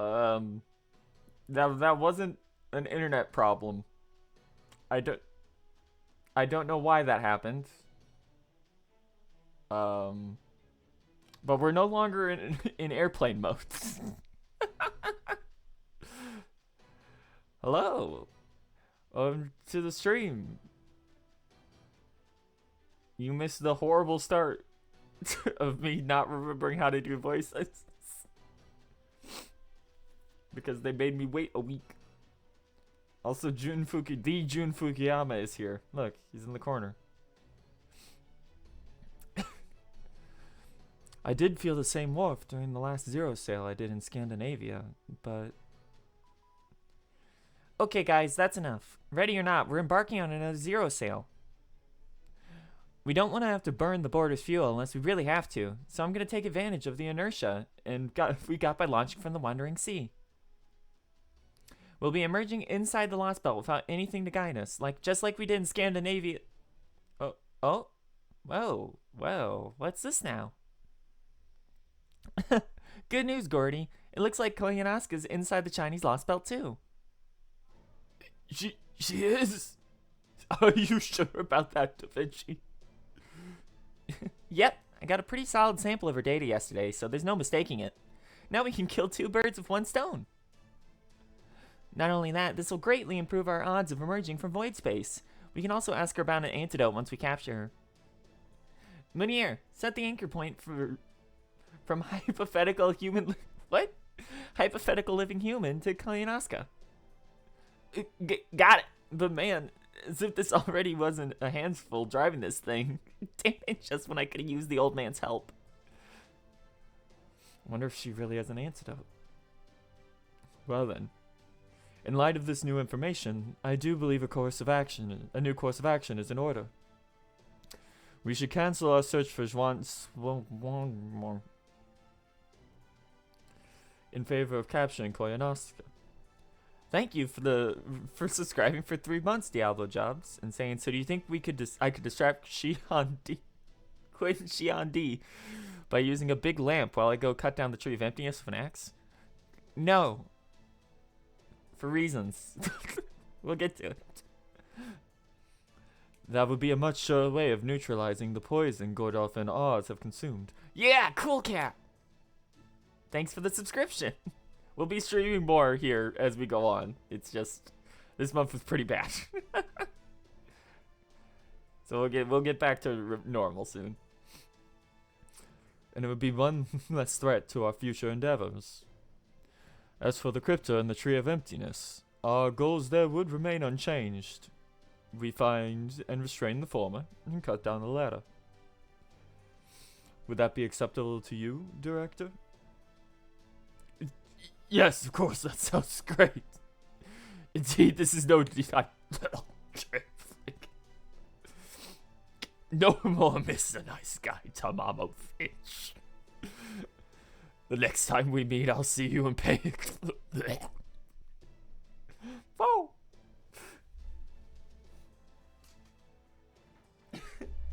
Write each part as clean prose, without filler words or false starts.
Um, that wasn't an internet problem. I don't I don't know why that happened. Um, but we're no longer in airplane mode. Hello, to the stream. You missed the horrible start of me not remembering how to do voices because they made me wait a week. Also, the Jun Fukuyama is here. Look, he's in the corner. I did feel the same warmth during the last Zero sale I did in Scandinavia, but... Okay, guys, that's enough. Ready or not, we're embarking on another Zero sale. We don't want to have to burn the boarder's fuel unless we really have to, so I'm going to take advantage of the inertia we got by launching from the Wandering Sea. We'll be emerging inside the Lostbelt without anything to guide us, just like we did in Scandinavia. Oh, whoa, what's this now? Good news, Gordy. It looks like Koyaanisqa's inside the Chinese Lostbelt too. She is? Are you sure about that, Da Vinci? Yep, I got a pretty solid sample of her data yesterday, so there's no mistaking it. Now we can kill two birds with one stone. Not only that, this will greatly improve our odds of emerging from void space. We can also ask her about an antidote once we capture her. Meuniere, set the anchor point from hypothetical human... What? Hypothetical living human to Koyaanisqa. Got it. But man, as if this already wasn't a handful driving this thing. Damn it, just when I could have used the old man's help. Wonder if she really has an antidote. Well then. In light of this new information, I do believe a new course of action is in order. We should cancel our search for Zhuan in favor of capturing Koyaanisqa. Thank you for subscribing for 3 months, Diablo Jobs, and saying, so do you think I could distract Quinn Xian by using a big lamp while I go cut down the tree of emptiness with an axe? No. For reasons. We'll get to it. That would be a much surer way of neutralizing the poison Gordolf and Oz have consumed. Yeah, cool cat! Thanks for the subscription. We'll be streaming more here as we go on. It's just, this month was pretty bad. So we'll get back to normal soon. And it would be one less threat to our future endeavors. As for the crypto and the Tree of Emptiness, our goals there would remain unchanged. We find and restrain the former, and cut down the latter. Would that be acceptable to you, Director? Yes, of course, that sounds great. Indeed, this is no no more Mr. Nice Guy, Tamamo Fish. The next time we meet, I'll see you and pay. Oh.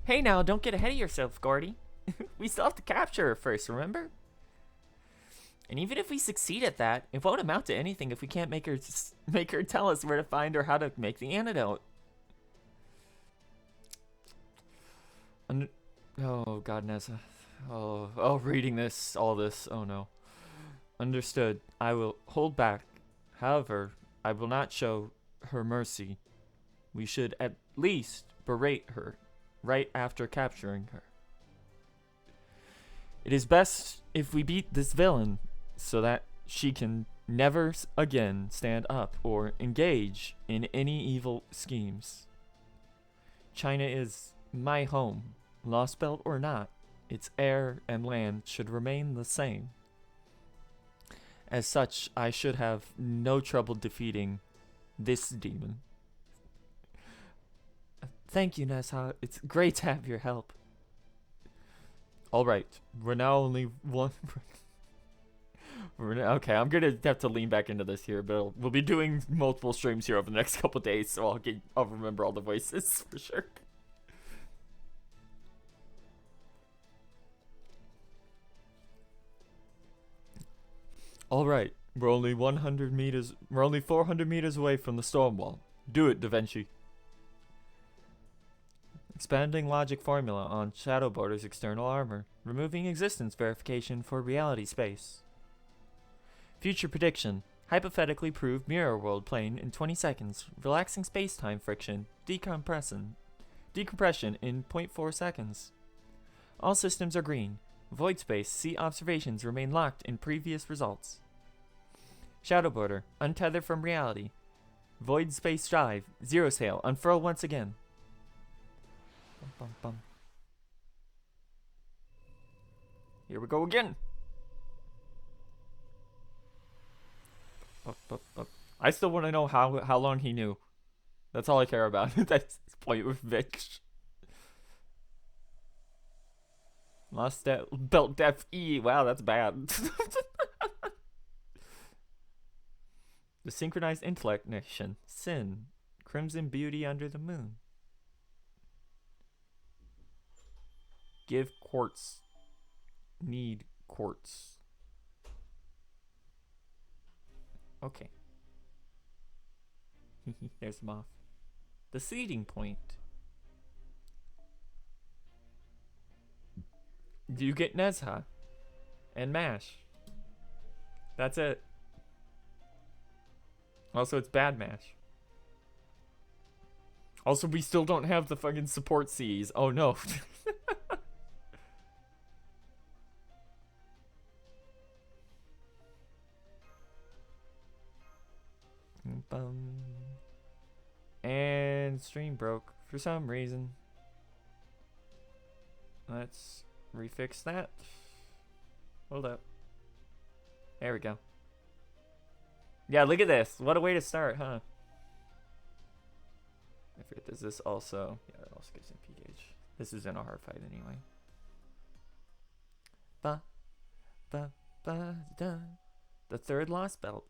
Hey now, don't get ahead of yourself, Gordy. We still have to capture her first, remember? And even if we succeed at that, it won't amount to anything if we can't make her tell us where to find or how to make the antidote. Oh, God, Nessa. Oh, reading all this. Oh, no. Understood. I will hold back. However, I will not show her mercy. We should at least berate her right after capturing her. It is best if we beat this villain so that she can never again stand up or engage in any evil schemes. China is my home, Lostbelt or not. Its air and land should remain the same. As such, I should have no trouble defeating this demon. Thank you, Nessa. It's great to have your help. Alright, we're now only one... Okay, I'm gonna have to lean back into this here, but we'll be doing multiple streams here over the next couple days, so I'll remember all the voices for sure. Alright, We're only 100 meters. We're only 400 meters away from the storm wall. Do it, Da Vinci. Expanding logic formula on Shadow Border's external armor. Removing existence verification for reality space. Future prediction. Hypothetically proved mirror world plane in 20 seconds. Relaxing space-time friction. Decompression in 0.4 seconds. All systems are green. Void space. See observations remain locked in previous results. Shadow Border. Untethered from reality. Void space drive. Zero sail. Unfurl once again. Bum, bum, bum. Here we go again. I still want to know how long he knew. That's all I care about. That's the point with Vic. Lostbelt Def E. Wow, that's bad. The Synchronized Intellect Nation. Sin. Crimson Beauty Under the Moon. Give quartz. Need quartz. Okay. There's Moth. The seeding point. You get Nezha. And Mash. That's it. Also, it's bad Mash. Also, we still don't have the fucking support Cs. Oh no. And stream broke for some reason. Let's refix that. Hold up. There we go. Yeah, look at this. What a way to start, huh? I forget, does this also... Yeah, it also gives MP gauge. This is in a hard fight anyway. Ba, ba, ba, da. The third Losbelt.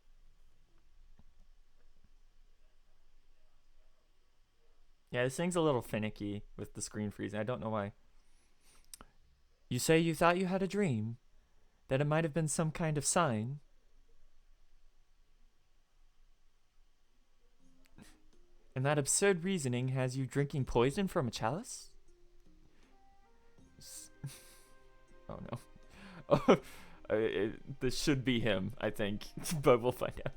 Yeah, this thing's a little finicky with the screen freezing. I don't know why. You say you thought you had a dream? That it might have been some kind of sign? And that absurd reasoning has you drinking poison from a chalice? Oh no. This should be him, I think. But we'll find out.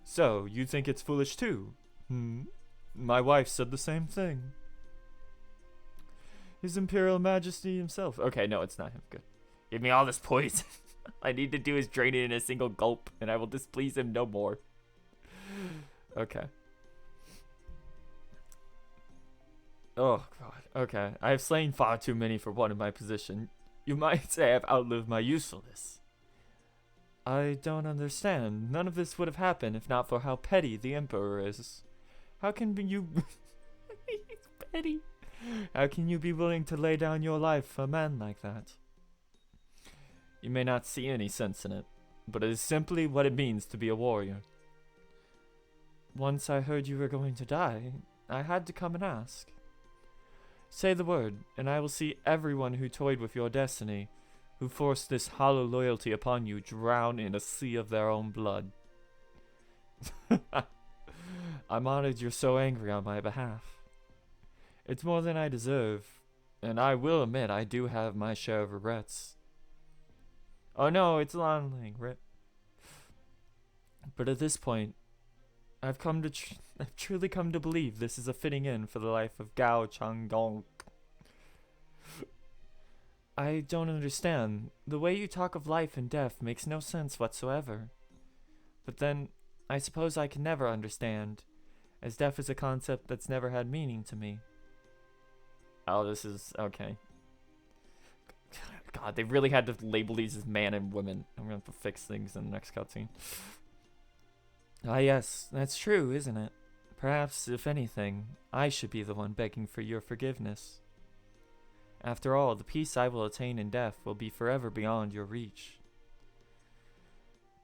So, you think it's foolish too? My wife said the same thing. His Imperial Majesty himself. Okay, no, it's not him. Good. Give me all this poison. I need to do is drain it in a single gulp, and I will displease him no more. Okay. Oh, God. Okay. I have slain far too many for one in my position. You might say I've outlived my usefulness. I don't understand. None of this would have happened if not for how petty the Emperor is. How can you... He's petty. How can you be willing to lay down your life for a man like that? You may not see any sense in it, but it is simply what it means to be a warrior. Once I heard you were going to die, I had to come and ask. Say the word, and I will see everyone who toyed with your destiny, who forced this hollow loyalty upon you, drown in a sea of their own blood. I'm honored you're so angry on my behalf. It's more than I deserve, and I will admit I do have my share of regrets. Oh no, it's Lonling, rip. But at this point, I've truly come to believe this is a fitting in for the life of Gao Changgong. I don't understand. The way you talk of life and death makes no sense whatsoever. But then, I suppose I can never understand, as death is a concept that's never had meaning to me. Oh, this is... okay. God, they really had to label these as man and women. I'm gonna have to fix things in the next cutscene. Ah yes, that's true, isn't it? Perhaps, if anything, I should be the one begging for your forgiveness. After all, the peace I will attain in death will be forever beyond your reach.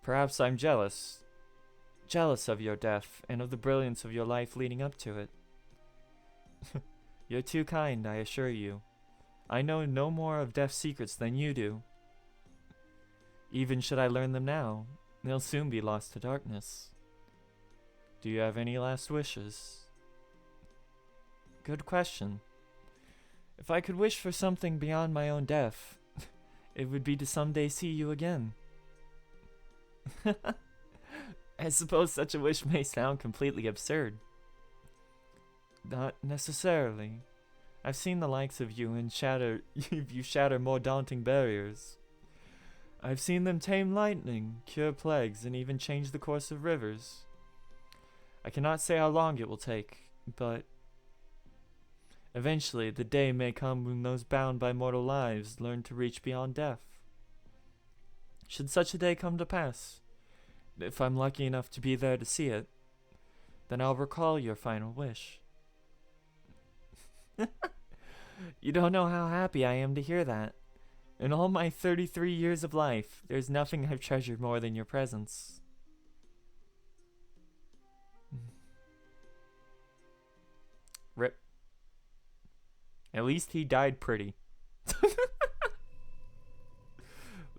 Perhaps I'm jealous. Jealous of your death, and of the brilliance of your life leading up to it. You're too kind, I assure you. I know no more of death's secrets than you do. Even should I learn them now, they'll soon be lost to darkness. Do you have any last wishes? Good question. If I could wish for something beyond my own death, it would be to someday see you again. I suppose such a wish may sound completely absurd. Not necessarily. I've seen the likes of you and you shatter more daunting barriers. I've seen them tame lightning, cure plagues, and even change the course of rivers. I cannot say how long it will take, but eventually the day may come when those bound by mortal lives learn to reach beyond death. Should such a day come to pass, if I'm lucky enough to be there to see it, then I'll recall your final wish. You don't know how happy I am to hear that. In all my 33 years of life, there's nothing I've treasured more than your presence. Rip. At least he died pretty.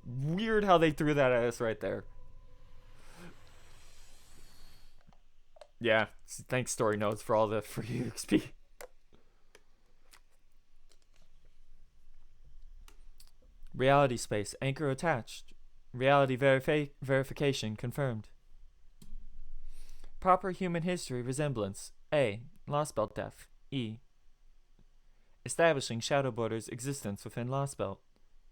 Weird how they threw that at us right there. Yeah, thanks Story Notes for all the free XP. Reality space. Anchor attached. Reality verification confirmed. Proper human history resemblance. A. Losbelt death. E. Establishing Shadow Border's existence within Lostbelt.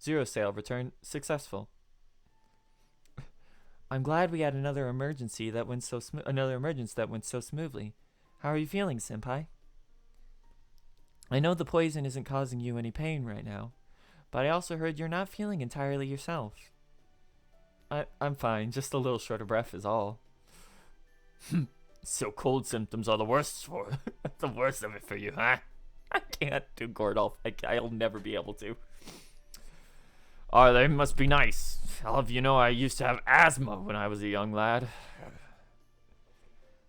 Zero sale return successful. I'm glad we had another emergence that went so smoothly. How are you feeling, Senpai? I know the poison isn't causing you any pain right now, but I also heard you're not feeling entirely yourself. I'm fine, just a little short of breath is all. So cold symptoms are the worst the worst of it for you, huh? I can't do Gordolf. I'll never be able to. Oh, they must be nice. I'll have you know I used to have asthma when I was a young lad.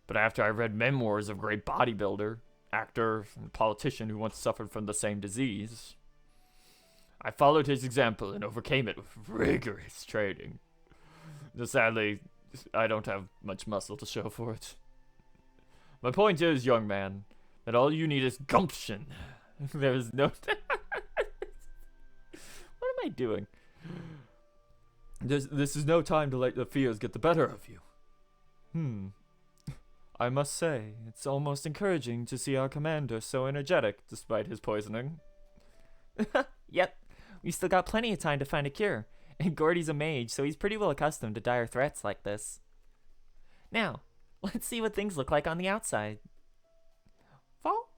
But after I read memoirs of a great bodybuilder, actor, and politician who once suffered from the same disease, I followed his example and overcame it with rigorous training. Sadly, I don't have much muscle to show for it. My point is, young man, that all you need is gumption. There is no... What am I doing? This is no time to let the fears get the better of you. I must say, it's almost encouraging to see our commander so energetic despite his poisoning. Yep, we still got plenty of time to find a cure. And Gordy's a mage, so he's pretty well accustomed to dire threats like this. Now, let's see what things look like on the outside. Fall?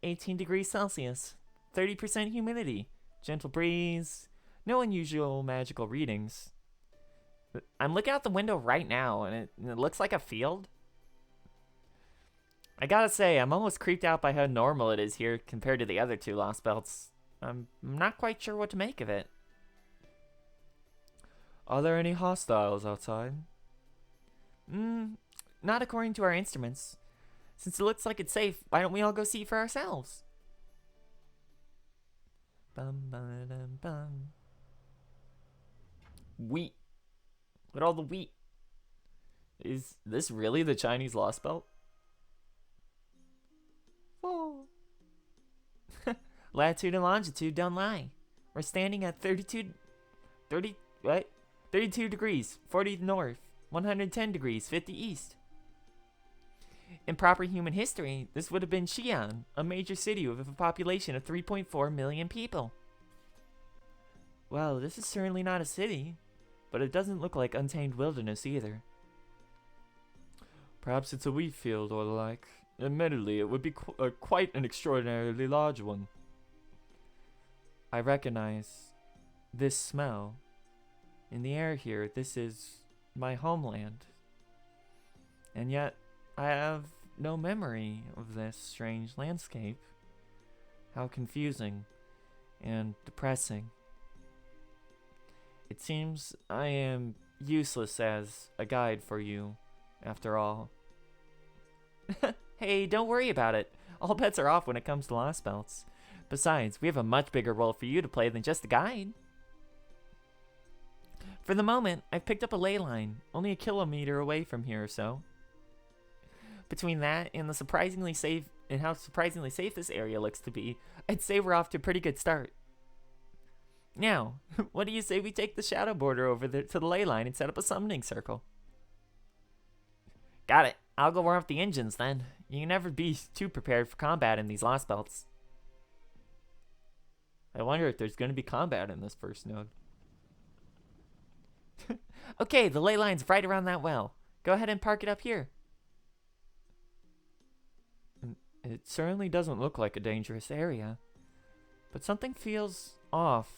18 degrees Celsius. 30% humidity. Gentle breeze. No unusual magical readings. I'm looking out the window right now, and it looks like a field. I gotta say, I'm almost creeped out by how normal it is here compared to the other two Lostbelts. I'm not quite sure what to make of it. Are there any hostiles outside? Not according to our instruments. Since it looks like it's safe, why don't we all go see for ourselves? Bum, bum, bum. Wheat. Look at all the wheat. Is this really the Chinese Lostbelt? Oh. Latitude and longitude don't lie. We're standing at 32 degrees, 40 north, 110 degrees, 50 east. In proper human history, this would have been Xi'an, a major city with a population of 3.4 million people. Well, this is certainly not a city, but it doesn't look like untamed wilderness either. Perhaps it's a wheat field or the like. Admittedly, it would be quite an extraordinarily large one. I recognize this smell. In the air here, this is my homeland. And yet, I have no memory of this strange landscape. How confusing and depressing. It seems I am useless as a guide for you, after all. Hey, don't worry about it. All bets are off when it comes to Lostbelts. Besides, we have a much bigger role for you to play than just a guide. For the moment, I've picked up a ley line, only a kilometer away from here or so. Between that and the surprisingly safe and how surprisingly safe this area looks to be, I'd say we're off to a pretty good start. Now, what do you say we take the shadow border over there to the ley line and set up a summoning circle? Got it. I'll go warm up the engines then. You can never be too prepared for combat in these Lostbelts. I wonder if there's going to be combat in this first node. Okay, the ley line's right around that well. Go ahead and park it up here. It certainly doesn't look like a dangerous area, but something feels off.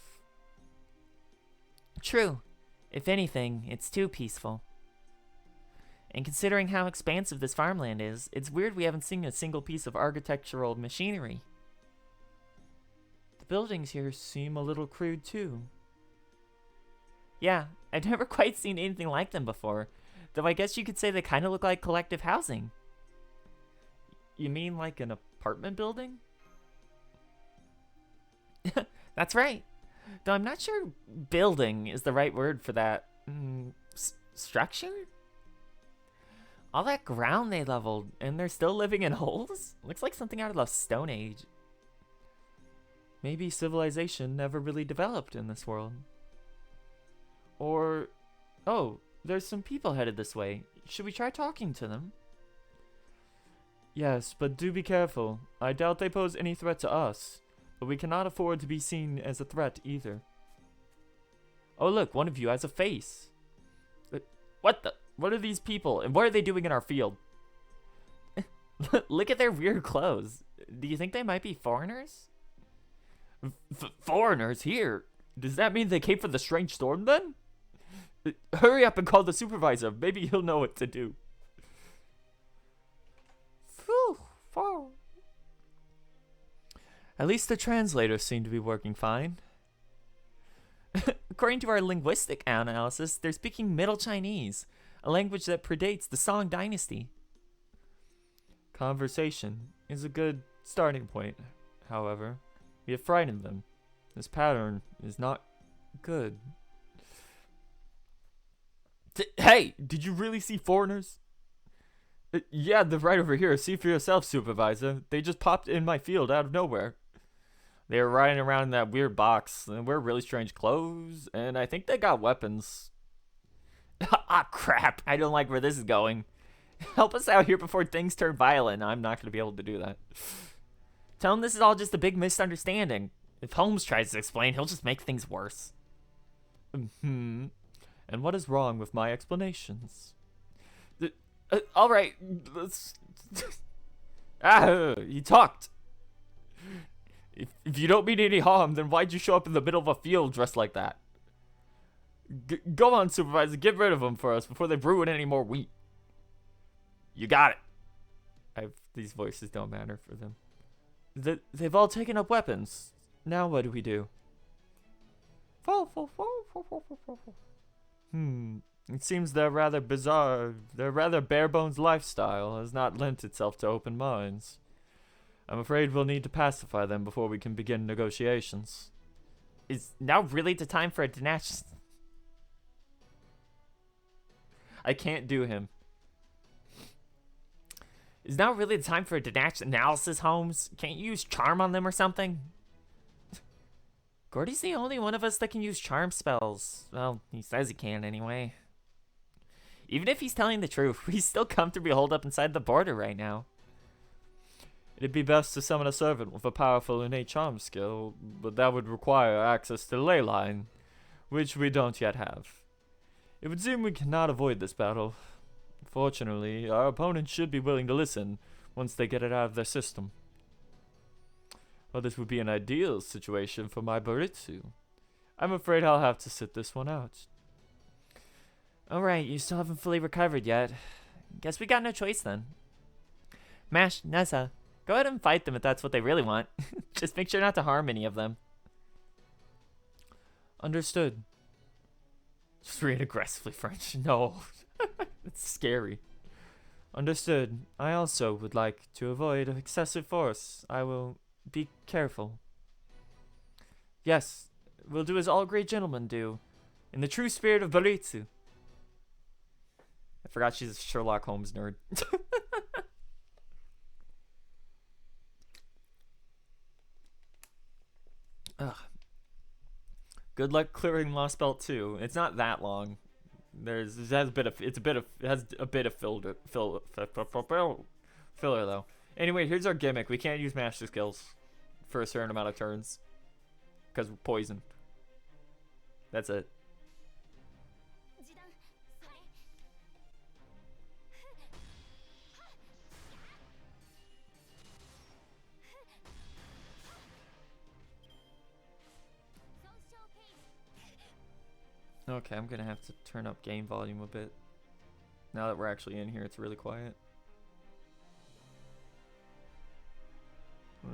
True. If anything, it's too peaceful. And considering how expansive this farmland is, it's weird we haven't seen a single piece of architectural machinery. The buildings here seem a little crude too. Yeah, I've never quite seen anything like them before, though I guess you could say they kind of look like collective housing. You mean like an apartment building? That's right. Though I'm not sure building is the right word for that. Structure? All that ground they leveled, and they're still living in holes? Looks like something out of the Stone Age. Maybe civilization never really developed in this world. Or, oh, there's some people headed this way. Should we try talking to them? Yes, but do be careful. I doubt they pose any threat to us, but we cannot afford to be seen as a threat either. Oh look, one of you has a face. What the? What are these people, and what are they doing in our field? Look at their weird clothes. Do you think they might be foreigners? Foreigners here? Does that mean they came from the strange storm then? Hurry up and call the supervisor. Maybe he'll know what to do. At least the translators seem to be working fine. According to our linguistic analysis, they're speaking Middle Chinese, a language that predates the Song dynasty. Conversation is a good starting point, however. We have frightened them. This pattern is not good. Hey, did you really see foreigners? Yeah, they're right over here. See for yourself, supervisor. They just popped in my field out of nowhere. They were riding around in that weird box and wear really strange clothes, and I think they got weapons. Ah, crap. I don't like where this is going. Help us out here before things turn violent. I'm not going to be able to do that. Tell him this is all just a big misunderstanding. If Holmes tries to explain, he'll just make things worse. And what is wrong with my explanations? All right, let's... you talked. If you don't mean any harm, then why'd you show up in the middle of a field dressed like that? Go on, supervisor, get rid of them for us before they ruin any more wheat. You got it. These voices don't matter for them. They've all taken up weapons. Now what do we do? It seems their rather bare-bones lifestyle has not lent itself to open minds. I'm afraid we'll need to pacify them before we can begin negotiations. Is now really the time for a denatch? I can't do him. Is now really the time for a denatch analysis, Holmes? Can't you use charm on them or something? Gordy's the only one of us that can use charm spells. Well, he says he can anyway. Even if he's telling the truth, we still comfortably holed up inside the border right now. It'd be best to summon a servant with a powerful innate charm skill, but that would require access to the ley line, which we don't yet have. It would seem we cannot avoid this battle. Fortunately, our opponents should be willing to listen once they get it out of their system. Well, this would be an ideal situation for my Baritsu. I'm afraid I'll have to sit this one out. Alright, you still haven't fully recovered yet. Guess we got no choice then. Mash, Nessa, go ahead and fight them if that's what they really want. Just make sure not to harm any of them. Understood. Just read aggressively French. No. It's scary. Understood. I also would like to avoid excessive force. I will be careful. Yes, we'll do as all great gentlemen do. In the true spirit of Baritsu. I forgot she's a Sherlock Holmes nerd. Ugh. Good luck clearing Losbelt 2. It's not that long. It has a bit of filler though. Anyway, here's our gimmick. We can't use master skills for a certain amount of turns because we're poisoned. That's it. Okay, I'm gonna have to turn up game volume a bit. Now that we're actually in here, it's really quiet.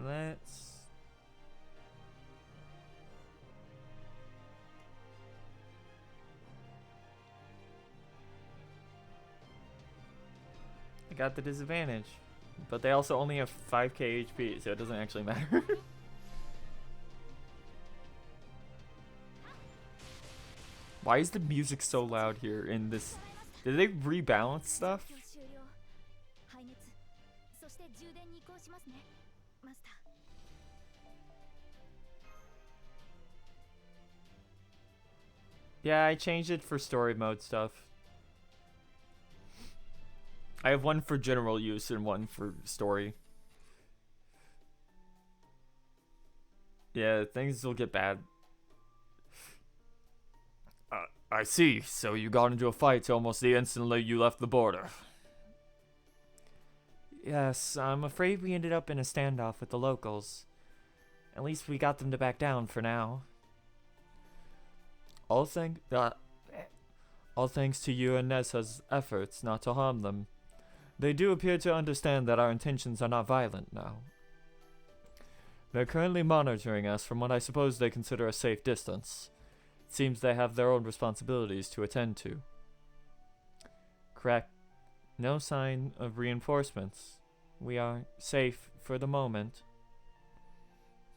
Let's... I got the disadvantage. But they also only have 5k HP, so it doesn't actually matter. Why is the music so loud here in this? Did they rebalance stuff? Yeah, I changed it for story mode stuff. I have one for general use and one for story. Yeah, things will get bad. I see. So you got into a fight almost the instant you left the border. Yes, I'm afraid we ended up in a standoff with the locals. At least we got them to back down for now. All thanks to you and Nessa's efforts not to harm them. They do appear to understand that our intentions are not violent now. They're currently monitoring us from what I suppose they consider a safe distance. It seems they have their own responsibilities to attend to. Correct. No sign of reinforcements. We are safe for the moment.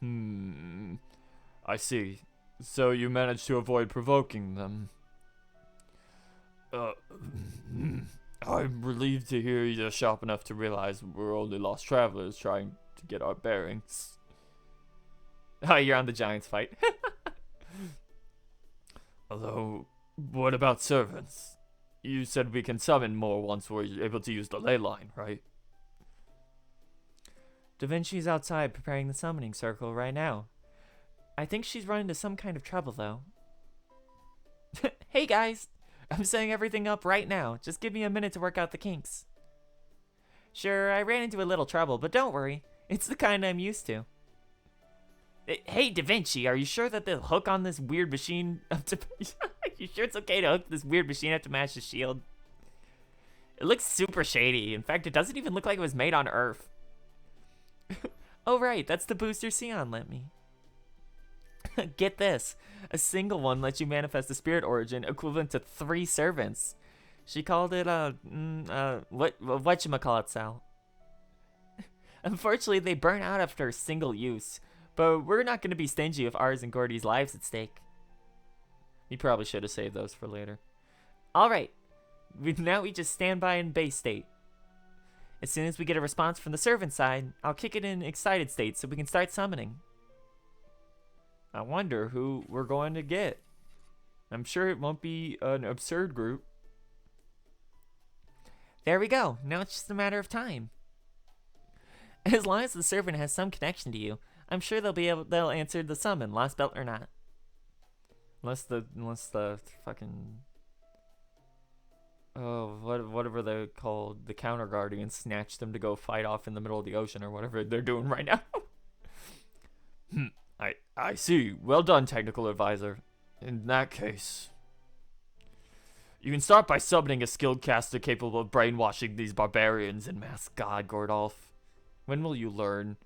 I see. So you managed to avoid provoking them. I'm relieved to hear you're sharp enough to realize we're only lost travelers trying to get our bearings. Oh, you're on the Giants fight. Although, what about servants? You said we can summon more once we're able to use the ley line, right? Da Vinci's outside preparing the summoning circle right now. I think she's run into some kind of trouble, though. Hey, guys! I'm setting everything up right now. Just give me a minute to work out the kinks. Sure, I ran into a little trouble, but don't worry. It's the kind I'm used to. Hey, Da Vinci, are you sure that the hook on this weird machine... you sure it's okay to hook this weird machine up to match the shield? It looks super shady. In fact, it doesn't even look like it was made on Earth. Oh, right. That's the booster Sion lent me. Get this. A single one lets you manifest a spirit origin equivalent to 3 servants. She called it, whatchamacallit, Sal. Unfortunately, they burn out after a single use. But we're not going to be stingy with ours and Gordy's lives at stake. We probably should have saved those for later. Alright. Now we just stand by in base state. As soon as we get a response from the servant side, I'll kick it in excited state so we can start summoning. I wonder who we're going to get. I'm sure it won't be an absurd group. There we go. Now it's just a matter of time. As long as the servant has some connection to you, I'm sure they'll answer the summon, Lostbelt or not. Unless the fucking whatever they're called, the counter guardians snatch them to go fight off in the middle of the ocean or whatever they're doing right now. I see. Well done, technical advisor. In that case, you can start by summoning a skilled caster capable of brainwashing these barbarians and mass God, Gordolf. When will you learn?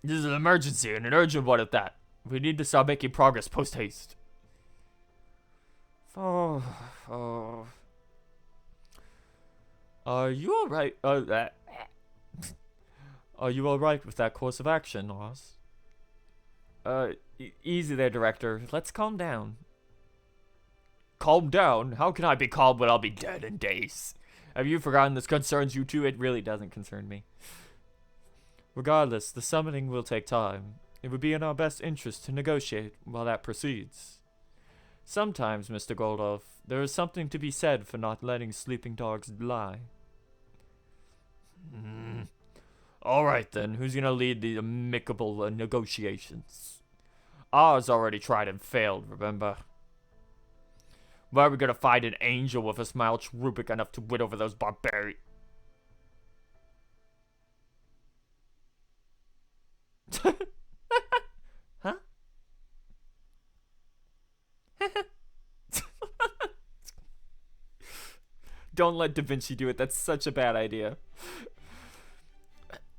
This is an emergency, and an urgent one at that. We need to start making progress post-haste. Are you alright? Are you alright with that course of action, Oz? Easy there, Director. Let's calm down. calm down. How can I be calm when I'll be dead in days? Have you forgotten this concerns you too? It really doesn't concern me. Regardless, the summoning will take time. It would be in our best interest to negotiate while that proceeds. Sometimes, Mr. Goldolf, there is something to be said for not letting sleeping dogs lie. Alright then, who's gonna lead the amicable negotiations? Ours already tried and failed, remember? Where are we gonna find an angel with a smile cherubic enough to win over those barbarians? Huh? Don't let Da Vinci do it. That's such a bad idea.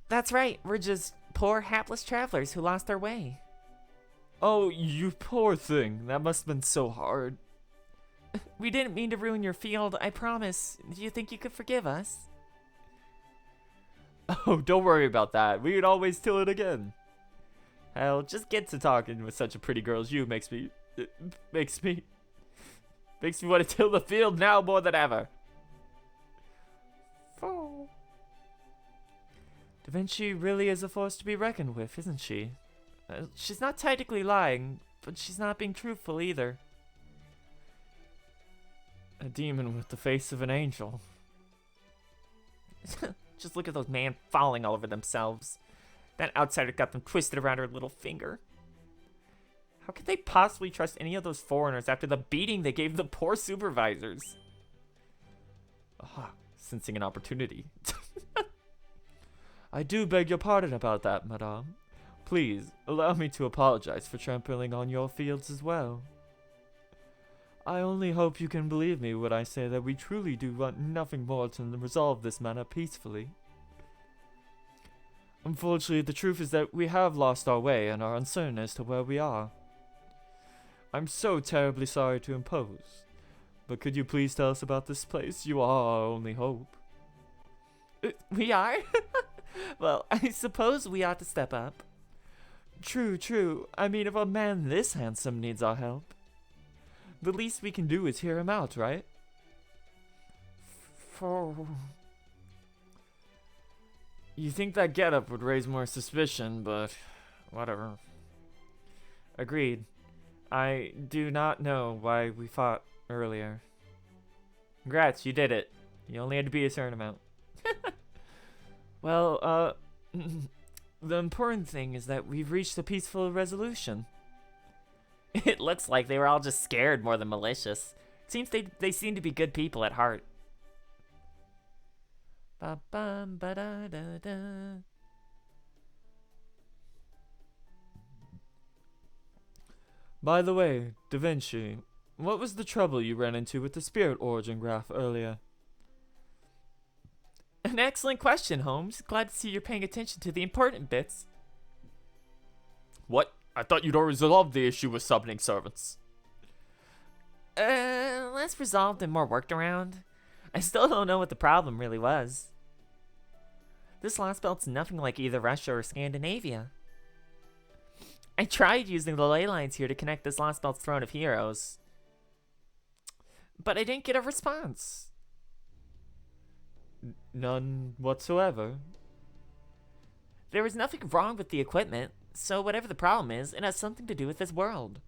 That's right. We're just poor, hapless travelers who lost our way. Oh, you poor thing. That must have been so hard. We didn't mean to ruin your field, I promise. Do you think you could forgive us? Oh, don't worry about that. We would always till it again. Hell, just get to talking with such a pretty girl as you makes me want to till the field now more than ever. Oh. Da Vinci really is a force to be reckoned with, isn't she? She's not technically lying, but she's not being truthful either. A demon with the face of an angel. Just look at those men falling all over themselves. That outsider got them twisted around her little finger. How could they possibly trust any of those foreigners after the beating they gave the poor supervisors? Ah, sensing an opportunity. I do beg your pardon about that, madame. Please, allow me to apologize for trampling on your fields as well. I only hope you can believe me when I say that we truly do want nothing more than to resolve this matter peacefully. Unfortunately, the truth is that we have lost our way and are uncertain as to where we are. I'm so terribly sorry to impose, but could you please tell us about this place? You are our only hope. We are? Well, I suppose we ought to step up. True, true. I mean, if a man this handsome needs our help, the least we can do is hear him out, right? You think that getup would raise more suspicion, but whatever. Agreed. I do not know why we fought earlier. Congrats, you did it. You only had to be a certain amount. Well, the important thing is that we've reached a peaceful resolution. It looks like they were all just scared more than malicious. It seems they seem to be good people at heart. Ba-bum-ba-da-da-da. By the way, Da Vinci, what was the trouble you ran into with the spirit origin graph earlier? An excellent question, Holmes. Glad to see you're paying attention to the important bits. What? I thought you'd already resolved the issue with summoning servants. Less resolved and more worked around. I still don't know what the problem really was. This Lostbelt's nothing like either Russia or Scandinavia. I tried using the ley lines here to connect this Lostbelt's throne of heroes, but I didn't get a response. None whatsoever. There was nothing wrong with the equipment, so whatever the problem is, it has something to do with this world.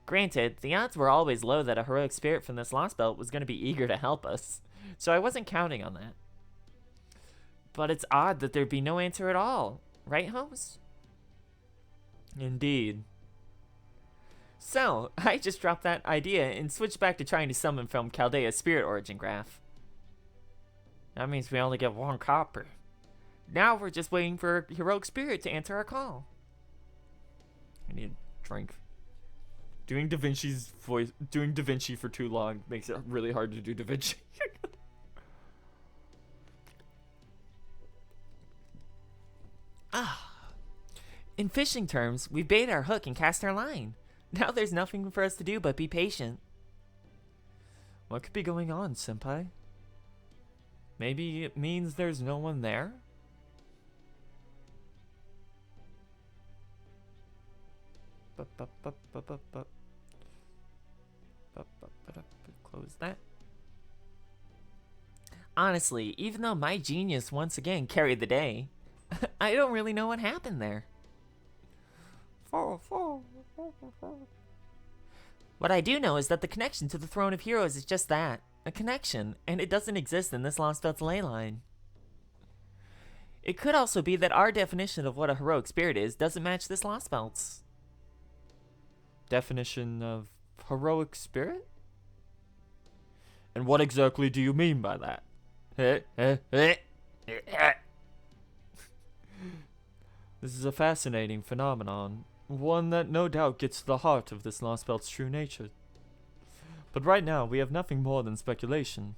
Granted, the odds were always low that a heroic spirit from this Lostbelt was going to be eager to help us, so I wasn't counting on that. But it's odd that there'd be no answer at all, right, Holmes? Indeed. So, I just dropped that idea and switched back to trying to summon from Chaldea's spirit origin graph. That means we only get one copper. Now we're just waiting for a heroic spirit to answer our call. I need a drink. Doing Da Vinci's voice, doing Da Vinci for too long makes it really hard to do Da Vinci. In fishing terms, we bait our hook and cast our line. Now there's nothing for us to do but be patient. What could be going on, Senpai? Maybe it means there's no one there? Close that. Honestly, even though my genius once again carried the day, I don't really know what happened there. What I do know is that the connection to the Throne of Heroes is just that, a connection, and it doesn't exist in this Lostbelt's ley line. It could also be that our definition of what a heroic spirit is doesn't match this Lostbelt's. Definition of heroic spirit? And what exactly do you mean by that? This is a fascinating phenomenon, one that no doubt gets to the heart of this Lostbelt's true nature. But right now, we have nothing more than speculation.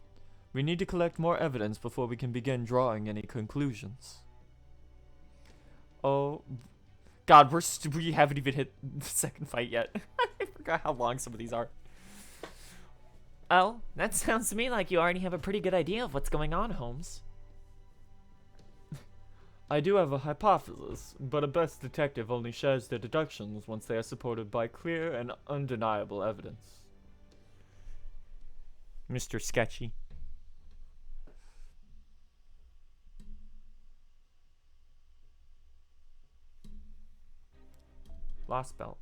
We need to collect more evidence before we can begin drawing any conclusions. Oh, God, we haven't even hit the second fight yet. I forgot how long some of these are. Oh, that sounds to me like you already have a pretty good idea of what's going on, Holmes. I do have a hypothesis, but a best detective only shares their deductions once they are supported by clear and undeniable evidence. Mr. Sketchy. Losbelt.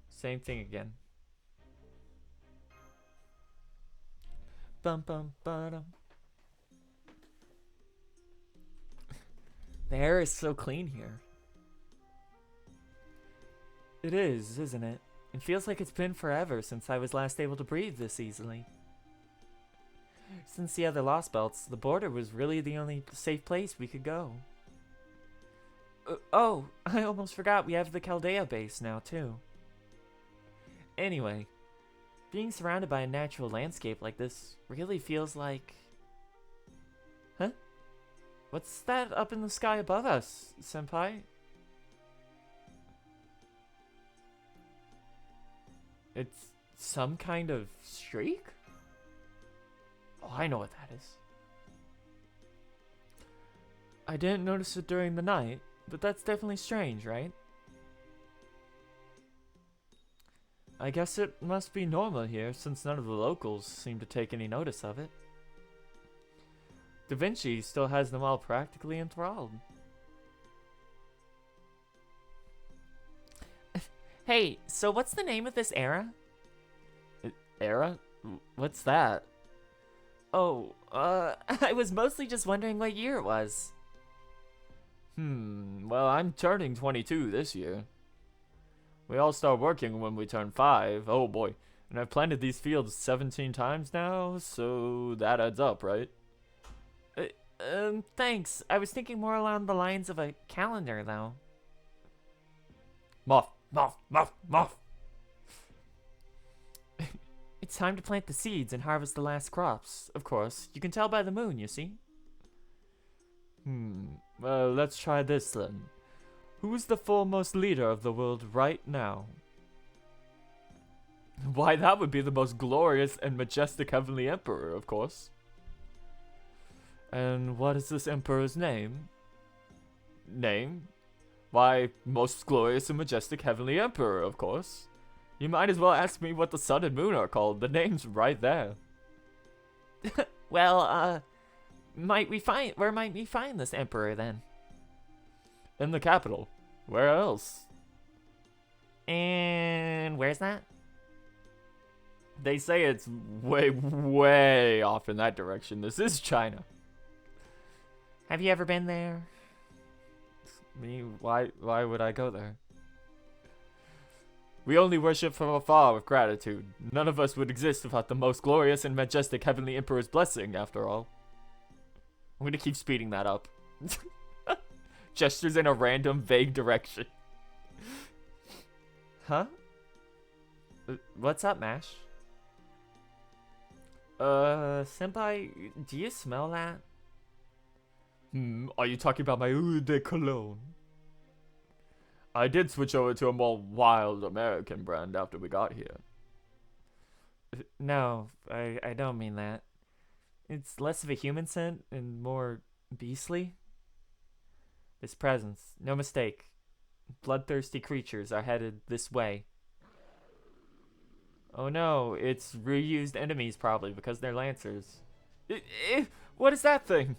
Same thing again. Bum bum ba-dum. The air is so clean here. It is, isn't it? It feels like it's been forever since I was last able to breathe this easily. Since the other Lostbelts, the border was really the only safe place we could go. Oh, I almost forgot we have the Chaldea base now, too. Anyway, being surrounded by a natural landscape like this really feels like... Huh? What's that up in the sky above us, Senpai? It's some kind of streak? Oh, I know what that is. I didn't notice it during the night, but that's definitely strange, right? I guess it must be normal here, since none of the locals seem to take any notice of it. Da Vinci still has them all practically enthralled. Hey, so what's the name of this era? Era? What's that? Oh, I was mostly just wondering what year it was. Well, I'm turning 22 this year. We all start working when we turn 5. Oh boy. And I've planted these fields 17 times now, so that adds up, right? Thanks. I was thinking more along the lines of a calendar, though. Muff. It's time to plant the seeds and harvest the last crops. Of course, you can tell by the moon, you see. Well, let's try this then. Who's the foremost leader of the world right now? Why, that would be the most glorious and majestic heavenly emperor, of course. And what is this emperor's name? Name? Why, most glorious and majestic heavenly emperor, of course. You might as well ask me what the sun and moon are called. The name's right there. Well, where might we find this emperor then? In the capital. Where else? And where's that? They say it's way, way off in that direction. This is China. Have you ever been there? Me? Why would I go there? We only worship from afar with gratitude. None of us would exist without the most glorious and majestic heavenly emperor's blessing, after all. I'm gonna keep speeding that up. Gestures in a random, vague direction. Huh? What's up, Mash? Senpai, do you smell that? Are you talking about my eau de cologne? I did switch over to a more wild American brand after we got here. No, I don't mean that. It's less of a human scent and more beastly. This presence, no mistake. Bloodthirsty creatures are headed this way. Oh no, it's reused enemies probably because they're lancers. What is that thing?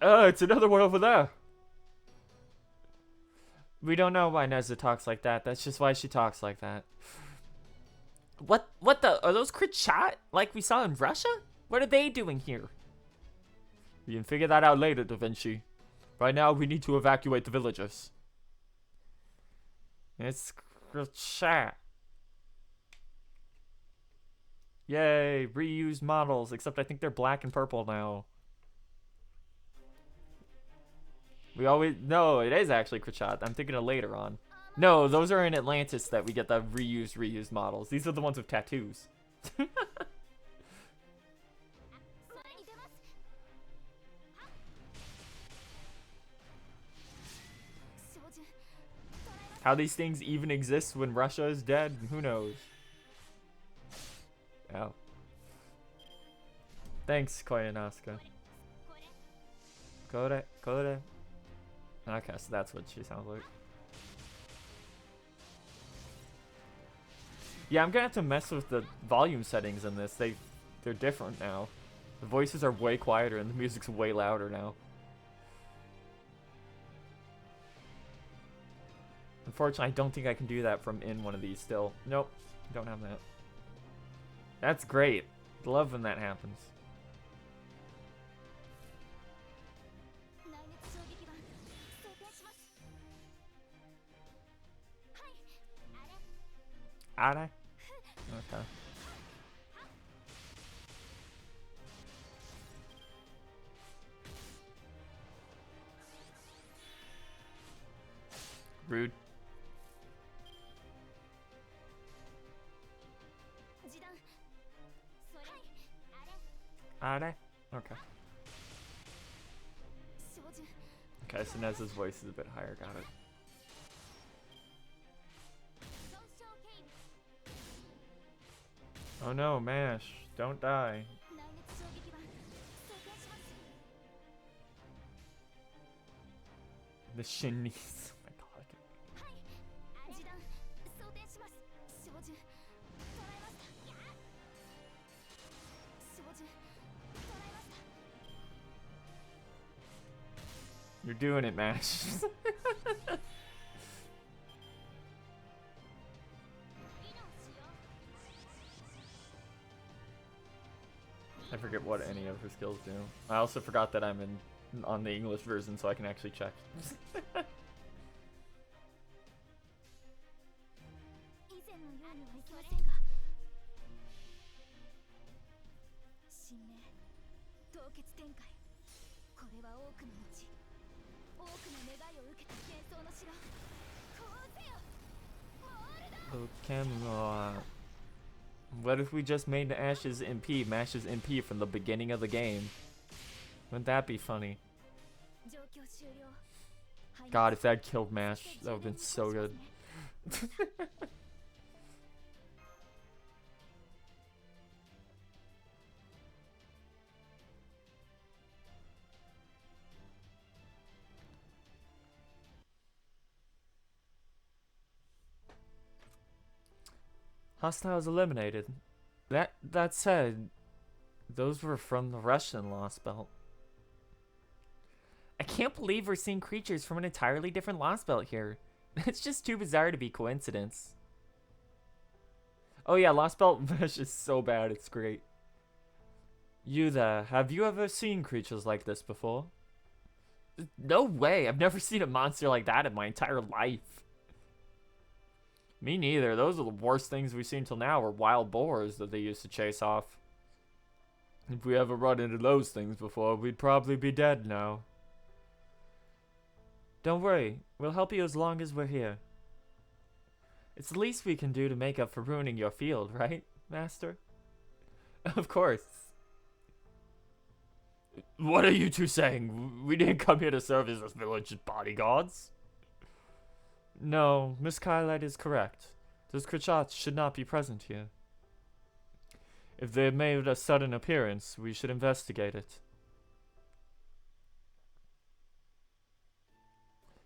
It's another one over there. We don't know why Nezza talks like that. That's just why she talks like that. What the? Are those Krichat like we saw in Russia? What are they doing here? We can figure that out later, Da Vinci. Right now, we need to evacuate the villagers. It's Krichat. Yay, reused models, except I think they're black and purple now. No, it is actually Krichat. I'm thinking of later on. No, those are in Atlantis that we get the reused models. These are the ones with tattoos. How these things even exist when Russia is dead, who knows? Oh. Thanks, Koyanosuke. Kore. Okay, so that's what she sounds like. Yeah, I'm gonna have to mess with the volume settings in this. They're different now. The voices are way quieter and the music's way louder now. Unfortunately, I don't think I can do that from in one of these still. Nope, don't have that. That's great. Love when that happens. Are? Okay. Rude. Are? Okay. Okay, so Nez's voice is a bit higher, got it. Oh no, Mash, don't die. The Shinnies. Oh my god. You're doing it, Mash. I forget what any of her skills do. I also forgot that I'm on the English version, so I can actually check. Pokemon. What if we just made Ash's MP Mash's MP from the beginning of the game? Wouldn't that be funny? God, if that killed Mash, that would have been so good. Hostiles eliminated. That said, those were from the Russian Lostbelt. I can't believe we're seeing creatures from an entirely different Lostbelt here. It's just too bizarre to be coincidence. Oh yeah, Lostbelt Mesh is so bad, it's great. You there, have you ever seen creatures like this before? No way, I've never seen a monster like that in my entire life. Me neither. Those are the worst things we've seen till now were wild boars that they used to chase off. If we ever run into those things before, we'd probably be dead now. Don't worry, we'll help you as long as we're here. It's the least we can do to make up for ruining your field, right, Master? Of course. What are you two saying? We didn't come here to serve as this village's bodyguards. No, Miss Kylight is correct. Those Krachats should not be present here. If they have made a sudden appearance, we should investigate it.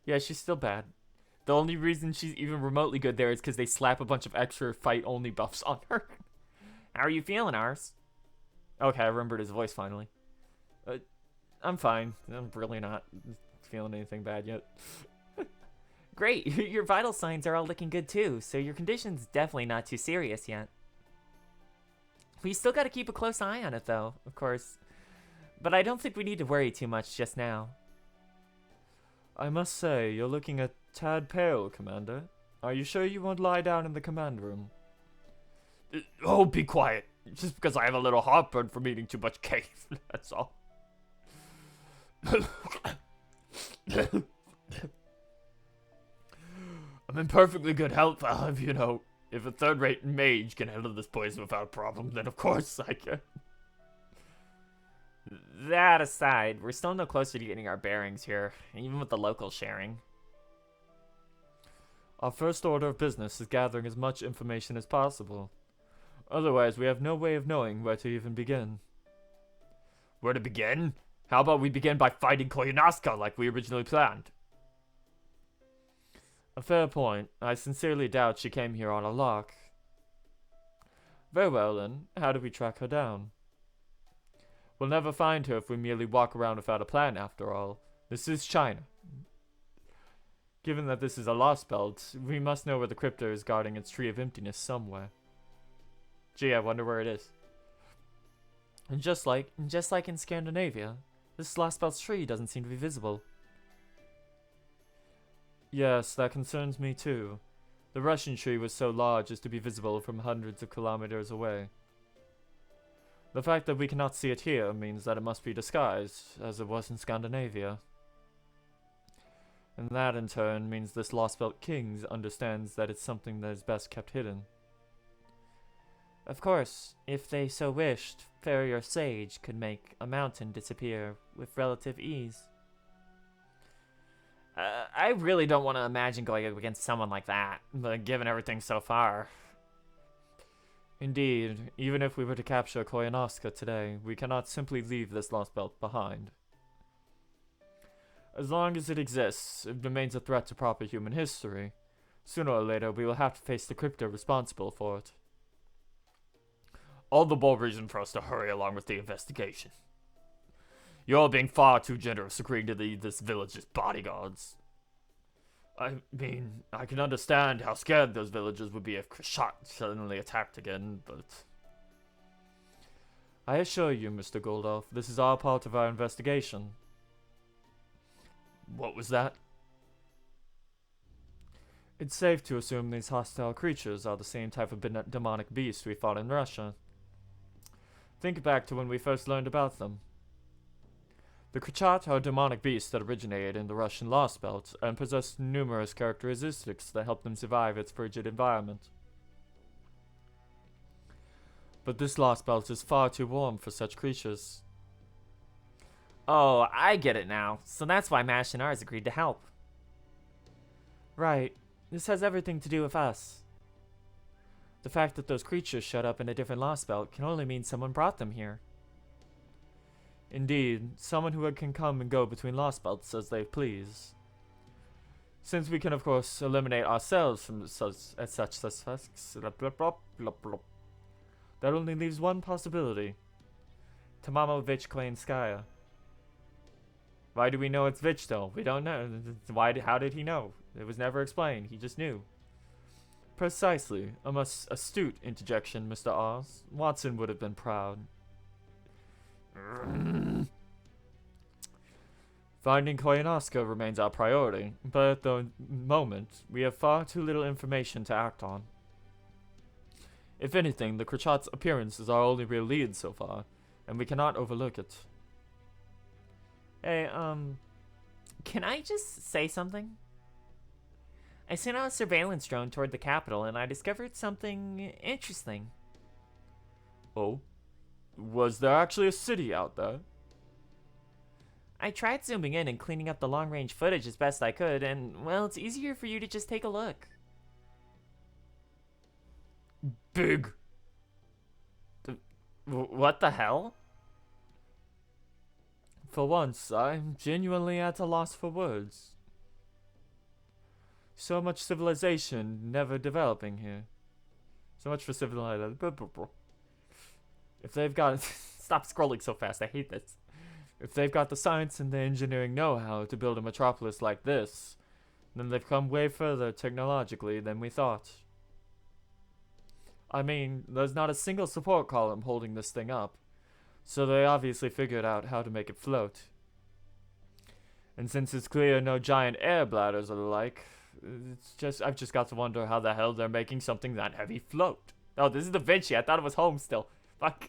Yeah, she's still bad. The only reason she's even remotely good there is because they slap a bunch of extra fight-only buffs on her. How are you feeling, Ars? Okay, I remembered his voice finally. I'm fine. I'm really not feeling anything bad yet. Great, your vital signs are all looking good too, so your condition's definitely not too serious yet. We still gotta keep a close eye on it though, of course. But I don't think we need to worry too much just now. I must say, you're looking a tad pale, Commander. Are you sure you won't lie down in the command room? Oh, be quiet. Just because I have a little heartburn from eating too much cake, that's all. I'm in perfectly good health, Olive, you know. If a third-rate mage can handle this poison without a problem, then of course I can. That aside, we're still no closer to getting our bearings here, even with the local sharing. Our first order of business is gathering as much information as possible. Otherwise, we have no way of knowing where to even begin. Where to begin? How about we begin by fighting Koyunaska like we originally planned? A fair point. I sincerely doubt she came here on a lark. Very well then, how do we track her down? We'll never find her if we merely walk around without a plan after all. This is China. Given that this is a Lostbelt, we must know where the crypto is guarding its Tree of Emptiness somewhere. Gee, I wonder where it is. And just like in Scandinavia, this Lostbelt's tree doesn't seem to be visible. Yes, that concerns me too. The Russian tree was so large as to be visible from hundreds of kilometers away. The fact that we cannot see it here means that it must be disguised, as it was in Scandinavia. And that in turn means this Lostbelt King understands that it's something that is best kept hidden. Of course, if they so wished, Fairy or Sage could make a mountain disappear with relative ease. I really don't want to imagine going up against someone like that, but given everything so far. Indeed, even if we were to capture Koyunaska today, we cannot simply leave this Lostbelt behind. As long as it exists, it remains a threat to proper human history. Sooner or later, we will have to face the crypto responsible for it. All the more reason for us to hurry along with the investigation. You're all being far too generous agreeing to this village's bodyguards. I mean, I can understand how scared those villagers would be if Krishat suddenly attacked again, but... I assure you, Mr. Goldolf, this is all part of our investigation. What was that? It's safe to assume these hostile creatures are the same type of demonic beast we fought in Russia. Think back to when we first learned about them. The Krishat are demonic beasts that originated in the Russian Lostbelt and possess numerous characteristics that help them survive its frigid environment. But this Lostbelt is far too warm for such creatures. Oh, I get it now. So that's why Mash and Ars agreed to help. Right. This has everything to do with us. The fact that those creatures showed up in a different Lostbelt can only mean someone brought them here. Indeed, someone who can come and go between Lostbelts as they please. Since we can of course eliminate ourselves from such suspects, that only leaves one possibility. Tamamo Vichklanskaya. Why do we know it's Vich though? We don't know. How did he know? It was never explained. He just knew. Precisely. A most astute interjection, Mr. Oz. Watson would have been proud. Finding Koyunaska remains our priority, but at the moment, we have far too little information to act on. If anything, the Krishat's appearance is our only real lead so far, and we cannot overlook it. Hey, can I just say something? I sent out a surveillance drone toward the capital, and I discovered something interesting. Oh? Was there actually a city out there? I tried zooming in and cleaning up the long-range footage as best I could, and, well, it's easier for you to just take a look. Big. What the hell? For once, I'm genuinely at a loss for words. So much civilization never developing here. So much for civilization. If they've got... Stop scrolling so fast, I hate this. If they've got the science and the engineering know-how to build a metropolis like this, then they've come way further technologically than we thought. I mean, there's not a single support column holding this thing up, so they obviously figured out how to make it float. And since it's clear no giant air bladders are the like, I've just got to wonder how the hell they're making something that heavy float. Oh, this is Da Vinci. I thought it was home still. Fuck.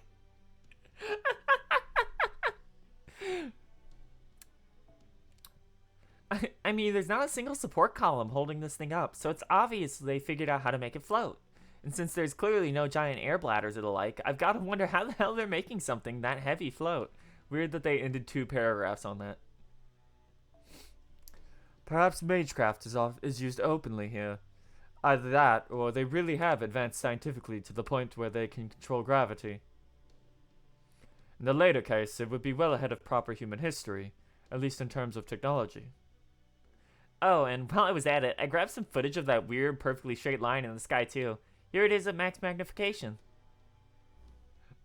I mean, there's not a single support column holding this thing up, so it's obvious they figured out how to make it float. And since there's clearly no giant air bladders or the like, I've got to wonder how the hell they're making something that heavy float. Weird that they ended 2 paragraphs on that. Perhaps magecraft is used openly here. Either that, or they really have advanced scientifically to the point where they can control gravity. In the later case, it would be well ahead of proper human history, at least in terms of technology. Oh, and while I was at it, I grabbed some footage of that weird, perfectly straight line in the sky, too. Here it is at max magnification.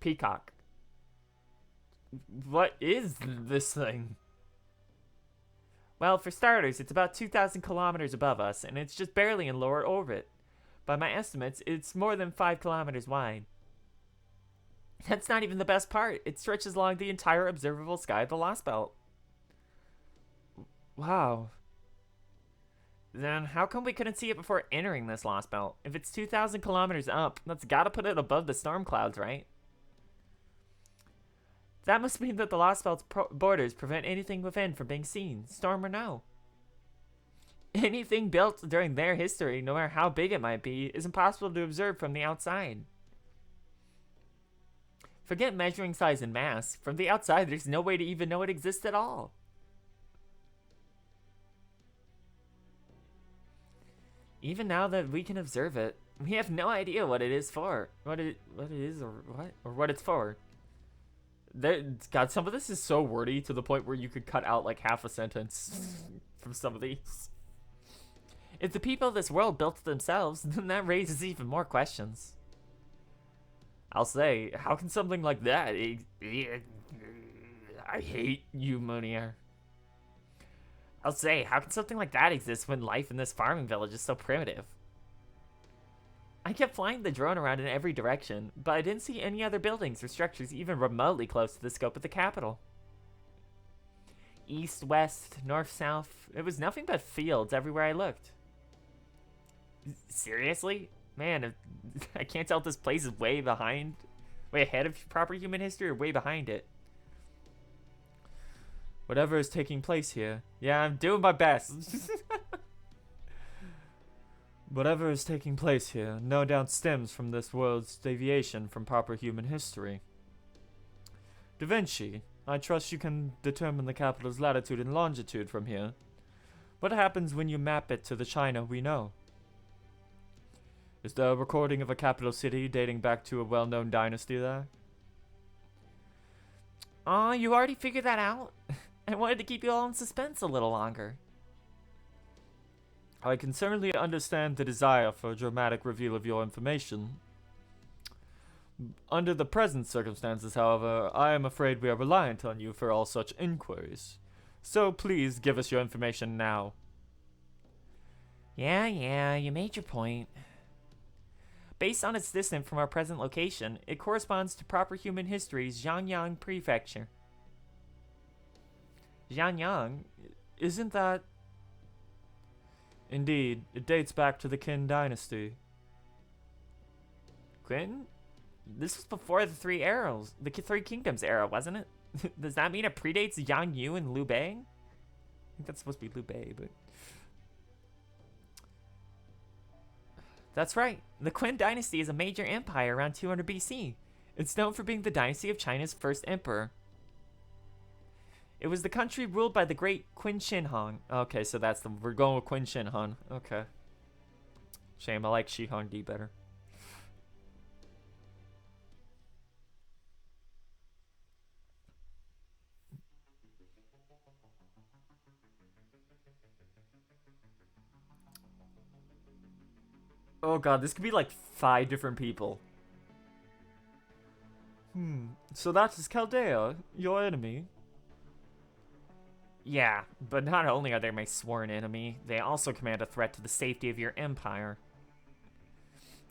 Peacock. What is this thing? Well, for starters, it's about 2,000 kilometers above us, and it's just barely in lower orbit. By my estimates, it's more than 5 kilometers wide. That's not even the best part. It stretches along the entire observable sky of the Lostbelt. Wow. Then how come we couldn't see it before entering this Lostbelt? If it's 2,000 kilometers up, that's gotta put it above the storm clouds, right? That must mean that the Lostbelt's borders prevent anything within from being seen, storm or no. Anything built during their history, no matter how big it might be, is impossible to observe from the outside. Forget measuring size and mass. From the outside, there's no way to even know it exists at all. Even now that we can observe it, we have no idea what it is for. What it is or what it's for. God, some of this is so wordy to the point where you could cut out like half a sentence from some of these. If the people of this world built it themselves, then that raises even more questions. I'll say, how can something like that... I hate you, meuniere. I'll say, how can something like that exist when life in this farming village is so primitive? I kept flying the drone around in every direction, but I didn't see any other buildings or structures even remotely close to the scope of the capital. East, west, north, south, it was nothing but fields everywhere I looked. Seriously? Man, I can't tell if this place is way ahead of proper human history or way behind it. Whatever is taking place here. Yeah, I'm doing my best. Whatever is taking place here no doubt stems from this world's deviation from proper human history. Da Vinci, I trust you can determine the capital's latitude and longitude from here. What happens when you map it to the China we know? Is there a recording of a capital city dating back to a well-known dynasty there? Aw, you already figured that out? I wanted to keep you all in suspense a little longer. I can certainly understand the desire for a dramatic reveal of your information. Under the present circumstances, however, I am afraid we are reliant on you for all such inquiries. So please give us your information now. Yeah, you made your point. Based on its distance from our present location, it corresponds to proper human history's Xianyang Prefecture. Xianyang? Isn't that... Indeed, it dates back to the Qin dynasty. Qin? This was before the Three Arrows, the Three Kingdoms era, wasn't it? Does that mean it predates Yang Yu and Liu Bei? I think that's supposed to be Liu Bei, but... That's right. The Qin dynasty is a major empire around 200 BC. It's known for being the dynasty of China's first emperor. It was the country ruled by the great Qin Shi Huang. Okay, so we're going with Qin Shi Huang. Okay. Shame, I like Shi Huangdi better. Oh god, this could be like 5 different people. So that is Chaldea, your enemy? Yeah, but not only are they my sworn enemy, they also command a threat to the safety of your empire.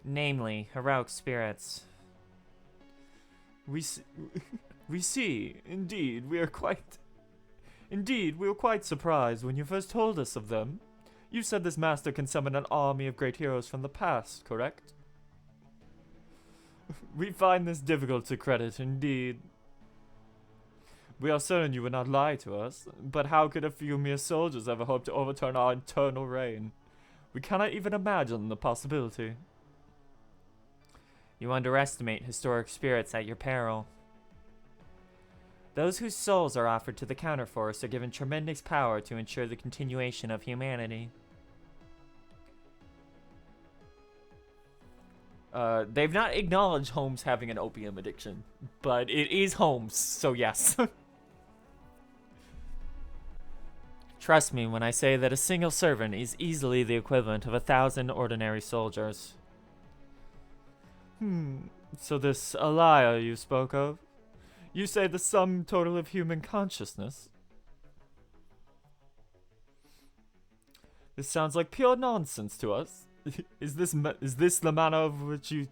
Namely, heroic spirits. We see. Indeed, we were quite surprised when you first told us of them. You said this master can summon an army of great heroes from the past, correct? We find this difficult to credit, indeed. We are certain you would not lie to us, but how could a few mere soldiers ever hope to overturn our eternal reign? We cannot even imagine the possibility. You underestimate historic spirits at your peril. Those whose souls are offered to the counterforce are given tremendous power to ensure the continuation of humanity. They've not acknowledged Holmes having an opium addiction, but it is Holmes, so yes. Trust me when I say that a single servant is easily the equivalent of 1,000 ordinary soldiers. So this Alaya you spoke of? You say the sum total of human consciousness? This sounds like pure nonsense to us. Is this the manner of which you...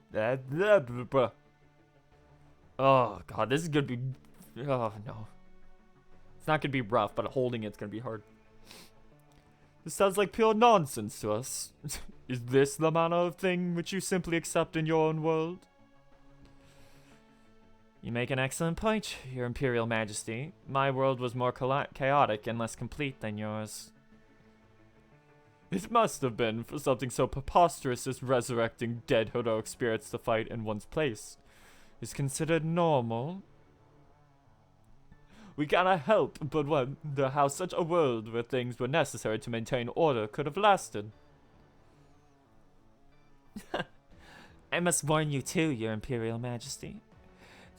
Oh, God, this is gonna be... Oh, no. It's not gonna be rough, but holding it's gonna be hard. This sounds like pure nonsense to us. Is this the manner of thing which you simply accept in your own world? You make an excellent point, Your Imperial Majesty. My world was more chaotic and less complete than yours. It must have been for something so preposterous as resurrecting dead heroic spirits to fight in one's place. Is considered normal. We cannot help but wonder how such a world where things were necessary to maintain order could have lasted. I must warn you too, Your Imperial Majesty.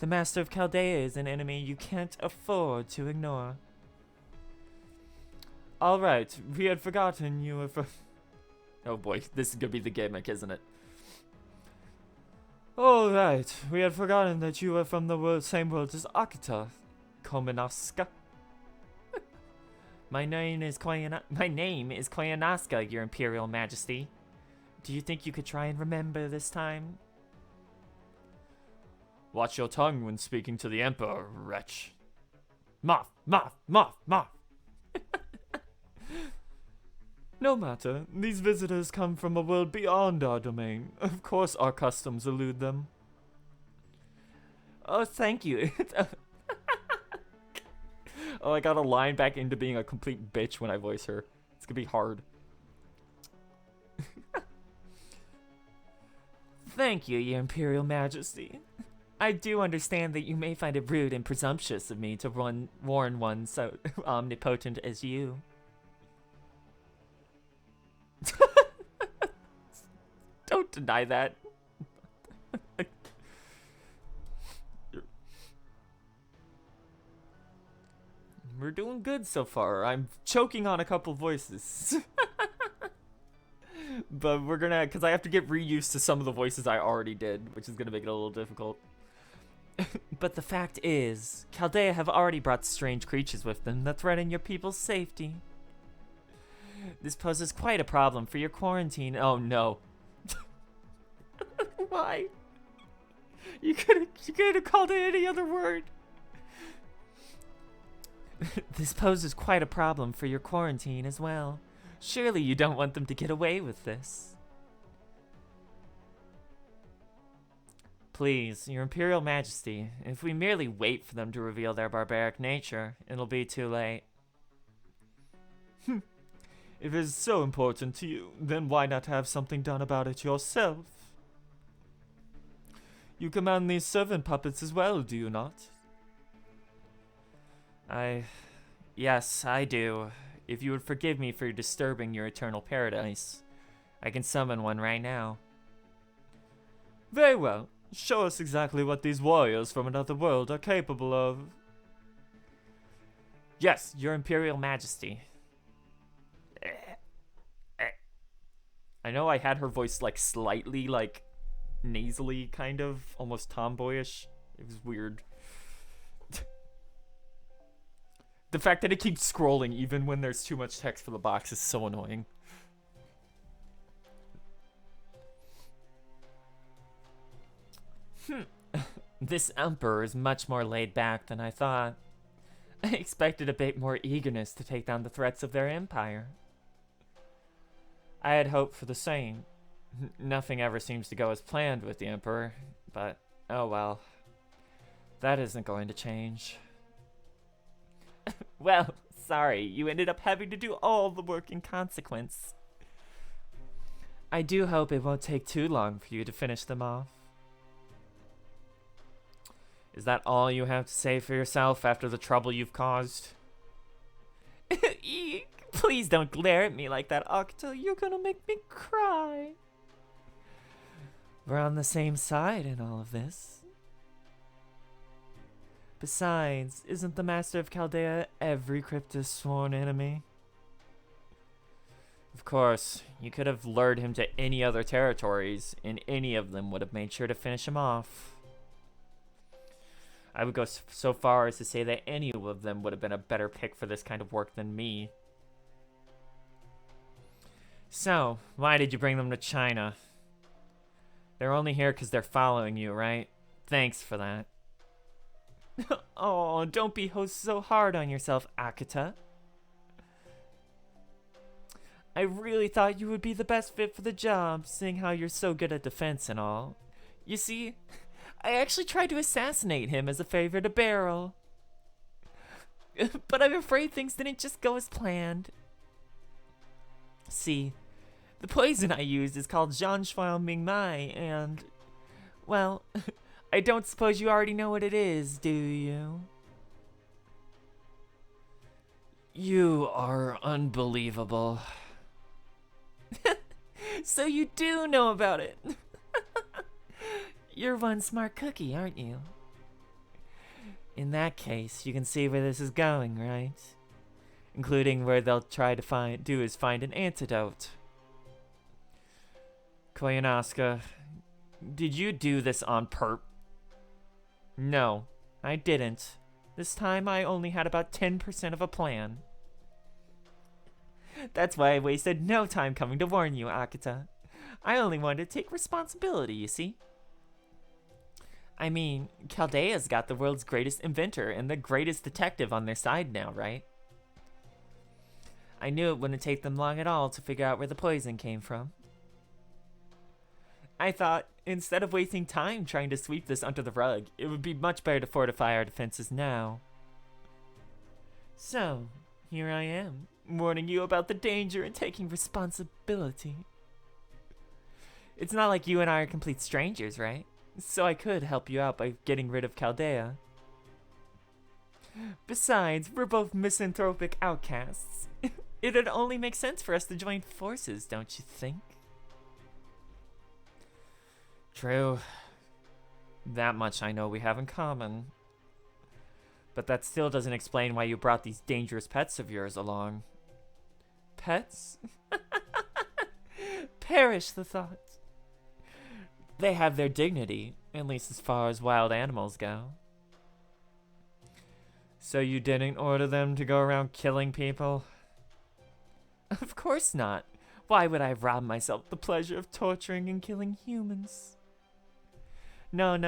The Master of Chaldea is an enemy you can't afford to ignore. Alright, we had forgotten you were from... Oh boy, this is gonna be the gimmick, isn't it? Alright, we had forgotten that you were from the same world as Akita. Kominoska. My name is Koyanaska, Your Imperial Majesty. Do you think you could try and remember this time? Watch your tongue when speaking to the Emperor, wretch. Moth, moth, moth, moth. No matter, these visitors come from a world beyond our domain. Of course our customs elude them. Oh, thank you. Oh, I gotta line back into being a complete bitch when I voice her. It's gonna be hard. Thank you, Your Imperial Majesty. I do understand that you may find it rude and presumptuous of me to warn one so omnipotent as you. Don't deny that. We're doing good so far. I'm choking on a couple voices. But we're gonna, because I have to get reused to some of the voices I already did, which is gonna make it a little difficult. But the fact is, Chaldea have already brought strange creatures with them that threaten your people's safety. This poses quite a problem for your quarantine. Oh no. Why? You could have called it any other word. This poses quite a problem for your quarantine as well. Surely you don't want them to get away with this. Please, Your Imperial Majesty, if we merely wait for them to reveal their barbaric nature, it'll be too late. If it is so important to you, then why not have something done about it yourself? You command these servant puppets as well, do you not? Yes, I do. If you would forgive me for disturbing your eternal paradise, I can summon one right now. Very well. Show us exactly what these warriors from another world are capable of. Yes, Your Imperial Majesty. I know I had her voice like slightly like nasally, kind of almost tomboyish. It was weird. The fact that it keeps scrolling even when there's too much text for the box is so annoying. This emperor is much more laid back than I thought. I expected a bit more eagerness to take down the threats of their empire. I had hoped for the same. Nothing ever seems to go as planned with the emperor, but oh well. That isn't going to change. Well, sorry, you ended up having to do all the work in consequence. I do hope it won't take too long for you to finish them off. Is that all you have to say for yourself after the trouble you've caused? Eek, please don't glare at me like that, Octa. You're gonna make me cry. We're on the same side in all of this. Besides, isn't the Master of Chaldea every crypt's sworn enemy? Of course, you could have lured him to any other territories, and any of them would have made sure to finish him off. I would go so far as to say that any of them would have been a better pick for this kind of work than me. So, why did you bring them to China? They're only here because they're following you, right? Thanks for that. Oh, don't be so hard on yourself, Akita. I really thought you would be the best fit for the job, seeing how you're so good at defense and all. You see, I actually tried to assassinate him as a favor to Beryl. But I'm afraid things didn't just go as planned. See, the poison I used is called Zhanshua Mingmai, and, well, I don't suppose you already know what it is, do you? You are unbelievable. So you do know about it. You're one smart cookie, aren't you? In that case, you can see where this is going, right? Including where they'll try to find an antidote. Koyanosuke, did you do this on No, I didn't. This time I only had about 10% of a plan. That's why I wasted no time coming to warn you, Akita. I only wanted to take responsibility, you see? I mean, Chaldea's got the world's greatest inventor and the greatest detective on their side now, right? I knew it wouldn't take them long at all to figure out where the poison came from. I thought, instead of wasting time trying to sweep this under the rug, it would be much better to fortify our defenses now. So, here I am, warning you about the danger and taking responsibility. It's not like you and I are complete strangers, right? So I could help you out by getting rid of Chaldea. Besides, we're both misanthropic outcasts. It'd only make sense for us to join forces, don't you think? True. That much I know we have in common. But that still doesn't explain why you brought these dangerous pets of yours along. Pets? Perish the thought. They have their dignity, at least as far as wild animals go. So you didn't order them to go around killing people? Of course not. Why would I rob myself the pleasure of torturing and killing humans? No,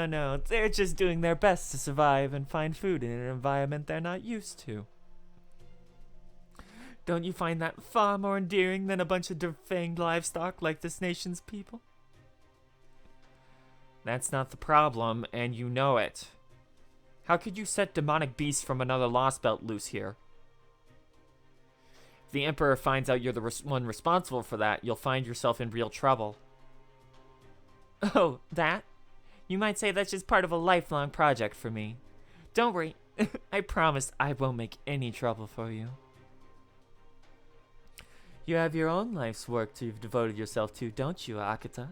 they're just doing their best to survive and find food in an environment they're not used to. Don't you find that far more endearing than a bunch of defanged livestock like this nation's people? That's not the problem, and you know it. How could you set demonic beasts from another Lostbelt loose here? If the Emperor finds out you're the one responsible for that, you'll find yourself in real trouble. Oh, that? You might say that's just part of a lifelong project for me. Don't worry, I promise I won't make any trouble for you. You have your own life's work you've devoted yourself to, don't you, Akita?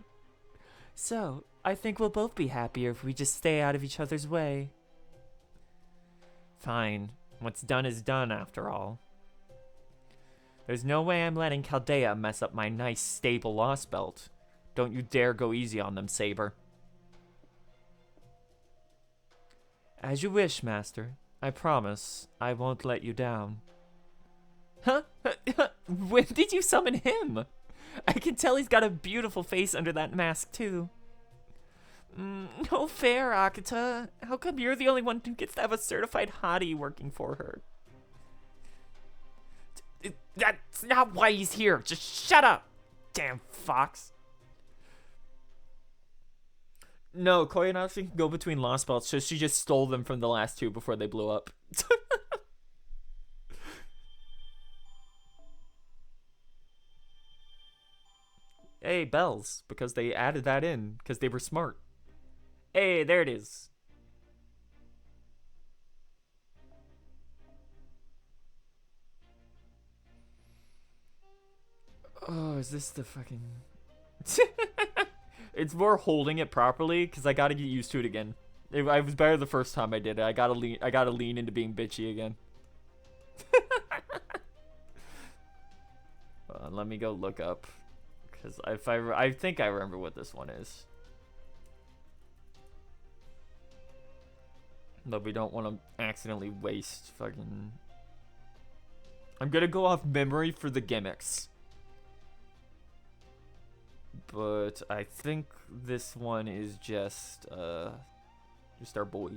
So, I think we'll both be happier if we just stay out of each other's way. Fine. What's done is done, after all. There's no way I'm letting Chaldea mess up my nice, stable Losbelt. Don't you dare go easy on them, Saber. As you wish, Master. I promise I won't let you down. Huh? When did you summon him? I can tell he's got a beautiful face under that mask, too. No fair, Akita. How come you're the only one who gets to have a certified hottie working for her? That's not why he's here. Just shut up, damn fox. No, Koyanagi can go between Lostbelts, so she just stole them from the last two before they blew up. Hey, bells, because they added that in, because they were smart. Hey, there it is. Oh, is this the fucking... It's more holding it properly, because I gotta get used to it again. I was better the first time I did it. I gotta lean into being bitchy again. Let me go look up. Because I think I remember what this one is. But we don't want to accidentally waste fucking... I'm gonna go off memory for the gimmicks. But I think this one is just our boy.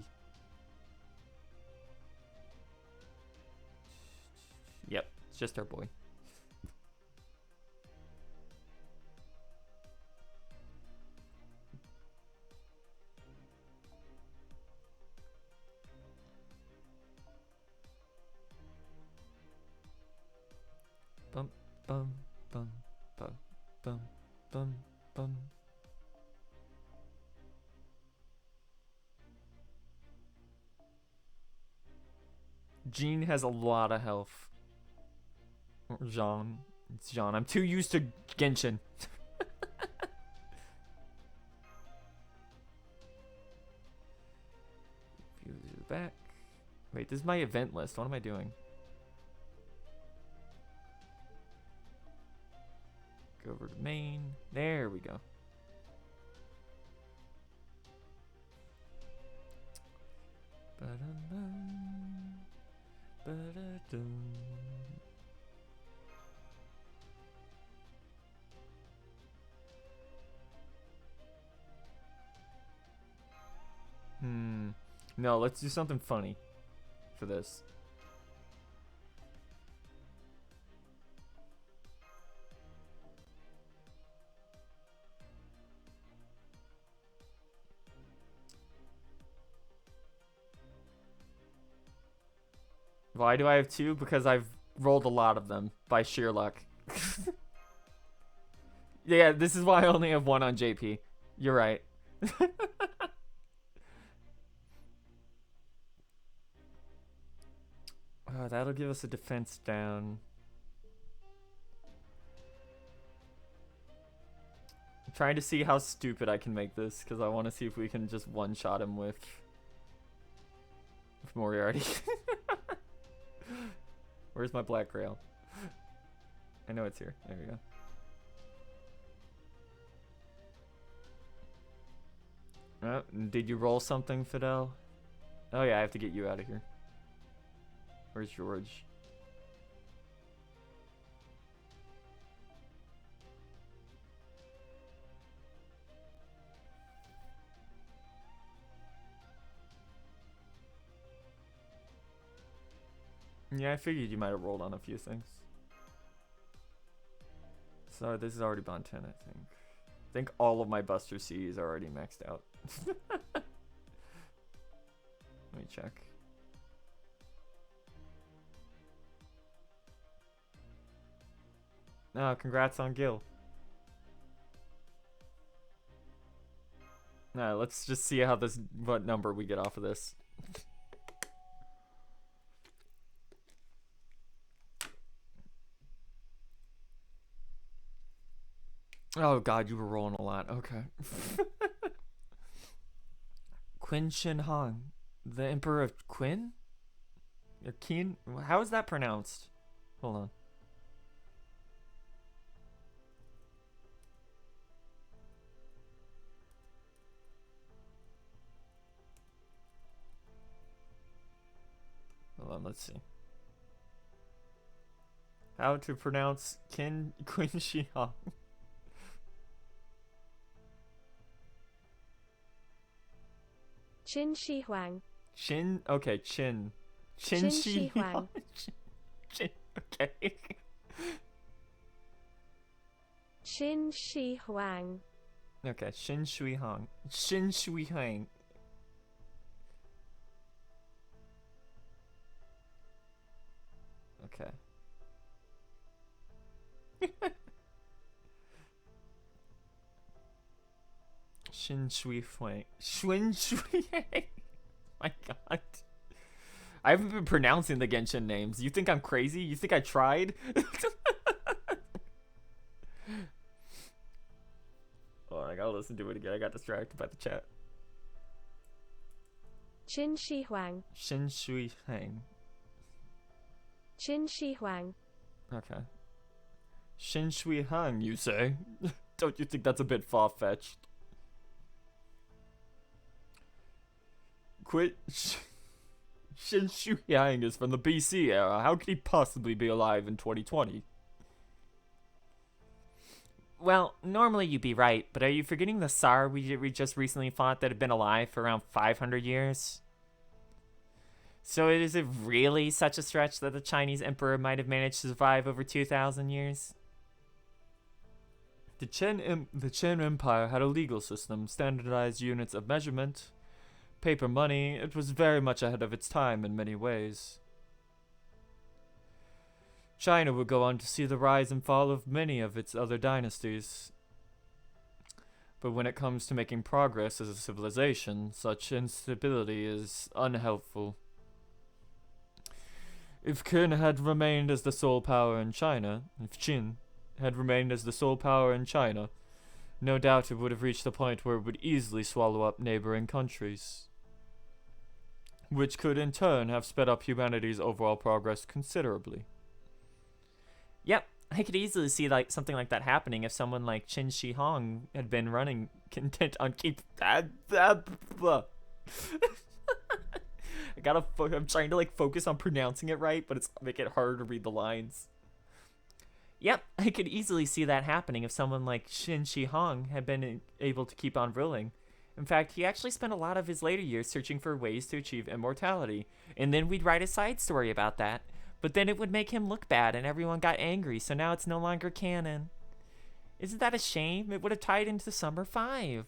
Yep, it's just our boy. Bum bum bum bum bum bum bum. Jean has a lot of health. Or Jean. It's Jean. I'm too used to Genshin. Back. Wait, this is my event list. What am I doing? Go over to main. There we go. No, let's do something funny for this. Why do I have two? Because I've rolled a lot of them by sheer luck. Yeah, this is why I only have one on JP. You're right. Oh, that'll give us a defense down. I'm trying to see how stupid I can make this, because I want to see if we can just one-shot him with Moriarty. Where's my black grail? I know it's here. There we go. Oh, did you roll something, Fidel? Oh yeah, I have to get you out of here. Where's George? Yeah, I figured you might have rolled on a few things. So this is already bond 10, I think. I think all of my Buster C's are already maxed out. Let me check. Oh, congrats on Gil. Nah, let's just see how what number we get off of this. Oh god, you were rolling a lot. Okay. Qin Shin Han, the Emperor of Qin? Or Qin? How is that pronounced? Hold on. let's see. How to pronounce Qin Shi Huang. Qin Shi Huang. Qin, okay, Qin. Qin Shi Huang. Qin, okay. Qin Shi Huang. Okay, Qin Shui Hong. Qin Shui Hang. Okay. Shin Shui Huang. Shui Hang. My god. I haven't been pronouncing the Genshin names. You think I'm crazy? You think I tried? Oh, I gotta listen to it again. I got distracted by the chat. Qin Shi Huang. Shin Shui Hang. Qin Shi Huang. Okay. Shin Shui Hang, you say? Don't you think that's a bit far-fetched? Quit. Shin Shui Hang is from the BC era. How could he possibly be alive in 2020? Well, normally you'd be right, but are you forgetting the Tsar we just recently fought that had been alive for around 500 years? So is it really such a stretch that the Chinese emperor might have managed to survive over 2,000 years? The Qin Empire had a legal system, standardized units of measurement, paper money. It was very much ahead of its time in many ways. China would go on to see the rise and fall of many of its other dynasties. But when it comes to making progress as a civilization, such instability is unhelpful. If Qin had remained as the sole power in China, if Qin had remained as the sole power in China, no doubt it would have reached the point where it would easily swallow up neighboring countries, which could in turn have sped up humanity's overall progress considerably. Yep, I could easily see like something like that happening if someone like Qin Shi Huang had been running content on keep that. I'm trying to like focus on pronouncing it right, but it's making it harder to read the lines. Yep, I could easily see that happening if someone like Qin Shi Huang had been able to keep on ruling. In fact, he actually spent a lot of his later years searching for ways to achieve immortality, and then we'd write a side story about that. But then it would make him look bad, and everyone got angry, so now it's no longer canon. Isn't that a shame? It would have tied into Summer 5.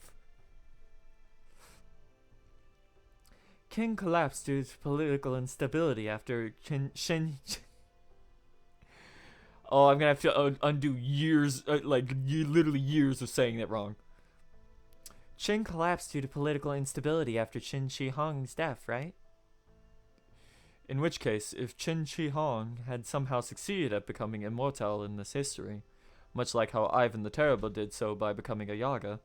Qin collapsed due to political instability after Oh, I'm gonna have to undo years, literally years of saying that wrong. Qin collapsed due to political instability after Qin Shi Huang's death, right? In which case, if Qin Shi Huang had somehow succeeded at becoming immortal in this history, much like how Ivan the Terrible did so by becoming a Yaga,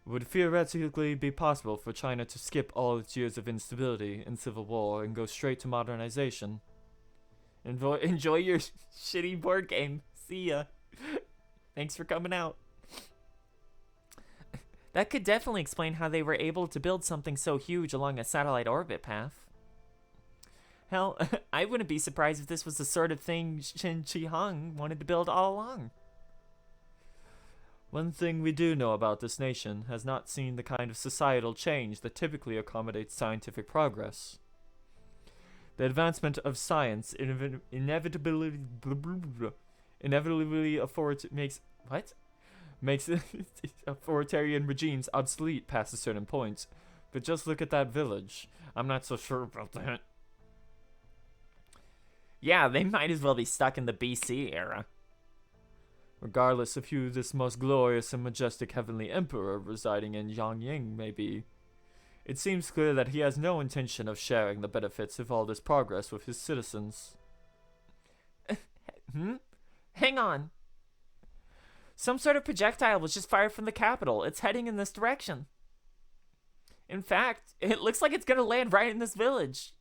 it would theoretically be possible for China to skip all its years of instability and civil war and go straight to modernization. Enjoy your shitty board game. See ya. Thanks for coming out. That could definitely explain how they were able to build something so huge along a satellite orbit path. Hell, I wouldn't be surprised if this was the sort of thing Qin Shi Huang wanted to build all along. One thing we do know about this nation has not seen the kind of societal change that typically accommodates scientific progress. The advancement of science inevitably makes authoritarian regimes obsolete past a certain point. But just look at that village. I'm not so sure about that. Yeah, they might as well be stuck in the BC era. Regardless of who this most glorious and majestic heavenly emperor residing in Yongying may be, it seems clear that he has no intention of sharing the benefits of all this progress with his citizens. Hang on. Some sort of projectile was just fired from the capital. It's heading in this direction. In fact, it looks like it's gonna land right in this village.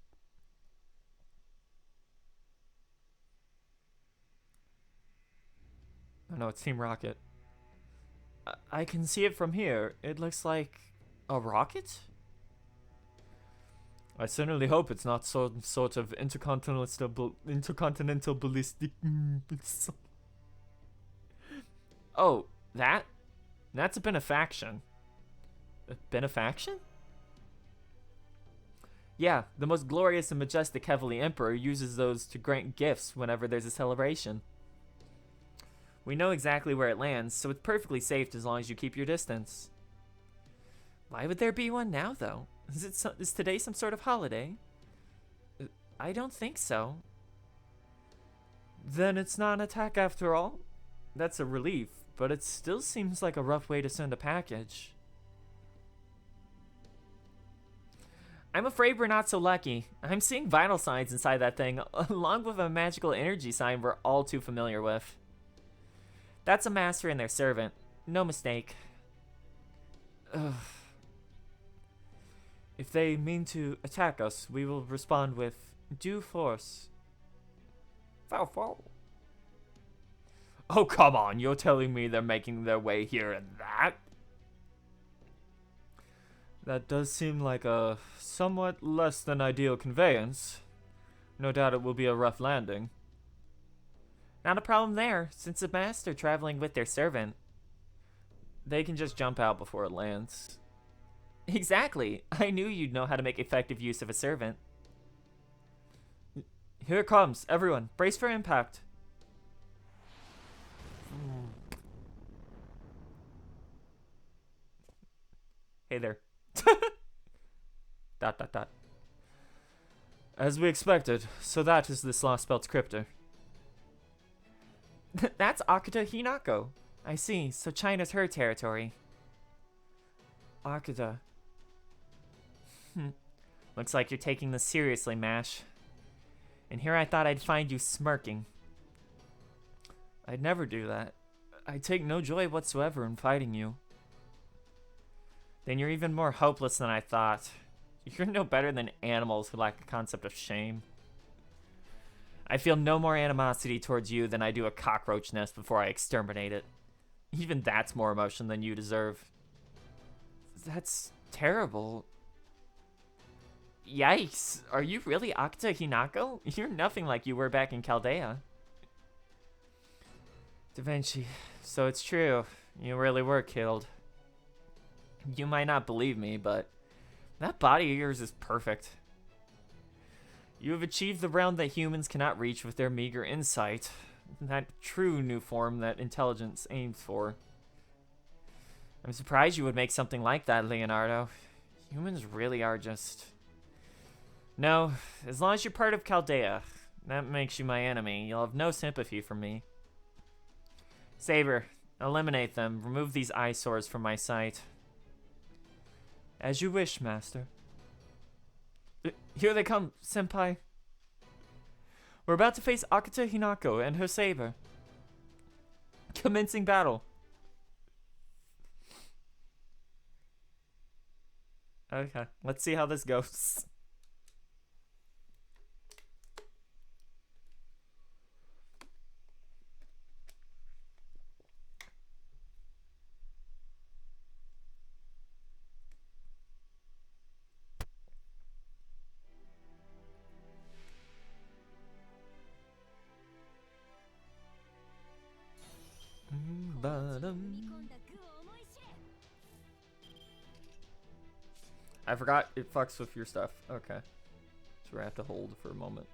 Oh no, it's Team Rocket. I can see it from here. It looks like a rocket? I certainly hope it's not some sort of intercontinental ballistic missile. Oh, that's a benefaction. A benefaction? Yeah, the most glorious and majestic Heavenly Emperor uses those to grant gifts whenever there's a celebration. We know exactly where it lands, so it's perfectly safe as long as you keep your distance. Why would there be one now, though? Is today some sort of holiday? I don't think so. Then it's not an attack after all? That's a relief, but it still seems like a rough way to send a package. I'm afraid we're not so lucky. I'm seeing vital signs inside that thing, along with a magical energy sign we're all too familiar with. That's a master and their servant. No mistake. Ugh. If they mean to attack us, we will respond with due force. Foul. Oh, come on. You're telling me they're making their way here and that? That does seem like a somewhat less than ideal conveyance. No doubt it will be a rough landing. Not a problem there, since the master traveling with their servant. They can just jump out before it lands. Exactly. I knew you'd know how to make effective use of a servant. Here it comes. Everyone, brace for impact. Hey there. ... As we expected, so that is this Lostbelt's cryptor. That's Akita Hinako. I see, so China's her territory. Akita. Looks like you're taking this seriously, Mash. And here I thought I'd find you smirking. I'd never do that. I take no joy whatsoever in fighting you. Then you're even more hopeless than I thought. You're no better than animals who lack a concept of shame. I feel no more animosity towards you than I do a cockroach nest before I exterminate it. Even that's more emotion than you deserve. That's terrible. Yikes. Are you really Akita Hinako? You're nothing like you were back in Chaldea. Da Vinci, so it's true. You really were killed. You might not believe me, but that body of yours is perfect. You have achieved the realm that humans cannot reach with their meager insight. That true new form that intelligence aims for. I'm surprised you would make something like that, Leonardo. Humans really are just... No, as long as you're part of Chaldea, that makes you my enemy. You'll have no sympathy for me. Saber, eliminate them. Remove these eyesores from my sight. As you wish, Master. Here they come, Senpai. We're about to face Akita Hinako and her saber. Commencing battle. Okay, let's see how this goes. I forgot it fucks with your stuff. Okay. So we have to hold for a moment.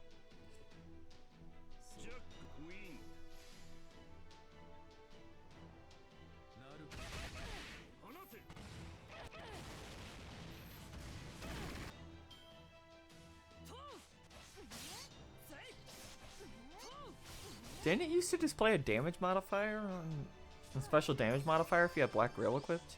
Didn't it used to display a damage modifier on a special damage modifier if you have Black Rail equipped?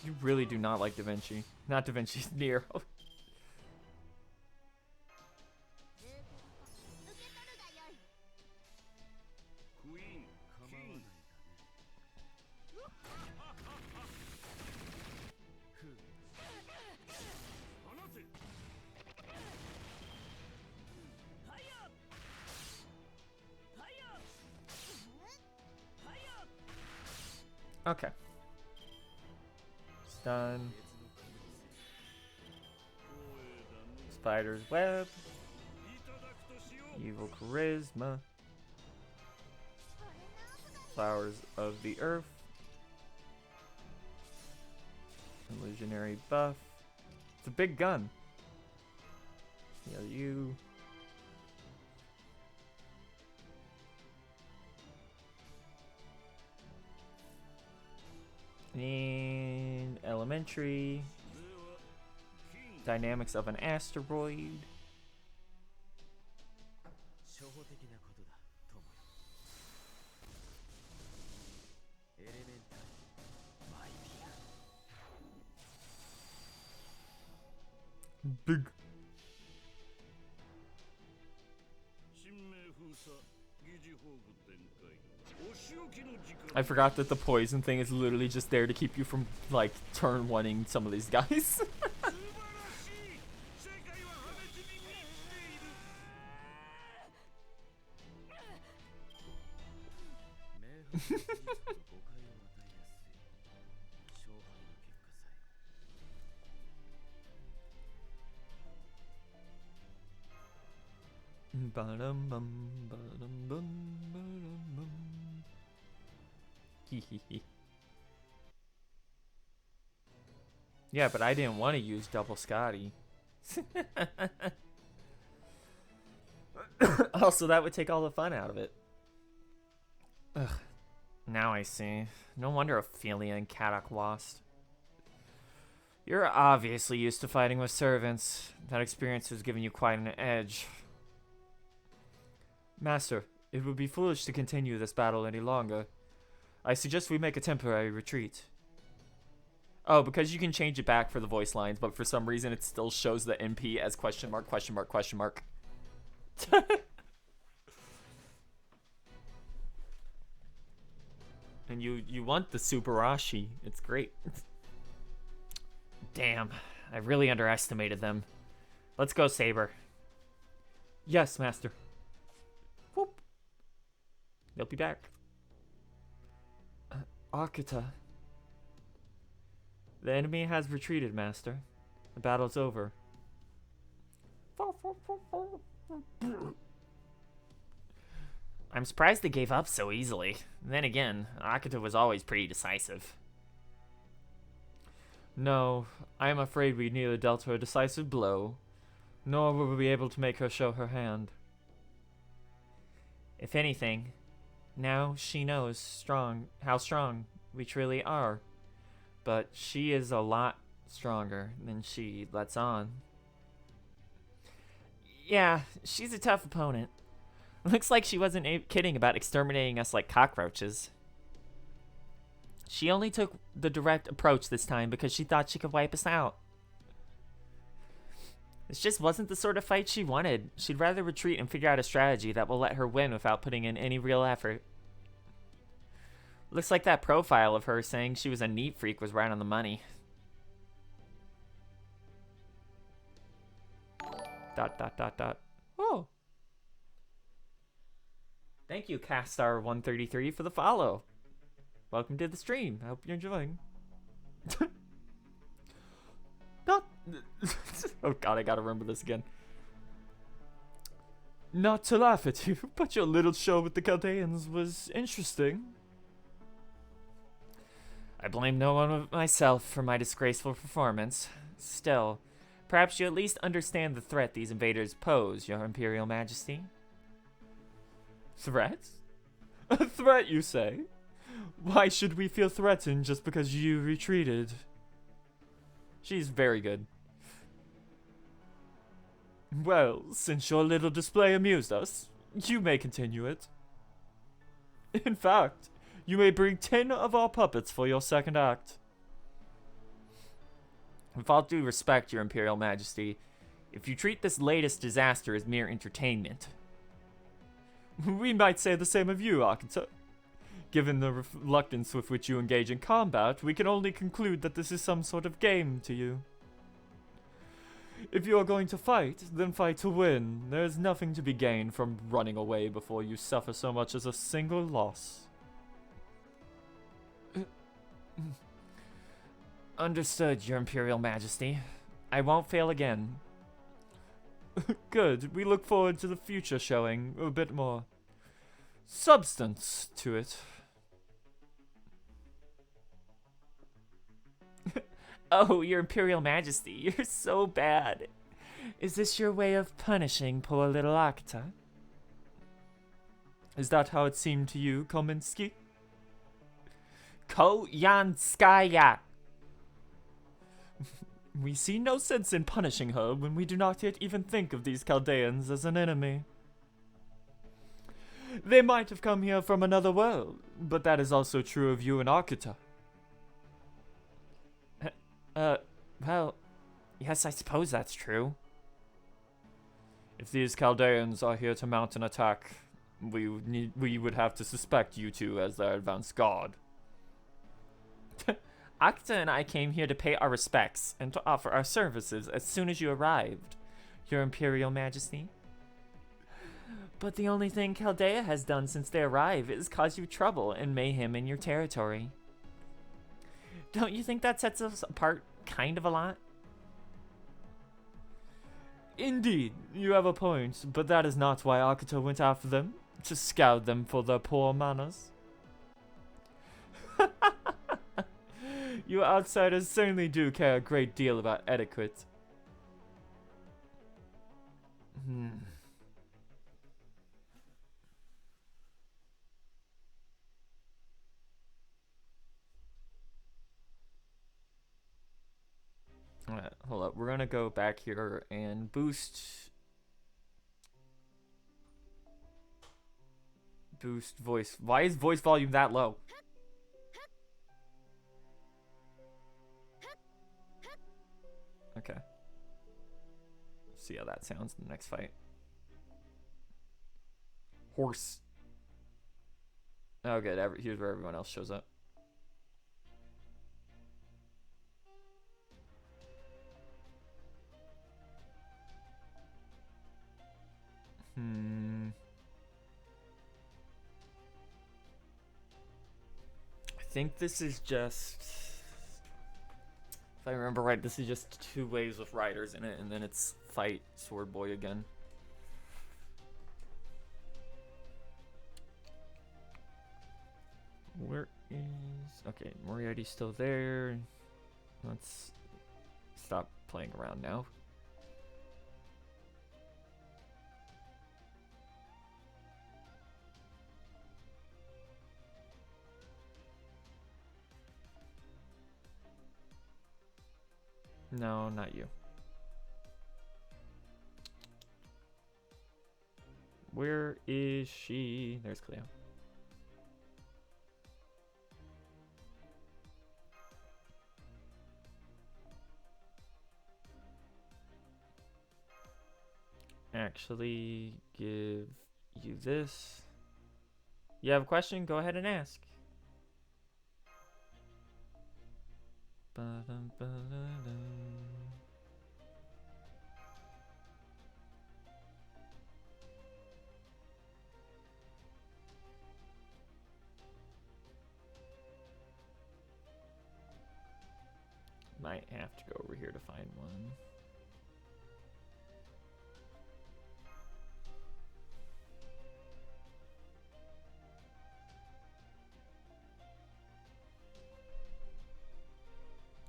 You really do not like Da Vinci. Not Da Vinci's near. Okay. It's done. Spider's web. Evil charisma. Flowers of the earth. Illusionary buff. It's a big gun. Heal you. And elementary. Dynamics of an asteroid. Big. I forgot that the poison thing is literally just there to keep you from, like, turn one-ing some of these guys. Yeah, but I didn't want to use double Scotty. Also, that would take all the fun out of it. Ugh. Now I see. No wonder Ophelia and Kadok lost. You're obviously used to fighting with servants. That experience has given you quite an edge. Master, it would be foolish to continue this battle any longer. I suggest we make a temporary retreat. Oh, because you can change it back for the voice lines, but for some reason it still shows the MP as question mark, question mark, question mark. And you want the Subarashi. It's great. Damn, I really underestimated them. Let's go, Saber. Yes, Master. Whoop. They'll be back. Akita. The enemy has retreated, Master. The battle's over. I'm surprised they gave up so easily. Then again, Akita was always pretty decisive. No, I am afraid we neither dealt her a decisive blow, nor will we be able to make her show her hand. If anything, now she knows how strong we truly are, but she is a lot stronger than she lets on. Yeah, she's a tough opponent. Looks like she wasn't kidding about exterminating us like cockroaches. She only took the direct approach this time because she thought she could wipe us out. This just wasn't the sort of fight she wanted. She'd rather retreat and figure out a strategy that will let her win without putting in any real effort. Looks like that profile of her saying she was a neat freak was right on the money. Dot dot dot dot. Oh. Thank you, Castar133, for the follow. Welcome to the stream. I hope you're enjoying. Not. Oh god, I gotta remember this again. Not to laugh at you, but your little show with the Chaldeans was interesting. I blame no one but myself for my disgraceful performance. Still, perhaps you at least understand the threat these invaders pose, Your Imperial Majesty. Threat? A threat, you say? Why should we feel threatened just because you retreated? She's very good. Well, since your little display amused us, you may continue it. In fact, you may bring 10 of our puppets for your second act. With all due respect, Your Imperial Majesty, if you treat this latest disaster as mere entertainment, we might say the same of you, Akita. Given the reluctance with which you engage in combat, we can only conclude that this is some sort of game to you. If you are going to fight, then fight to win. There is nothing to be gained from running away before you suffer so much as a single loss. Understood, Your Imperial Majesty. I won't fail again. Good. We look forward to the future showing a bit more substance to it. Oh, Your Imperial Majesty, you're so bad. Is this your way of punishing poor little Akta? Is that how it seemed to you, Kominsky? Koyanskaya! We see no sense in punishing her when we do not yet even think of these Chaldeans as an enemy. They might have come here from another world, but that is also true of you and Akita. Well, yes, I suppose that's true. If these Chaldeans are here to mount an attack, we would have to suspect you two as their advanced guard. Akta and I came here to pay our respects and to offer our services as soon as you arrived, Your Imperial Majesty. But the only thing Chaldea has done since they arrived is cause you trouble and mayhem in your territory. Don't you think that sets us apart kind of a lot? Indeed, you have a point, but that is not why Akita went after them, to scout them for their poor manners. You outsiders certainly do care a great deal about etiquette. Alright, hold up. We're gonna go back here and boost voice. Why is voice volume that low? Okay. See how that sounds in the next fight. Horse. Oh, good. Here's where everyone else shows up. I think this is just... If I remember right, this is just 2 waves with riders in it, and then it's fight Sword Boy again. Where is... Okay, Moriarty's still there. Let's stop playing around now. No, not you. Where is she? There's Cleo. Actually, give you this. You have a question? Go ahead and ask. Might have to go over here to find one.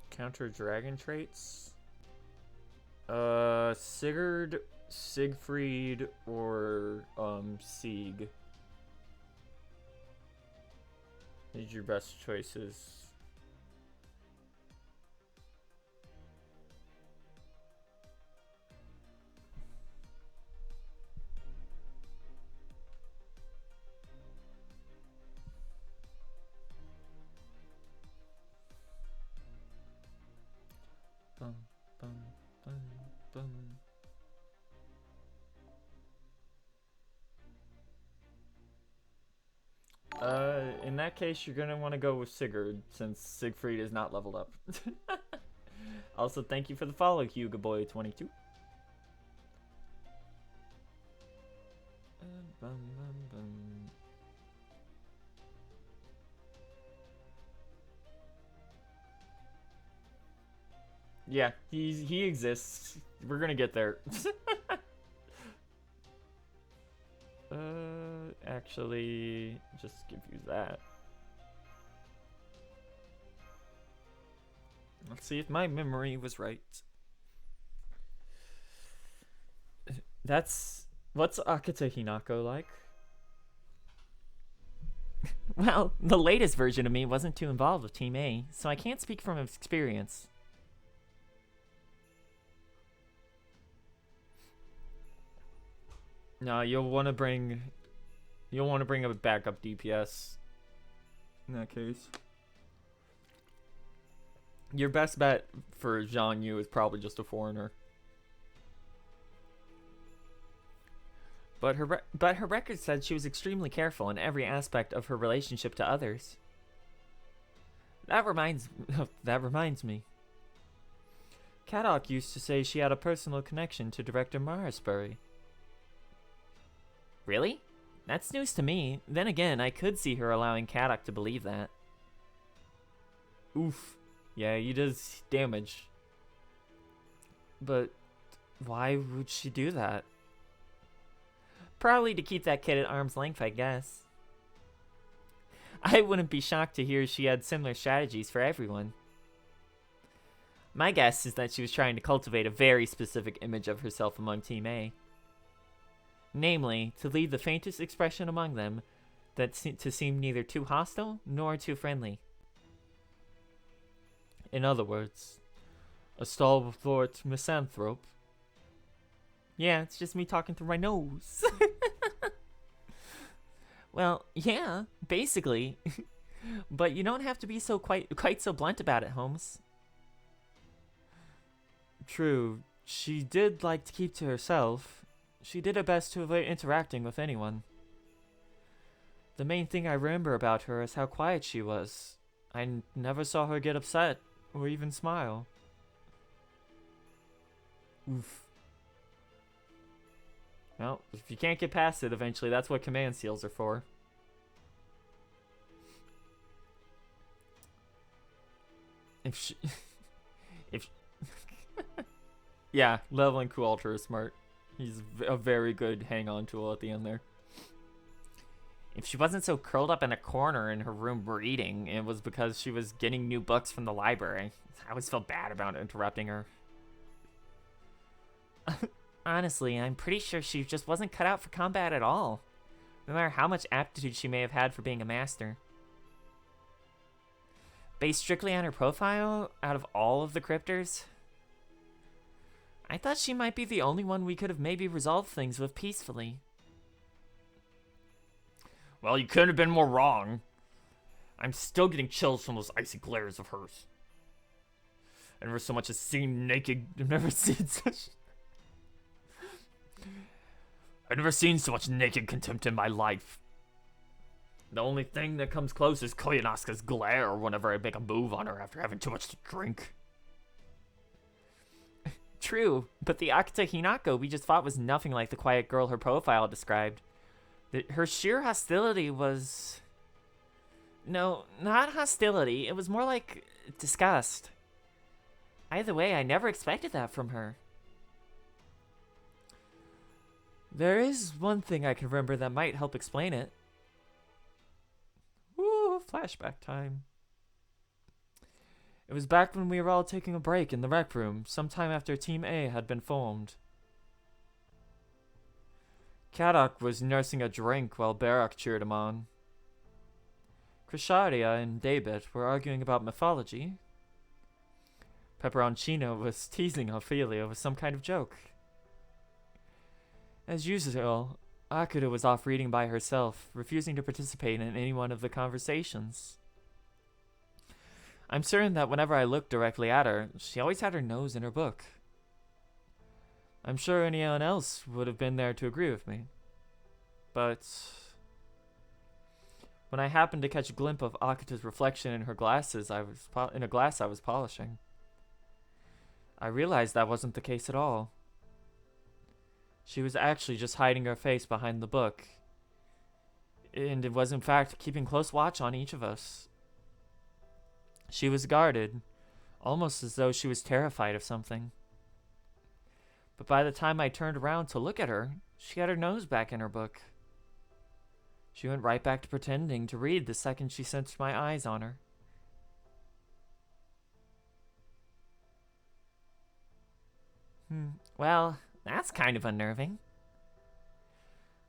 Counter dragon traits? Sigurd, Siegfried, or Sieg. These are your best choices. Bum, bum, bum, bum. In that case, you're gonna want to go with Sigurd, since Siegfried is not leveled up. Also, thank you for the follow, Hugo Boy 22. Bum, bum, bum. Yeah, he exists. We're gonna get there. Actually, just give you that. Let's see if my memory was right. What's Akita Hinako like? Well, the latest version of me wasn't too involved with Team A, so I can't speak from experience. No, you'll want to bring a backup DPS in that case. Your best bet for Zhang Yu is probably just a foreigner. But her record said she was extremely careful in every aspect of her relationship to others. That reminds me. Kadok used to say she had a personal connection to director Marisbury. Really? That's news to me. Then again, I could see her allowing Kadok to believe that. Oof. Yeah, he does damage. But why would she do that? Probably to keep that kid at arm's length, I guess. I wouldn't be shocked to hear she had similar strategies for everyone. My guess is that she was trying to cultivate a very specific image of herself among Team A. Namely, to leave the faintest expression among them to seem neither too hostile nor too friendly. In other words, a stalwart misanthrope. Yeah, it's just me talking through my nose. Well, yeah, basically. But you don't have to be quite so blunt about it, Holmes. True, she did like to keep to herself. She did her best to avoid interacting with anyone. The main thing I remember about her is how quiet she was. I never saw her get upset or even smile. Oof. Well, if you can't get past it eventually, that's what command seals are for. Yeah, leveling Kualter is smart. He's a very good hang-on tool at the end there. If she wasn't so curled up in a corner in her room reading, it was because she was getting new books from the library. I always felt bad about interrupting her. Honestly, I'm pretty sure she just wasn't cut out for combat at all. No matter how much aptitude she may have had for being a master. Based strictly on her profile, out of all of the cryptors, I thought she might be the only one we could have maybe resolved things with peacefully. Well, you couldn't have been more wrong. I'm still getting chills from those icy glares of hers. I never so much as seen naked. I've never seen so much naked contempt in my life. The only thing that comes close is Koyanosuke's glare whenever I make a move on her after having too much to drink. True, but the Akita Hinako we just fought was nothing like the quiet girl her profile described. Her sheer hostility was... No, not hostility. It was more like disgust. Either way, I never expected that from her. There is one thing I can remember that might help explain it. Woo, flashback time. It was back when we were all taking a break in the rec room, sometime after Team A had been formed. Kadok was nursing a drink while Barak cheered him on. Krisharia and David were arguing about mythology. Peperoncino was teasing Ophelia with some kind of joke. As usual, Akuta was off reading by herself, refusing to participate in any one of the conversations. I'm certain that whenever I looked directly at her, she always had her nose in her book. I'm sure anyone else would have been there to agree with me. But when I happened to catch a glimpse of Akuta's reflection in her glasses, in a glass I was polishing, I realized that wasn't the case at all. She was actually just hiding her face behind the book, and it was in fact keeping close watch on each of us. She was guarded, almost as though she was terrified of something. But by the time I turned around to look at her, she had her nose back in her book. She went right back to pretending to read the second she sensed my eyes on her. Well, that's kind of unnerving.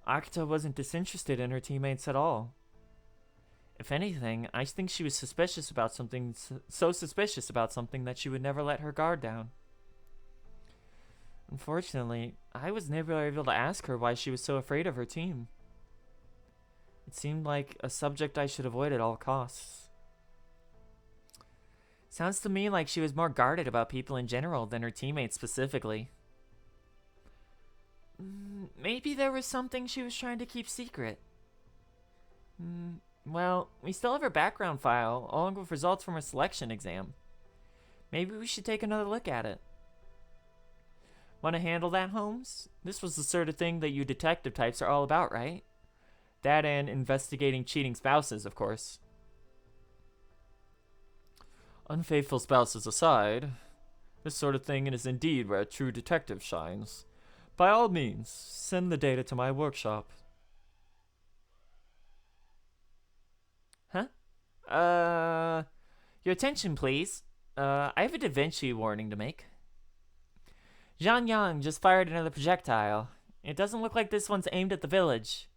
Akita wasn't disinterested in her teammates at all. If anything, I think she was suspicious about something, so suspicious about something that she would never let her guard down. Unfortunately, I was never able to ask her why she was so afraid of her team. It seemed like a subject I should avoid at all costs. Sounds to me like she was more guarded about people in general than her teammates specifically. Maybe there was something she was trying to keep secret. Well, we still have her background file, along with results from her selection exam. Maybe we should take another look at it. Want to handle that, Holmes? This was the sort of thing that you detective types are all about, right? That and investigating cheating spouses, of course. Unfaithful spouses aside, this sort of thing is indeed where a true detective shines. By all means, send the data to my workshop. Huh? Your attention, please. I have a Da Vinci warning to make. Zhang Yang just fired another projectile. It doesn't look like this one's aimed at the village.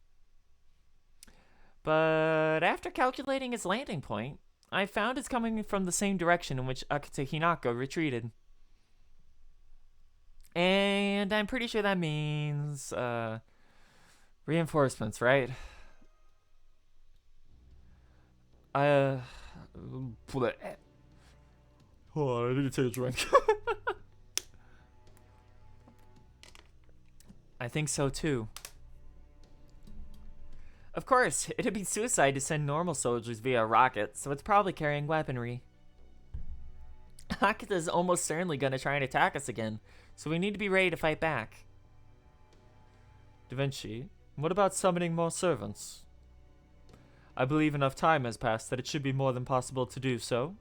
But after calculating its landing point, I found it's coming from the same direction in which Akita Hinako retreated. And I'm pretty sure that means, reinforcements, right? Hold on, I need to take a drink. I think so too. Of course, it'd be suicide to send normal soldiers via rocket, so it's probably carrying weaponry. Akita's almost certainly gonna try and attack us again, so we need to be ready to fight back. Da Vinci, what about summoning more servants? I believe enough time has passed that it should be more than possible to do so.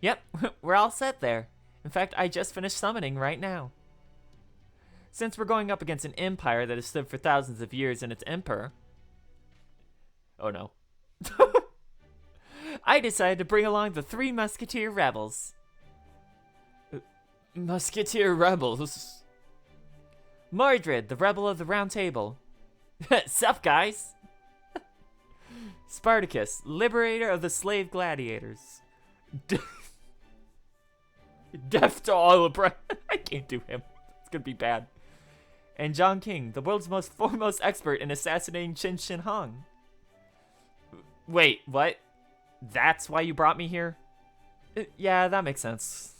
Yep, we're all set there. In fact, I just finished summoning right now. Since we're going up against an empire that has stood for thousands of years and its emperor... Oh no. I decided to bring along the 3 Musketeer Rebels. Musketeer Rebels? Mordred, the Rebel of the Round Table. Sup, guys? Spartacus, Liberator of the Slave Gladiators. Death to all oppressed. I can't do him. It's gonna be bad. And John King, the world's most foremost expert in assassinating Qin Shi Huang. Wait, what? That's why you brought me here? Yeah, that makes sense.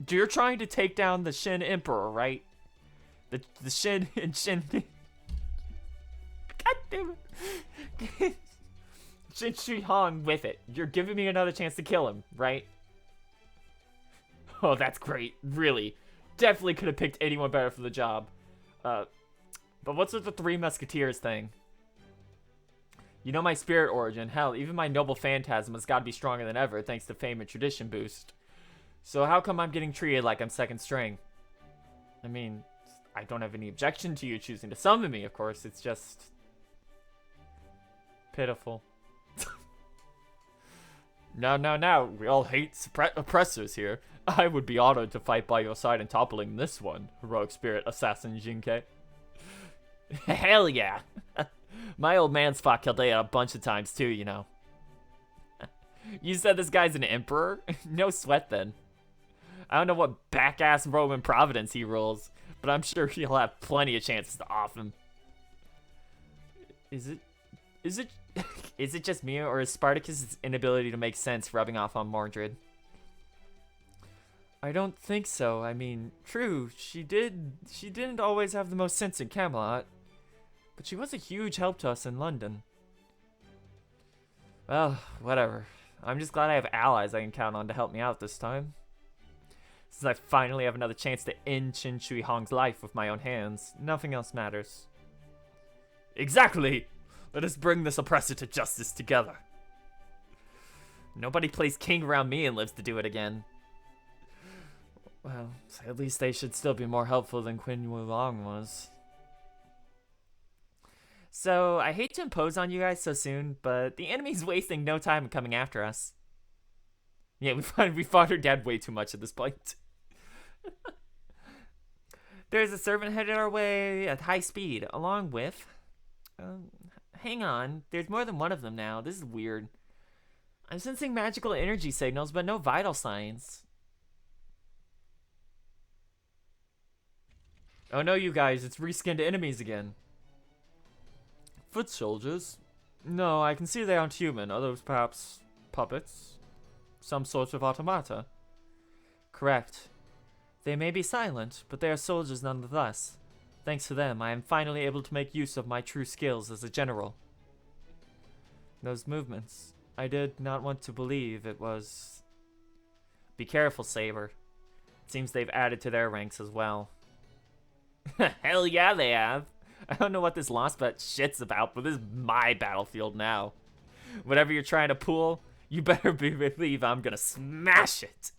You're trying to take down the Shin Emperor, right? The Shin and Shin... God damn it. Qin Shi Huang with it. You're giving me another chance to kill him, right? Oh, that's great. Really. Definitely could have picked anyone better for the job. But what's with the 3 Musketeers thing? You know my spirit origin. Hell, even my noble phantasm has got to be stronger than ever thanks to fame and tradition boost. So how come I'm getting treated like I'm second string? I mean, I don't have any objection to you choosing to summon me, of course. It's just... pitiful. Now. We all hate oppressors here. I would be honored to fight by your side in toppling this one, heroic spirit assassin Jinkei. Hell yeah. My old man's fought Chaldea a bunch of times too, you know. You said this guy's an emperor? No sweat then. I don't know what back-ass Roman Providence he rules, but I'm sure he'll have plenty of chances to off him. Is it just me, or is Spartacus' inability to make sense rubbing off on Mordred? I don't think so. I mean, true, she didn't always have the most sense in Camelot, but she was a huge help to us in London. Well, whatever. I'm just glad I have allies I can count on to help me out this time. Since I finally have another chance to end Qin Shi Huang's life with my own hands, nothing else matters. Exactly! Let us bring this oppressor to justice together. Nobody plays king around me and lives to do it again. Well, at least they should still be more helpful than Qin Wulong was. So, I hate to impose on you guys so soon, but the enemy's wasting no time in coming after us. Yeah, we fought her dad way too much at this point. There's a servant headed our way at high speed, along with... hang on, there's more than one of them now. This is weird. I'm sensing magical energy signals, but no vital signs. Oh no, you guys, it's reskinned enemies again. Foot soldiers? No, I can see they aren't human. Are those perhaps puppets? Some sort of automata? Correct. They may be silent, but they are soldiers nonetheless. Thanks to them, I am finally able to make use of my true skills as a general. Those movements. I did not want to believe it was... Be careful, Saber. It seems they've added to their ranks as well. Hell yeah, they have. I don't know what this Lostbelt shit's about, but this is my battlefield now. Whatever you're trying to pull, you better believe I'm gonna smash it.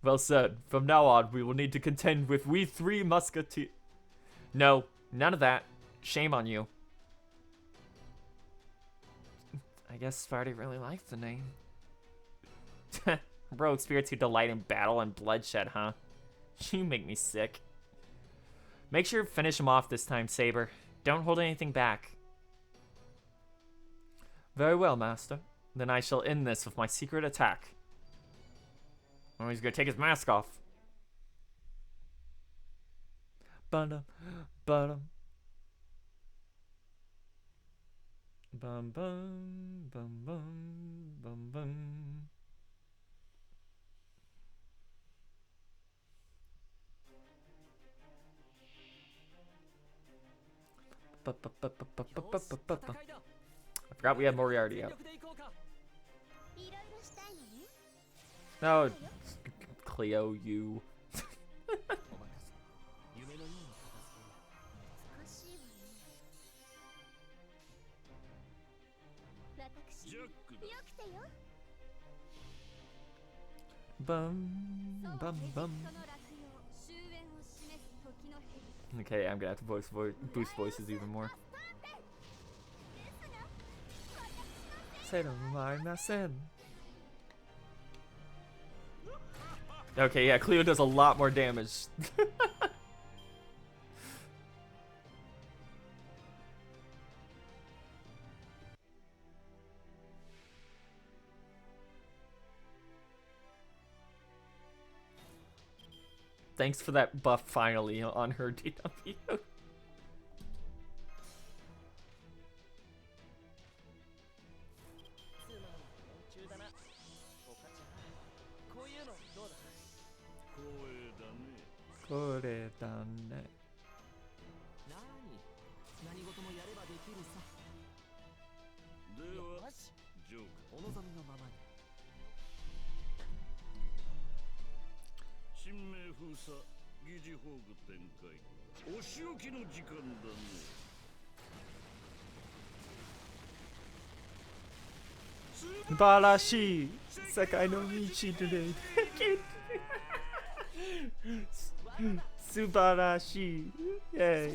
Well said. From now on, we will need to contend with we three musketeers. No, none of that. Shame on you. I guess Sparty really likes the name. Rogue spirits who delight in battle and bloodshed, huh? You make me sick. Make sure to finish him off this time, Saber. Don't hold anything back. Very well, Master. Then I shall end this with my secret attack. Oh, he's gonna take his mask off. Bum bum bum bum bum bum bum. I forgot we had Moriarty out. No, Cleo, you. Bum, bum, bum. Okay, I'm gonna have to boost voices even more. Okay, yeah, Cleo does a lot more damage. Thanks for that buff finally on her DW. Balashi! Sekai no Michi today. Subarashi! Yay!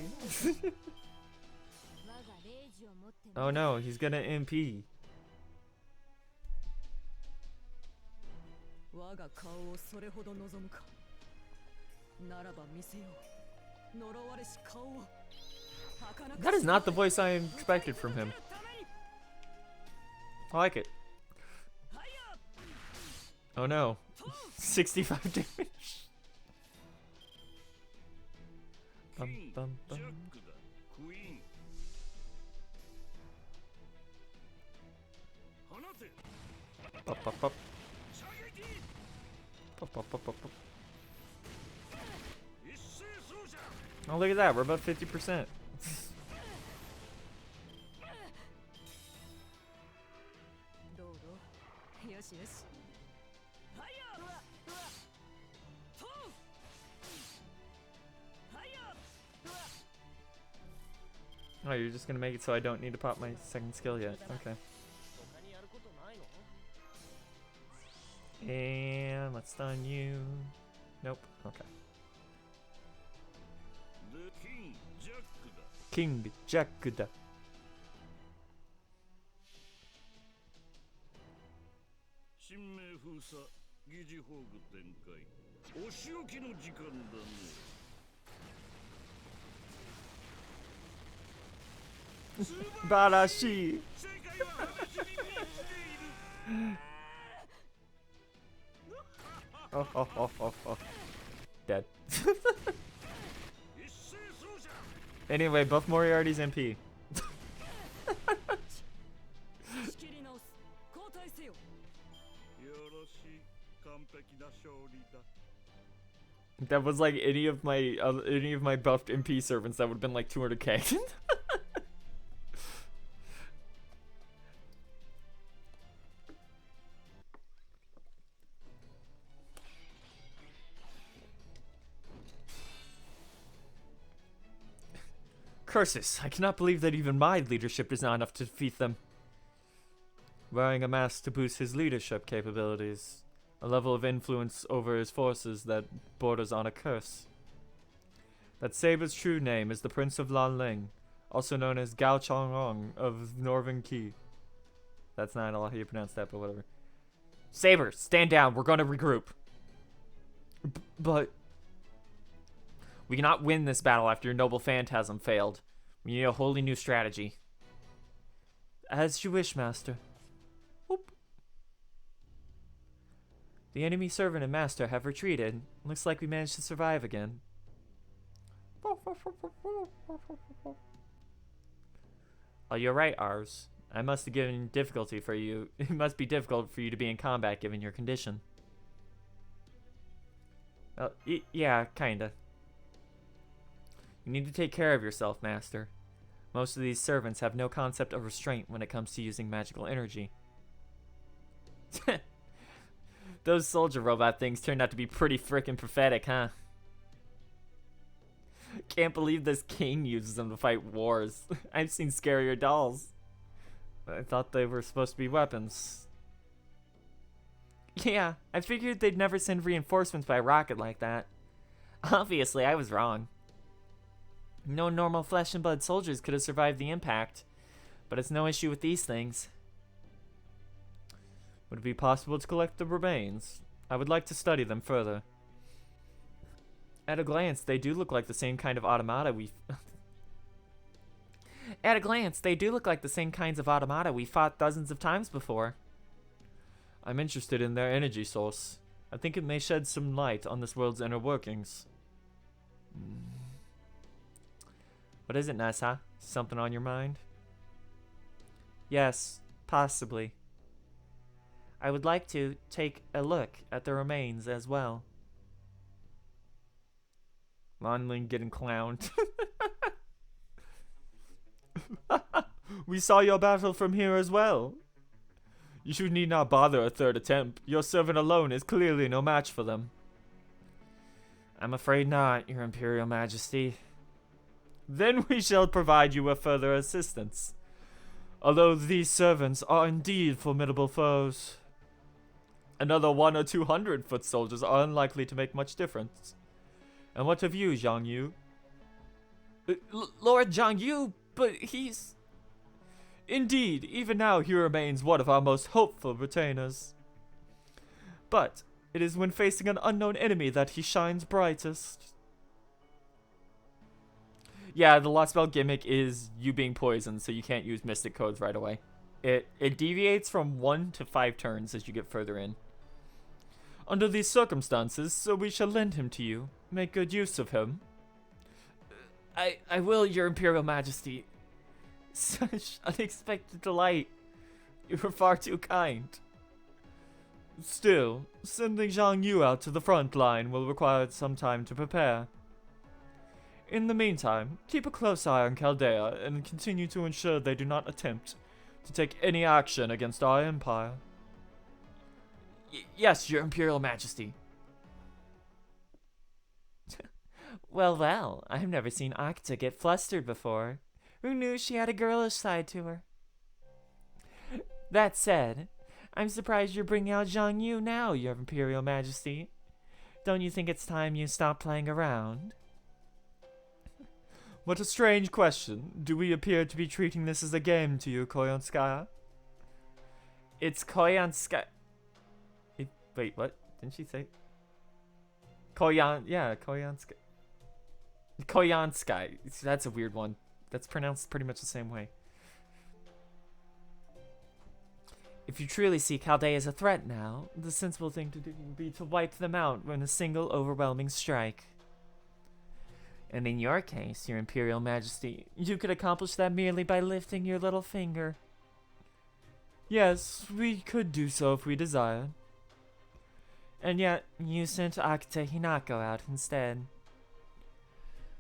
Oh no, he's gonna MP. That is not the voice I expected from him. I like it. Oh no. 65 damage. Bum, bum, bum. Pop, pop, pop. Pop, pop, pop, pop, pop. Oh, look at that. We're about 50%. Oh, you're just gonna make it so I don't need to pop my second skill yet. Okay. And let's stun you. Nope. Okay. King Jack da. Barashi. Oh. Dead. Anyway, buff Moriarty's MP. That was like any of my buffed MP servants. That would have been like 200k. Curses, I cannot believe that even my leadership is not enough to defeat them. Wearing a mask to boost his leadership capabilities. A level of influence over his forces that borders on a curse. That saber's true name is the Prince of Lan Ling, also known as Gao Chongrong of Northern Qi. That's not how you pronounce that, but whatever. Saber, stand down, we're gonna regroup. But... we cannot win this battle after your noble phantasm failed. We need a wholly new strategy. As you wish, master. Whoop. The enemy servant and master have retreated. Looks like we managed to survive again. Oh, you're right, Ars. I must have given difficulty for you. It must be difficult for you to be in combat given your condition. Well, yeah, kinda. You need to take care of yourself, master. Most of these servants have no concept of restraint when it comes to using magical energy. Those soldier robot things turned out to be pretty frickin' pathetic, huh? Can't believe this king uses them to fight wars. I've seen scarier dolls. I thought they were supposed to be weapons. Yeah, I figured they'd never send reinforcements by rocket like that. Obviously, I was wrong. No normal flesh and blood soldiers could have survived the impact, but it's no issue with these things. Would it be possible to collect the remains? I would like to study them further. At a glance, they do look like the same kind of automata we... At a glance, they do look like the same kinds of automata we fought dozens of times before. I'm interested in their energy source. I think it may shed some light on this world's inner workings. What is it, Nessa? Something on your mind? Yes, possibly. I would like to take a look at the remains as well. Lonling getting clowned. We saw your battle from here as well. You should need not bother a third attempt. Your servant alone is clearly no match for them. I'm afraid not, Your Imperial Majesty. Then we shall provide you with further assistance. Although these servants are indeed formidable foes. Another 100 or 200 foot soldiers are unlikely to make much difference. And what of you, Zhang Yu? Lord Zhang Yu, but he's... Indeed, even now he remains one of our most hopeful retainers. But it is when facing an unknown enemy that he shines brightest. Yeah, the Lostbelt gimmick is you being poisoned, so you can't use mystic codes right away. It deviates from 1 to 5 turns as you get further in. Under these circumstances, so we shall lend him to you. Make good use of him. I will, Your Imperial Majesty. Such unexpected delight. You were far too kind. Still, sending Zhang Yu out to the front line will require some time to prepare. In the meantime, keep a close eye on Chaldea and continue to ensure they do not attempt to take any action against our empire. Yes, Your Imperial Majesty. Well, I've never seen Akta get flustered before. Who knew she had a girlish side to her? That said, I'm surprised you're bringing out Zhang Yu now, Your Imperial Majesty. Don't you think it's time you stop playing around? What a strange question. Do we appear to be treating this as a game to you, Koyanskaya? It's Koyanskaya. Wait, what? Didn't she say? Koyanskaya. Koyanskaya. That's a weird one. That's pronounced pretty much the same way. If you truly see Chaldea as a threat now, the sensible thing to do would be to wipe them out in a single overwhelming strike. And in your case, Your Imperial Majesty, you could accomplish that merely by lifting your little finger. Yes, we could do so if we desired. And yet, you sent Akita Hinako out instead.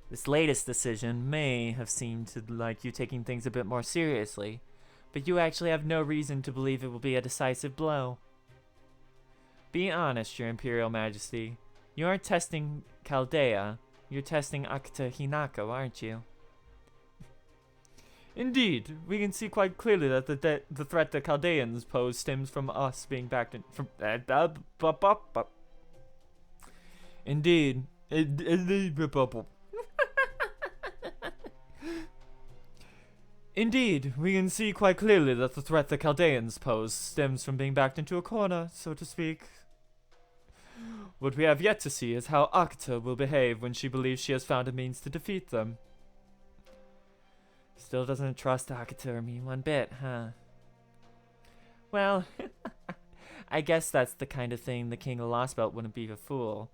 This latest decision may have seemed to like you taking things a bit more seriously, but you actually have no reason to believe it will be a decisive blow. Be honest, Your Imperial Majesty. You aren't testing Chaldea, you're testing Akita Hinako, aren't you? Indeed, we can see quite clearly that the threat the Chaldeans pose stems from us being backed in from Indeed. Indeed, we can see quite clearly that the threat the Chaldeans pose stems from being backed into a corner, so to speak. What we have yet to see is how Akita will behave when she believes she has found a means to defeat them. Still doesn't trust Akita or me one bit, huh? Well, I guess that's the kind of thing the King of Lostbelt wouldn't be a fool.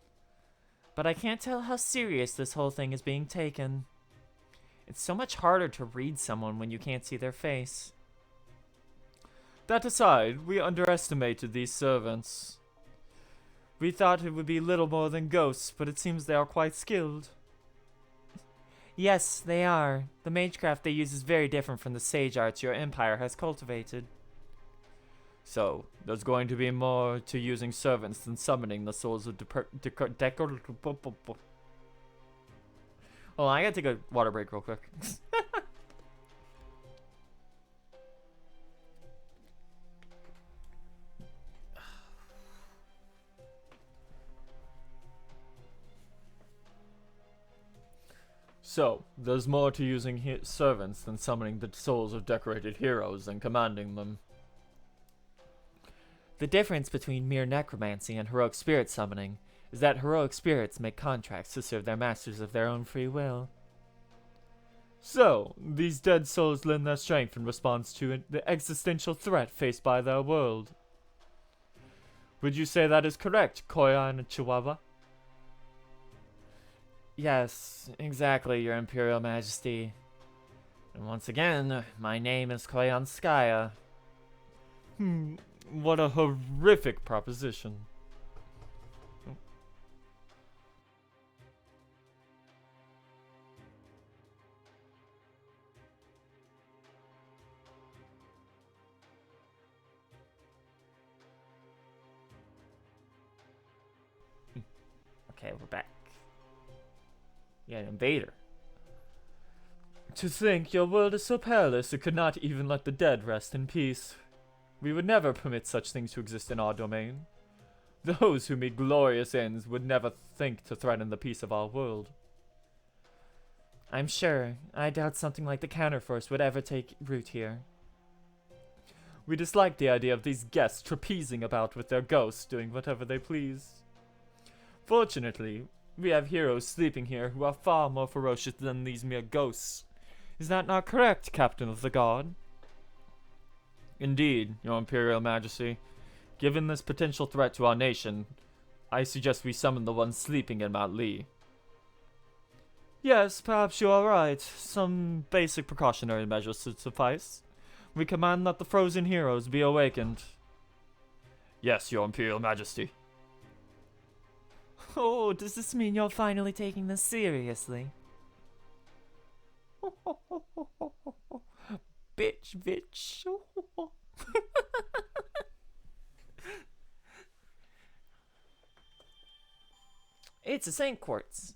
But I can't tell how serious this whole thing is being taken. It's so much harder to read someone when you can't see their face. That aside, we underestimated these servants. We thought it would be little more than ghosts, but it seems they are quite skilled. Yes, they are. The magecraft they use is very different from the sage arts your empire has cultivated. So, there's going to be more to using servants than summoning the souls of Hold on, I gotta take a water break real quick. So, there's more to using servants than summoning the souls of decorated heroes and commanding them. The difference between mere necromancy and heroic spirit summoning is that heroic spirits make contracts to serve their masters of their own free will. So, these dead souls lend their strength in response to the existential threat faced by their world. Would you say that is correct, Koya and Chihuahua? Yes, exactly, Your Imperial Majesty. And once again, my name is Koyanskaya. What a horrific proposition. Okay, we're back. Yeah, an invader. To think your world is so perilous it could not even let the dead rest in peace. We would never permit such things to exist in our domain. Those who meet glorious ends would never think to threaten the peace of our world. I'm sure. I doubt something like the counterforce would ever take root here. We dislike the idea of these guests trapezing about with their ghosts, doing whatever they please. Fortunately, we have heroes sleeping here who are far more ferocious than these mere ghosts. Is that not correct, Captain of the Guard? Indeed, Your Imperial Majesty. Given this potential threat to our nation, I suggest we summon the ones sleeping in Mount Lee. Yes, perhaps you are right. Some basic precautionary measures should suffice. We command that the frozen heroes be awakened. Yes, Your Imperial Majesty. Oh, does this mean you're finally taking this seriously? Bitch. It's a Saint Quartz.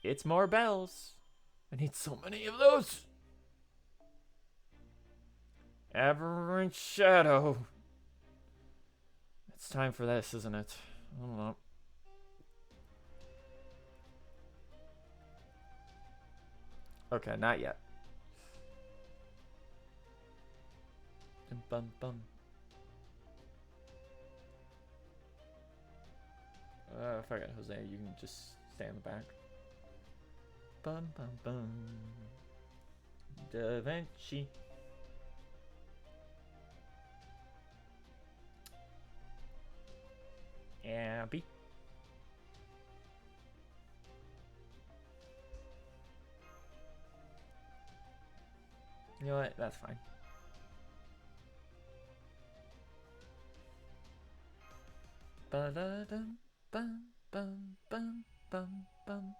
It's more bells. I need so many of those. Aberrant Shadow. It's time for this, isn't it? I don't know. Okay, not yet. Bum, bum, bum. Fuck it, Jose. You can just stay in the back. Bum, bum, bum. Da Vinci. Abby. You know what? That's fine. Ba-da-dum, bum, bum, bum, bum, bum.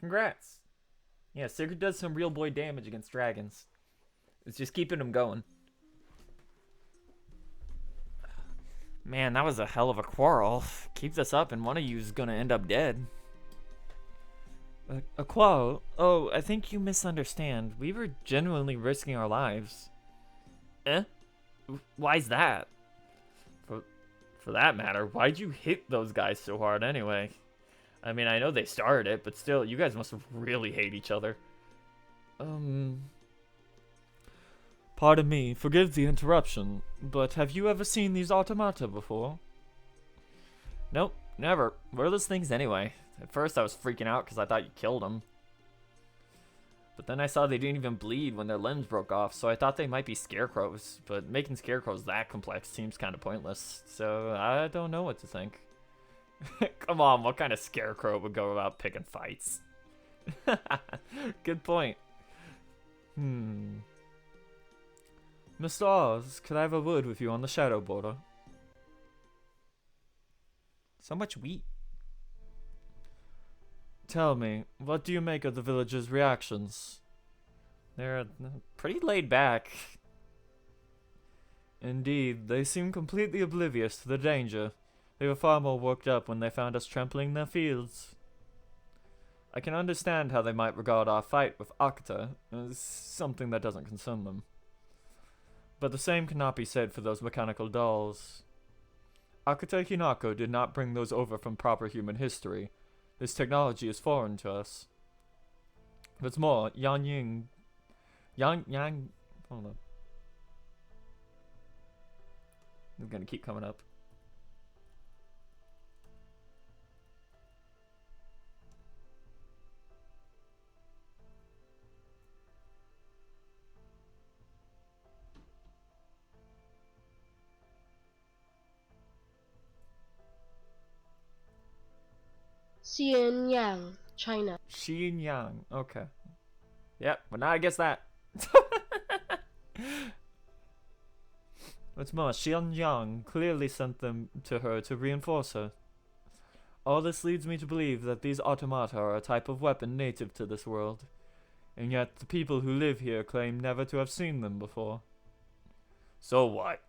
Congrats. Yeah, Sigurd does some real boy damage against dragons. It's just keeping him going. Man, that was a hell of a quarrel. Keep this up and one of you is gonna end up dead. A quarrel? Oh, I think you misunderstand. We were genuinely risking our lives. Eh? Why's that? For that matter, why'd you hit those guys so hard anyway? I mean, I know they started it, but still, you guys must really hate each other. Pardon me, forgive the interruption, but have you ever seen these automata before? Nope, never. What are those things anyway? At first I was freaking out because I thought you killed them. But then I saw they didn't even bleed when their limbs broke off, so I thought they might be scarecrows. But making scarecrows that complex seems kind of pointless, so I don't know what to think. Come on, what kind of scarecrow would go about picking fights? Good point. Mr. Oz, could I have a word with you on the shadow border? So much wheat. Tell me, what do you make of the villagers' reactions? They're pretty laid back. Indeed, they seem completely oblivious to the danger. They were far more worked up when they found us trampling their fields. I can understand how they might regard our fight with Akata as something that doesn't concern them. But the same cannot be said for those mechanical dolls. Akata Hinako did not bring those over from proper human history. This technology is foreign to us. What's more, Yang, hold on. It's gonna keep coming up. Xianyang, China. Xinyang, okay. Yep, but now I guess that. What's more, Xianyang clearly sent them to her to reinforce her. All this leads me to believe that these automata are a type of weapon native to this world, and yet the people who live here claim never to have seen them before. So what?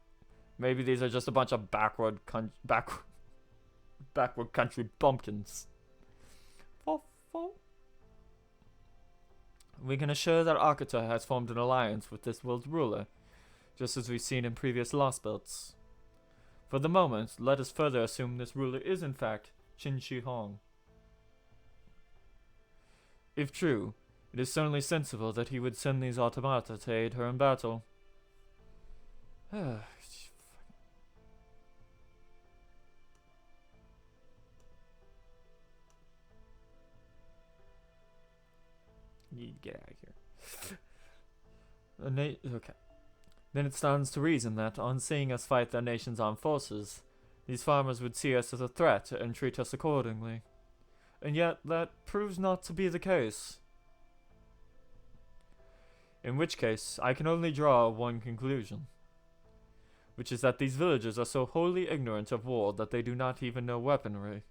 Maybe these are just a bunch of backward country bumpkins. We can assure that Akata has formed an alliance with this world's ruler, just as we've seen in previous Lostbelts. For the moment, let us further assume this ruler is in fact Qin Shi Huang. If true, it is certainly sensible that he would send these automata to aid her in battle. You get out of here. Okay. Then it stands to reason that, on seeing us fight their nation's armed forces, these farmers would see us as a threat and treat us accordingly. And yet, that proves not to be the case. In which case, I can only draw one conclusion, which is that these villagers are so wholly ignorant of war that they do not even know weaponry.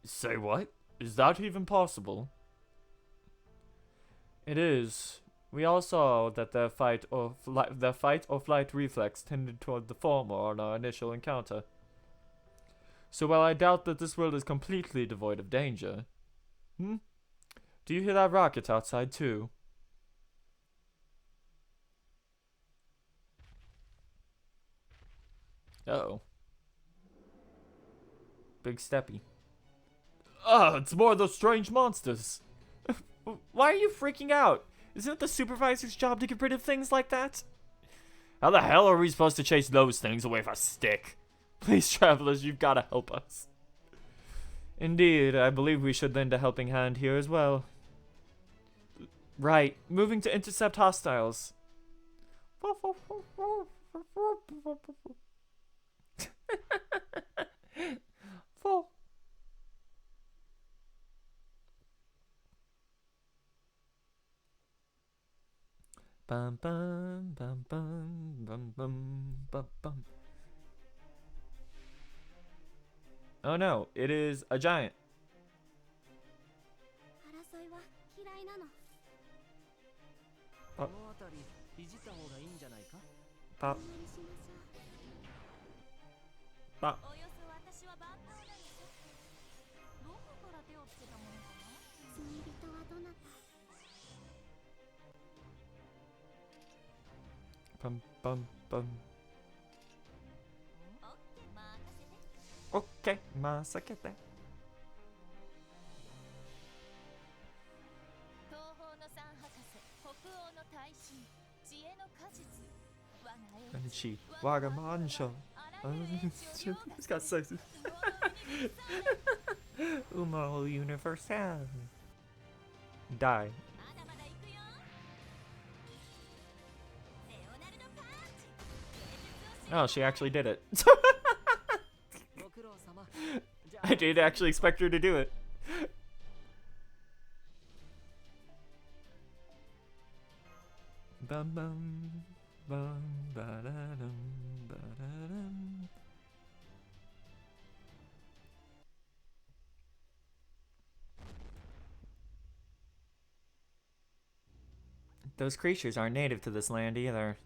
Say what? Is that even possible? It is. We all saw that their fight or flight reflex tended toward the former on our initial encounter. So while I doubt that this world is completely devoid of danger, do you hear that rocket outside too? Uh-oh. Big steppy. Oh, it's more of those strange monsters. Why are you freaking out? Isn't it the supervisor's job to get rid of things like that? How the hell are we supposed to chase those things away with a stick? Please, travelers, you've got to help us. Indeed, I believe we should lend a helping hand here as well. Right, moving to intercept hostiles. Bum bum bum bum bum bum bum bum. Oh no, it is a giant. Pop. Pop. Pop. Bum bum bum. Okay, masakete. And she Wagamansho. It's got sizes. Umo Universal. Die. Oh, she actually did it. I did actually expect her to do it. Bum bum bum ba da dum ba da dum. Those creatures aren't native to this land either.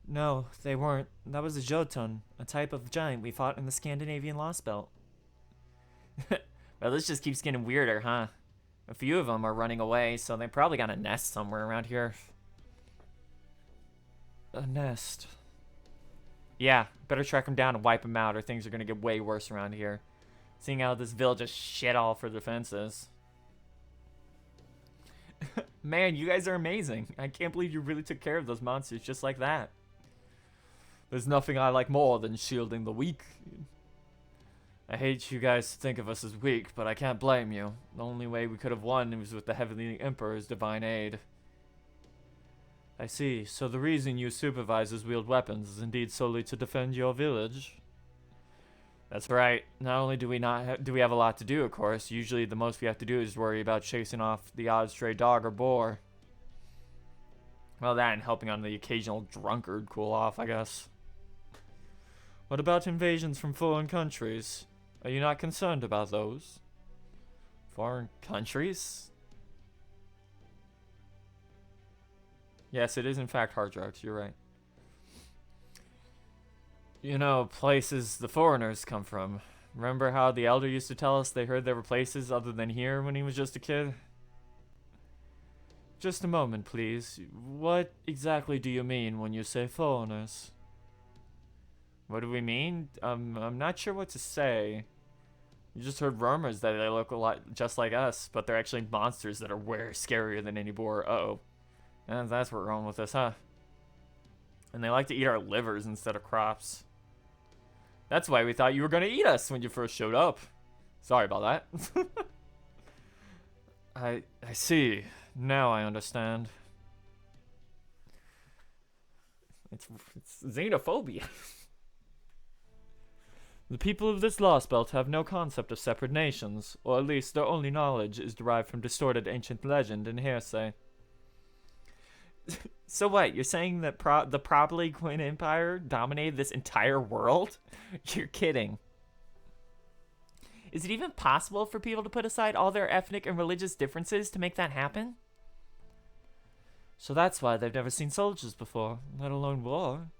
No, they weren't. That was a Jotun, a type of giant we fought in the Scandinavian Lostbelt. Well, this just keeps getting weirder, huh? A few of them are running away, so they probably got a nest somewhere around here. A nest. Yeah, better track them down and wipe them out, or things are gonna get way worse around here. Seeing how this village is shit all for defenses. Man, you guys are amazing. I can't believe you really took care of those monsters just like that. There's nothing I like more than shielding the weak. I hate you guys to think of us as weak, but I can't blame you. The only way we could have won was with the Heavenly Emperor's divine aid. I see. So the reason you supervisors wield weapons is indeed solely to defend your village? That's right. Not only do we have a lot to do, of course. Usually the most we have to do is worry about chasing off the odd stray dog or boar. Well, that and helping on the occasional drunkard cool off, I guess. What about invasions from foreign countries? Are you not concerned about those? Foreign countries? Yes, it is in fact hard drugs, you're right. You know, places the foreigners come from. Remember how the elder used to tell us they heard there were places other than here when he was just a kid? Just a moment, please. What exactly do you mean when you say foreigners? What do we mean? I'm not sure what to say. You just heard rumors that they look a lot just like us, but they're actually monsters that are way scarier than any boar. Uh-oh. And that's where we're going with this, huh? And they like to eat our livers instead of crops. That's why we thought you were going to eat us when you first showed up. Sorry about that. I see. Now I understand. It's xenophobia. The people of this Losbelt have no concept of separate nations, or at least their only knowledge is derived from distorted ancient legend and hearsay. So what, you're saying that the probably Quinn Empire dominated this entire world? You're kidding. Is it even possible for people to put aside all their ethnic and religious differences to make that happen? So that's why they've never seen soldiers before, let alone war.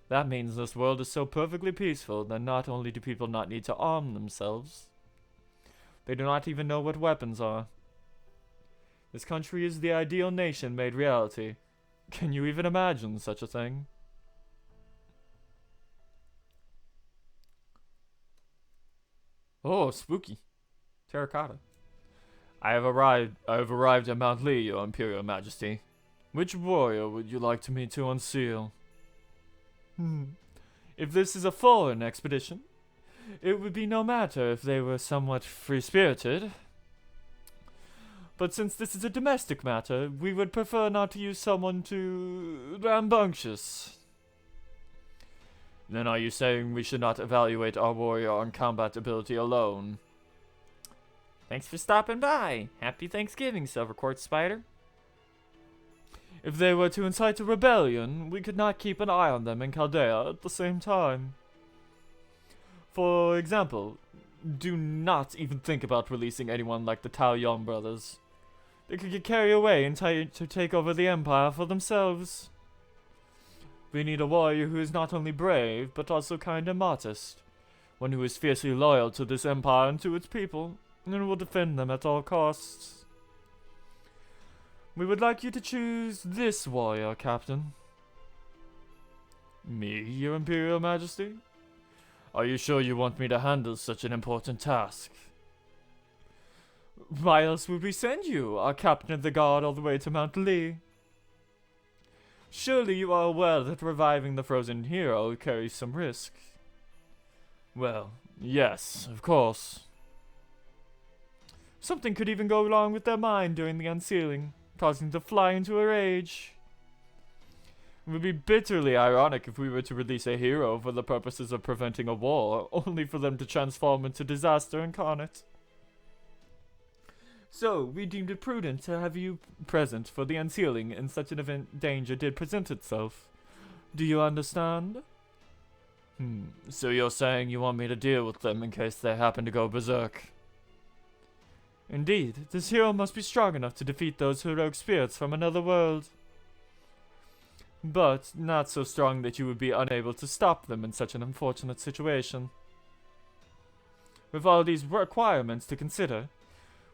That means this world is so perfectly peaceful that not only do people not need to arm themselves, they do not even know what weapons are. This country is the ideal nation made reality. Can you even imagine such a thing? Oh, spooky. Terracotta. I have arrived at Mount Lee, Your Imperial Majesty. Which warrior would you like me to unseal? If this is a foreign expedition, it would be no matter if they were somewhat free-spirited. But since this is a domestic matter, we would prefer not to use someone too rambunctious. Then are you saying we should not evaluate our warrior on combat ability alone? Thanks for stopping by. Happy Thanksgiving, Silver Quartz Spider. If they were to incite a rebellion, we could not keep an eye on them in Chaldea at the same time. For example, do not even think about releasing anyone like the Tao Yong brothers. They could get carried away and to take over the Empire for themselves. We need a warrior who is not only brave, but also kind and modest. One who is fiercely loyal to this Empire and to its people, and will defend them at all costs. We would like you to choose this warrior, Captain. Me, Your Imperial Majesty? Are you sure you want me to handle such an important task? Why else would we send you, our Captain of the Guard, all the way to Mount Lee? Surely you are aware that reviving the frozen hero carries some risk. Well, yes, of course. Something could even go wrong with their mind during the unsealing, causing them to fly into a rage. It would be bitterly ironic if we were to release a hero for the purposes of preventing a war, only for them to transform into disaster incarnate. So, we deemed it prudent to have you present for the unsealing in such an event danger did present itself. Do you understand? So you're saying you want me to deal with them in case they happen to go berserk? Indeed, this hero must be strong enough to defeat those heroic spirits from another world. But not so strong that you would be unable to stop them in such an unfortunate situation. With all these requirements to consider,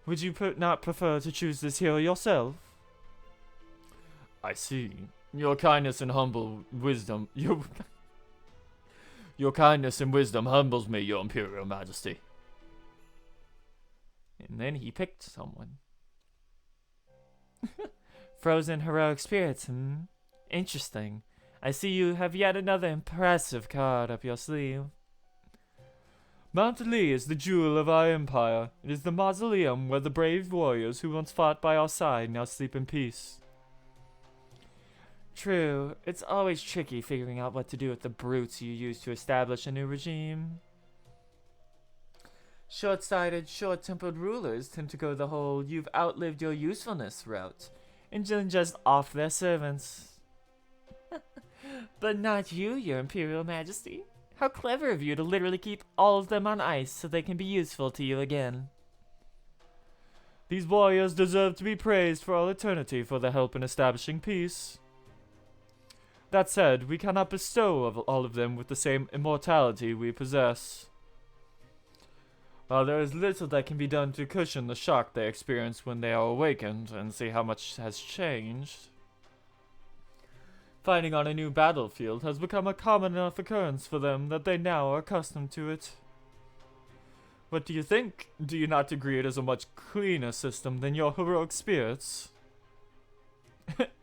would you not prefer to choose this hero yourself? I see. Your kindness and humble wisdom... Your kindness and wisdom humbles me, Your Imperial Majesty. And then he picked someone. Frozen heroic spirits, Interesting. I see you have yet another impressive card up your sleeve. Mount Lee is the jewel of our empire. It is the mausoleum where the brave warriors who once fought by our side now sleep in peace. True, it's always tricky figuring out what to do with the brutes you use to establish a new regime. Short-sighted, short-tempered rulers tend to go the whole "you've outlived your usefulness" route, and then just off their servants. But not you, Your Imperial Majesty. How clever of you to literally keep all of them on ice so they can be useful to you again. These warriors deserve to be praised for all eternity for their help in establishing peace. That said, we cannot bestow all of them with the same immortality we possess. While there is little that can be done to cushion the shock they experience when they are awakened and see how much has changed, fighting on a new battlefield has become a common enough occurrence for them that they now are accustomed to it. What do you think? Do you not agree it is a much cleaner system than your heroic spirits?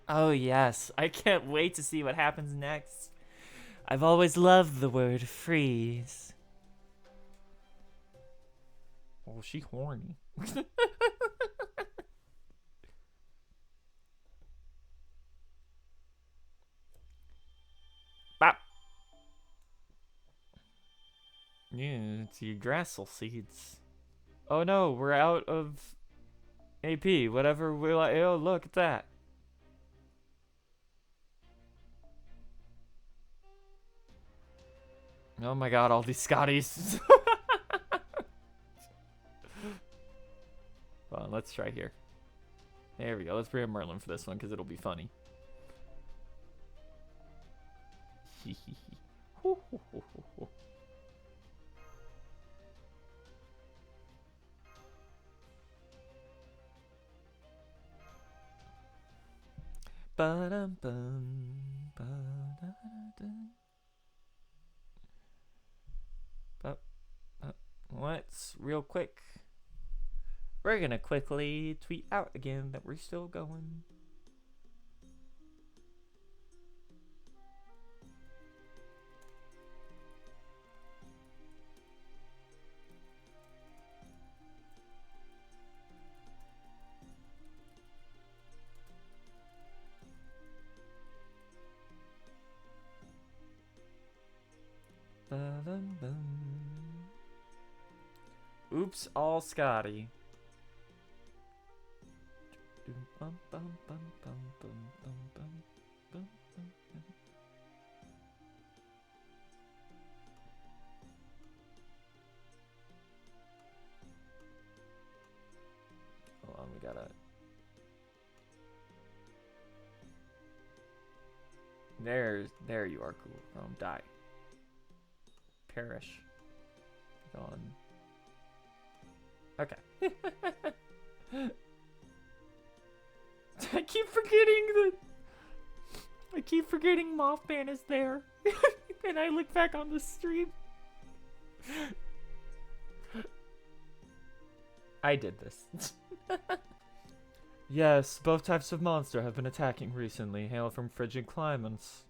Oh yes, I can't wait to see what happens next. I've always loved the word freeze. Oh, she horny. Bop. Yeah, it's your grassel seeds. Oh no, we're out of AP. Whatever we like. Oh, look at that. Oh my god, all these Scotties. Well, let's try here. There we go. Let's bring up Merlin for this one because it'll be funny. Ba-dum-bum, ba-da-da-da. let's real quick. We're gonna quickly tweet out again that we're still going. Oops, all Scotty. Hold on, we gotta. There you are, cool. Die. Perish. Gone. Okay. I keep forgetting Mothman is there. And I look back on the stream. I did this. Yes, both types of monster have been attacking recently, hail from frigid climates.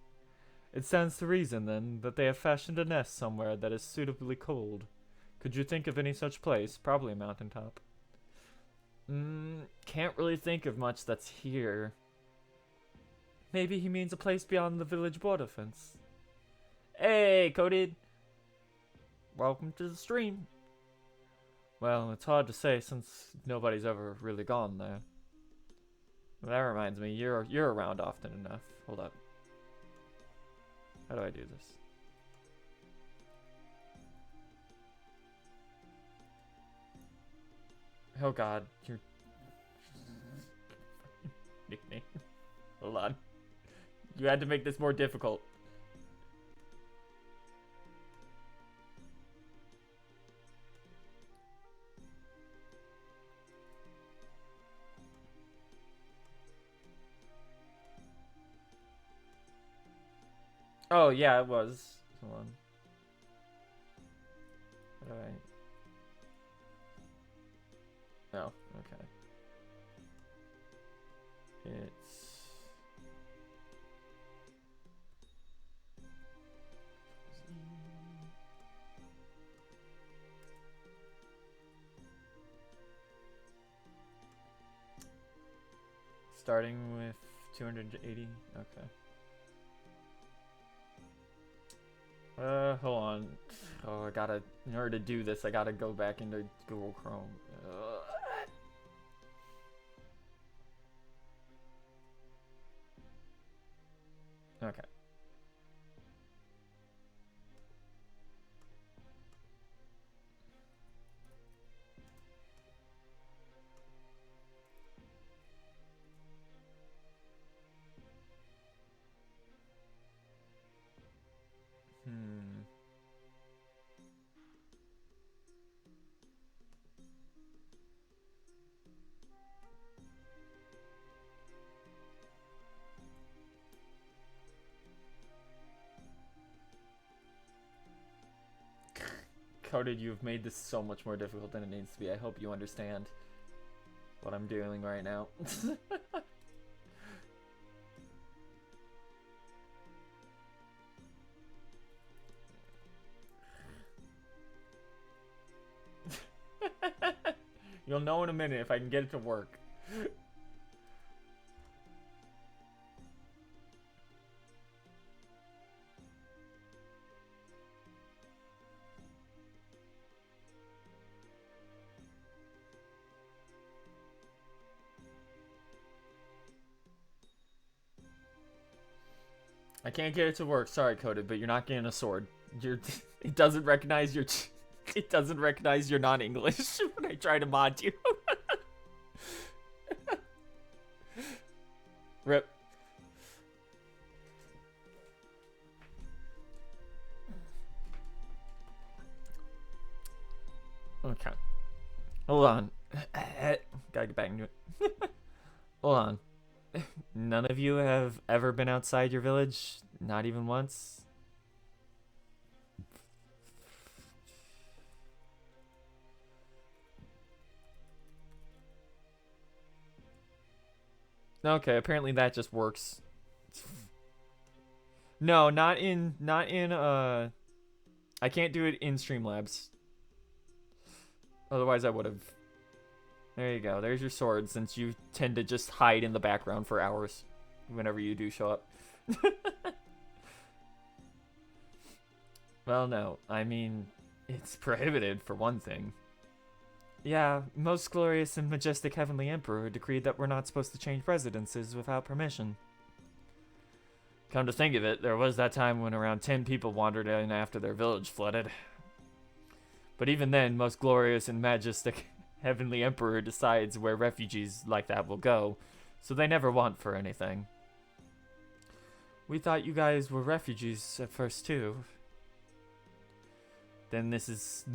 It stands to reason, then, that they have fashioned a nest somewhere that is suitably cold. Could you think of any such place? Probably a mountaintop. Can't really think of much that's here. Maybe he means a place beyond the village border fence. Hey, Coded! Welcome to the stream. Well, it's hard to say since nobody's ever really gone there. That reminds me, you're around often enough. Hold up. How do I do this? Oh god, your nickname. Hold on. You had to make this more difficult. Oh, yeah, it was. Hold on. How do I... Oh, okay. It's... Starting with 280? Okay. Hold on. Oh, in order to do this, I gotta go back into Google Chrome. Okay. Coded, you've made this so much more difficult than it needs to be. I hope you understand what I'm doing right now. You'll know in a minute if I can get it to work. I can't get it to work. Sorry, Coded, but you're not getting a sword. It doesn't recognize your... It doesn't recognize you're non-English when I try to mod you. Rip. Okay. Hold on. Gotta get back into it. Hold on. None of you have ever been outside your village? Not even once? Okay, apparently that just works. No, I can't do it in Streamlabs. Otherwise I would have. There you go. There's your sword, since you tend to just hide in the background for hours whenever you do show up. Well, no. I mean, it's prohibited for one thing. Yeah, most glorious and majestic heavenly emperor decreed that we're not supposed to change residences without permission. Come to think of it, there was that time when around 10 people wandered in after their village flooded. But even then, most glorious and majestic heavenly emperor decides where refugees like that will go, so they never want for anything. We thought you guys were refugees at first too. Then this is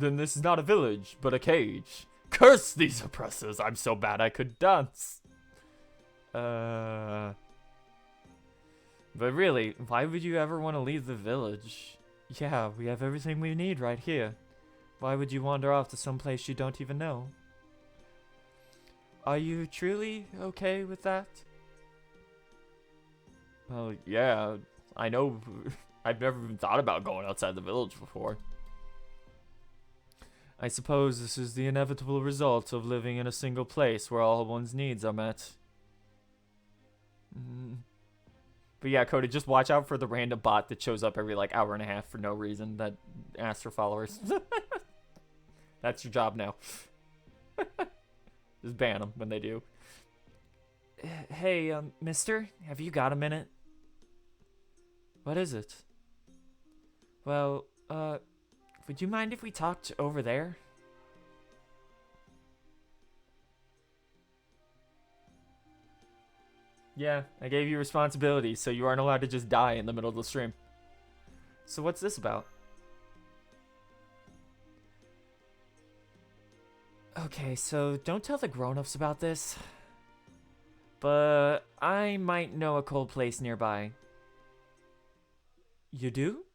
not a village, but a cage. Curse these oppressors! I'm so bad I could dance. But really, why would you ever want to leave the village? Yeah, we have everything we need right here. Why would you wander off to some place you don't even know? Are you truly okay with that? Well, yeah, I know. I've never even thought about going outside the village before. I suppose this is the inevitable result of living in a single place where all one's needs are met. But yeah, Cody, just watch out for the random bot that shows up every like hour and a half for no reason that asks for followers. That's your job now. Just ban them when they do. Hey, mister, have you got a minute? What is it? Well, would you mind if we talked over there? Yeah, I gave you responsibilities, so you aren't allowed to just die in the middle of the stream. So what's this about? Okay, so don't tell the grown-ups about this. But I might know a cold place nearby. You do?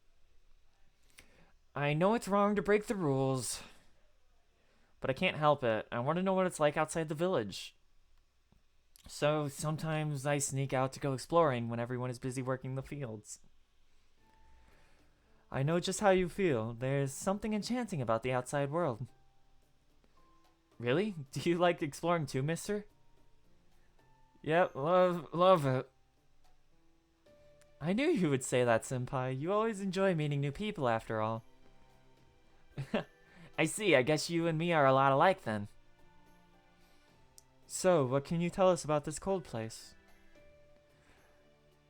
I know it's wrong to break the rules, but I can't help it. I want to know what it's like outside the village. So sometimes I sneak out to go exploring when everyone is busy working the fields. I know just how you feel. There's something enchanting about the outside world. Really? Do you like exploring too, mister? Yep, love it. I knew you would say that, senpai. You always enjoy meeting new people after all. I see. I guess you and me are a lot alike then. So, what can you tell us about this cold place?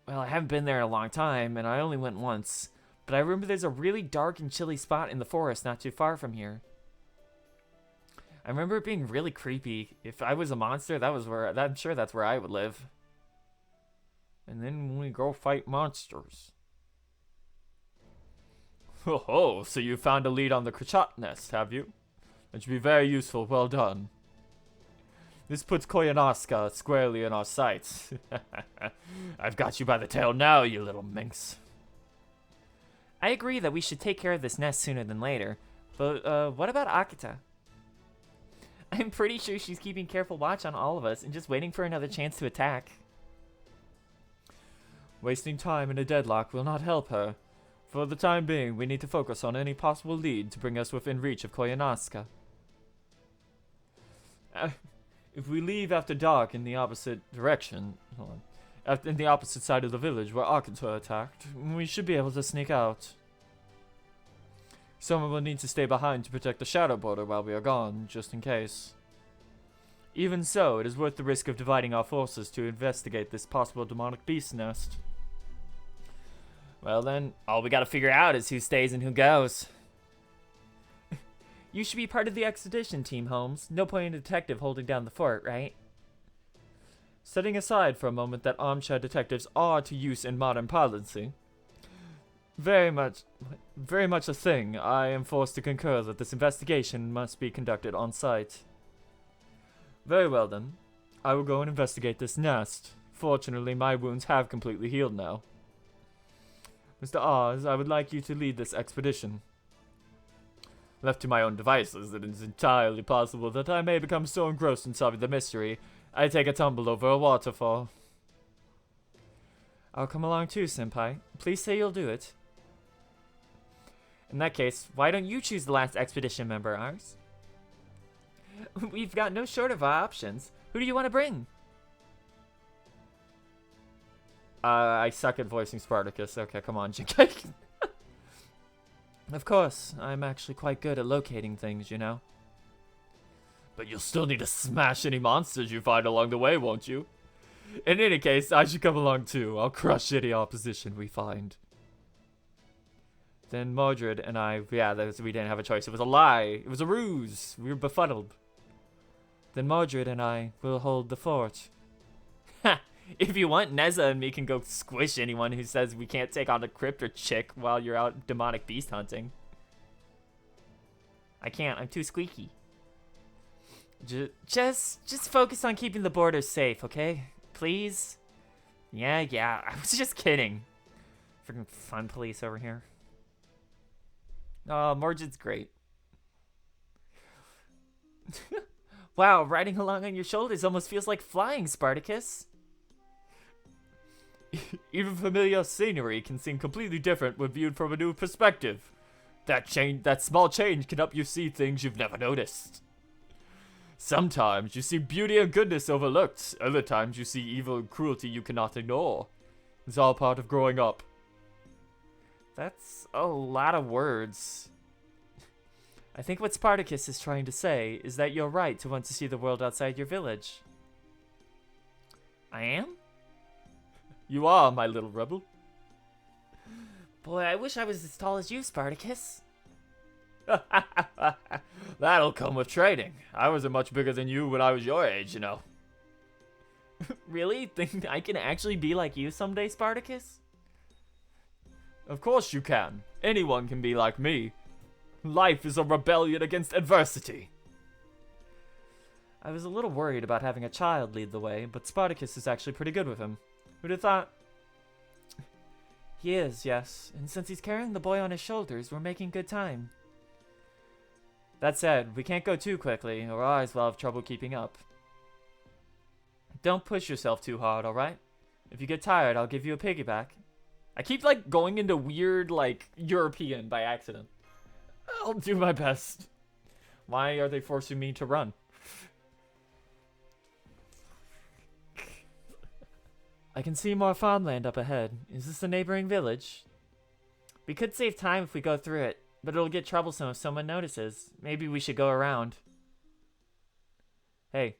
Well, I haven't been there in a long time, and I only went once. But I remember there's a really dark and chilly spot in the forest not too far from here. I remember it being really creepy. If I was a monster, I'm sure that's where I would live. And then we go fight monsters. Oh, so you found a lead on the Krachat nest, have you? That should be very useful. Well done. This puts Koyanosuke squarely in our sights. I've got you by the tail now, you little minx. I agree that we should take care of this nest sooner than later. But, what about Akita? I'm pretty sure she's keeping careful watch on all of us and just waiting for another chance to attack. Wasting time in a deadlock will not help her. For the time being, we need to focus on any possible lead to bring us within reach of Koyanosuke. If we leave after dark in the opposite direction, in the opposite side of the village where Akita attacked, we should be able to sneak out. Someone will need to stay behind to protect the shadow border while we are gone, just in case. Even so, it is worth the risk of dividing our forces to investigate this possible demonic beast nest. Well then, all we gotta figure out is who stays and who goes. You should be part of the expedition team, Holmes. No point in a detective holding down the fort, right? Setting aside for a moment that armchair detectives are to use in modern parlancy. Very much a thing. I am forced to concur that this investigation must be conducted on site. Very well then. I will go and investigate this nest. Fortunately, my wounds have completely healed now. Mr. Oz, I would like you to lead this expedition. Left to my own devices, it is entirely possible that I may become so engrossed in solving the mystery, I take a tumble over a waterfall. I'll come along too, Senpai. Please say you'll do it. In that case, why don't you choose the last expedition member, ours? We've got no short of options. Who do you want to bring? I suck at voicing Spartacus. Okay, come on, Jinkai. Of course, I'm actually quite good at locating things, you know. But you'll still need to smash any monsters you find along the way, won't you? In any case, I should come along too. I'll crush any opposition we find. Then Mordred and I, yeah, we didn't have a choice. It was a lie. It was a ruse. We were befuddled. Then Mordred and I will hold the fort. Ha! If you want, Neza and me can go squish anyone who says we can't take on a crypt or chick while you're out demonic beast hunting. I can't. I'm too squeaky. Just focus on keeping the borders safe, okay? Please? Yeah. I was just kidding. Freaking fun police over here. Oh, Mordred's great. Wow, riding along on your shoulders almost feels like flying, Spartacus. Even familiar scenery can seem completely different when viewed from a new perspective. That small change can help you see things you've never noticed. Sometimes you see beauty and goodness overlooked. Other times you see evil and cruelty you cannot ignore. It's all part of growing up. That's a lot of words. I think what Spartacus is trying to say is that you're right to want to see the world outside your village. I am? You are, my little rebel. Boy, I wish I was as tall as you, Spartacus. That'll come with training. I wasn't much bigger than you when I was your age, you know. Really? Think I can actually be like you someday, Spartacus? Of course you can. Anyone can be like me. Life is a rebellion against adversity. I was a little worried about having a child lead the way, but Spartacus is actually pretty good with him. Who'd have thought? He is, yes. And since he's carrying the boy on his shoulders, we're making good time. That said, we can't go too quickly, or our eyes will have trouble keeping up. Don't push yourself too hard, alright? If you get tired, I'll give you a piggyback. I keep, like, going into weird, like, European by accident. I'll do my best. Why are they forcing me to run? I can see more farmland up ahead. Is this a neighboring village? We could save time if we go through it, but it'll get troublesome if someone notices. Maybe we should go around. Hey,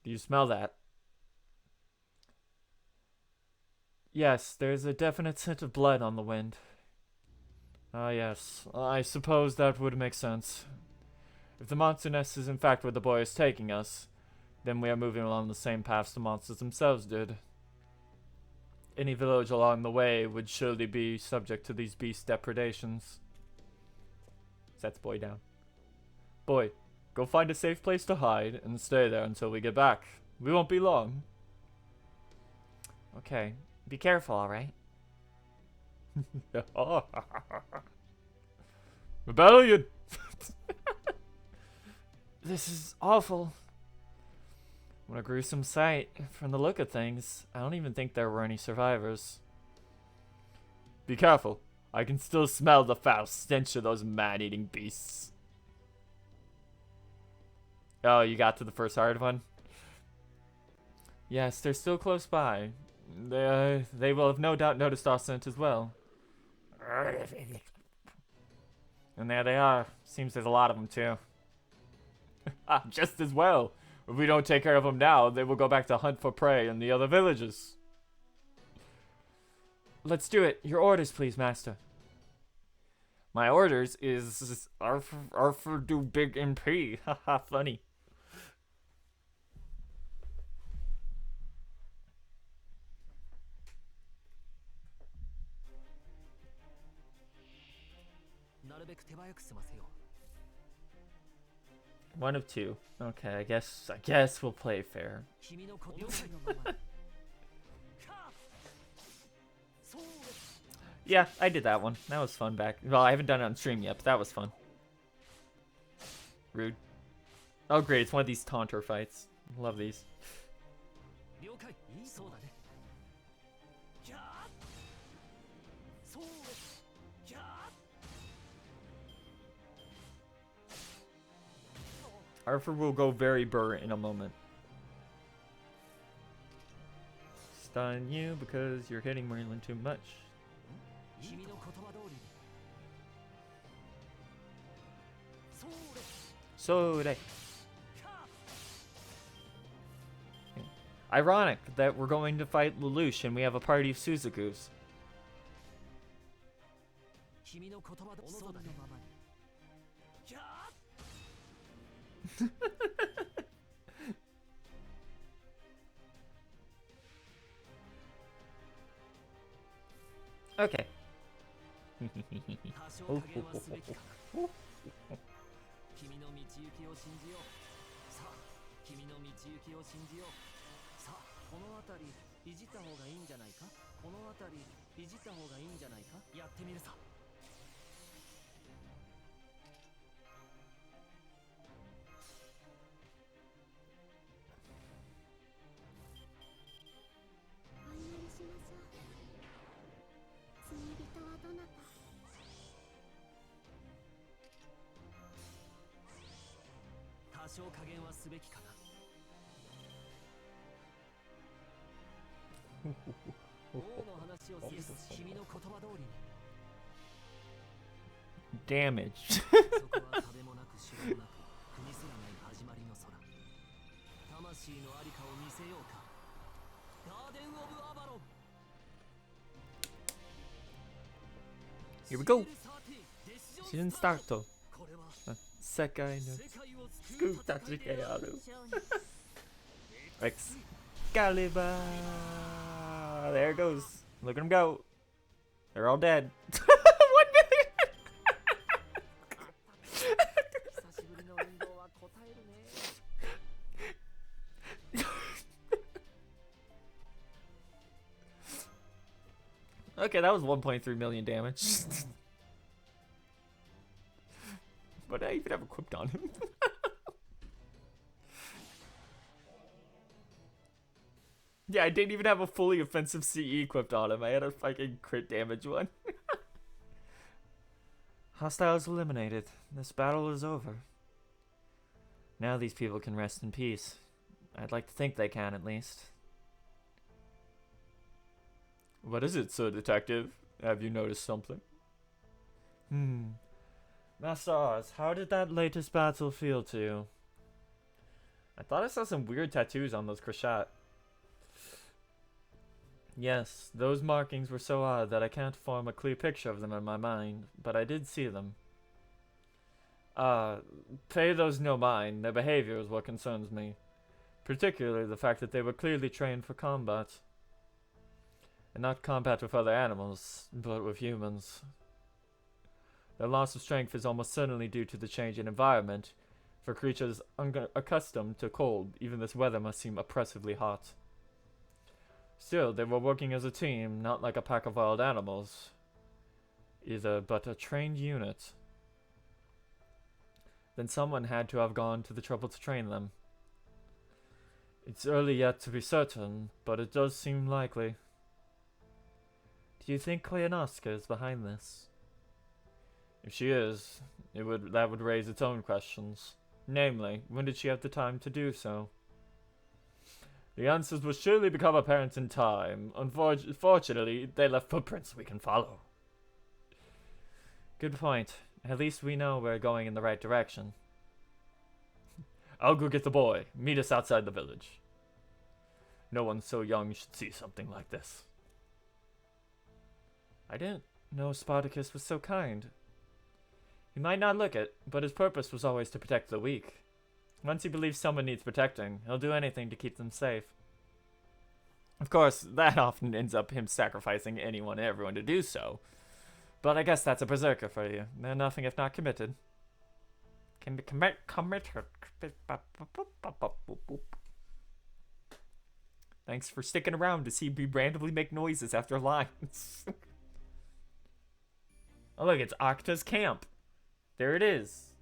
do you smell that? Yes, there's a definite scent of blood on the wind. Ah, yes. I suppose that would make sense. If the monster nest is in fact where the boy is taking us, then we are moving along the same paths the monsters themselves did. Any village along the way would surely be subject to these beast depredations. Sets Boy down. Boy, go find a safe place to hide and stay there until we get back. We won't be long. Okay. Be careful, alright? Rebellion! This is awful. What a gruesome sight. From the look of things, I don't even think there were any survivors. Be careful. I can still smell the foul stench of those man-eating beasts. Oh, you got to the first hard one? Yes, they're still close by. They will have no doubt noticed our scent as well. And there they are. Seems there's a lot of them too. Just as well. If we don't take care of them now, they will go back to hunt for prey in the other villages. Let's do it. Your orders, please, master. My orders is Arthur do big MP. Haha, funny. One of two. Okay, I guess we'll play fair. Yeah, I did that one. That was fun back. Well, I haven't done it on stream yet, but that was fun. Rude. Oh, great. It's one of these taunter fights. Love these. Arthur will go very burr in a moment. Stun you because you're hitting Merlin too much. So they. Ironic that we're going to fight Lelouch and we have a party of Suzakus. Okay. Damage. Here we go. She didn't start though. Sekai no Scoop Tatsukeyaru. Excalibur. There it goes. Look at him go. They're all dead. 1 million. Okay, that was 1.3 million damage. But I even have equipped on him. Yeah, I didn't even have a fully offensive CE equipped on him. I had a fucking crit damage one. Hostiles eliminated. This battle is over. Now these people can rest in peace. I'd like to think they can, at least. What is it, Sir Detective? Have you noticed something? Master Oz, how did that latest battle feel to you? I thought I saw some weird tattoos on those Krishat. Yes, those markings were so odd that I can't form a clear picture of them in my mind, but I did see them. Pay those no mind. Their behavior is what concerns me. Particularly the fact that they were clearly trained for combat. And not combat with other animals, but with humans. Their loss of strength is almost certainly due to the change in environment. For creatures accustomed to cold, even this weather must seem oppressively hot. Still, they were working as a team, not like a pack of wild animals. Either, but a trained unit. Then someone had to have gone to the trouble to train them. It's early yet to be certain, but it does seem likely. Do you think Koyanosuke is behind this? If she is, that would raise its own questions. Namely, when did she have the time to do so? The answers will surely become apparent in time. Unfortunately, they left footprints we can follow. Good point. At least we know we're going in the right direction. I'll go get the boy. Meet us outside the village. No one so young should see something like this. I didn't know Spartacus was so kind. He might not look it, but his purpose was always to protect the weak. Once he believes someone needs protecting, he'll do anything to keep them safe. Of course, that often ends up him sacrificing anyone and everyone to do so. But I guess that's a berserker for you. They're nothing if not committed. Can be committed. Thanks for sticking around to see me randomly make noises after lines. Oh look, it's Octa's camp. There it is.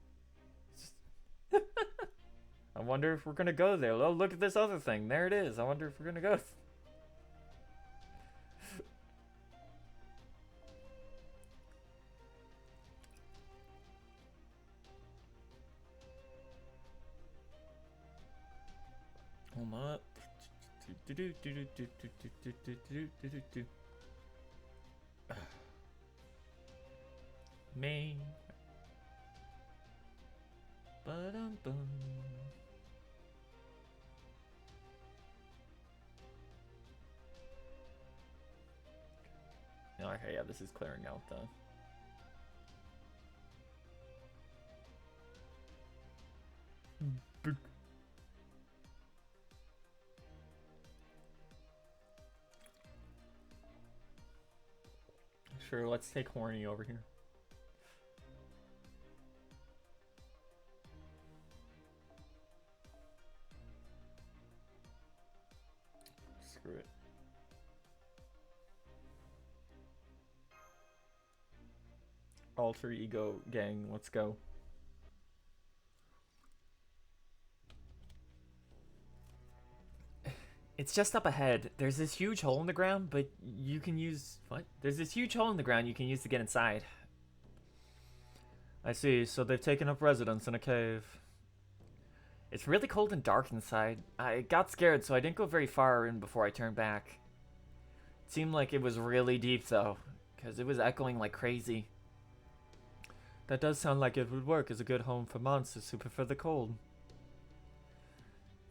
I wonder if we're gonna go there. Oh, look at this other thing. There it is. I wonder if we're gonna go. Me. Ba-dum-bum. Okay, yeah, this is clearing out the... Sure, let's take Horny over here. Screw it. Alter ego gang, let's go. It's just up ahead. There's this huge hole in the ground, but you can use... What? There's this huge hole in the ground you can use to get inside. I see, so they've taken up residence in a cave. It's really cold and dark inside. I got scared, so I didn't go very far in before I turned back. It seemed like it was really deep, though, because it was echoing like crazy. That does sound like it would work as a good home for monsters who prefer the cold.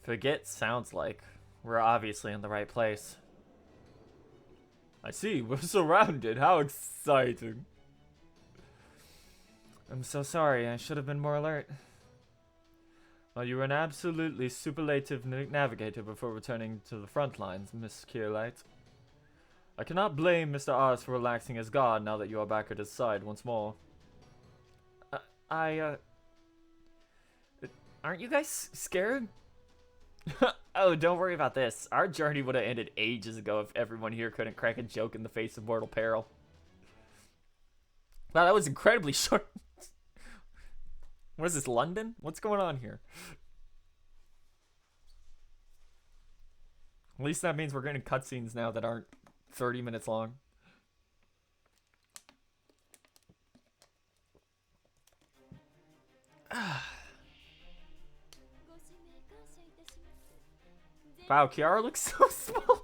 Forget sounds like. We're obviously in the right place. I see, we're surrounded. How exciting. I'm so sorry, I should have been more alert. Well, you were an absolutely superlative navigator before returning to the front lines, Miss Kierlight. I cannot blame Mr. Oz for relaxing his guard now that you are back at his side once more. Aren't you guys scared? Oh, don't worry about this. Our journey would have ended ages ago if everyone here couldn't crack a joke in the face of mortal peril. Wow, that was incredibly short. What is this, London? What's going on here? At least that means we're getting cutscenes now that aren't 30 minutes long. Wow, Kiara looks so small.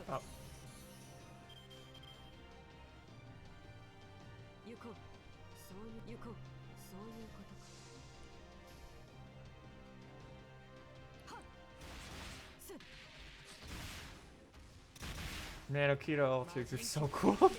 Oh. Nanokita alters are so cool.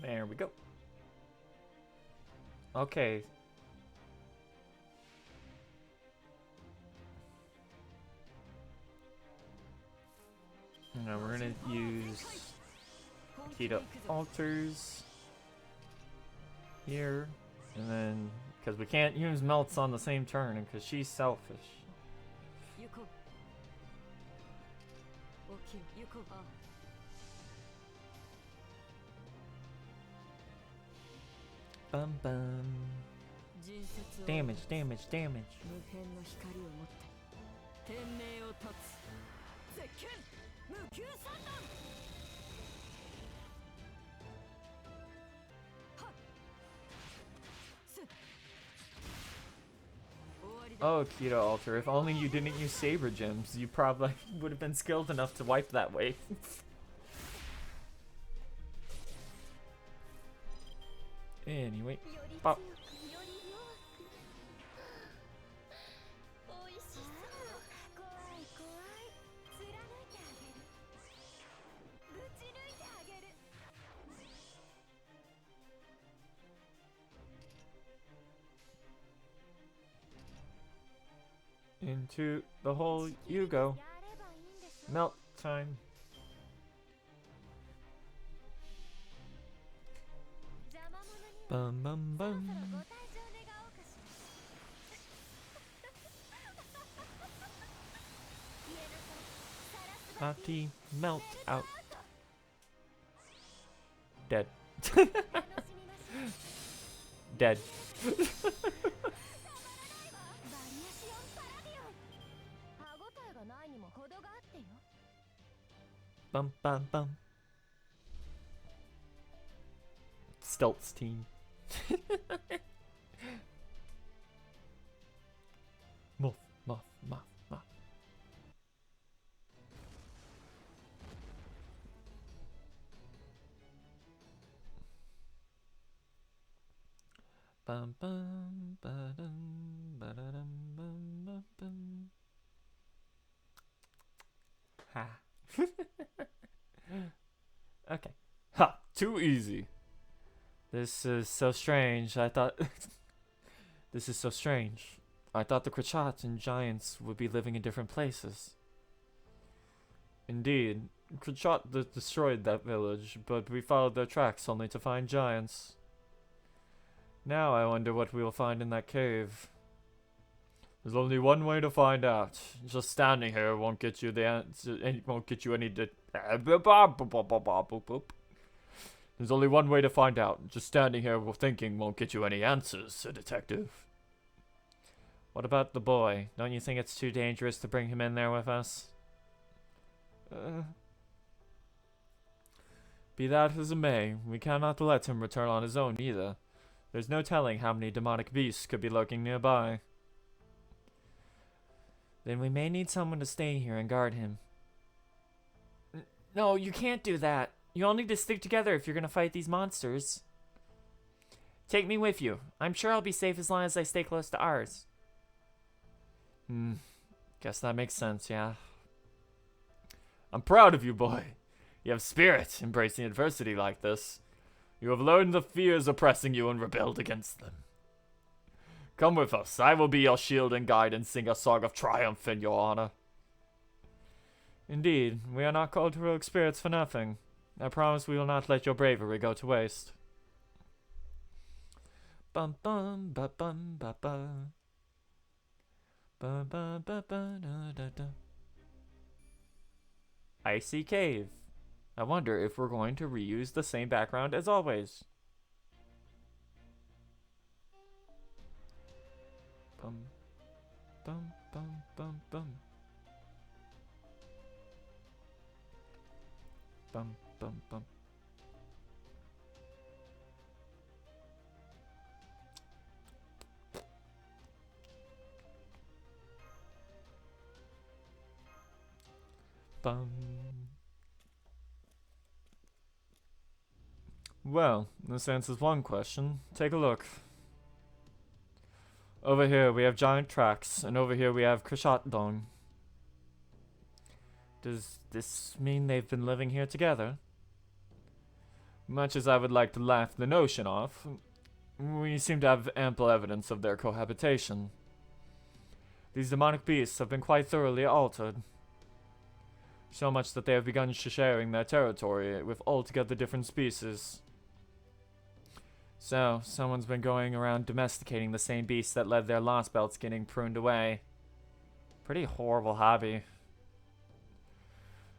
There we go. Okay. Now we're gonna use Kita altars here, and then because we can't use melts on the same turn, and because she's selfish. Bum bum. Damage, damage, damage. Oh, Keto Alter, if only you didn't use Saber Gems, you probably would have been skilled enough to wipe that wave. Anyway, pop. Into the hole you go. Melt time. Bum bum bum. Party melt out. Dead. Dead. Bum bum bum. Stelt's team. Muff, muff, muff, muff. Bum bum ba-dum ba-da-dum bum bum bum. Ha. Okay. Ha! Too easy. This is so strange. I thought this is so strange. I thought the Krachat and giants would be living in different places. Indeed, Krachat destroyed that village, but we followed their tracks only to find giants. Now I wonder what we will find in that cave. There's only one way to find out. Just standing here won't get you the answer. Won't get you any. There's only one way to find out. Just standing here thinking won't get you any answers, said Detective. What about the boy? Don't you think it's too dangerous to bring him in there with us? Be that as it may, we cannot let him return on his own either. There's no telling how many demonic beasts could be lurking nearby. Then we may need someone to stay here and guard him. No, you can't do that. You all need to stick together if you're gonna fight these monsters. Take me with you. I'm sure I'll be safe as long as I stay close to ours. Guess that makes sense, yeah. I'm proud of you, boy. You have spirit, embracing adversity like this. You have learned the fears oppressing you and rebelled against them. Come with us. I will be your shield and guide and sing a song of triumph in your honor. Indeed, we are not called heroic spirits for nothing. I promise we will not let your bravery go to waste. Bum bum ba bum ba ba. Ba ba ba ba da da da. Icy Cave. I wonder if we're going to reuse the same background as always. Bum bum bum bum bum. Bum bum bum. Bum. Well, this answers one question. Take a look. Over here we have giant tracks, and over here we have Krachat. Does this mean they've been living here together? Much as I would like to laugh the notion off, we seem to have ample evidence of their cohabitation. These demonic beasts have been quite thoroughly altered. So much that they have begun sharing their territory with altogether different species. So, someone's been going around domesticating the same beasts that led their Lostbelts getting pruned away. Pretty horrible hobby.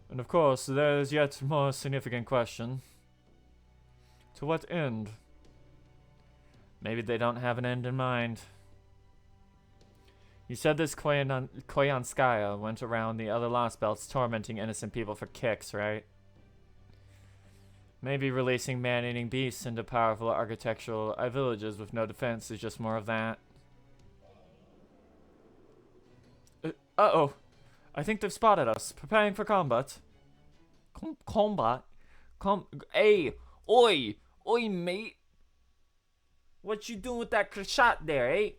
And of course, there is yet more significant question. To what end? Maybe they don't have an end in mind. You said this Koyanskaya went around the other Lostbelts tormenting innocent people for kicks, right? Maybe releasing man-eating beasts into powerful architectural villages with no defense is just more of that. Uh-oh. I think they've spotted us. Preparing for combat. Combat? Hey! Oi! Oi, mate! What you doing with that shot there, eh?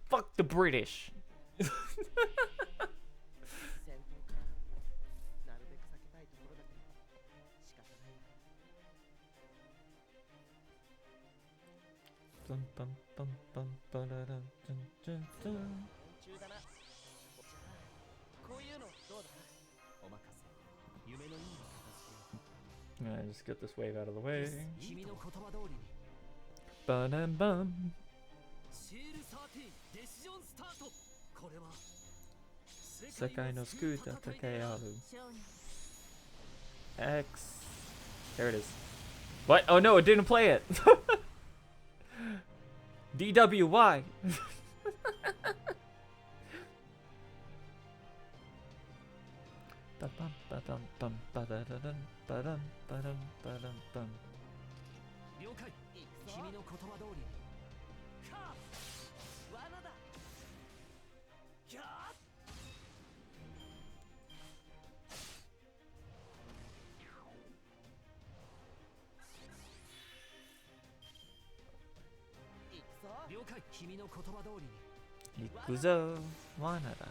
Fuck the British. Alright, just get this wave out of the way. Ba-dum-bum. Sakai no Skuta Takearu. X. There it is. What? Oh no, it didn't play it. DWY. Ikuzo Wanada.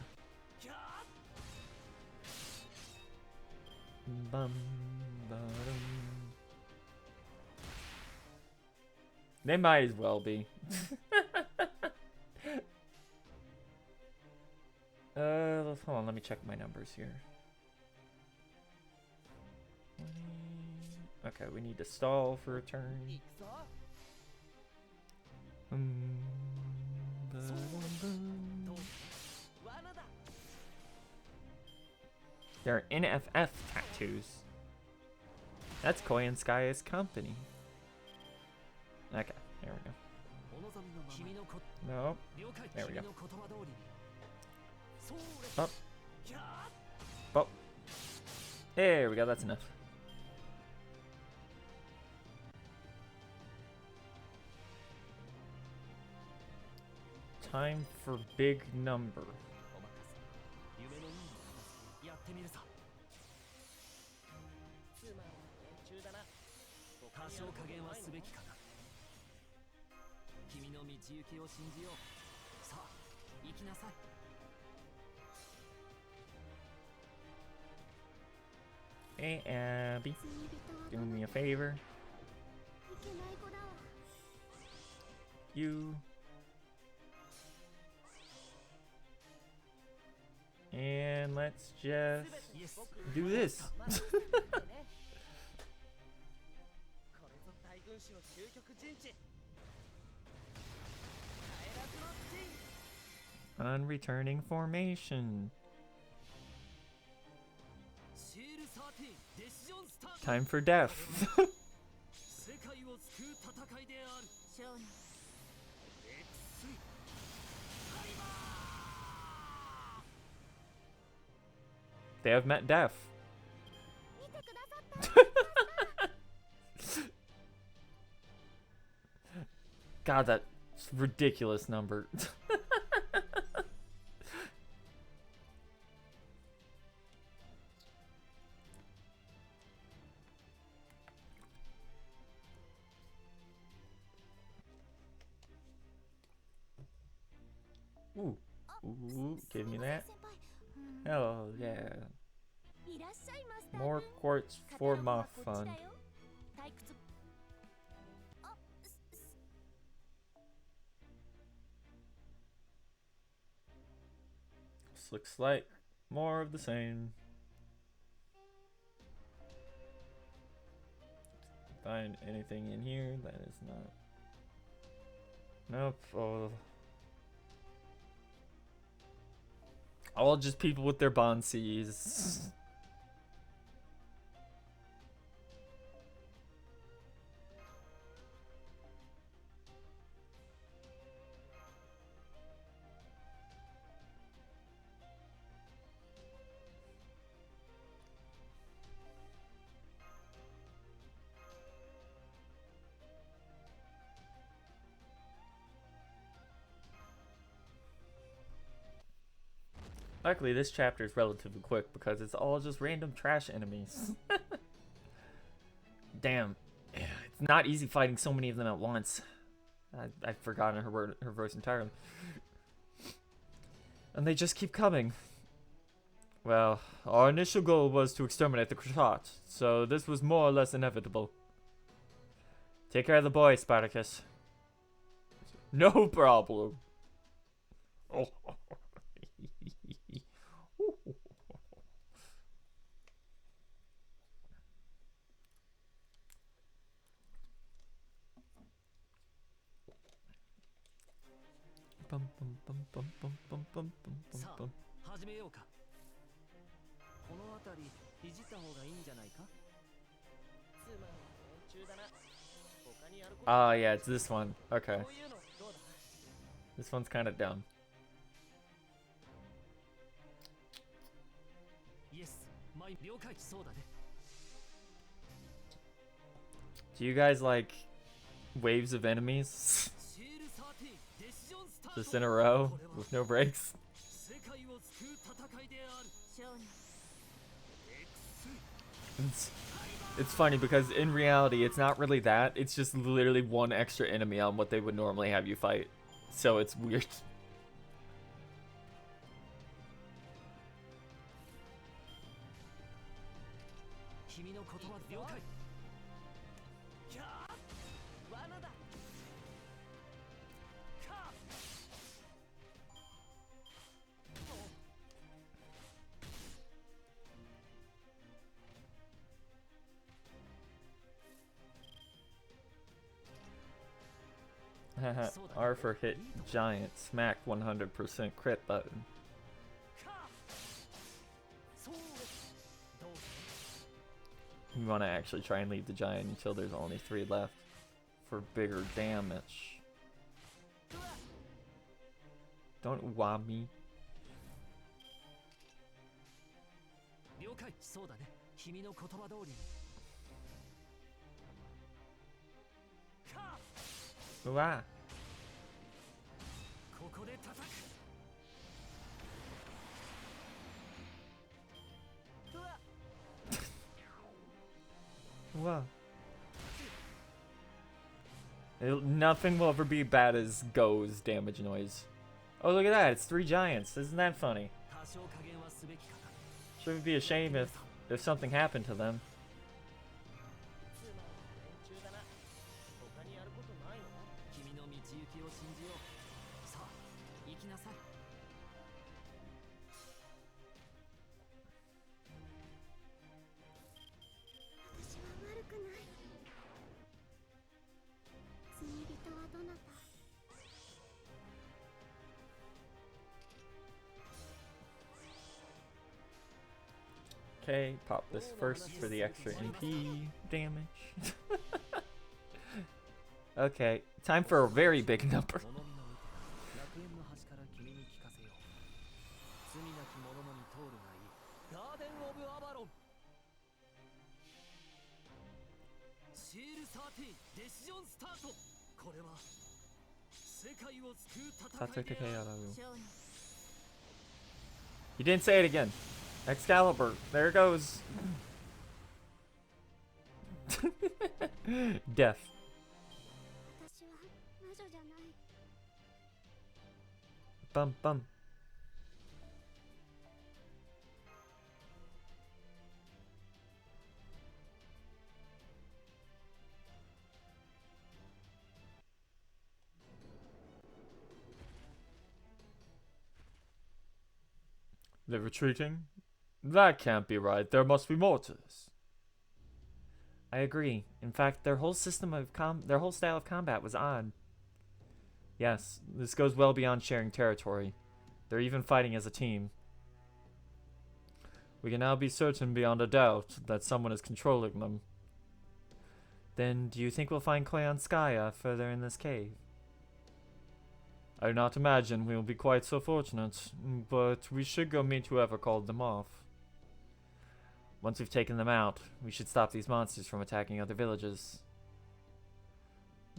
Bum, ba-dum. They might as well be. Hold on, let me check my numbers here. Okay, we need to stall for a turn. There are NFF tattoos. That's Koi and Sky's company. Okay, there we go. Nope. There we go. Up. Up. There we go, that's enough. Time for big number. Hey Abby, doing me a favor. You. And let's just do this. Unreturning formation. Time for death. They have met death. God, that's a ridiculous number. Ooh. Ooh, give me that. Oh, yeah. More quartz for my fun. This looks like more of the same. Find anything in here that is not. Nope. Oh. All just people with their bonsies. Luckily, this chapter is relatively quick because it's all just random trash enemies. Damn. Yeah, it's not easy fighting so many of them at once. I've forgotten her voice entirely. And they just keep coming. Well, our initial goal was to exterminate the Krashat, so this was more or less inevitable. Take care of the boy, Spartacus. No problem. Oh. Bum, bum, bum, bum, bum, bum, bum, bum, bum, bum. Ah, yeah, it's this one. Okay. This one's kind of dumb. Do you guys like waves of enemies? Just in a row with no breaks? It's funny because in reality it's not really that. It's just literally one extra enemy on what they would normally have you fight. So it's weird. R for hit giant, smack 100% crit button. You want to actually try and leave the giant until there's only 3 left for bigger damage. Don't wab me. Ooh-ah. Wow. Nothing will ever be bad as Go's damage noise. Oh, look at that. It's 3 giants. Isn't that funny? Shouldn't be a shame if something happened to them. Okay, pop this first for the extra MP damage. Okay, time for a very big number. You didn't say it again. Excalibur, there it goes. Death. Bum bum. They're retreating? That can't be right. There must be more to this. I agree. In fact, their whole system of their whole style of combat was odd. Yes, this goes well beyond sharing territory. They're even fighting as a team. We can now be certain beyond a doubt that someone is controlling them. Then, do you think we'll find Koyanskaya further in this cave? I do not imagine we will be quite so fortunate, but we should go meet whoever called them off. Once we've taken them out, we should stop these monsters from attacking other villages.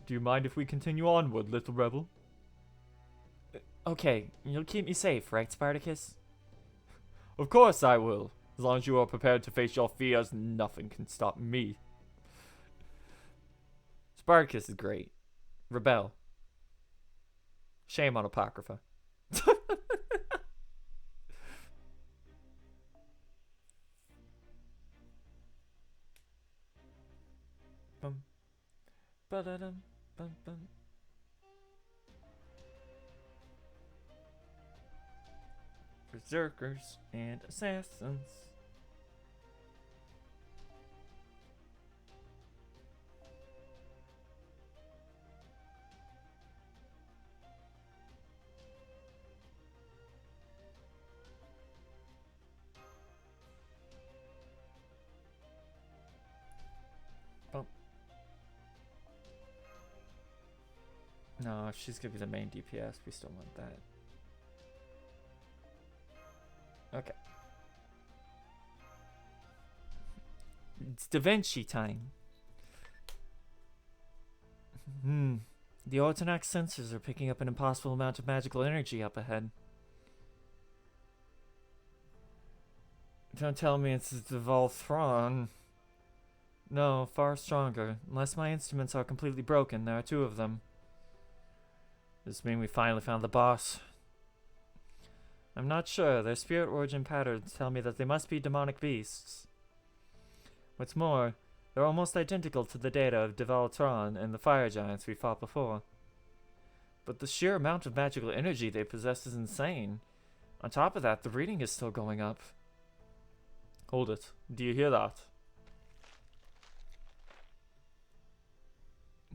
Do you mind if we continue onward, little rebel? Okay, you'll keep me safe, right, Spartacus? Of course I will. As long as you are prepared to face your fears, nothing can stop me. Spartacus is great. Rebel. Shame on Apocrypha. Bum. Ba-da-dum. Bum, bum. Berserkers and assassins. Bump. No, if she's gonna be the main DPS, we still want that. Okay. It's Da Vinci time. The Ortonax sensors are picking up an impossible amount of magical energy up ahead. Don't tell me it's the Voltron. No, far stronger. Unless my instruments are completely broken, there are two of them. Does this mean we finally found the boss? I'm not sure. Their spirit origin patterns tell me that they must be demonic beasts. What's more, they're almost identical to the data of Devoltron and the fire giants we fought before. But the sheer amount of magical energy they possess is insane. On top of that, the reading is still going up. Hold it. Do you hear that?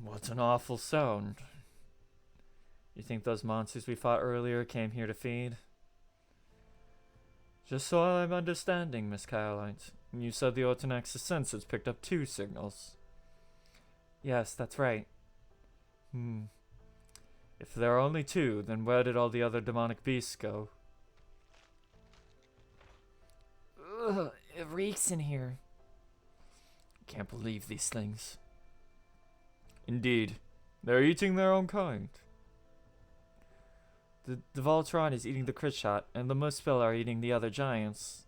What an awful sound. You think those monsters we fought earlier came here to feed? Just so I'm understanding, Miss Caroline. You said the Ortonax's sensors picked up 2 signals. Yes, that's right. If there are only 2, then where did all the other demonic beasts go? Ugh, it reeks in here. Can't believe these things. Indeed, they're eating their own kind. The Voltron is eating the crit shot, and the Muspel are eating the other giants.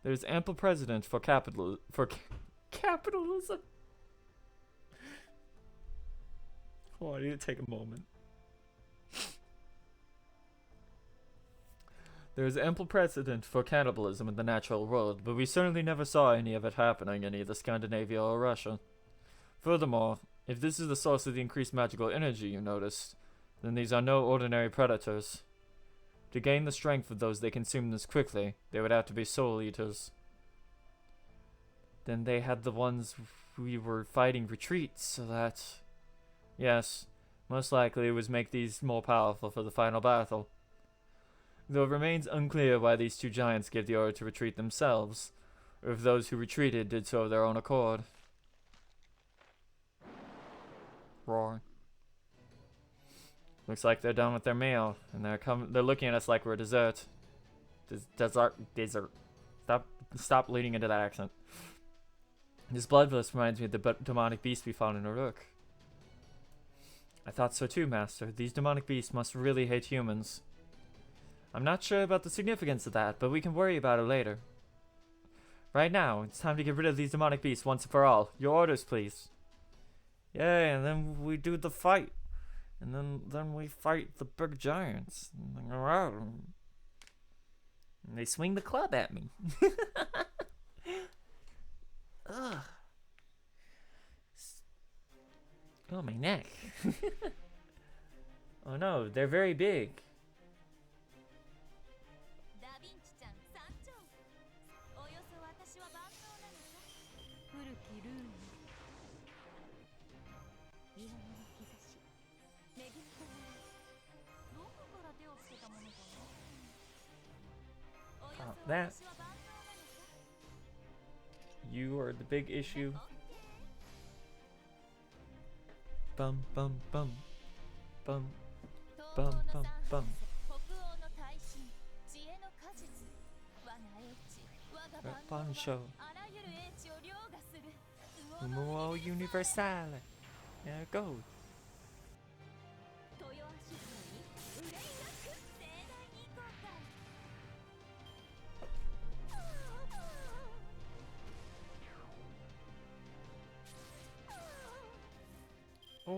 There's ample precedent for capitalism. Oh, I need to take a moment. There is ample precedent for cannibalism in the natural world, but we certainly never saw any of it happening in either Scandinavia or Russia. Furthermore, if this is the source of the increased magical energy you noticed, then these are no ordinary predators. To gain the strength of those they consume this quickly, they would have to be soul eaters. Then they had the ones we were fighting retreat, so that... Yes, most likely it was make these more powerful for the final battle. Though it remains unclear why these 2 giants gave the order to retreat themselves, or if those who retreated did so of their own accord. Roar. Looks like they're done with their meal, and they're looking at us like we're dessert. Dessert. Stop leading into that accent. This bloodlust reminds me of the demonic beast we found in Uruk. I thought so too, Master. These demonic beasts must really hate humans. I'm not sure about the significance of that, but we can worry about it later. Right now, it's time to get rid of these demonic beasts once and for all. Your orders, please. Yay, and then we do the fight. And then we fight the big giants. And they swing the club at me. Ugh. Oh, my neck. Oh no, they're very big. That. You are the big issue. Bum bum bum. Bum bum bum bum. Poncho. Umo Universale. There it goes.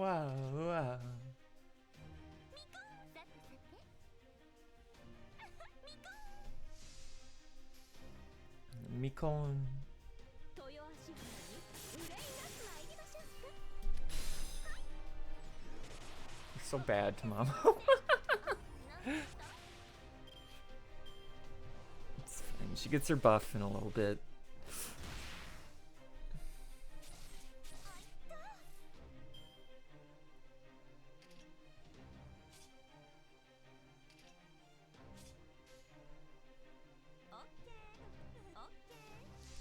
wow, wow. Mikon. So bad to Mama. It's fine. She gets her buff in a little bit.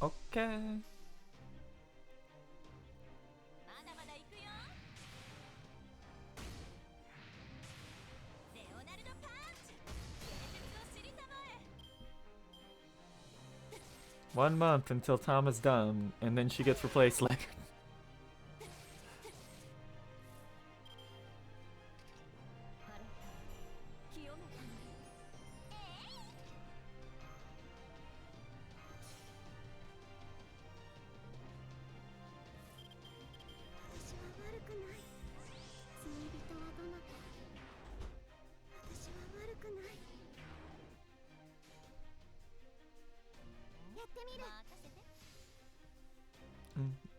Okay. One month until Tom is done, and then she gets replaced later.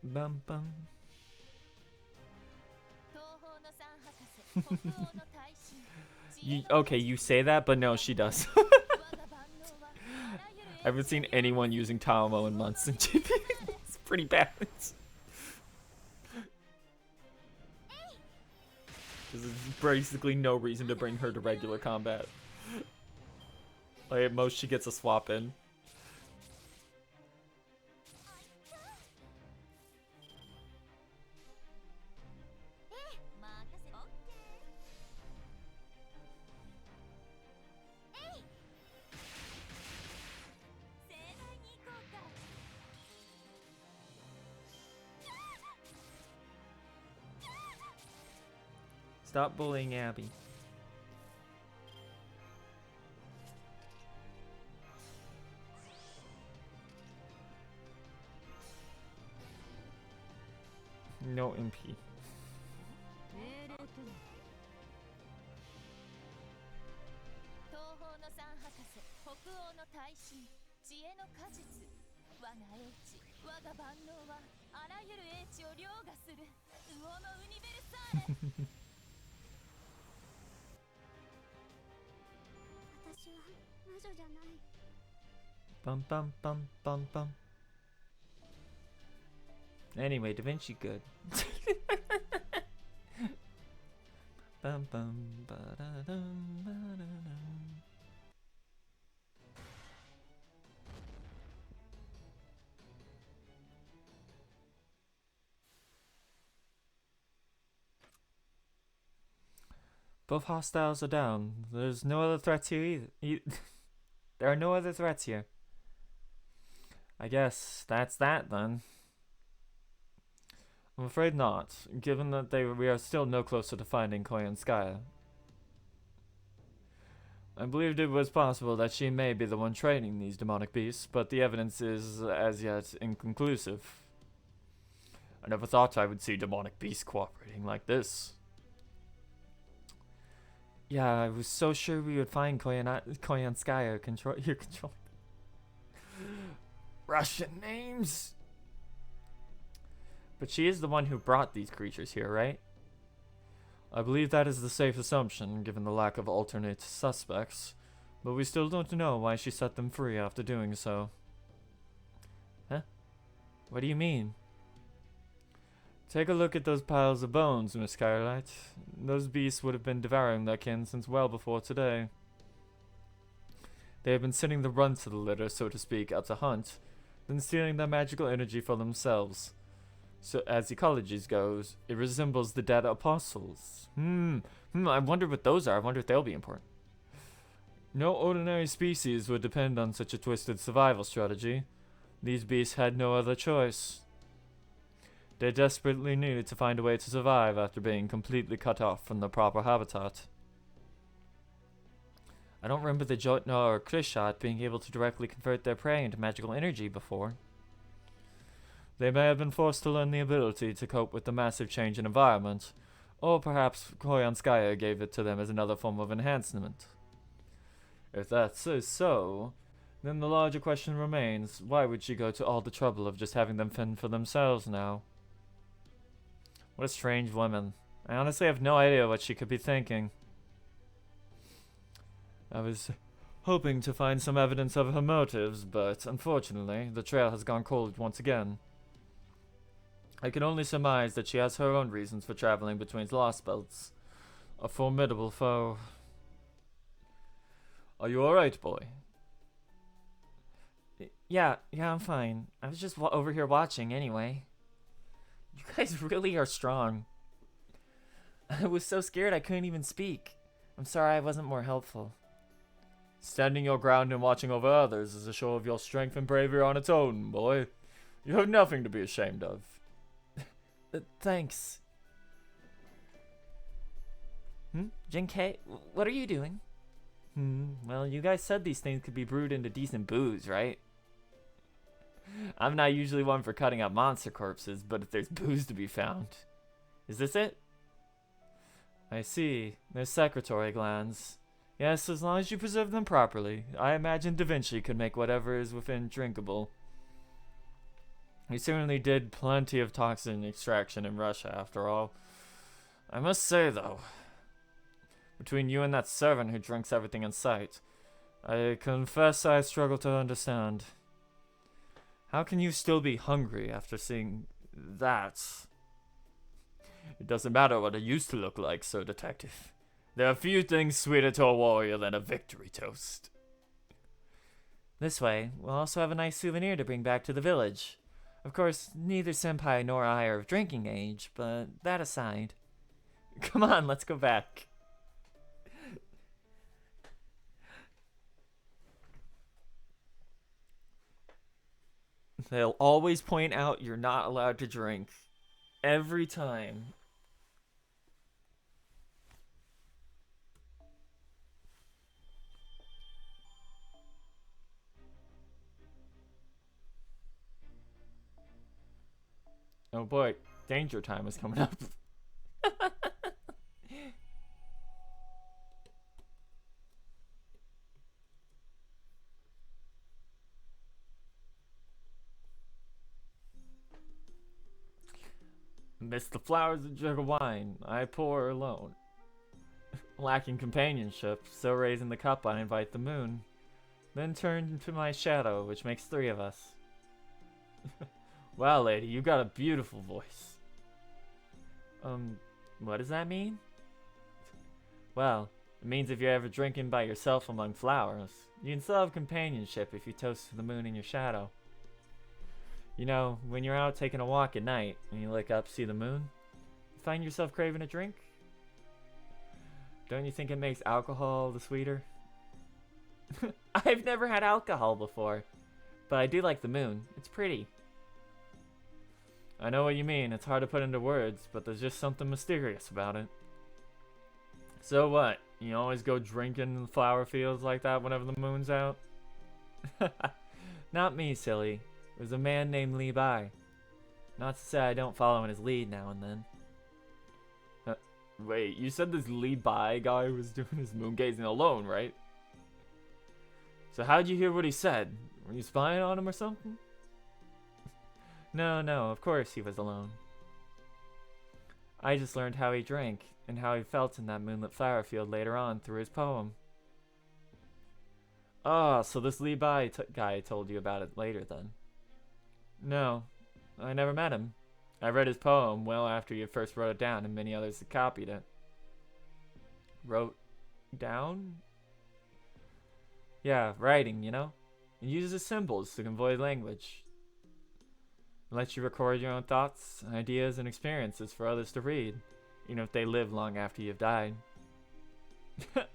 Bum bum. Okay, you say that, but no, she does. I haven't seen anyone using Tamo in months in GP. It's pretty bad. There's basically no reason to bring her to regular combat. Like, at most, she gets a swap in. Stop bullying Abby. No MP. Bum bum bum bum bum. Anyway, Da Vinci good. Bum bum ba da dum ba da dum. Both hostiles are down. There's no other threats here either. There are no other threats here. I guess that's that then. I'm afraid not, given that we are still no closer to finding Koyanskaya. I believed it was possible that she may be the one training these demonic beasts, but the evidence is as yet inconclusive. I never thought I would see demonic beasts cooperating like this. Yeah, I was so sure we would find Koyanskaya control. Russian names! But she is the one who brought these creatures here, right? I believe that is the safe assumption, given the lack of alternate suspects. But we still don't know why she set them free after doing so. Huh? What do you mean? Take a look at those piles of bones, Miss Skylight. Those beasts would have been devouring their kin since well before today. They have been sending the runt to the litter, so to speak, out to hunt, then stealing their magical energy for themselves. So, as ecologies goes, it resembles the dead apostles. I wonder what those are. I wonder if they'll be important. No ordinary species would depend on such a twisted survival strategy. These beasts had no other choice. They desperately needed to find a way to survive after being completely cut off from their proper habitat. I don't remember the Jotna or Krishat being able to directly convert their prey into magical energy before. They may have been forced to learn the ability to cope with the massive change in environment, Or perhaps Koyanskaya gave it to them as another form of enhancement. If that is so, then the larger question remains, why would she go to all the trouble of just having them fend for themselves now? What a strange woman. I honestly have no idea what she could be thinking. I was hoping to find some evidence of her motives, but unfortunately, the trail has gone cold once again. I can only surmise that she has her own reasons for traveling between Lostbelts. A formidable foe. Are you alright, boy? Yeah, I'm fine. I was just over here watching anyway. You guys really are strong. I was so scared I couldn't even speak. I'm sorry I wasn't more helpful. Standing your ground and watching over others is a show of your strength and bravery on its own, boy. You have nothing to be ashamed of. Thanks. Jinkei, what are you doing? Well, you guys said these things could be brewed into decent booze, right? I'm not usually one for cutting up monster corpses, but if there's booze to be found. Is this it? I see. They're secretory glands. Yes, as long as you preserve them properly. I imagine Da Vinci could make whatever is within drinkable. He certainly did plenty of toxin extraction in Russia, after all. I must say, though, between you and that servant who drinks everything in sight, I confess I struggle to understand. How can you still be hungry after seeing that? It doesn't matter what it used to look like, Sir Detective. There are few things sweeter to a warrior than a victory toast. This way, we'll also have a nice souvenir to bring back to the village. Of course, neither Senpai nor I are of drinking age, but that aside. Come on, let's go back. They'll always point out you're not allowed to drink. Every time. Oh boy, danger time is coming up. Miss the flowers, a jug of wine. I pour alone. Lacking companionship, so raising the cup I invite the moon. Then turn into my shadow, which makes 3 of us. Wow, lady, you got a beautiful voice. What does that mean? Well, it means if you're ever drinking by yourself among flowers, you can still have companionship if you toast to the moon in your shadow. You know, when you're out taking a walk at night and you look up, see the moon, you find yourself craving a drink? Don't you think it makes alcohol the sweeter? I've never had alcohol before, but I do like the moon. It's pretty. I know what you mean. It's hard to put into words, but there's just something mysterious about it. So what? You always go drinking in the flower fields like that whenever the moon's out? Not me, silly. It was a man named Li Bai. Not to say I don't follow in his lead now and then. Wait, you said this Li Bai guy was doing his moon gazing alone, right? So how'd you hear what he said? Were you spying on him or something? No, of course he was alone. I just learned how he drank and how he felt in that moonlit flower field later on through his poem. Ah, so this Li Bai guy told you about it later then. No, I never met him. I read his poem well after you first wrote it down and many others had copied it. Wrote down? Yeah, writing, you know? It uses symbols to convey language. It lets you record your own thoughts, ideas, and experiences for others to read, even if they live long after you've died.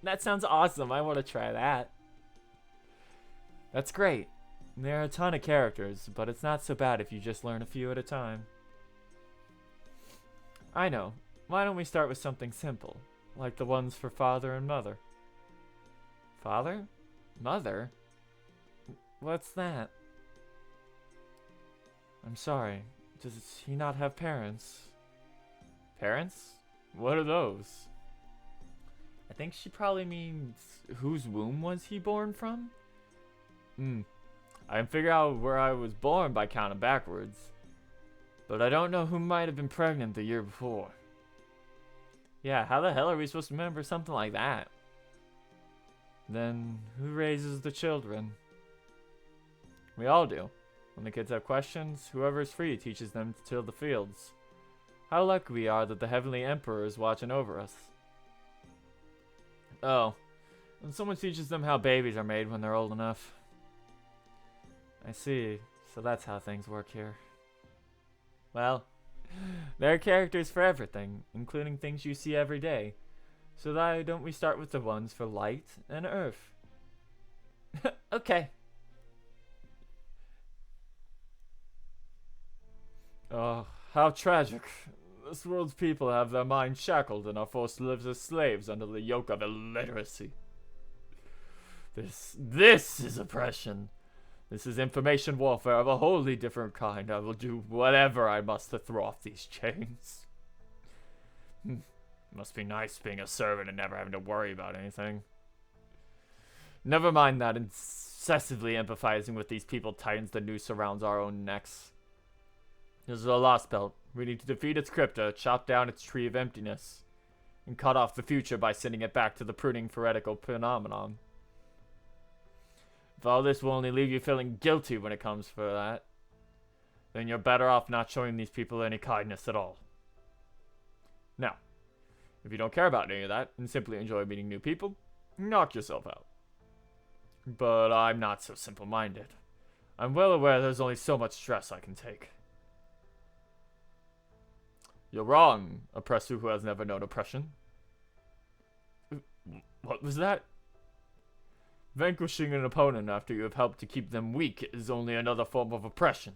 That sounds awesome. I want to try that. That's great. There are a ton of characters, but it's not so bad if you just learn a few at a time. I know. Why don't we start with something simple, like the ones for father and mother? Father? Mother? What's that? I'm sorry. Does he not have parents? Parents? What are those? I think she probably means whose womb was he born from? I can figure out where I was born by counting backwards. But I don't know who might have been pregnant the year before. Yeah, how the hell are we supposed to remember something like that? Then, who raises the children? We all do. When the kids have questions, whoever is free teaches them to till the fields. How lucky we are that the Heavenly Emperor is watching over us. Oh, and someone teaches them how babies are made when they're old enough. I see, so that's how things work here. Well, there are characters for everything, including things you see every day. So why don't we start with the ones for light and earth? Okay. Oh, how tragic. This world's people have their minds shackled and are forced to live as slaves under the yoke of illiteracy. This is oppression. This is information warfare of a wholly different kind. I will do whatever I must to throw off these chains. Must be nice being a servant and never having to worry about anything. Never mind that incessantly empathizing with these people tightens the noose around our own necks. This is a Lostbelt. We need to defeat its crypta, chop down its tree of emptiness, and cut off the future by sending it back to the pruning theoretical phenomenon. If all this will only leave you feeling guilty when it comes for that, then you're better off not showing these people any kindness at all. Now, if you don't care about any of that and simply enjoy meeting new people, knock yourself out. But I'm not so simple-minded. I'm well aware there's only so much stress I can take. You're wrong, oppressor who has never known oppression. What was that? Vanquishing an opponent after you have helped to keep them weak is only another form of oppression.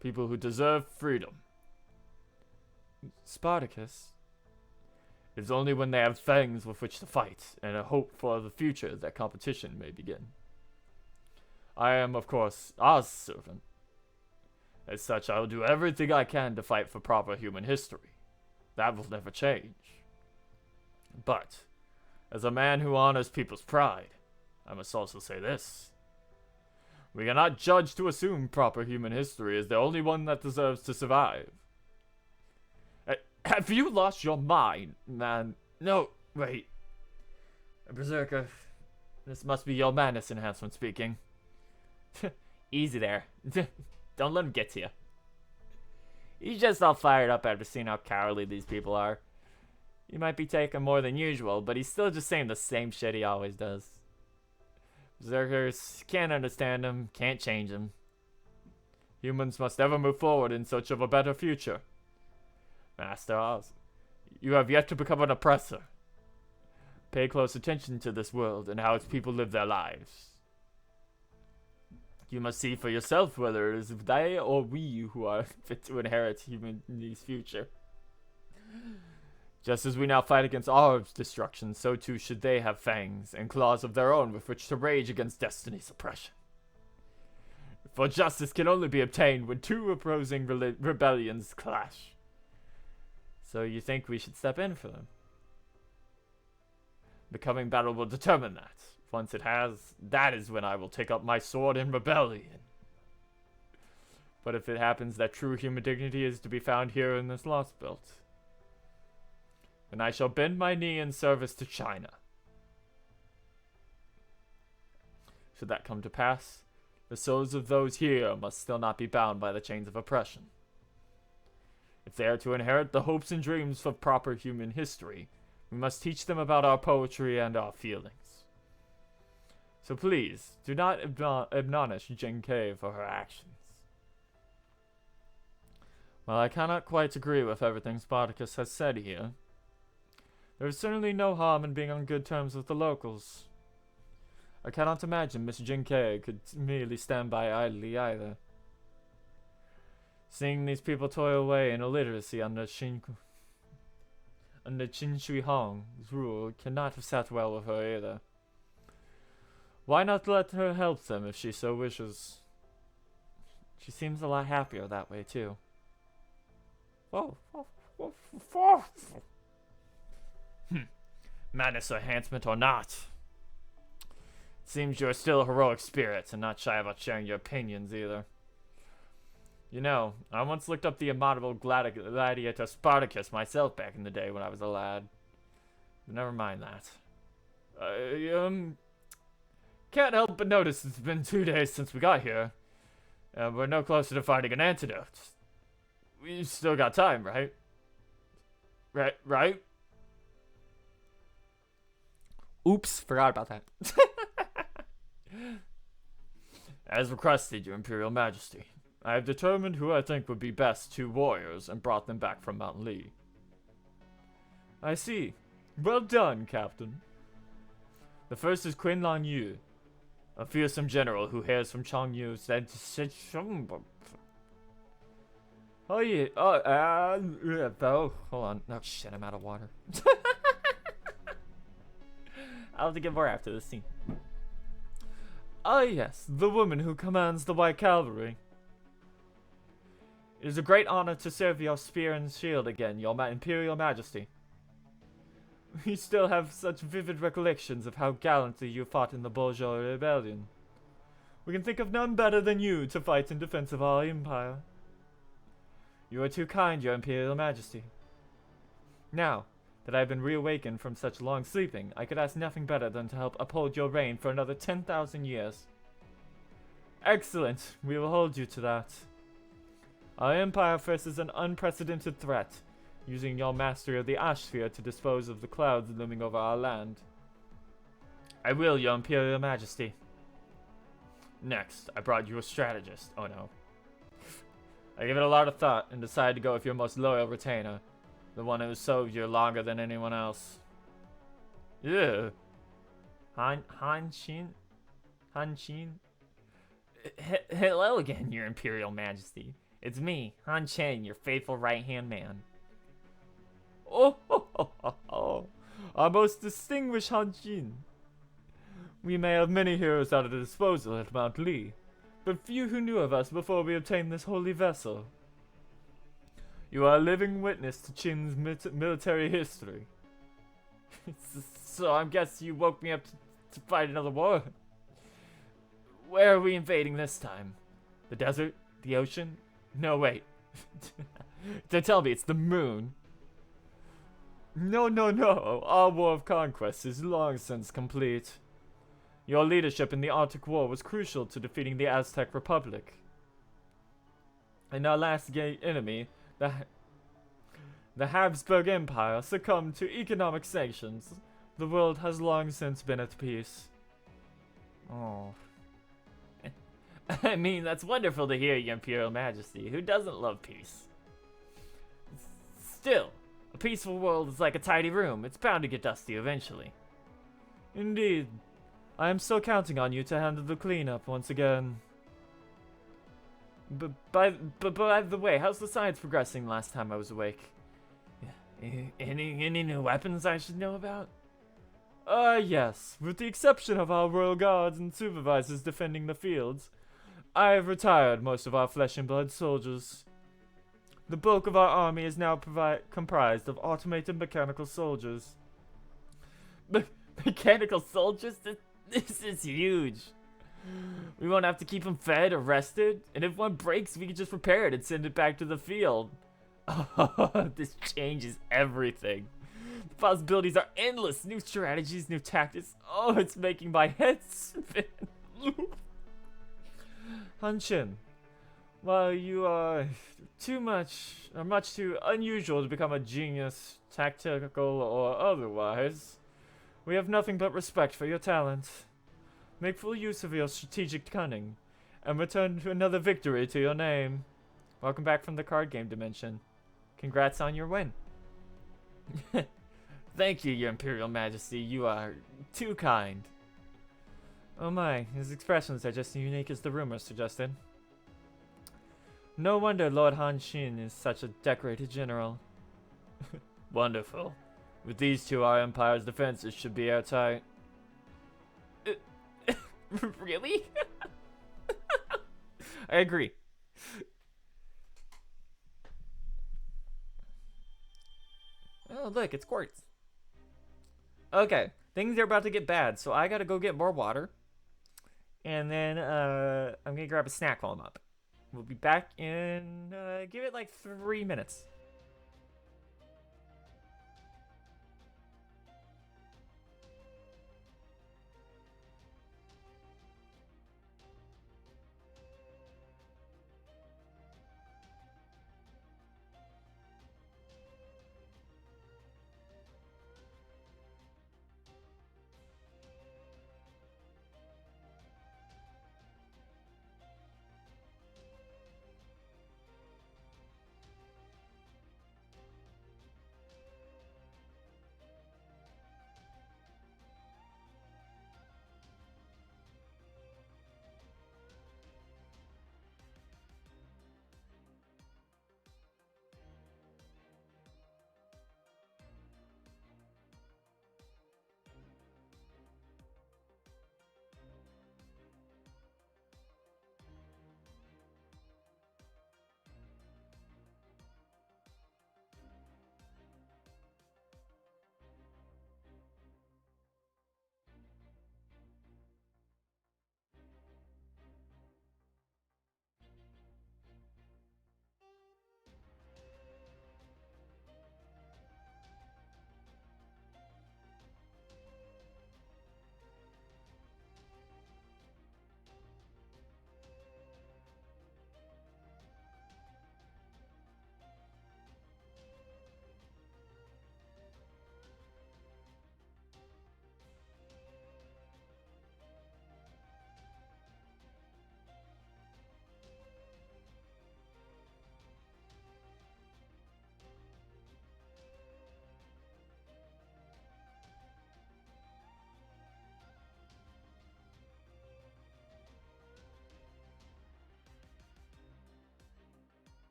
People who deserve freedom. Spartacus. It's only when they have fangs with which to fight and a hope for the future that competition may begin. I am, of course, our servant. As such, I will do everything I can to fight for proper human history. That will never change. But, as a man who honors people's pride, I must also say this. We cannot judge to assume proper human history is the only one that deserves to survive. Have you lost your mind, man? No, wait. Berserker, this must be your madness enhancement speaking. Easy there. Don't let him get to you. He's just all fired up after seeing how cowardly these people are. He might be taking more than usual, but he's still just saying the same shit he always does. Berserkers can't understand him, can't change him. Humans must ever move forward in search of a better future. Master Oz, you have yet to become an oppressor. Pay close attention to this world and how its people live their lives. You must see for yourself whether it is they or we who are fit to inherit humanity's future. Just as we now fight against our destruction, so too should they have fangs and claws of their own with which to rage against destiny's oppression. For justice can only be obtained when two opposing rebellions clash. So you think we should step in for them? The coming battle will determine that. Once it has, that is when I will take up my sword in rebellion. But if it happens that true human dignity is to be found here in this Lostbelt, then I shall bend my knee in service to China. Should that come to pass, the souls of those here must still not be bound by the chains of oppression. If they are to inherit the hopes and dreams of proper human history, we must teach them about our poetry and our feelings. So please, do not admonish Genkei for her actions. While I cannot quite agree with everything Spartacus has said here, there is certainly no harm in being on good terms with the locals. I cannot imagine Miss Genkei could merely stand by idly either. Seeing these people toil away in illiteracy under Qin Shi Huang's rule cannot have sat well with her either. Why not let her help them if she so wishes? She seems a lot happier that way too. Whoa, Madness or enhancement or not. Seems you're still a heroic spirit and not shy about sharing your opinions either. You know, I once looked up the immortal gladiator Spartacus myself back in the day when I was a lad. But never mind that. Can't help but notice it's been 2 days since we got here. We're no closer to finding an antidote. We've still got time, right? Right? Oops, forgot about that. As requested, Your Imperial Majesty, I have determined who I think would be best 2 warriors and brought them back from Mount Lee. I see. Well done, Captain. The first is Qin Lang Yu, a fearsome general who hails from Changyu. Oh yeah. Oh, hold on. Oh shit, I'm out of water. I'll have to get more after this scene. Ah yes, the woman who commands the White Cavalry. It is a great honor to serve your spear and shield again, Your Imperial Majesty. We still have such vivid recollections of how gallantly you fought in the Bourgeois Rebellion. We can think of none better than you to fight in defense of our empire. You are too kind, Your Imperial Majesty. Now that I have been reawakened from such long sleeping, I could ask nothing better than to help uphold your reign for another 10,000 years. Excellent, we will hold you to that. Our empire faces an unprecedented threat, using your mastery of the ash sphere to dispose of the clouds looming over our land. I will, Your Imperial Majesty. Next, I brought you a strategist. Oh no. I gave it a lot of thought and decided to go with your most loyal retainer, the one who served you longer than anyone else. Yeah. Han Xin? Hello again, Your Imperial Majesty. It's me, Han Chen, your faithful right-hand man. Oh, our most distinguished Han Xin. We may have many heroes at our disposal at Mount Lee, but few who knew of us before we obtained this holy vessel. You are a living witness to Qin's military history. So I guess you woke me up to fight another war. Where are we invading this time? The desert? The ocean? No, wait. Don't tell me it's the moon. No. Our war of conquest is long since complete. Your leadership in the Arctic War was crucial to defeating the Aztec Republic. And our last enemy, the Habsburg Empire, succumbed to economic sanctions. The world has long since been at peace. Oh. I mean, that's wonderful to hear, Your Imperial Majesty. Who doesn't love peace? Still, a peaceful world is like a tidy room. It's bound to get dusty eventually. Indeed. I am still counting on you to handle the cleanup once again. But by the way, how's the science progressing last time I was awake? Any new weapons I should know about? Yes. With the exception of our royal guards and supervisors defending the fields, I have retired most of our flesh and blood soldiers. The bulk of our army is now comprised of automated mechanical soldiers. Mechanical soldiers? This is huge. We won't have to keep them fed or rested, and if one breaks, we can just repair it and send it back to the field. Oh, this changes everything. The possibilities are endless. New strategies, new tactics. Oh, it's making my head spin. Hanshin, while you are much too unusual to become a genius, tactical or otherwise, we have nothing but respect for your talent. Make full use of your strategic cunning, and return to another victory to your name. Welcome back from the card game dimension. Congrats on your win. Thank you, Your Imperial Majesty. You are too kind. Oh my, his expressions are just as unique as the rumors suggested. No wonder Lord Han Xin is such a decorated general. Wonderful. With these two, our empire's defenses should be airtight. Really? I agree. look, it's quartz. Okay, things are about to get bad, so I gotta go get more water. And then I'm gonna grab a snack while I'm up. We'll be back in, give it like 3 minutes.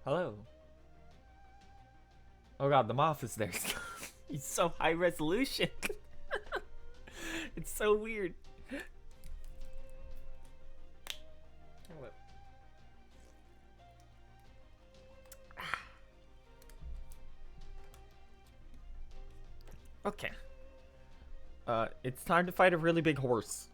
Hello. Oh god, the moth is there. He's so high resolution. It's so weird. Okay. It's time to fight a really big horse.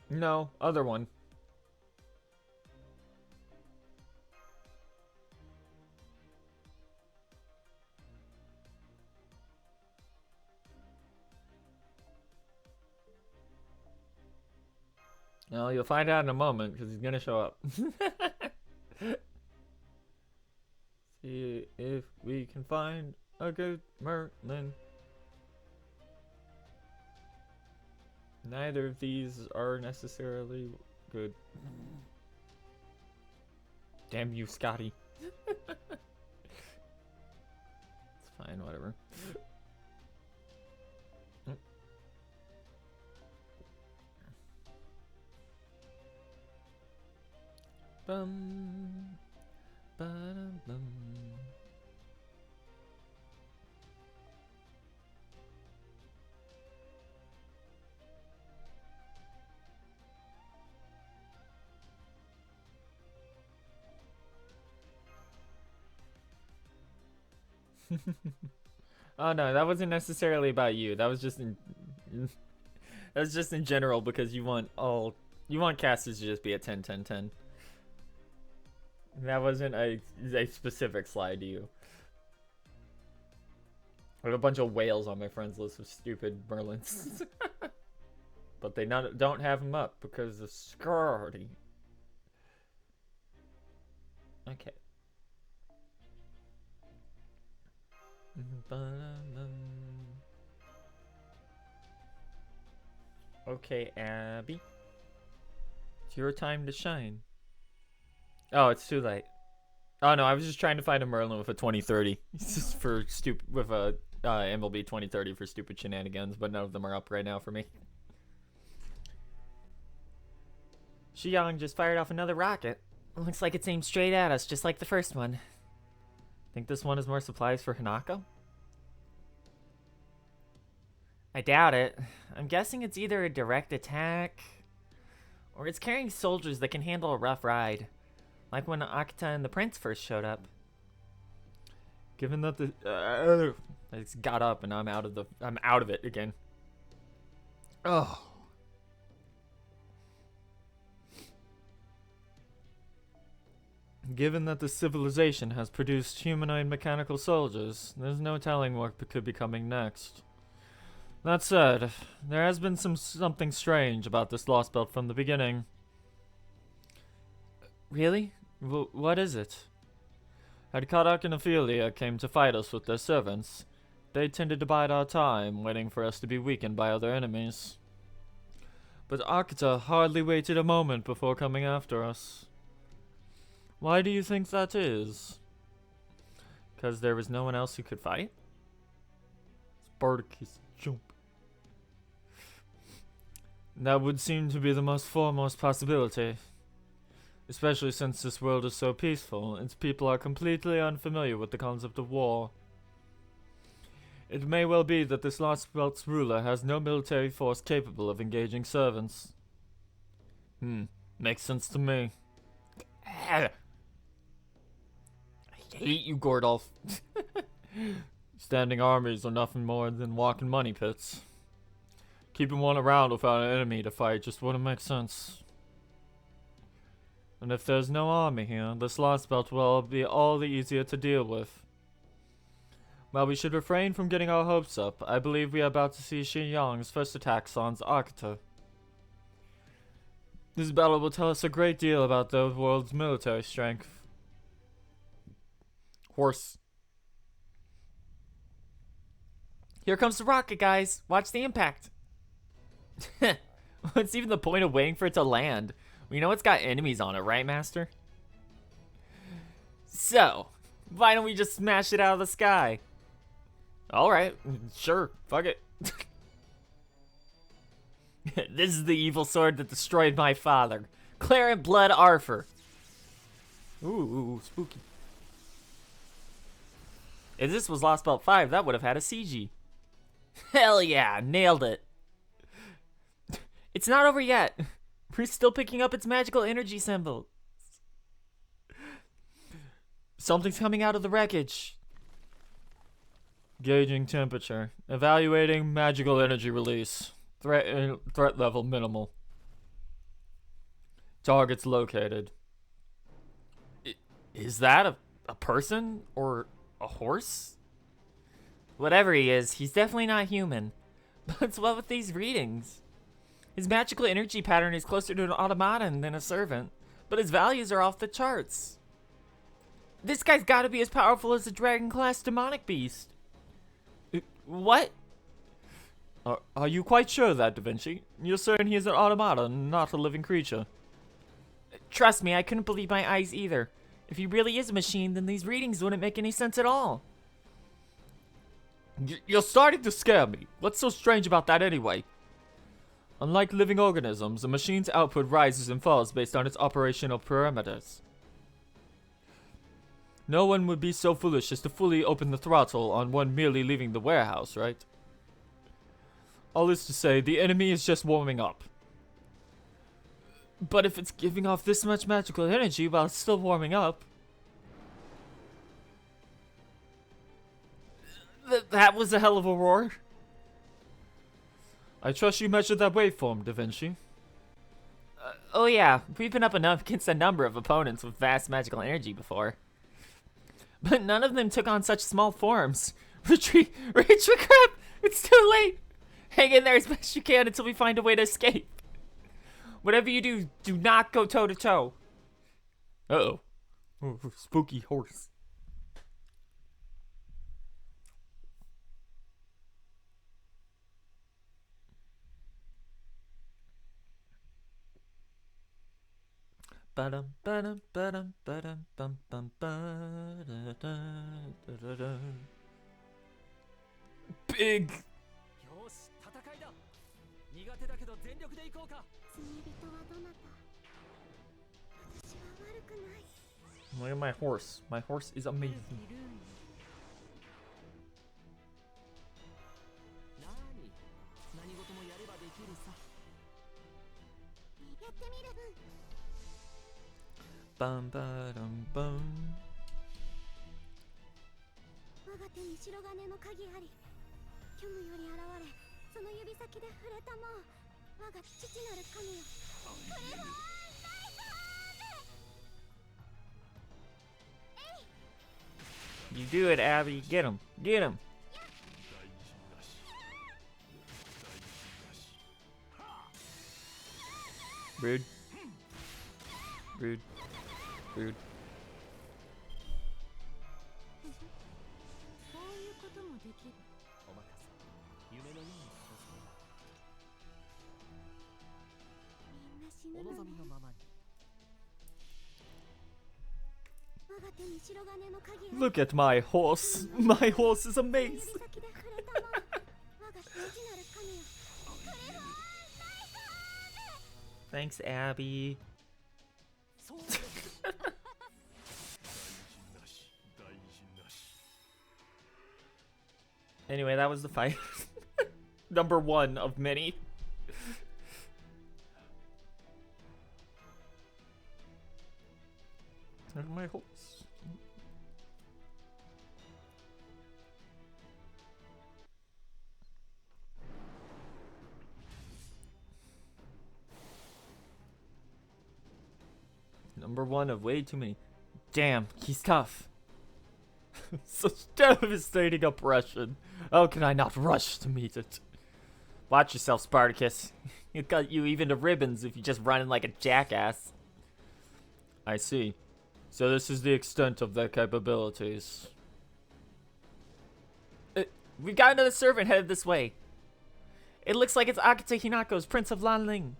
No, other one. Well, you'll find out in a moment because he's gonna show up. See if we can find a good Merlin. Neither of these are necessarily good. Damn you, Scotty. It's fine, whatever. Bum, ba-dum, bum. Oh no, that wasn't necessarily about you. That was just in that was just in general because you want casters to just be a 10 10 10. That wasn't a specific slide to you. I have a bunch of whales on my friends list of stupid Merlins. But they don't have them up because of security. Okay. Okay, Abby. It's your time to shine. Oh, it's too late. Oh no, I was just trying to find a Merlin with a 2030. Just for with a MLB 2030 for stupid shenanigans, but none of them are up right now for me. Xiyang just fired off another rocket. Looks like it's aimed straight at us, just like the first one. Think this one has more supplies for Hanako? I doubt it. I'm guessing it's either a direct attack, or it's carrying soldiers that can handle a rough ride. Like when Akita and the Prince first showed up. Given that the I just got up and I'm out of it again. Oh. Given that the civilization has produced humanoid mechanical soldiers, there's no telling what could be coming next. That said, there has been something strange about this Lostbelt from the beginning. Really? What is it? Had Kadak and Ophelia came to fight us with their servants, they tended to bide our time, waiting for us to be weakened by other enemies. But Akita hardly waited a moment before coming after us. Why do you think that is? Because there was no one else who could fight? Spartacus, jump. That would seem to be the most foremost possibility. Especially since this world is so peaceful, its people are completely unfamiliar with the concept of war. It may well be that this Lostbelt's ruler has no military force capable of engaging servants. Makes sense to me. I hate you, Gordolf. Standing armies are nothing more than walking money pits. Keeping one around without an enemy to fight just wouldn't make sense. And if there's no army here, this Losbelt will be all the easier to deal with. While we should refrain from getting our hopes up, I believe we are about to see Xiyang's first attack sans Akita. This battle will tell us a great deal about the world's military strength. Horse. Here comes the rocket, guys. Watch the impact. What's even the point of waiting for it to land? We know it's got enemies on it, right, Master? So, Why don't we just smash it out of the sky? Alright, sure, fuck it. This is the evil sword that destroyed my father. Claret Blood Arthur. Ooh, spooky. If this was Lostbelt 5, that would have had a CG. Hell yeah, nailed it. It's not over yet. We're still picking up its magical energy symbol. Something's coming out of the wreckage. Gauging temperature. Evaluating magical energy release. Threat level minimal. Targets located. Is that a person or a horse? Whatever he is, he's definitely not human. But what with these readings? His magical energy pattern is closer to an automaton than a servant, but his values are off the charts. This guy's gotta be as powerful as a dragon-class demonic beast. What? Are you quite sure of that, Da Vinci? You're certain he is an automaton, not a living creature? Trust me, I couldn't believe my eyes either. If he really is a machine, then these readings wouldn't make any sense at all. You're starting to scare me. What's so strange about that anyway? Unlike living organisms, a machine's output rises and falls based on its operational parameters. No one would be so foolish as to fully open the throttle on one merely leaving the warehouse, right? All this to say, the enemy is just warming up. But if it's giving off this much magical energy while it's still warming up... That was a hell of a roar. I trust you measured that waveform, Da Vinci. Oh yeah, we've been up enough against a number of opponents with vast magical energy before. But none of them took on such small forms. Retreat, crap! It's too late! Hang in there as best you can until we find a way to escape. Whatever you do, do not go toe to toe. Uh-oh. Oh, spooky horse. Ba-dum, ba-dum, ba-dum, ba-dum, bum, bum, ba-da-da-da-da-da. Big. Look at my horse. My horse is amazing. Bum ba dum bum. You do it, Abby. Get him. Get him. Rude. Rude. Rude. Look at my horse. My horse is amazing. Thanks, Abby. Anyway, that was the fight. Number 1 of many. Look at my horse. Number 1 of way too many. Damn, he's tough. Such devastating oppression. How can I not rush to meet it? Watch yourself, Spartacus. He'll cut you even to ribbons if you just running like a jackass. I see. So this is the extent of their capabilities. We've got another servant headed this way. It looks like it's Akita Hinako's Prince of Lanling.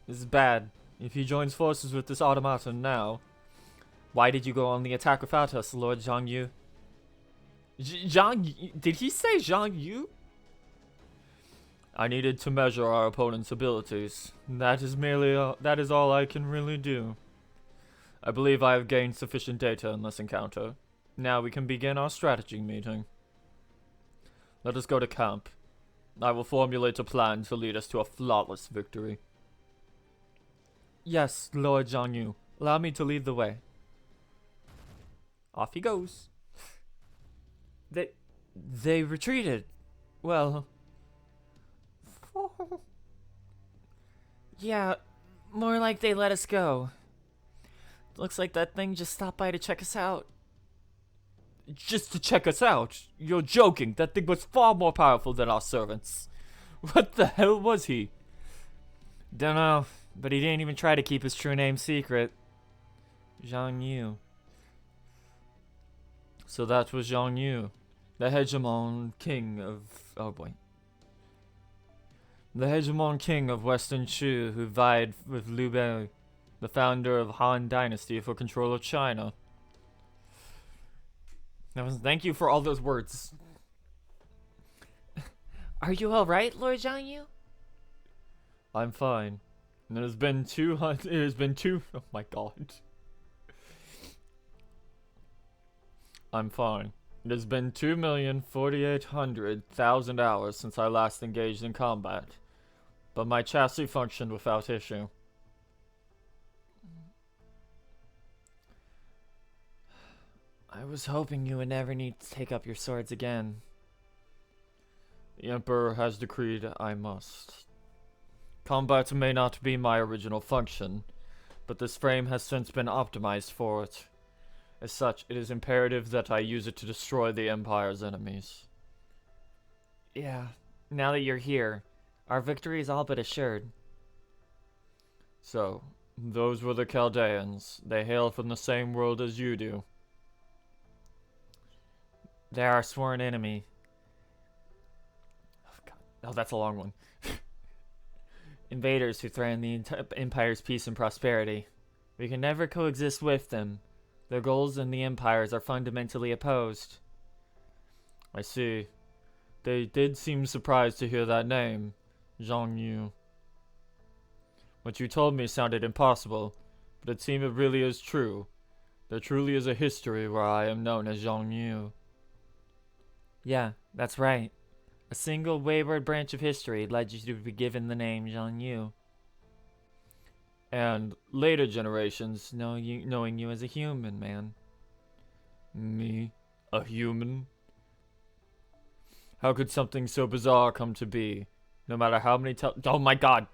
This is bad. If he joins forces with this automaton now, Why did you go on the attack without us, Lord Zhang Yu? Did he say Zhang Yu? I needed to measure our opponent's abilities. That is all I can really do. I believe I have gained sufficient data in this encounter. Now we can begin our strategy meeting. Let us go to camp. I will formulate a plan to lead us to a flawless victory. Yes, Lord Zhang Yu. Allow me to lead the way. Off he goes. They retreated. Well... Yeah, more like they let us go. Looks like that thing just stopped by to check us out. Just to check us out? You're joking. That thing was far more powerful than our servants. What the hell was he? Dunno, but he didn't even try to keep his true name secret. Zhang Yu. So that was Zhang Yu, the hegemon king of... oh boy. The hegemon king of Western Shu who vied with Liu Bei, the founder of Han Dynasty, for control of China. Thank you for all those words. Are you alright, Lord Zhang Yu? I'm fine. It has been 200... It has been oh my god. I'm fine. It has been 2,048,000 hours since I last engaged in combat. But my chassis functioned without issue. I was hoping you would never need to take up your swords again. The Emperor has decreed I must. Combat may not be my original function, but this frame has since been optimized for it. As such, it is imperative that I use it to destroy the Empire's enemies. Yeah, now that you're here, our victory is all but assured. So, those were the Chaldeans. They hail from the same world as you do. They're our sworn enemy. Oh, God. Oh, that's a long one. Invaders who threaten the Empire's peace and prosperity. We can never coexist with them. Their goals and the Empire's are fundamentally opposed. I see. They did seem surprised to hear that name, Zhang Yu. What you told me sounded impossible, but it seemed it really is true. There truly is a history where I am known as Zhang Yu. Yeah, that's right. A single wayward branch of history led you to be given the name Zhang Yu. And later generations knowing you as a human, man. Me? A human? How could something so bizarre come to be? No matter how many oh my god!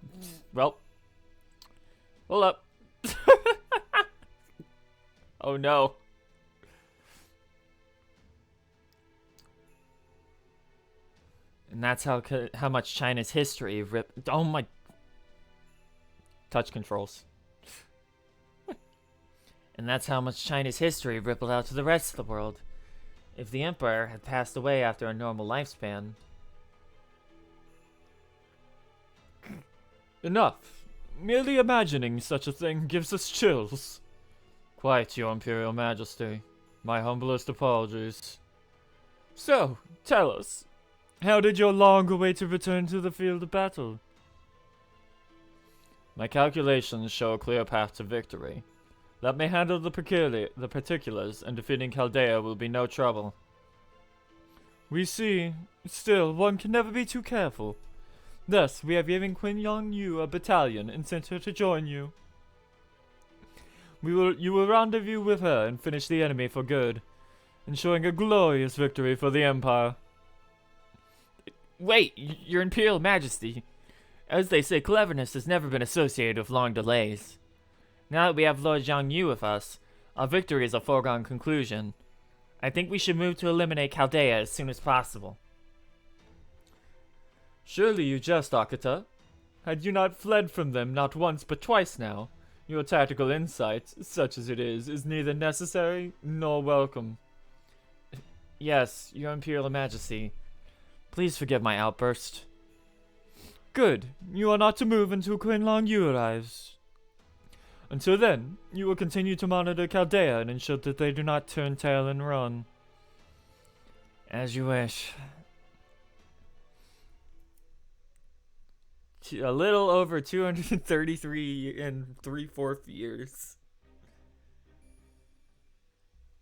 Well. Hold up. Oh no. And that's how much China's history ripped. Oh my. Touch controls. And that's how much China's history rippled out to the rest of the world. If the Emperor had passed away after a normal lifespan. Enough. Merely imagining such a thing gives us chills. Quite, Your Imperial Majesty. My humblest apologies. So, tell us. How did your long-awaited return to the field of battle? My calculations show a clear path to victory. Let me handle the particulars, and defeating Chaldea will be no trouble. We see. Still, one can never be too careful. Thus, we have given Qin Yu a battalion and sent her to join you. You will rendezvous with her and finish the enemy for good, ensuring a glorious victory for the Empire. Wait, Your Imperial Majesty. As they say, cleverness has never been associated with long delays. Now that we have Lord Zhang Yu with us, our victory is a foregone conclusion. I think we should move to eliminate Chaldea as soon as possible. Surely you jest, Akita. Had you not fled from them not once but twice now, your tactical insight, such as it is neither necessary nor welcome. Yes, Your Imperial Majesty. Please forgive my outburst. Good. You are not to move until Qin Yu arrives. Until then, you will continue to monitor Chaldea and ensure that they do not turn tail and run. As you wish. A little over 233 and 3/4 years.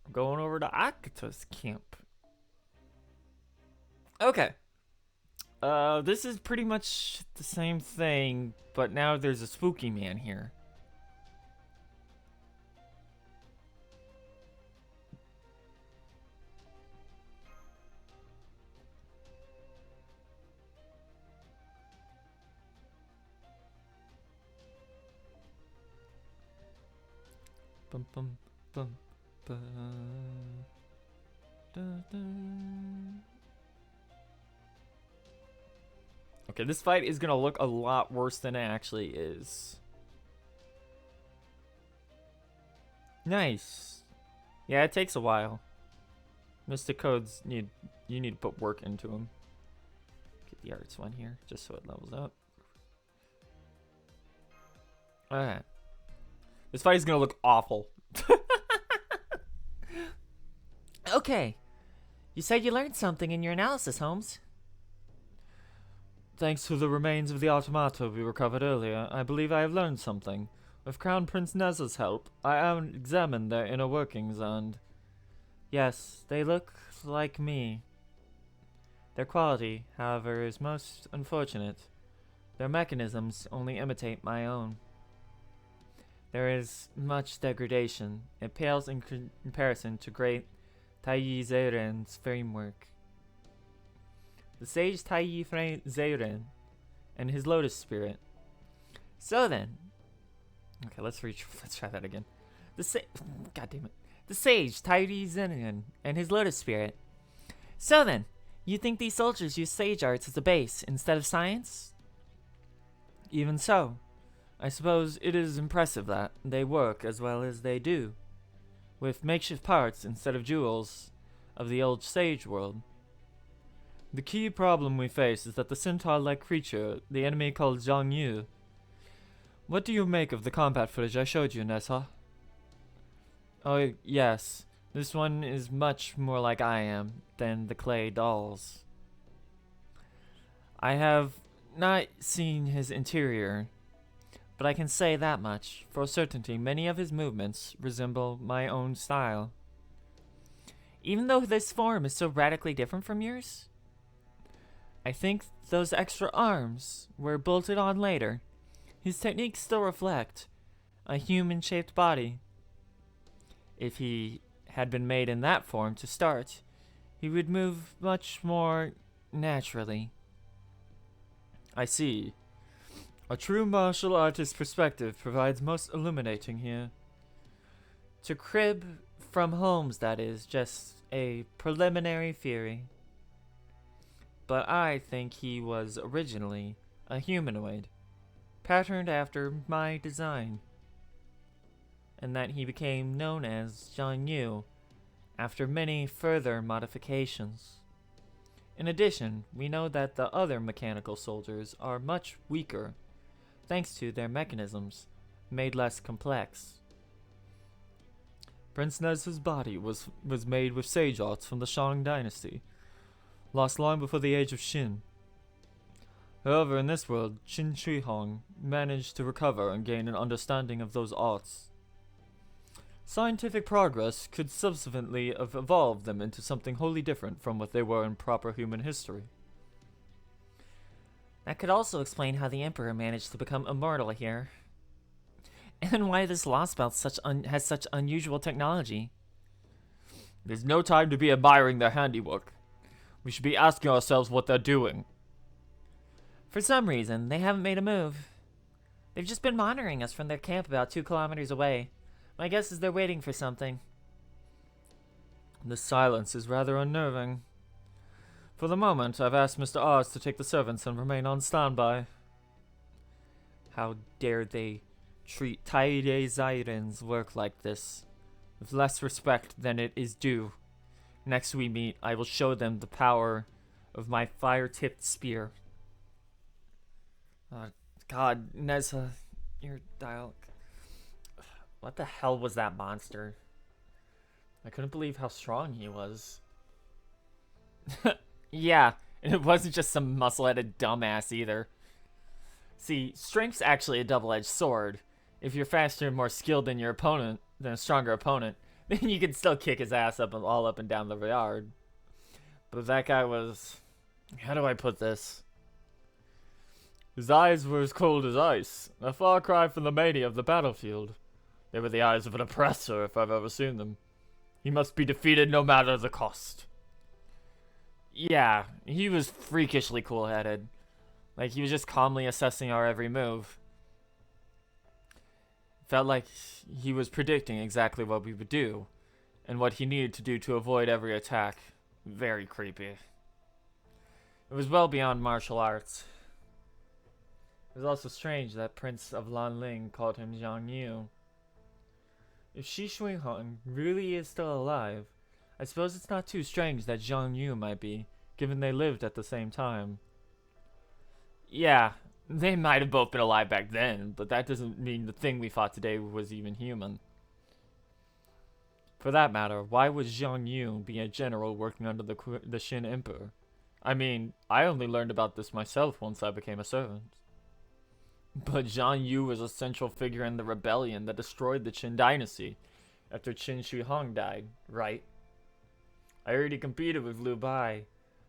I'm going over to Akatos camp. Okay. This is pretty much the same thing, but now there's a spooky man here. Bum bum bum bum. Da, da. Okay, this fight is gonna look a lot worse than it actually is. Nice. Yeah, it takes a while. Mystic codes you need to put work into them. Get the arts one here, just so it levels up. Alright. This fight is gonna look awful. Okay. You said you learned something in your analysis, Holmes. Thanks to the remains of the automata we recovered earlier, I believe I have learned something. With Crown Prince Neza's help, I have examined their inner workings and... Yes, they look like me. Their quality, however, is most unfortunate. Their mechanisms only imitate my own. There is much degradation. It pales in comparison to great Taiyi Zeiren's framework. The sage Taiyi Zeiren and his lotus spirit. So then, okay, let's try that again. God damn it. The sage Taiyi Zeiren and his lotus spirit. So then, you think these soldiers use sage arts as a base instead of science? Even so, I suppose it is impressive that they work as well as they do, with makeshift parts instead of jewels of the old sage world. The key problem we face is that the centaur-like creature the enemy called Zhang Yu. What do you make of the combat footage I showed you, Nessa? Oh, yes. This one is much more like I am than the clay dolls. I have not seen his interior, but I can say that much. For certainty, many of his movements resemble my own style. Even though this form is so radically different from yours? I think those extra arms were bolted on later. His techniques still reflect a human-shaped body. If he had been made in that form to start, he would move much more naturally. I see. A true martial artist perspective provides most illuminating here. To crib from Holmes, that is just a preliminary theory. But I think he was originally a humanoid, patterned after my design, and that he became known as Zhang Yu after many further modifications. In addition, we know that the other mechanical soldiers are much weaker, thanks to their mechanisms made less complex. Prince Nez's body was made with sage arts from the Shang dynasty, lost long before the age of Qin. However, in this world, Qin Shi Huang managed to recover and gain an understanding of those arts. Scientific progress could subsequently have evolved them into something wholly different from what they were in proper human history. That could also explain how the Emperor managed to become immortal here. And why this Losbelt has such unusual technology. There's no time to be admiring their handiwork. We should be asking ourselves what they're doing. For some reason, they haven't made a move. They've just been monitoring us from their camp about 2 kilometers away. My guess is they're waiting for something. The silence is rather unnerving. For the moment, I've asked Mr. Oz to take the servants and remain on standby. How dare they treat Taide Zairen's work like this, with less respect than it is due. Next we meet, I will show them the power of my fire-tipped spear. God, Neza, your dialogue. What the hell was that monster? I couldn't believe how strong he was. Yeah, and it wasn't just some muscle-headed dumbass either. See, strength's actually a double-edged sword. If you're faster and more skilled than your opponent, than a stronger opponent, then you can still kick his ass all up and down the yard. But that guy was... How do I put this? His eyes were as cold as ice, a far cry from the mania of the battlefield. They were the eyes of an oppressor if I've ever seen them. He must be defeated no matter the cost. Yeah, he was freakishly cool-headed. Like, he was just calmly assessing our every move. Felt like he was predicting exactly what we would do, and what he needed to do to avoid every attack. Very creepy. It was well beyond martial arts. It was also strange that Prince of Lanling called him Zhang Yu. If Shi Shuihong really is still alive, I suppose it's not too strange that Zhang Yu might be, given they lived at the same time. Yeah, they might have both been alive back then, but that doesn't mean the thing we fought today was even human. For that matter, why would Zhang Yu be a general working under the Qin Emperor? I mean, I only learned about this myself once I became a servant. But Zhang Yu was a central figure in the rebellion that destroyed the Qin dynasty after Qin Shi Huang died, right? I heard he competed with Liu Bai,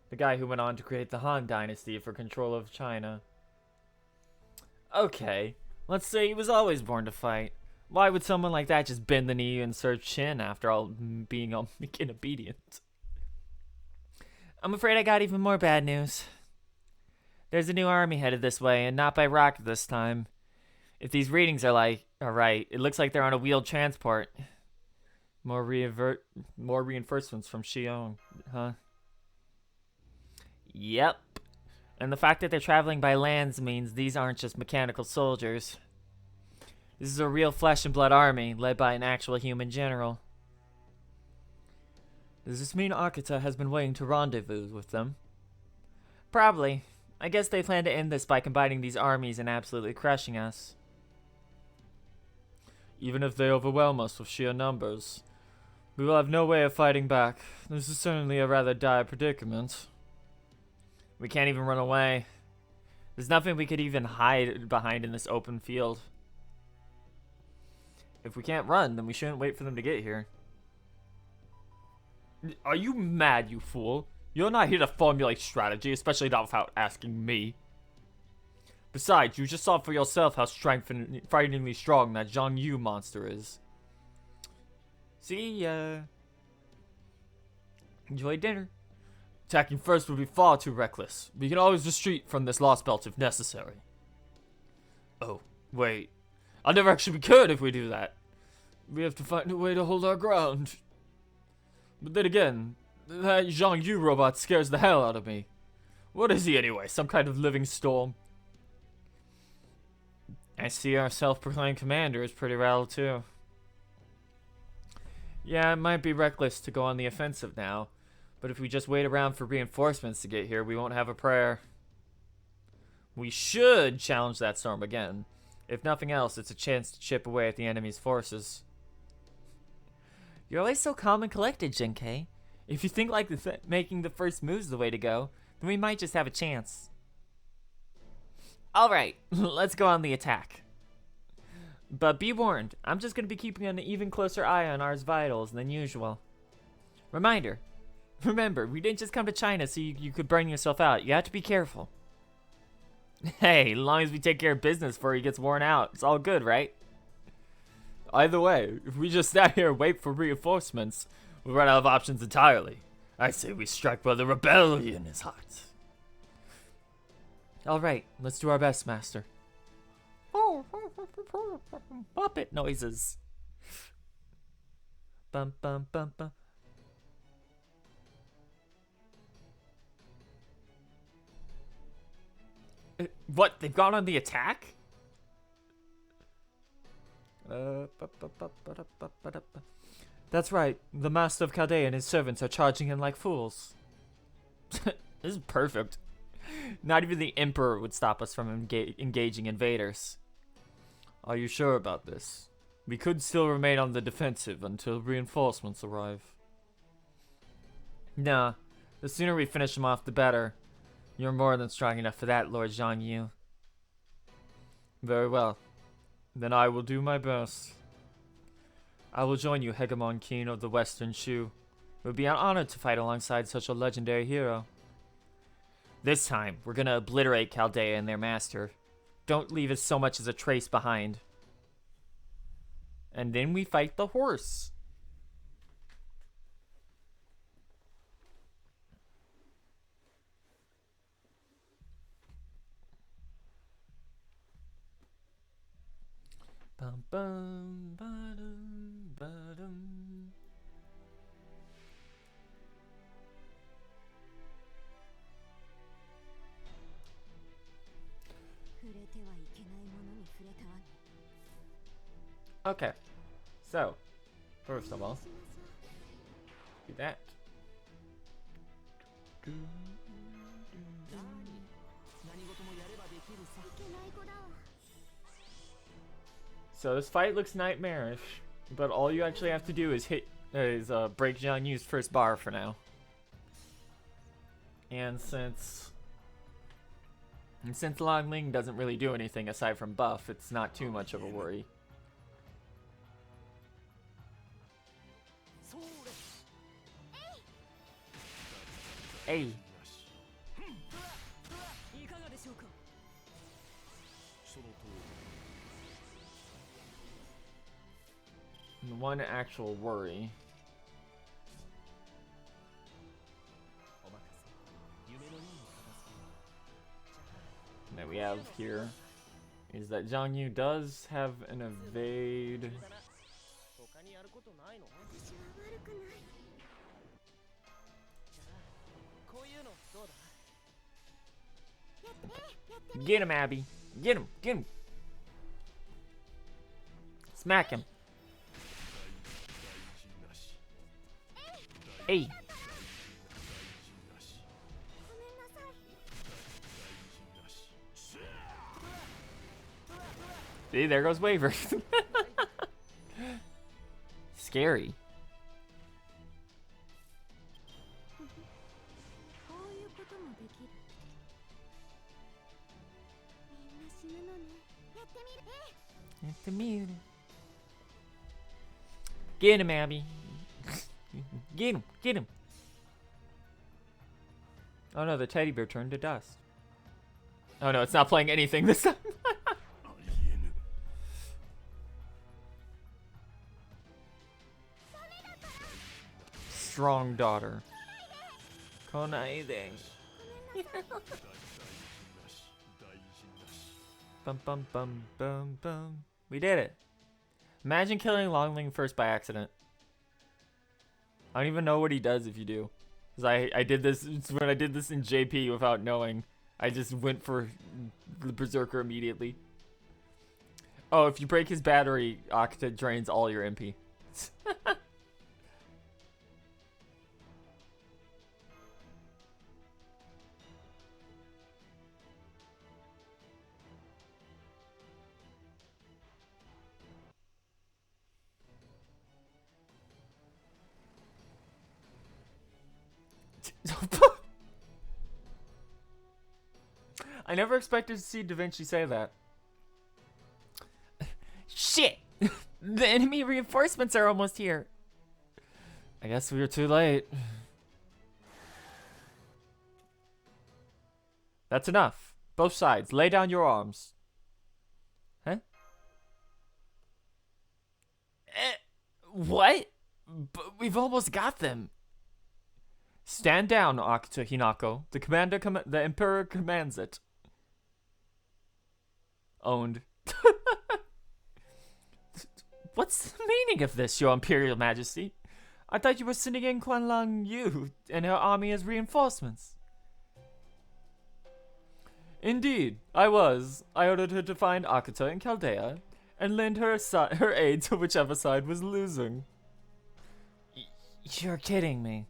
the guy who went on to create the Han dynasty for control of China. Okay, let's say he was always born to fight. Why would someone like that just bend the knee and serve Qin after all being obedient? I'm afraid I got even more bad news. There's a new army headed this way, and not by rocket this time. If these readings are right, it looks like they're on a wheeled transport. More reinforcements from Xiong, huh? Yep. And the fact that they're traveling by lands means these aren't just mechanical soldiers. This is a real flesh and blood army, led by an actual human general. Does this mean Akita has been waiting to rendezvous with them? Probably. I guess they plan to end this by combining these armies and absolutely crushing us. Even if they overwhelm us with sheer numbers, we will have no way of fighting back. This is certainly a rather dire predicament. We can't even run away. There's nothing we could even hide behind in this open field. If we can't run, then we shouldn't wait for them to get here. Are you mad, you fool? You're not here to formulate strategy, especially not without asking me. Besides, you just saw for yourself how frighteningly strong that Zhang Yu monster is. See, enjoy dinner. Attacking first would be far too reckless. We can always retreat from this Losbelt if necessary. Oh, wait. I'll never actually be cured if we do that. We have to find a way to hold our ground. But then again, that Zhang Yu robot scares the hell out of me. What is he anyway? Some kind of living storm? I see our self-proclaimed commander is pretty rattled too. Yeah, it might be reckless to go on the offensive now, but if we just wait around for reinforcements to get here, we won't have a prayer. We should challenge that storm again. If nothing else, it's a chance to chip away at the enemy's forces. You're always so calm and collected, Jinkei. If you think like making the first move is the way to go, then we might just have a chance. Alright, let's go on the attack. But be warned, I'm just going to be keeping an even closer eye on ours vitals than usual. Remember, we didn't just come to China so you could burn yourself out. You have to be careful. Hey, as long as we take care of business before he gets worn out, it's all good, right? Either way, if we just stand here and wait for reinforcements, we'll run out of options entirely. I say we strike while the rebellion is hot. Alright, let's do our best, Master. Puppet noises. Bum bum bum bum. What? They've gone on the attack? That's right. The Master of Kade and his servants are charging in like fools. This is perfect. Not even the Emperor would stop us from engaging invaders. Are you sure about this? We could still remain on the defensive until reinforcements arrive. Nah, the sooner we finish them off, the better. You're more than strong enough for that, Lord Zhang Yu. Very well. Then I will do my best. I will join you, Hegemon King of the Western Shu. It would be an honor to fight alongside such a legendary hero. This time, we're gonna obliterate Chaldea and their master. Don't leave us so much as a trace behind. And then we fight the horse. Bum, bum, ba-dum, ba-dum. Okay, so first of all, do that. So this fight looks nightmarish, but all you actually have to do is break Zhang Yu's first bar for now. And since Long Ling doesn't really do anything aside from buff, it's not too much of a worry. Hey. And one actual worry. That we have here is that Zhang Yu does have an evade. Get him, Abby. Get him. Get him. Smack him. Hey. See, there goes Waver. Scary. Get him, Abby. Get him. Get him. Oh no, the teddy bear turned to dust. Oh no, it's not playing anything this time. Strong daughter. Konaide. Bum bum bum bum bum. We did it. Imagine killing Longling first by accident. I don't even know what he does if you do. Cause I did this when I did this in JP without knowing. I just went for the Berserker immediately. Oh, if you break his battery, Octa drains all your MP. I never expected to see Da Vinci say that. Shit! The enemy reinforcements are almost here. I guess we were too late. That's enough. Both sides, lay down your arms. Huh? What? But we've almost got them. Stand down, Akita Hinako. The Emperor commands it. Owned. What's the meaning of this, Your Imperial Majesty? I thought you were sending in Quanlang Yu and her army as reinforcements. Indeed, I was. I ordered her to find Akita in Chaldea and lend her aid to whichever side was losing. You're kidding me.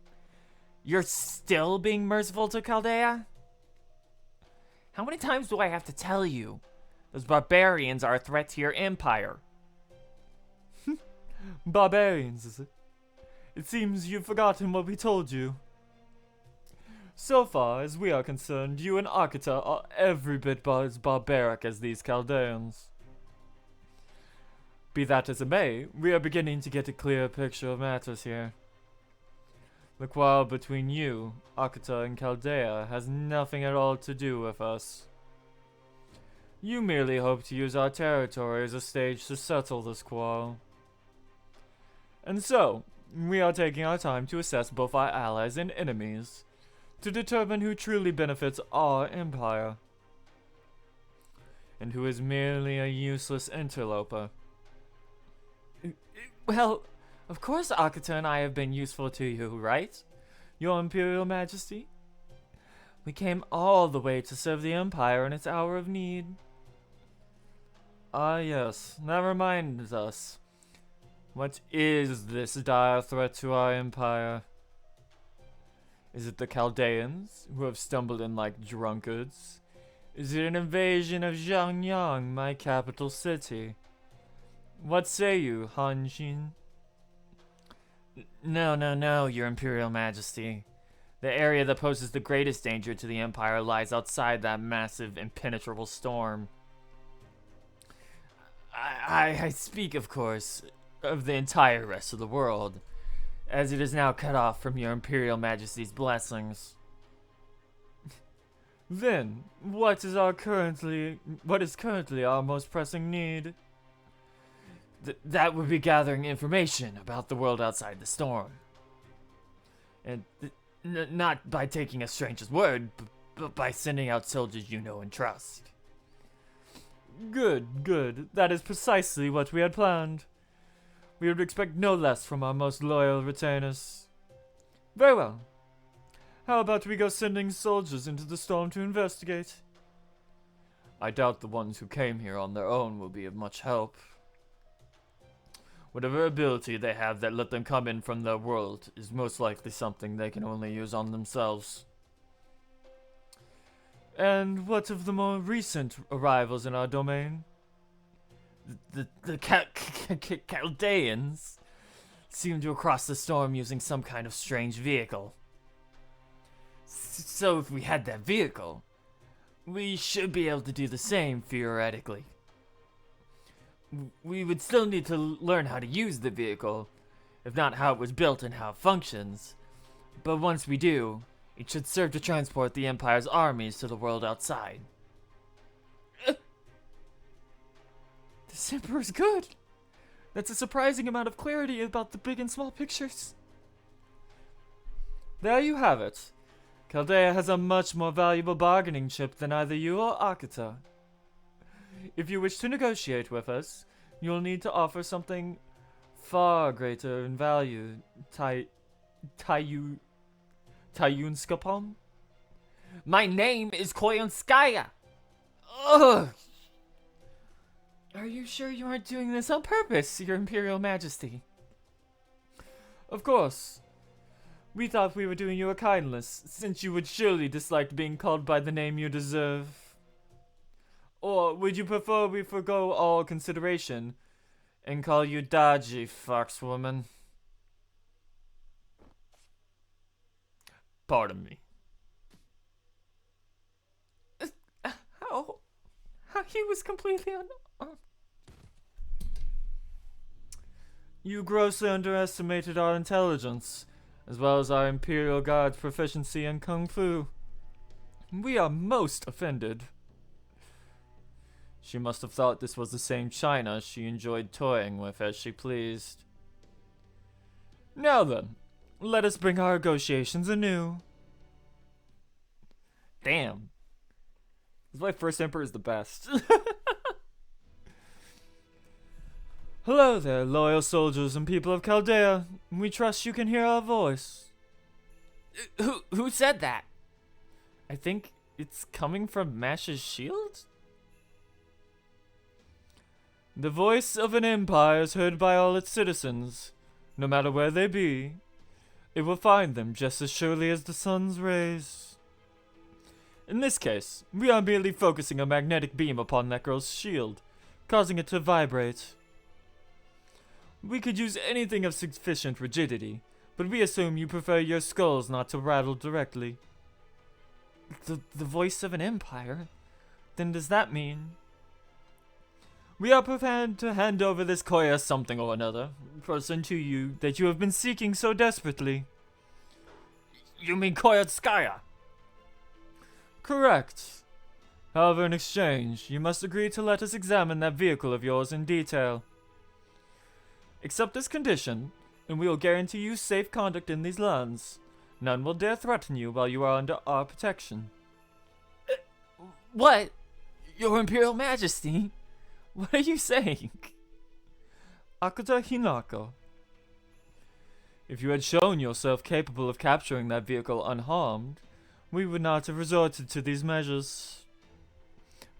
You're still being merciful to Chaldea? How many times do I have to tell you? Those barbarians are a threat to your empire. Barbarians, is it? It seems you've forgotten what we told you. So far as we are concerned, you and Akita are every bit as barbaric as these Chaldeans. Be that as it may, we are beginning to get a clear picture of matters here. The quarrel between you, Akita, and Chaldea has nothing at all to do with us. You merely hope to use our territory as a stage to settle this quarrel. And so, we are taking our time to assess both our allies and enemies, to determine who truly benefits our empire, and who is merely a useless interloper. Well, of course Akita and I have been useful to you, right? Your Imperial Majesty? We came all the way to serve the Empire in its hour of need. Ah yes, that reminds us. What is this dire threat to our empire? Is it the Chaldeans, who have stumbled in like drunkards? Is it an invasion of Zhangyang, my capital city? What say you, Hanjin? No, Your Imperial Majesty. The area that poses the greatest danger to the Empire lies outside that massive, impenetrable storm. I speak, of course, of the entire rest of the world, as it is now cut off from Your Imperial Majesty's blessings. Then, what is currently our most pressing need? That would be gathering information about the world outside the storm. And not by taking a stranger's word, but by sending out soldiers you know and trust. Good. That is precisely what we had planned. We would expect no less from our most loyal retainers. Very well. How about we go sending soldiers into the storm to investigate? I doubt the ones who came here on their own will be of much help. Whatever ability they have that let them come in from their world is most likely something they can only use on themselves. And what of the more recent arrivals in our domain? The Chaldeans seem to have crossed the storm using some kind of strange vehicle. So if we had that vehicle, we should be able to do the same, theoretically. We would still need to learn how to use the vehicle, if not how it was built and how it functions. But once we do, it should serve to transport the Empire's armies to the world outside. This Emperor's good. That's a surprising amount of clarity about the big and small pictures. There you have it. Chaldea has a much more valuable bargaining chip than either you or Akita. If you wish to negotiate with us, you'll need to offer something far greater in value. Tayunskapom? My name is Koyonskaya! Ugh! Are you sure you aren't doing this on purpose, Your Imperial Majesty? Of course. We thought we were doing you a kindness, since you would surely dislike being called by the name you deserve. Or would you prefer we forgo all consideration and call you Daji, foxwoman? Pardon me. How he was completely unarmed. You grossly underestimated our intelligence, as well as our Imperial Guard's proficiency in Kung Fu. We are most offended. She must have thought this was the same China she enjoyed toying with as she pleased. Now then, let us bring our negotiations anew. Damn. This is why First Emperor is the best. Hello there, loyal soldiers and people of Chaldea. We trust you can hear our voice. Who said that? I think it's coming from Mash's shield? The voice of an empire is heard by all its citizens, no matter where they be. It will find them just as surely as the sun's rays. In this case, we are merely focusing a magnetic beam upon that girl's shield, causing it to vibrate. We could use anything of sufficient rigidity, but we assume you prefer your skulls not to rattle directly. The voice of an empire? Then does that mean... We are prepared to hand over this Koya something or another person to you that you have been seeking so desperately. You mean Koyatskaya? Correct. However, in exchange, you must agree to let us examine that vehicle of yours in detail. Accept this condition, and we will guarantee you safe conduct in these lands. None will dare threaten you while you are under our protection. What? Your Imperial Majesty? What are you saying? Akuta Hinako. If you had shown yourself capable of capturing that vehicle unharmed, we would not have resorted to these measures.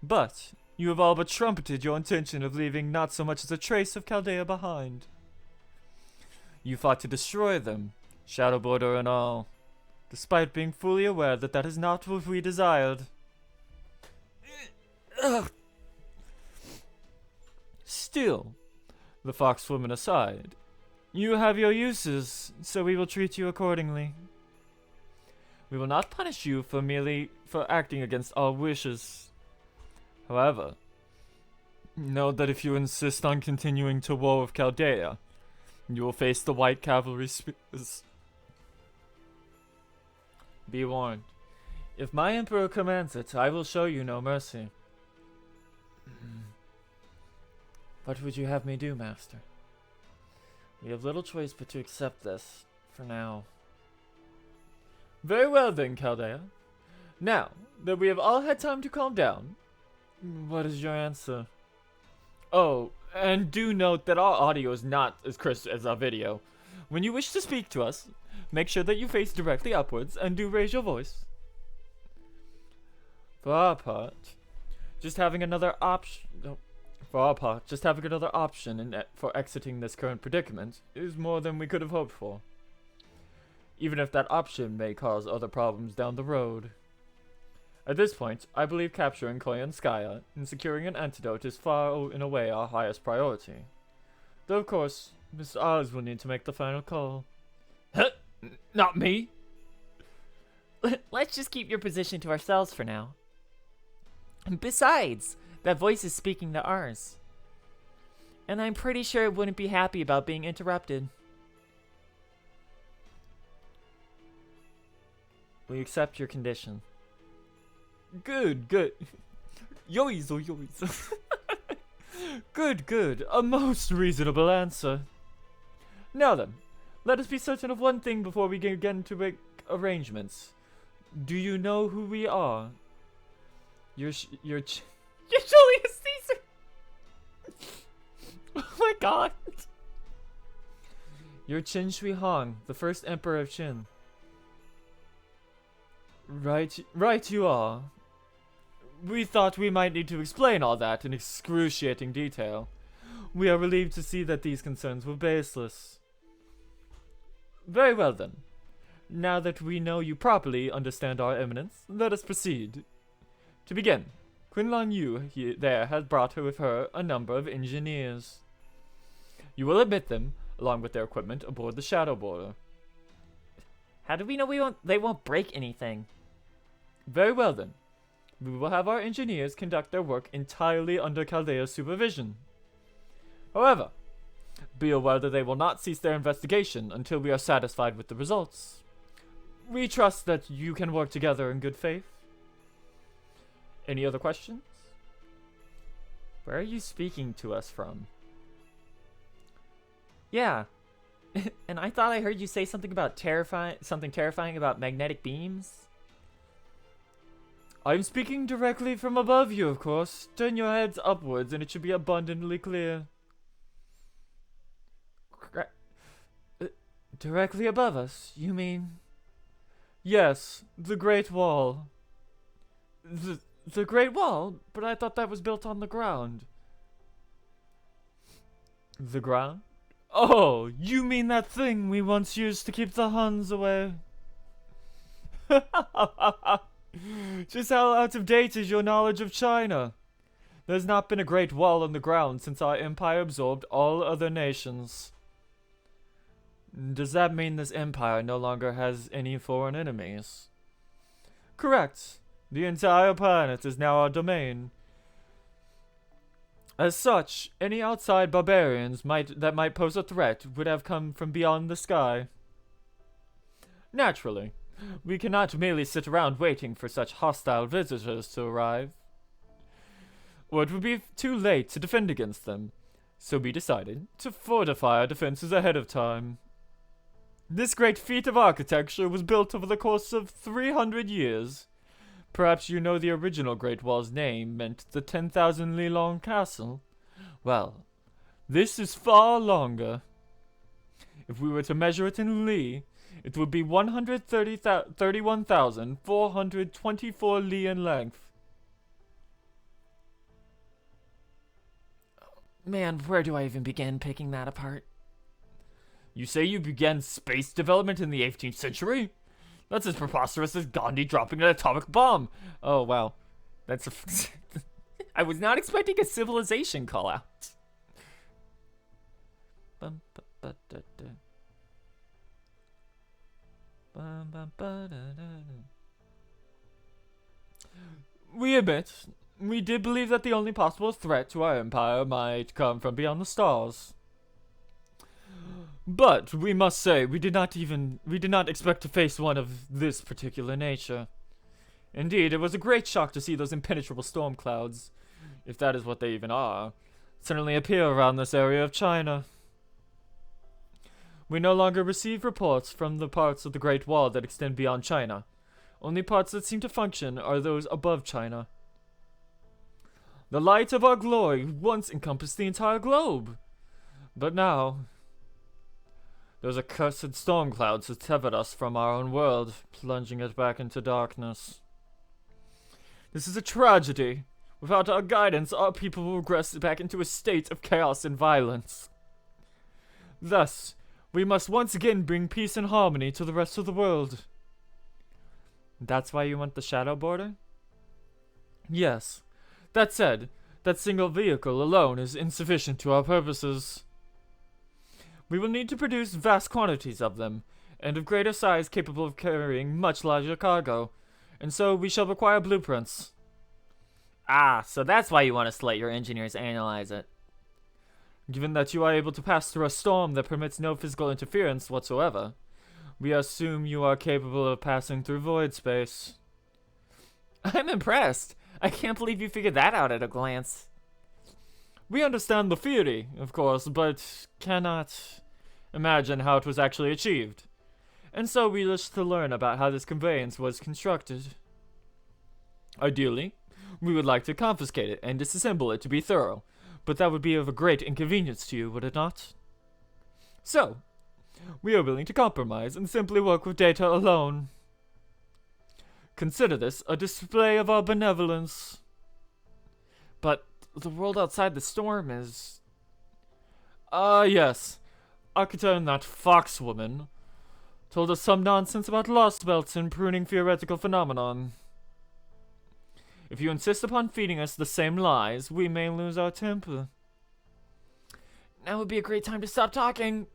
But you have all but trumpeted your intention of leaving not so much as a trace of Chaldea behind. You fought to destroy them, Shadow Border and all, despite being fully aware that that is not what we desired. Ugh. Still, the foxwoman aside, you have your uses, so we will treat you accordingly. We will not punish you for acting against our wishes. However, know that if you insist on continuing to war with Chaldea, you will face the White Cavalry spears. Be warned. If my Emperor commands it, I will show you no mercy. What would you have me do, Master? We have little choice but to accept this, for now. Very well then, Chaldea. Now, that we have all had time to calm down, what is your answer? Oh, and do note that our audio is not as crisp as our video. When you wish to speak to us, make sure that you face directly upwards and do raise your voice. For our part, just having another option for exiting this current predicament is more than we could have hoped for. Even if that option may cause other problems down the road. At this point, I believe capturing Koyanskaya and securing an antidote is far and away our highest priority. Though of course, Miss Oz will need to make the final call. Huh? Not me? Let's just keep your position to ourselves for now. And besides, that voice is speaking to ours. And I'm pretty sure it wouldn't be happy about being interrupted. We accept your condition. Good, good. Yoizo, yoizo. Good, good. A most reasonable answer. Now then, let us be certain of one thing before we begin to make arrangements. Do you know who we are? You're Julius Caesar! Oh my god! You're Qin Shi Huang, the first emperor of Qin. Right you are. We thought we might need to explain all that in excruciating detail. We are relieved to see that these concerns were baseless. Very well then. Now that we know you properly understand our eminence, let us proceed. To begin, Quinlan Yu there has brought her with her a number of engineers. You will admit them, along with their equipment, aboard the Shadow Border. How do we know they won't break anything? Very well then. We will have our engineers conduct their work entirely under Chaldea's supervision. However, be aware that they will not cease their investigation until we are satisfied with the results. We trust that you can work together in good faith. Any other questions? Where are you speaking to us from? Yeah. And I thought I heard you say something about terrifying about magnetic beams. I'm speaking directly from above you, of course. Turn your heads upwards and it should be abundantly clear. Directly above us, you mean? Yes, the Great Wall. The Great Wall? But I thought that was built on the ground. The ground? Oh, you mean that thing we once used to keep the Huns away? Just how out of date is your knowledge of China? There's not been a great wall on the ground since our empire absorbed all other nations. Does that mean this empire no longer has any foreign enemies? Correct. The entire planet is now our domain. As such, any outside barbarians that might pose a threat would have come from beyond the sky. Naturally, we cannot merely sit around waiting for such hostile visitors to arrive, or it would be too late to defend against them, so we decided to fortify our defenses ahead of time. This great feat of architecture was built over the course of 300 years. Perhaps you know the original Great Wall's name meant the 10,000 li long castle. Well, this is far longer. If we were to measure it in li, it would be 131,424 li in length. Man, where do I even begin picking that apart? You say you began space development in the 18th century? That's as preposterous as Gandhi dropping an atomic bomb. Oh, wow. That's a... I was not expecting a civilization call out. We admit, we did believe that the only possible threat to our empire might come from beyond the stars. But we must say we did not expect to face one of this particular nature. Indeed, it was a great shock to see those impenetrable storm clouds, if that is what they even are, suddenly appear around this area of China. We no longer receive reports from the parts of the Great Wall that extend beyond China. Only parts that seem to function are those above China. The light of our glory once encompassed the entire globe, but now those accursed storm clouds have tethered us from our own world, plunging it back into darkness. This is a tragedy. Without our guidance, our people will regress back into a state of chaos and violence. Thus, we must once again bring peace and harmony to the rest of the world. That's why you want the shadow border? Yes. That said, that single vehicle alone is insufficient to our purposes. We will need to produce vast quantities of them, and of greater size capable of carrying much larger cargo, and so we shall require blueprints. Ah, so that's why you want us to let your engineers analyze it. Given that you are able to pass through a storm that permits no physical interference whatsoever, we assume you are capable of passing through void space. I'm impressed. I can't believe you figured that out at a glance. We understand the theory, of course, but cannot imagine how it was actually achieved. And so we wish to learn about how this conveyance was constructed. Ideally, we would like to confiscate it and disassemble it to be thorough, but that would be of a great inconvenience to you, would it not? So, we are willing to compromise and simply work with data alone. Consider this a display of our benevolence. But the world outside the storm is... Yes. Akita and that fox woman told us some nonsense about Lostbelt and pruning theoretical phenomenon. If you insist upon feeding us the same lies, we may lose our temper. Now would be a great time to stop talking.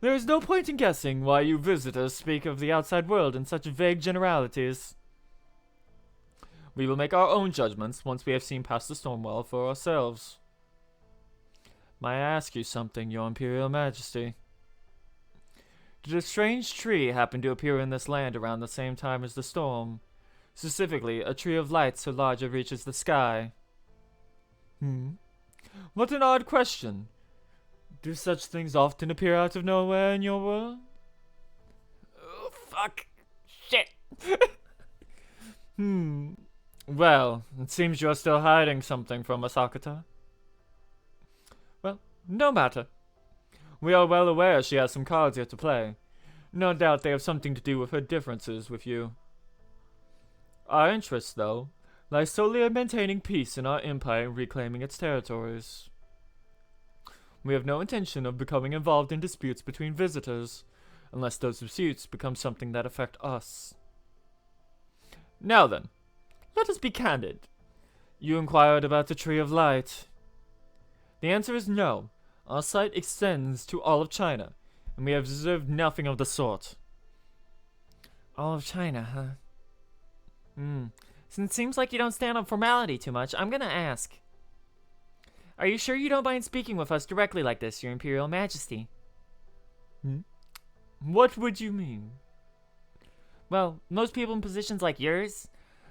There is no point in guessing why you visitors speak of the outside world in such vague generalities. We will make our own judgments once we have seen past the storm wall for ourselves. May I ask you something, Your Imperial Majesty? Did a strange tree happen to appear in this land around the same time as the storm? Specifically, a tree of light so large it reaches the sky. What an odd question. Do such things often appear out of nowhere in your world? Oh, fuck. Shit. Well, it seems you are still hiding something from us, Akita. Well, no matter. We are well aware she has some cards yet to play. No doubt they have something to do with her differences with you. Our interest, though, lies solely in maintaining peace in our empire and reclaiming its territories. We have no intention of becoming involved in disputes between visitors, unless those disputes become something that affect us. Now then, let us be candid. You inquired about the Tree of Light. The answer is no. Our sight extends to all of China, and we have observed nothing of the sort. All of China, huh? Since it seems like you don't stand on formality too much, I'm gonna ask. Are you sure you don't mind speaking with us directly like this, Your Imperial Majesty? What would you mean? Well, most people in positions like yours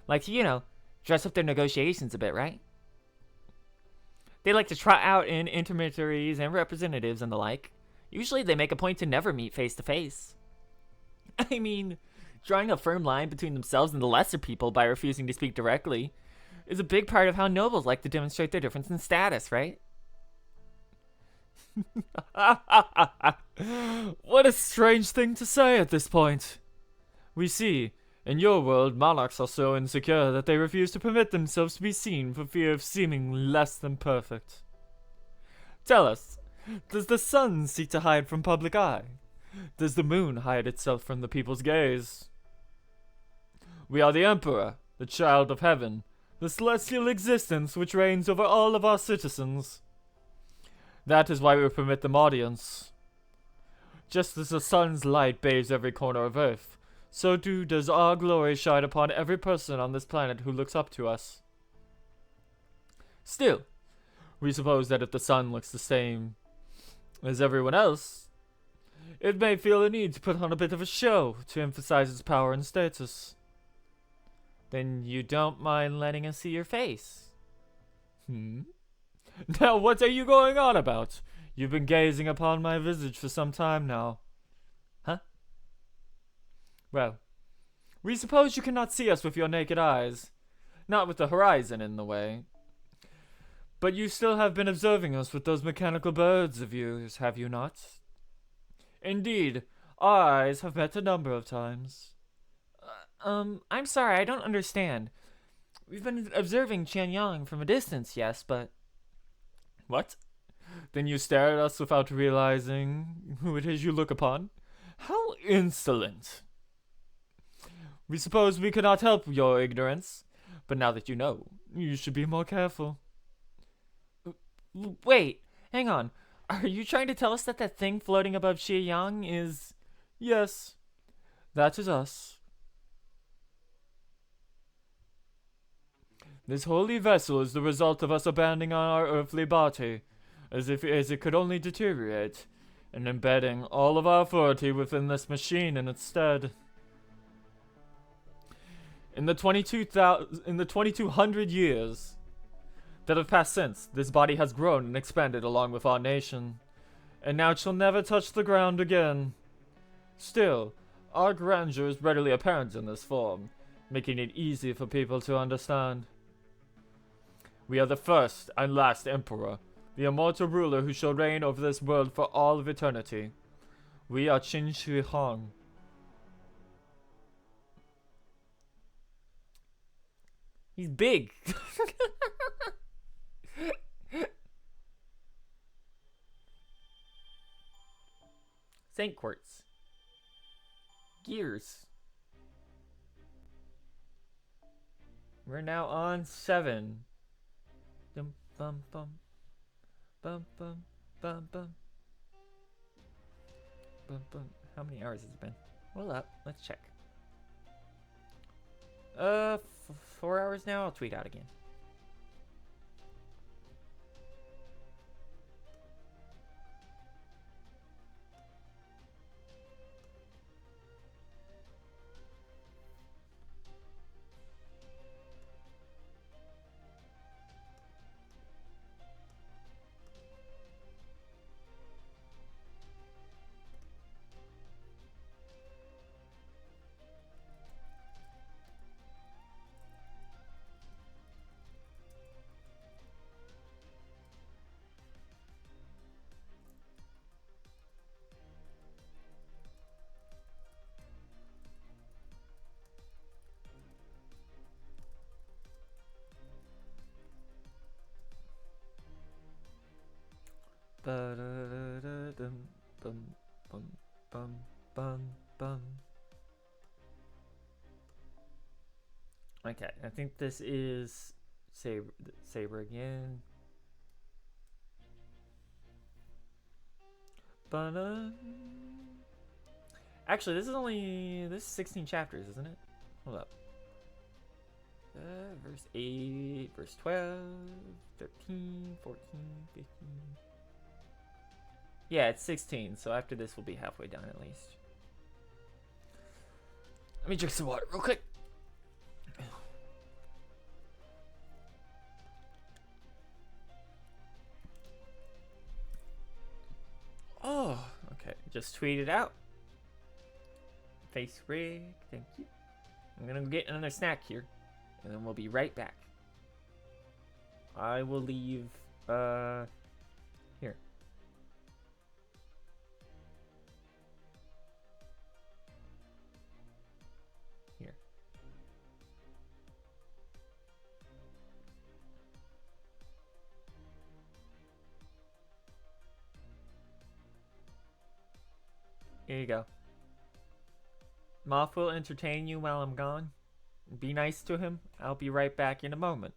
like to, dress up their negotiations a bit, right? They like to trot out in intermediaries and representatives and the like. Usually they make a point to never meet face to face. I mean, drawing a firm line between themselves and the lesser people by refusing to speak directly is a big part of how nobles like to demonstrate their difference in status, right? What a strange thing to say at this point. We see, in your world, monarchs are so insecure that they refuse to permit themselves to be seen for fear of seeming less than perfect. Tell us, does the sun seek to hide from public eye? Does the moon hide itself from the people's gaze? We are the Emperor, the child of heaven, the celestial existence which reigns over all of our citizens. That is why we permit them audience. Just as the sun's light bathes every corner of earth, so too does our glory shine upon every person on this planet who looks up to us. Still, we suppose that if the sun looks the same as everyone else, it may feel a need to put on a bit of a show to emphasize its power and status. Then you don't mind letting us see your face? Now what are you going on about? You've been gazing upon my visage for some time now. Huh? Well, we suppose you cannot see us with your naked eyes. Not with the horizon in the way. But you still have been observing us with those mechanical birds of yours, have you not? Indeed, our eyes have met a number of times. I'm sorry, I don't understand. We've been observing Qianyang from a distance, yes, but... What? Then you stare at us without realizing who it is you look upon? How insolent! We suppose we could not help your ignorance, but now that you know, you should be more careful. Wait, hang on. Are you trying to tell us that that thing floating above Qianyang is... Yes, that is us. This holy vessel is the result of us abandoning our earthly body, as it could only deteriorate, and embedding all of our authority within this machine in its stead. In the 2200 years that have passed since, this body has grown and expanded along with our nation, and now it shall never touch the ground again. Still, our grandeur is readily apparent in this form, making it easy for people to understand. We are the first and last emperor, the immortal ruler who shall reign over this world for all of eternity. We are Qin Shi Huang. He's big. Saint Quartz. Gears. We're now on 7. Dum bum bum. Bum bum bum bum. Bum bum. How many hours has it been? Hold up, let's check. 4 hours now. I'll tweet out again. Ba-da-da-da-dum, bum, bum, bum, bum, bum. Okay, I think this is Saber again. But actually, this is 16 chapters, isn't it? Hold up. Verse 8, verse 12, 13, 14, 15. Yeah, it's 16, so after this we'll be halfway done at least. Let me drink some water real quick. Oh, okay. Just tweet it out. Face rig, thank you. I'm gonna get another snack here, and then we'll be right back. I will leave, here. Here. Here you go. Moth will entertain you while I'm gone. Be nice to him. I'll be right back in a moment.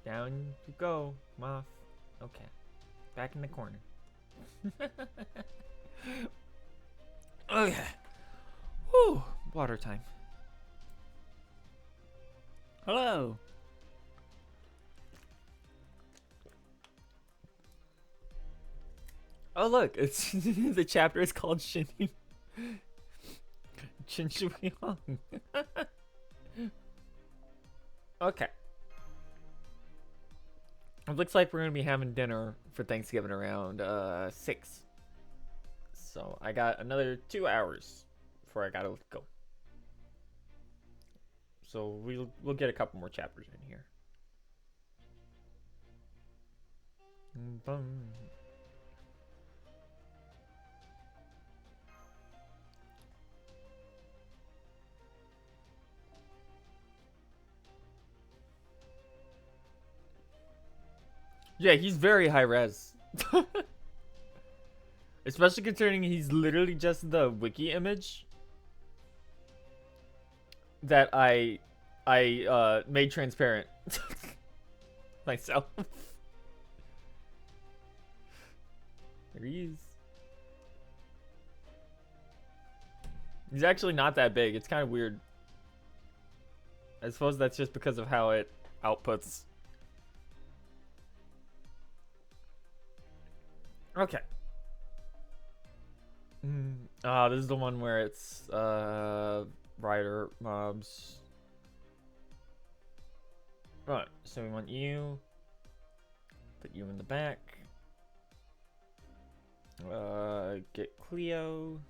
Down you go, Moth. Okay. Back in the corner. Okay. Whew. Water time. Hello. Oh look, it's the chapter is called Shin Shui Hong. Okay. It looks like we're gonna be having dinner for Thanksgiving around 6. So I got another 2 hours before I gotta go. so we'll get a couple more chapters in here. Yeah, he's very high res. Especially considering he's literally just the wiki image that I made transparent myself. There he is. He's actually not that big. It's kind of weird. I suppose that's just because of how it outputs. Okay. This is the one where it's rider mobs. Right, so we want you. Put you in the back. Get Cleo.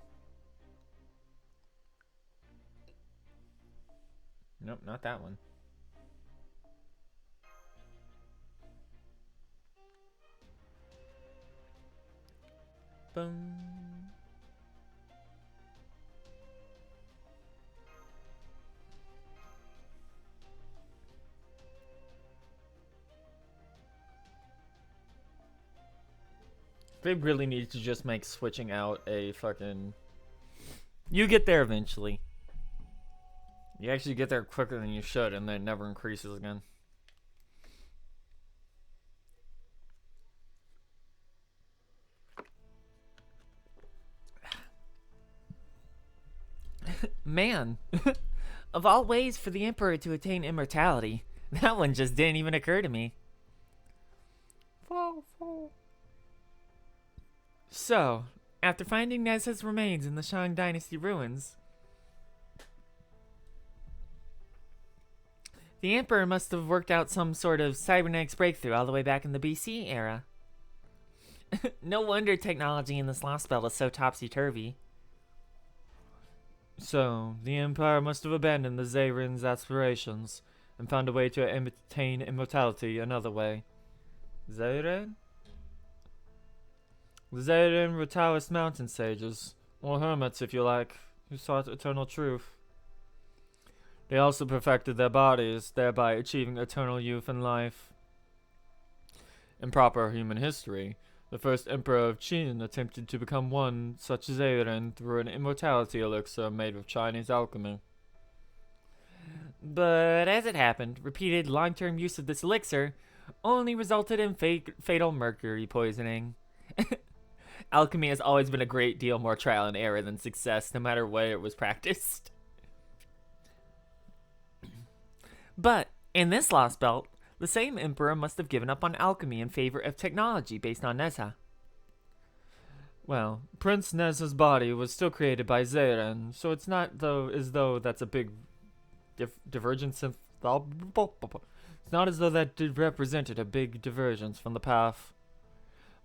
Nope, not that one. Boom. They really need to just make switching out a fucking... You get there eventually. You actually get there quicker than you should, and then it never increases again. Man, of all ways for the Emperor to attain immortality, that one just didn't even occur to me. So, after finding Nezha's remains in the Shang Dynasty ruins, the Emperor must have worked out some sort of cybernetics breakthrough all the way back in the BC era. No wonder technology in this Lostbelt is so topsy-turvy. So, the Empire must have abandoned the Zaren's aspirations and found a way to attain immortality another way. Zaren? The Zaren were Taoist mountain sages, or hermits if you like, who sought eternal truth. They also perfected their bodies, thereby achieving eternal youth and life. In proper human history, the first emperor of Qin attempted to become one such Zaren through an immortality elixir made with Chinese alchemy. But as it happened, repeated long-term use of this elixir only resulted in fatal mercury poisoning. Alchemy has always been a great deal more trial and error than success, no matter where it was practiced. But, in this Lostbelt, the same emperor must have given up on alchemy in favor of technology based on Nezha. Well, Prince Nezha's body was still created by Zaren, so it's not as though that's a big divergence. It's not as though that represented a big divergence from the path.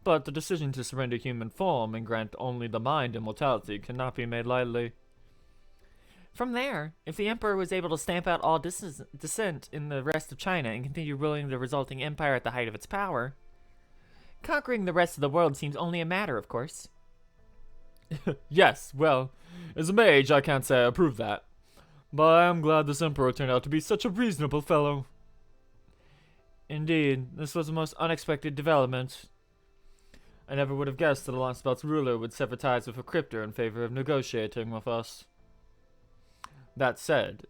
But the decision to surrender human form and grant only the mind immortality cannot be made lightly. From there, if the Emperor was able to stamp out all dissent in the rest of China and continue ruling the resulting empire at the height of its power, conquering the rest of the world seems only a matter, of course. Yes, well, as a mage, I can't say I approve that. But I am glad this Emperor turned out to be such a reasonable fellow. Indeed, this was a most unexpected development. I never would have guessed that the Lostbelt's ruler would sever ties with a cryptor in favor of negotiating with us. That said,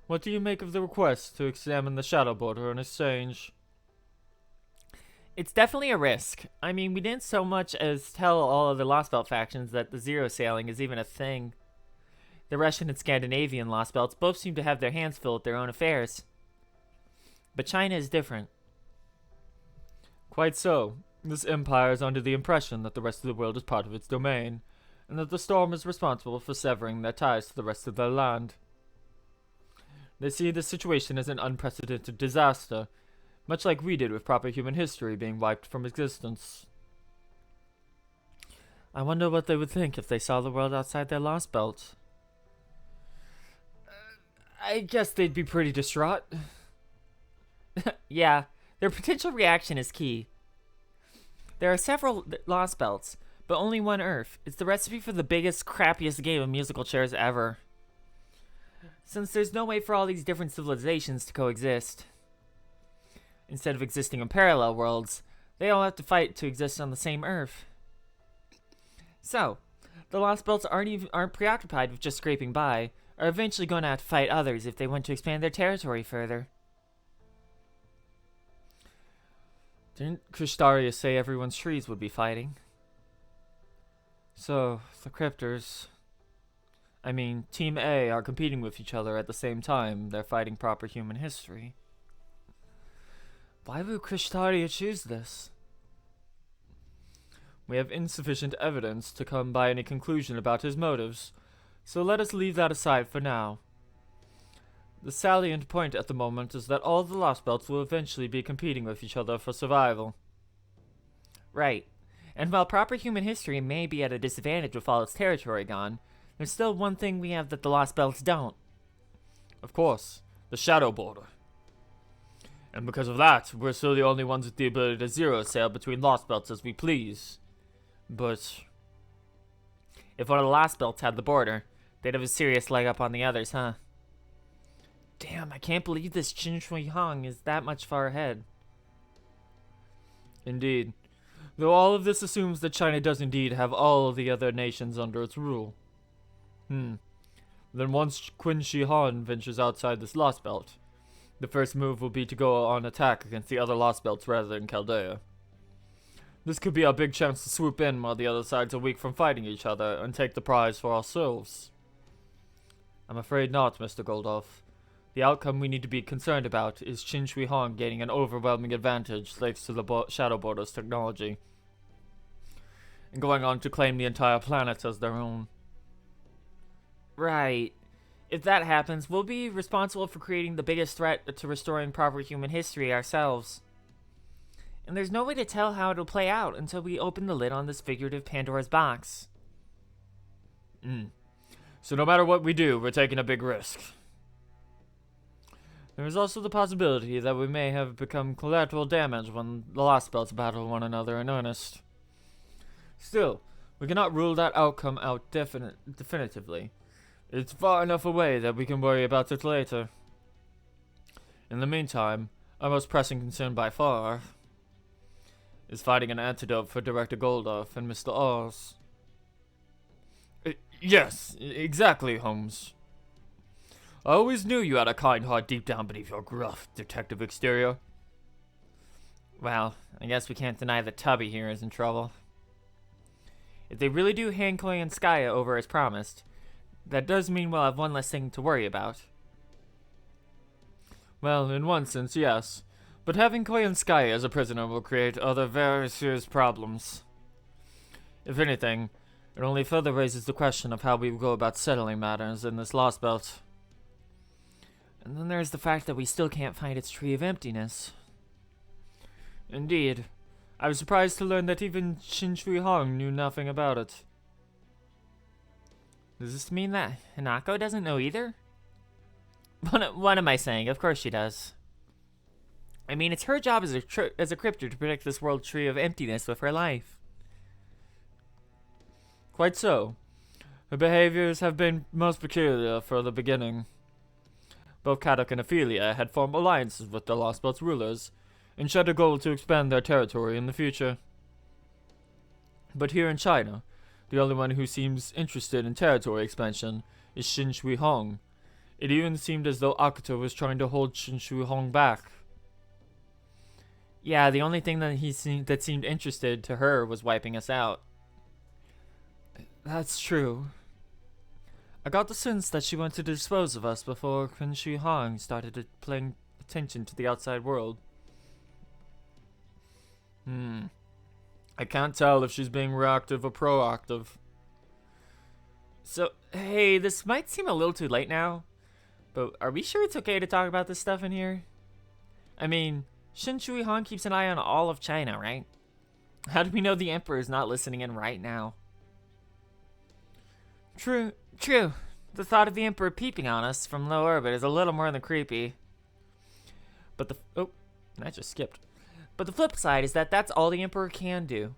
what do you make of the request to examine the shadow border in exchange? It's definitely a risk. I mean, we didn't so much as tell all of the Lostbelt factions that the zero sailing is even a thing. The Russian and Scandinavian Lostbelts both seem to have their hands full with their own affairs. But China is different. Quite so. This empire is under the impression that the rest of the world is part of its domain, and that the storm is responsible for severing their ties to the rest of their land. They see this situation as an unprecedented disaster, much like we did with proper human history being wiped from existence. I wonder what they would think if they saw the world outside their Lostbelt. I guess they'd be pretty distraught. Yeah, their potential reaction is key. There are several Lostbelts, but only one Earth. It's the recipe for the biggest, crappiest game of musical chairs ever. Since there's no way for all these different civilizations to coexist. Instead of existing in parallel worlds, they all have to fight to exist on the same Earth. So, the Lostbelts aren't preoccupied with just scraping by, are eventually going to have to fight others if they want to expand their territory further. Didn't Kristarius say everyone's trees would be fighting? So, the Cryptors... Team A are competing with each other at the same time they're fighting proper human history. Why would Krishtaria choose this? We have insufficient evidence to come by any conclusion about his motives, so let us leave that aside for now. The salient point at the moment is that all the Lostbelts will eventually be competing with each other for survival. Right. And while proper human history may be at a disadvantage with all its territory gone, there's still one thing we have that the Lostbelts don't. Of course, the shadow border. And because of that, we're still the only ones with the ability to zero sail between Lostbelts as we please. But if one of the Lostbelts had the border, they'd have a serious leg up on the others, huh? Damn, I can't believe this Qin Shi Huang is that much far ahead. Indeed. Though all of this assumes that China does indeed have all of the other nations under its rule. Then once Qin Shi Han ventures outside this Lost Belt, the first move will be to go on attack against the other Lost Belts rather than Chaldea. This could be our big chance to swoop in while the other sides are weak from fighting each other and take the prize for ourselves. I'm afraid not, Mr. Goldolf. The outcome we need to be concerned about is Qin Shi Han gaining an overwhelming advantage thanks to the Shadow Border's technology, and going on to claim the entire planet as their own. Right. If that happens, we'll be responsible for creating the biggest threat to restoring proper human history ourselves. And there's no way to tell how it'll play out until we open the lid on this figurative Pandora's box. So no matter what we do, we're taking a big risk. There is also the possibility that we may have become collateral damage when the Lost Belts battle one another in earnest. Still, we cannot rule that outcome out definitively. It's far enough away that we can worry about it later. In the meantime, our most pressing concern by far is finding an antidote for Director Goldolf and Mr. Oz. Yes, exactly, Holmes. I always knew you had a kind heart deep down beneath your gruff detective exterior. Well, I guess we can't deny that Tubby here is in trouble. If they really do hand Koya and Skya over as promised, that does mean we'll have one less thing to worry about. Well, in one sense, yes. But having Koya and Skya as a prisoner will create other very serious problems. If anything, it only further raises the question of how we will go about settling matters in this Lost Belt. And then there's the fact that we still can't find its Tree of Emptiness. Indeed. I was surprised to learn that even Qin Shi Huang knew nothing about it. Does this mean that Hanako doesn't know either? What am I saying? Of course she does. I mean, it's her job as a cryptor to protect this world Tree of Emptiness with her life. Quite so. Her behaviors have been most peculiar from the beginning. Both Kadok and Ophelia had formed alliances with the Lost Belt's rulers, and shared a goal to expand their territory in the future. But here in China, the only one who seems interested in territory expansion is Qin Shi Huang. It even seemed as though Akuta was trying to hold Qin Shi Huang back. Yeah, the only thing that that seemed interested to her was wiping us out. That's true. I got the sense that she wanted to dispose of us before Qin Shi Huang started paying attention to the outside world. I can't tell if she's being reactive or proactive. So, hey, this might seem a little too late now, but are we sure it's okay to talk about this stuff in here? I mean, Qin Shi Huang keeps an eye on all of China, right? How do we know the Emperor's not listening in right now? True. The thought of the Emperor peeping on us from low orbit is a little more than creepy. But I just skipped. But the flip side is that that's all the Emperor can do.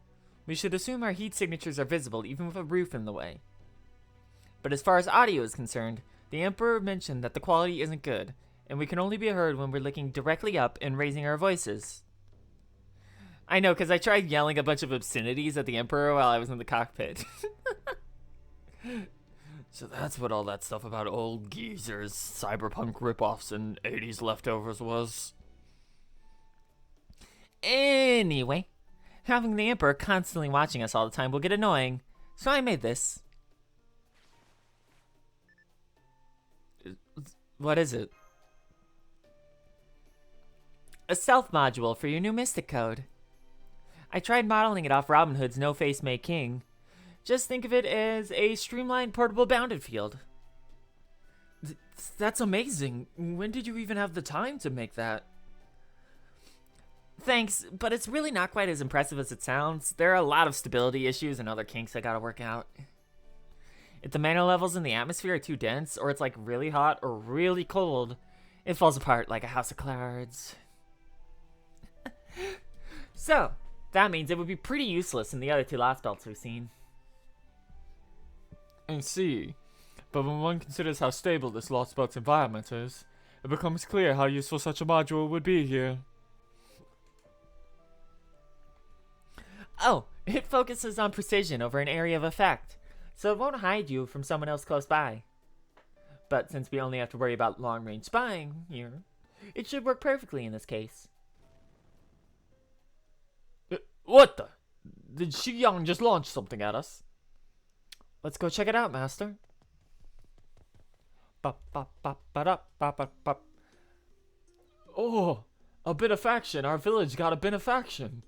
We should assume our heat signatures are visible even with a roof in the way. But as far as audio is concerned, the Emperor mentioned that the quality isn't good, and we can only be heard when we're looking directly up and raising our voices. I know, because I tried yelling a bunch of obscenities at the Emperor while I was in the cockpit. So that's what all that stuff about old geezers, cyberpunk ripoffs, and 80s leftovers was. Anyway, having the Emperor constantly watching us all the time will get annoying, so I made this. What is it? A stealth module for your new Mystic Code. I tried modeling it off Robin Hood's No Face May King. Just think of it as a streamlined portable bounded field. That's amazing. When did you even have the time to make that? Thanks, but it's really not quite as impressive as it sounds. There are a lot of stability issues and other kinks I gotta work out. If the mana levels in the atmosphere are too dense, or it's like really hot or really cold, it falls apart like a house of cards. So, that means it would be pretty useless in the other two Lostbelts we've seen. I see. But when one considers how stable this Lostbelt's environment is, it becomes clear how useful such a module would be here. Oh, it focuses on precision over an area of effect, so it won't hide you from someone else close by. But since we only have to worry about long-range spying here, it should work perfectly in this case. What the? Did Xi-Yang just launch something at us? Let's go check it out, Master. Oh, a benefaction. Our village got a benefaction.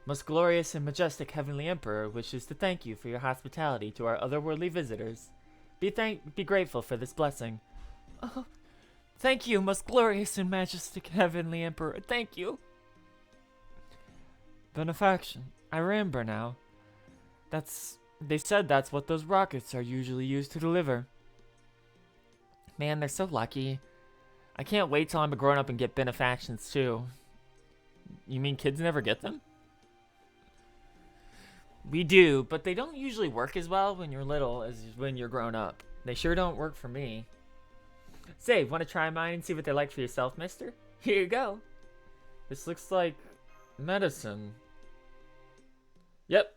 Most glorious and majestic Heavenly Emperor wishes to thank you for your hospitality to our otherworldly visitors. Be grateful for this blessing. Oh, thank you, most glorious and majestic Heavenly Emperor. Thank you. Benefaction. I remember now. They said that's what those rockets are usually used to deliver. Man, they're so lucky. I can't wait till I'm a grown-up and get benefactions too. You mean kids never get them? We do, but they don't usually work as well when you're little as when you're grown up. They sure don't work for me. Say, want to try mine and see what they're like for yourself, mister? Here you go. This looks like medicine. Yep.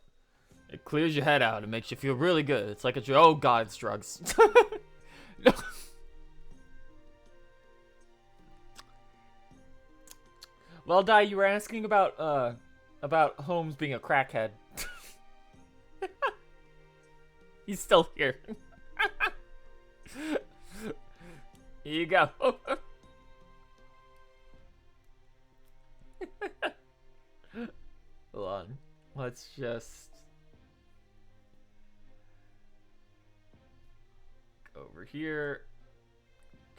It clears your head out and makes you feel really good. It's like oh god, it's drugs. No. Well, Di, you were asking about Holmes being a crackhead. He's still here. Here you go. Hold on. Let's just go over here.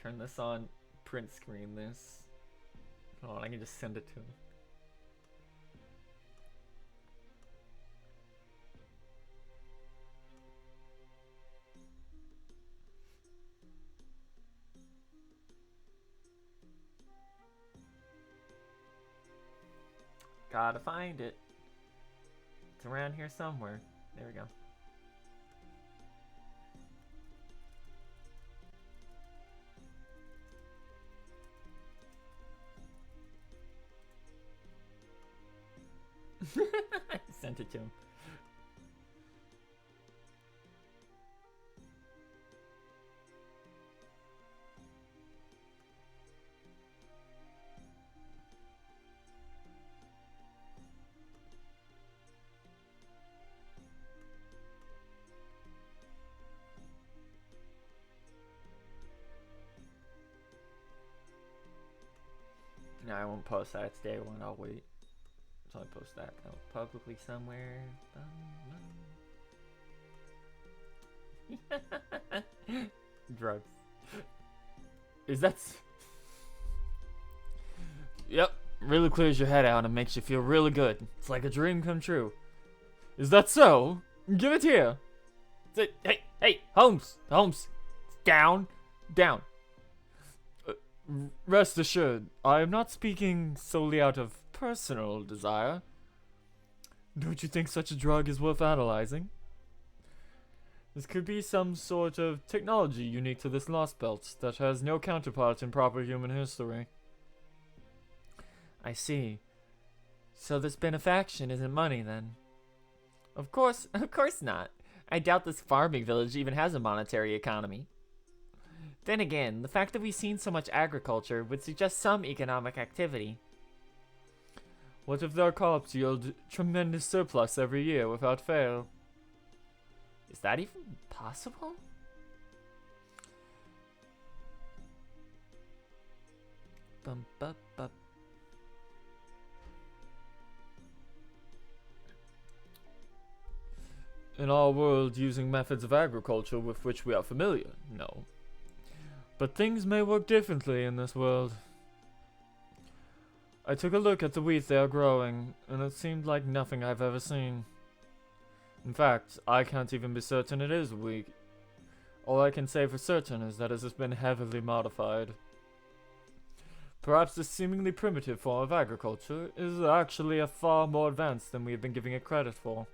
Turn this on. Print screen this. Hold on, I can just send it to him. Gotta find it. It's around here somewhere. There we go. I sent it to him. No, I won't post that. It's day one. I'll wait. So I post that publicly somewhere. Drugs. Is that? Yep. Really clears your head out and makes you feel really good. It's like a dream come true. Is that so? Give it here. Hey, Hey, Holmes! Holmes! Down! Down! Rest assured, I am not speaking solely out of personal desire. Don't you think such a drug is worth analyzing? This could be some sort of technology unique to this Lostbelt that has no counterpart in proper human history. I see. So this benefaction isn't money, then? Of course not. I doubt this farming village even has a monetary economy. Then again, the fact that we've seen so much agriculture would suggest some economic activity. What if their crops yield tremendous surplus every year without fail? Is that even possible? Bum, bup, bup. In our world, using methods of agriculture with which we are familiar, no. But things may work differently in this world. I took a look at the wheat they are growing, and it seemed like nothing I've ever seen. In fact, I can't even be certain it is wheat. All I can say for certain is that it has been heavily modified. Perhaps this seemingly primitive form of agriculture is actually a far more advanced than we have been giving it credit for.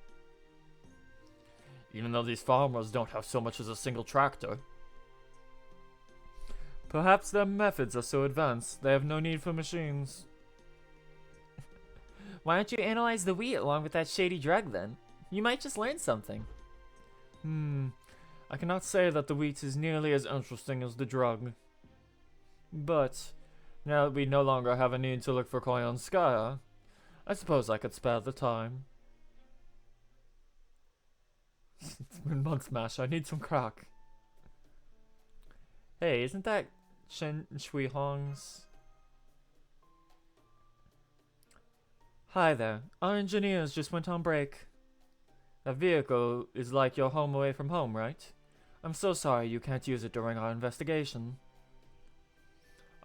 Even though these farmers don't have so much as a single tractor. Perhaps their methods are so advanced, they have no need for machines. Why don't you analyze the wheat along with that shady drug, then? You might just learn something. I cannot say that the wheat is nearly as interesting as the drug. But, now that we no longer have a need to look for Koyanskaya, I suppose I could spare the time. It's been months, Mash. I need some crack. Hey, isn't that Chen Shui Hong's? Hi there. Our engineers just went on break. That vehicle is like your home away from home, right? I'm so sorry you can't use it during our investigation.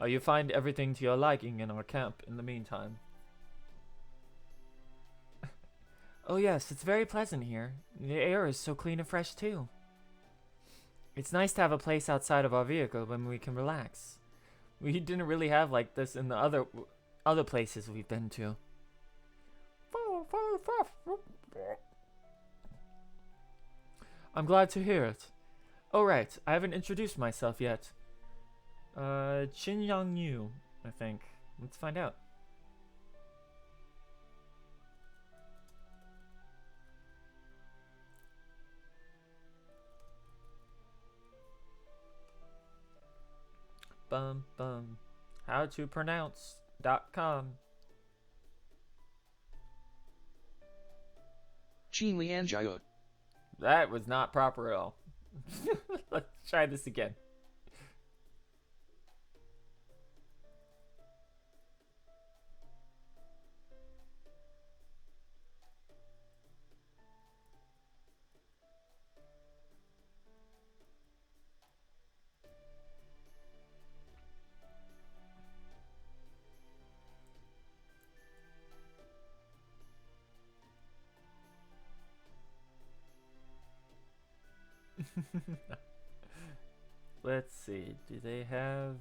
You find everything to your liking in our camp in the meantime. Oh yes, it's very pleasant here. The air is so clean and fresh too. It's nice to have a place outside of our vehicle when we can relax. We didn't really have like this in the other places we've been to. I'm glad to hear it. Oh right, I haven't introduced myself yet. Chin Yang Yu, I think. Let's find out. Bum bum. Howtopronounce.com. Chin Lian Jiao. That was not proper at all. Let's try this again. Let's see, do they have...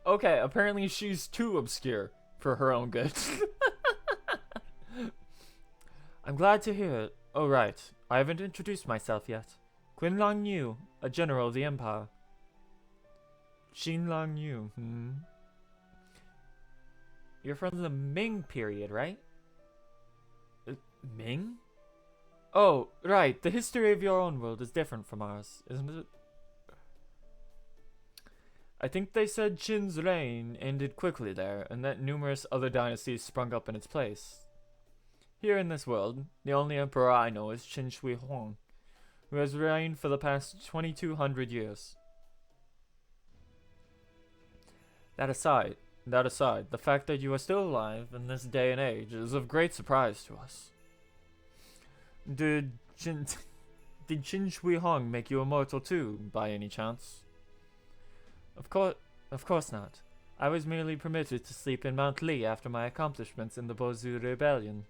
Okay, apparently she's too obscure for her own good. I'm glad to hear it. Oh right, I haven't introduced myself yet. Qinlang Yu, a general of the Empire. Xinlang Yu, You're from the Ming period, right? Ming? Oh, right. The history of your own world is different from ours, isn't it? I think they said Qin's reign ended quickly there, and that numerous other dynasties sprung up in its place. Here in this world, the only emperor I know is Qin Shi Huang, who has reigned for the past 2200 years. That aside, the fact that you are still alive in this day and age is of great surprise to us. Did Qin Shui Hong make you immortal too, by any chance? Of course not. I was merely permitted to sleep in Mount Li after my accomplishments in the Bozu Rebellion.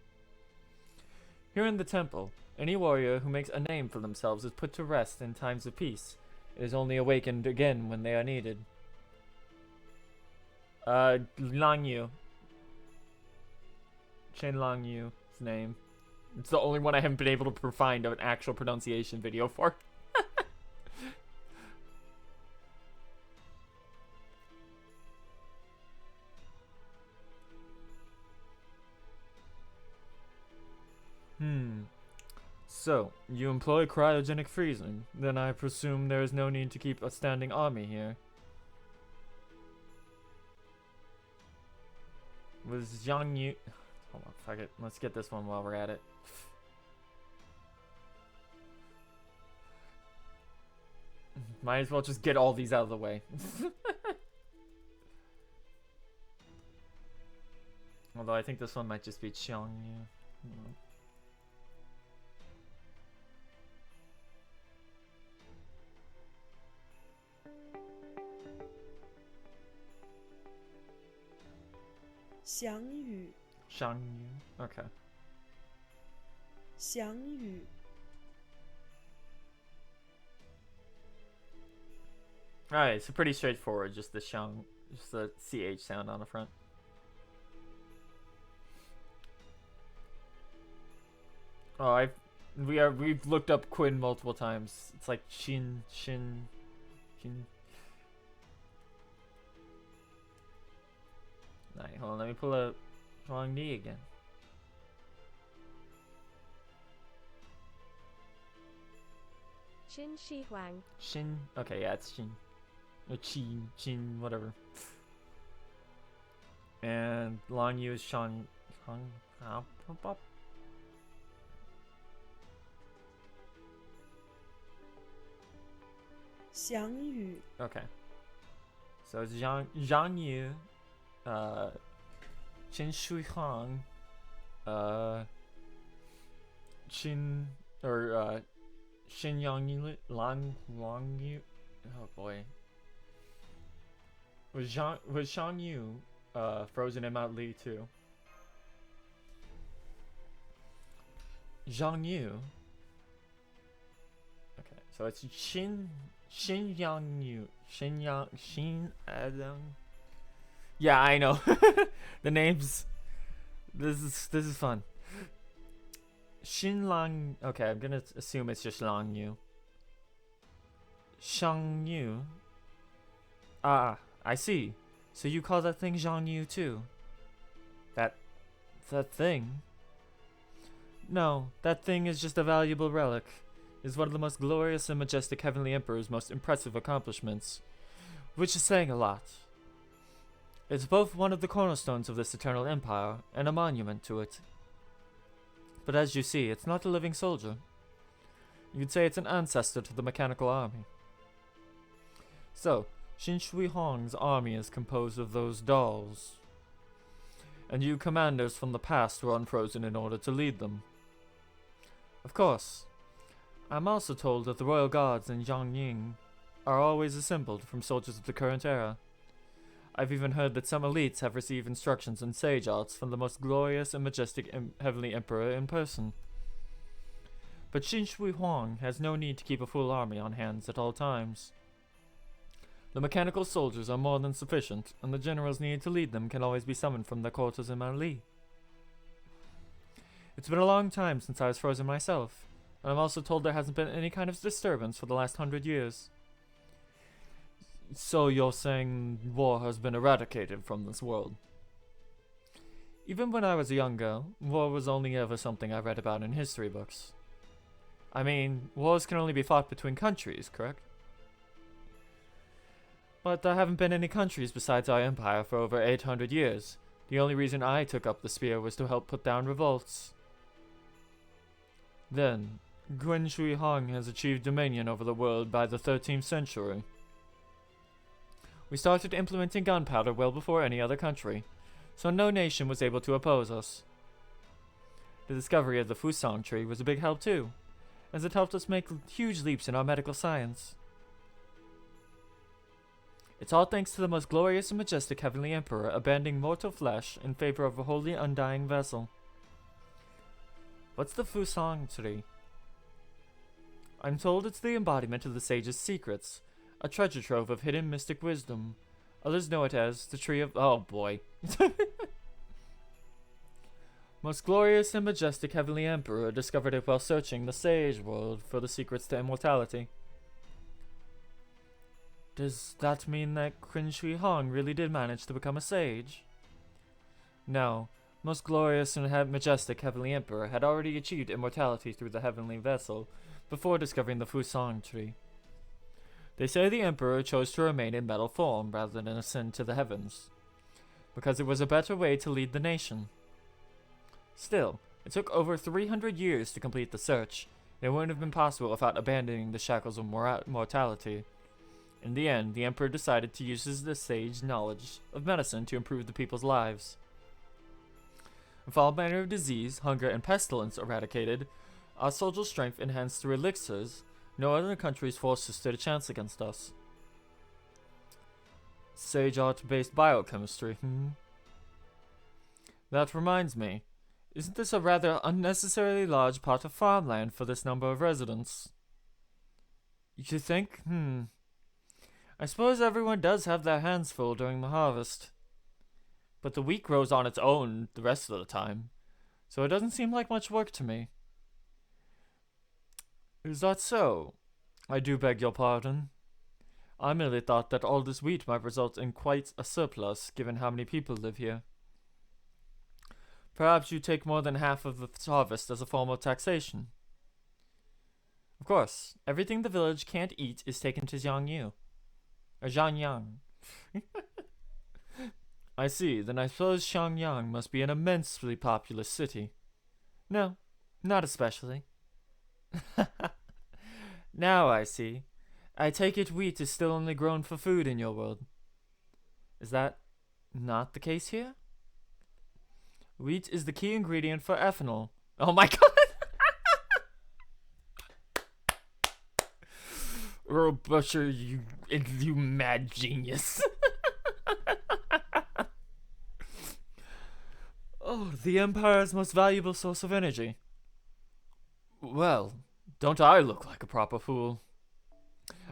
Here in the temple, any warrior who makes a name for themselves is put to rest in times of peace. It is only awakened again when they are needed. Lang Yu. Chen Lang Yu's name. It's the only one I haven't been able to find an actual pronunciation video for. So, you employ cryogenic freezing. Then I presume there is no need to keep a standing army here. Was Zhang Yu... Hold on, fuck it. Let's get this one while we're at it. Might as well just get all these out of the way. Although I think this one might just be Xiang Yu. Xiangyu, Xiang Yu. Okay. Xiangyu, Alright, so pretty straightforward, just the Xiang, just the CH sound on the front. Oh, we've looked up Quinn multiple times. It's like Shin. Alright, hold on, let me pull up Zhuang Ni again. Shin Shi Huang. Shin, okay, yeah, it's Shin. Or Chin, whatever. And Long Yu is Shan. Xiangyu, Okay. So it's Zhang Yu, Qin Shui Hong, Xin Yang Yu, Long Yu. Oh boy. Was Zhang Yu frozen in Mount Li too? Zhang Yu. Okay, so it's Xin Yang Yu. Xin Adam. Yeah, I know. The names. This is fun. Xin Lang. Okay, I'm gonna assume it's just Lang Yu. Shang Yu. Ah, I see. So you call that thing Zhang Yu too? That thing? No, that thing is just a valuable relic. Is one of the most glorious and majestic Heavenly Emperor's most impressive accomplishments, which is saying a lot. It's both one of the cornerstones of this eternal empire and a monument to it. But as you see, it's not a living soldier. You'd say it's an ancestor to the mechanical army. So, Xin Shui Hong's army is composed of those dolls. And you commanders from the past were unfrozen in order to lead them. Of course, I'm also told that the royal guards in Jiangning are always assembled from soldiers of the current era. I've even heard that some elites have received instructions in sage arts from the most glorious and majestic Heavenly Emperor in person. But Xin Shui Huang has no need to keep a full army on hands at all times. The mechanical soldiers are more than sufficient, and the generals needed to lead them can always be summoned from their quarters in Mount Li. It's been a long time since I was frozen myself, and I'm also told there hasn't been any kind of disturbance for the last 100 years. So you're saying war has been eradicated from this world? Even when I was a young girl, war was only ever something I read about in history books. I mean, wars can only be fought between countries, correct? But there haven't been any countries besides our empire for over 800 years. The only reason I took up the spear was to help put down revolts. Then, Gwen Shui Hong has achieved dominion over the world by the 13th century. We started implementing gunpowder well before any other country, so no nation was able to oppose us. The discovery of the Fusang tree was a big help too, as it helped us make huge leaps in our medical science. It's all thanks to the most glorious and majestic Heavenly Emperor abandoning mortal flesh in favor of a holy undying vessel. What's the Fusang tree? I'm told it's the embodiment of the sage's secrets, a treasure trove of hidden mystic wisdom. Others know it as the tree of... Oh boy. Most glorious and majestic Heavenly Emperor discovered it while searching the sage world for the secrets to immortality. Does that mean that Qin Shi Huang really did manage to become a sage? No. Most glorious and majestic Heavenly Emperor had already achieved immortality through the Heavenly Vessel before discovering the Fusang tree. They say the Emperor chose to remain in metal form rather than ascend to the heavens, because it was a better way to lead the nation. Still, it took over 300 years to complete the search, and it wouldn't have been possible without abandoning the shackles of mortality. In the end, the Emperor decided to use his sage knowledge of medicine to improve the people's lives. With all manner of disease, hunger, and pestilence eradicated, our social strength enhanced through elixirs, no other country's forces stood a chance against us. Sage art-based biochemistry, That reminds me, isn't this a rather unnecessarily large part of farmland for this number of residents? You think? I suppose everyone does have their hands full during the harvest. But the wheat grows on its own the rest of the time, so it doesn't seem like much work to me. Is that so? I do beg your pardon. I merely thought that all this wheat might result in quite a surplus, given how many people live here. Perhaps you take more than half of the harvest as a form of taxation. Of course, everything the village can't eat is taken to Jiangyu. Or Zhangyang. I see, then I suppose Xiangyang must be an immensely populous city. No, not especially. Now I see. I take it wheat is still only grown for food in your world. Is that not the case here? Wheat is the key ingredient for ethanol. Oh my god! Earl Butcher, you mad genius. Oh, the Empire's most valuable source of energy. Well, don't I look like a proper fool?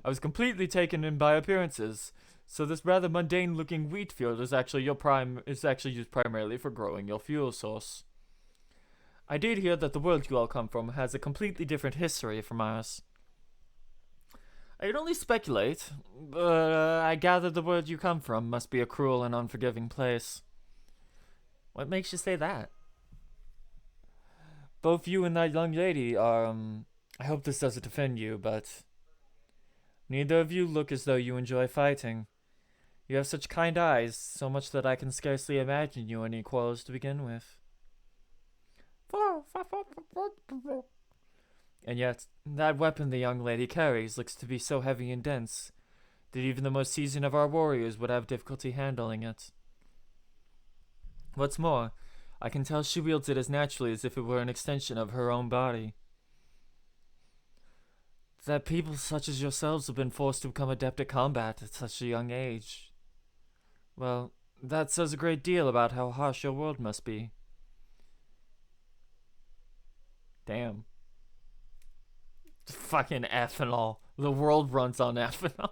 I was completely taken in by appearances, so this rather mundane-looking wheat field is actually used primarily for growing your fuel source. I did hear that the world you all come from has a completely different history from ours. I can only speculate, but I gather the world you come from must be a cruel and unforgiving place. What makes you say that? Both you and that young lady are, I hope this doesn't offend you, but neither of you look as though you enjoy fighting. You have such kind eyes, so much that I can scarcely imagine you any quarrels to begin with. And yet, that weapon the young lady carries looks to be so heavy and dense that even the most seasoned of our warriors would have difficulty handling it. What's more, I can tell she wields it as naturally as if it were an extension of her own body. That people such as yourselves have been forced to become adept at combat at such a young age. Well, that says a great deal about how harsh your world must be. Damn. Fucking ethanol. The world runs on ethanol.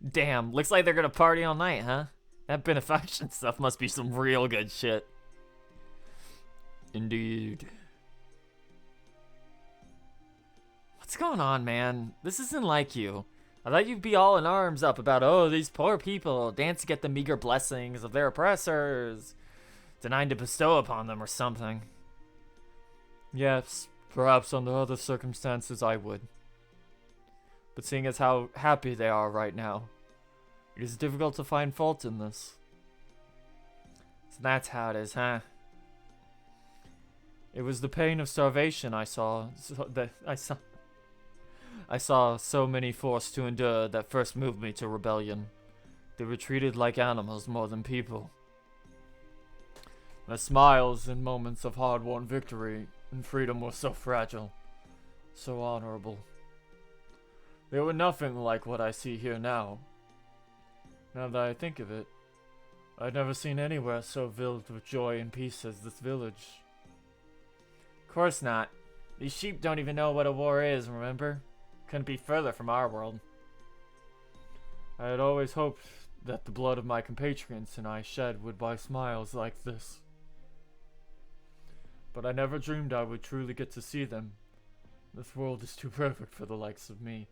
Damn, looks like they're gonna party all night, huh? That benefaction stuff must be some real good shit. Indeed. What's going on, man? This isn't like you. I thought you'd be all in arms up about, oh, these poor people dance to get the meager blessings of their oppressors, denying to bestow upon them or something. Yes, perhaps under other circumstances I would. But seeing as how happy they are right now, it is difficult to find fault in this. So that's how it is, huh? It was the pain of starvation I saw so many forced to endure that first moved me to rebellion. They were treated like animals more than people. Their smiles in moments of hard-won victory and freedom were so fragile, so honorable. They were nothing like what I see here now. Now that I think of it, I've never seen anywhere so filled with joy and peace as this village. Of course not. These sheep don't even know what a war is, remember? Couldn't be further from our world. I had always hoped that the blood of my compatriots and I shed would buy smiles like this. But I never dreamed I would truly get to see them. This world is too perfect for the likes of me.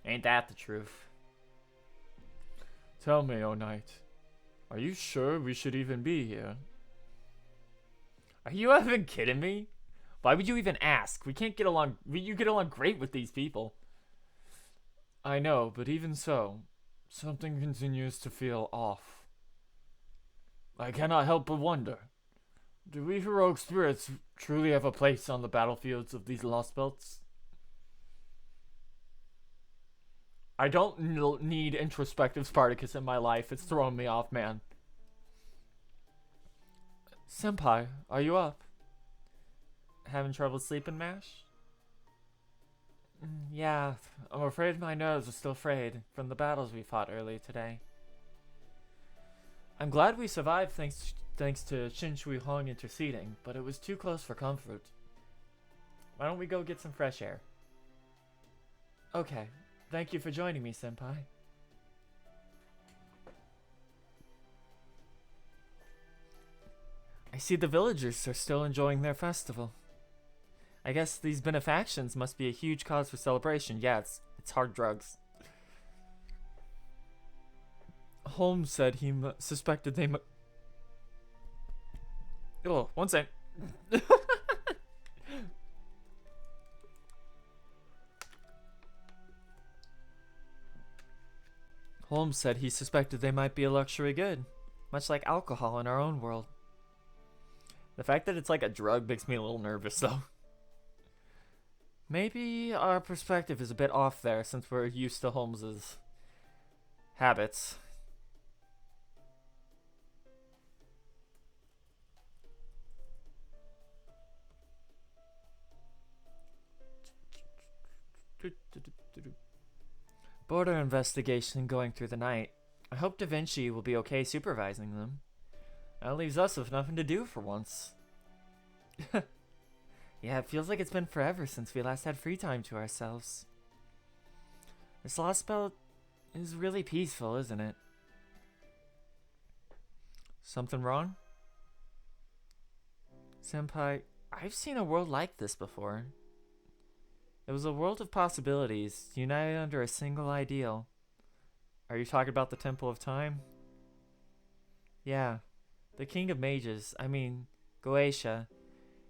Ain't that the truth? Tell me, O knight, are you sure we should even be here? Are you even kidding me? Why would you even ask? We can't get along. You get along great with these people. I know, but even so, something continues to feel off. I cannot help but wonder, do we heroic spirits truly have a place on the battlefields of these Lostbelts? I don't need introspective Spartacus in my life. It's throwing me off, man. Senpai, are you up? Having trouble sleeping, Mash? Yeah, I'm afraid my nerves are still frayed from the battles we fought earlier today. I'm glad we survived thanks to Shin Shui Hong interceding, but it was too close for comfort. Why don't we go get some fresh air? Okay, thank you for joining me, Senpai. I see the villagers are still enjoying their festival. I guess these benefactions must be a huge cause for celebration. Yeah, it's hard drugs. Holmes said he suspected they Oh, one sec. Holmes said he suspected they might be a luxury good, much like alcohol in our own world. The fact that it's like a drug makes me a little nervous, though. Maybe our perspective is a bit off there since we're used to Holmes's habits. Border investigation going through the night. I hope Da Vinci will be okay supervising them. That leaves us with nothing to do for once. Yeah, it feels like it's been forever since we last had free time to ourselves. This Lostbelt is really peaceful, isn't it? Something wrong? Senpai, I've seen a world like this before. It was a world of possibilities, united under a single ideal. Are you talking about the Temple of Time? Yeah. The King of Mages, Goetia,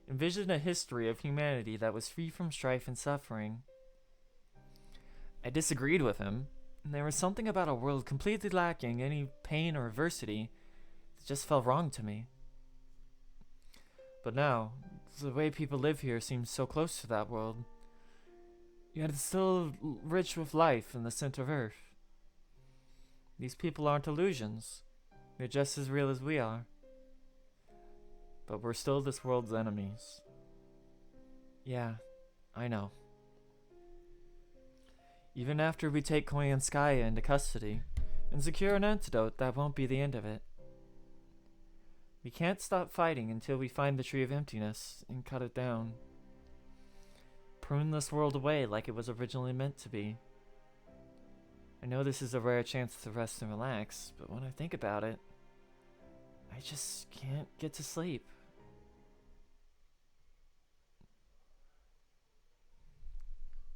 envisioned a history of humanity that was free from strife and suffering. I disagreed with him. There was something about a world completely lacking any pain or adversity that just felt wrong to me. But now, the way people live here seems so close to that world. Yet it's still rich with life in the center of Earth. These people aren't illusions. They're just as real as we are. But we're still this world's enemies. Yeah, I know. Even after we take Koyanskaya into custody and secure an antidote, that won't be the end of it. We can't stop fighting until we find the Tree of Emptiness and cut it down. Prune this world away like it was originally meant to be. I know this is a rare chance to rest and relax, but when I think about it, I just can't get to sleep.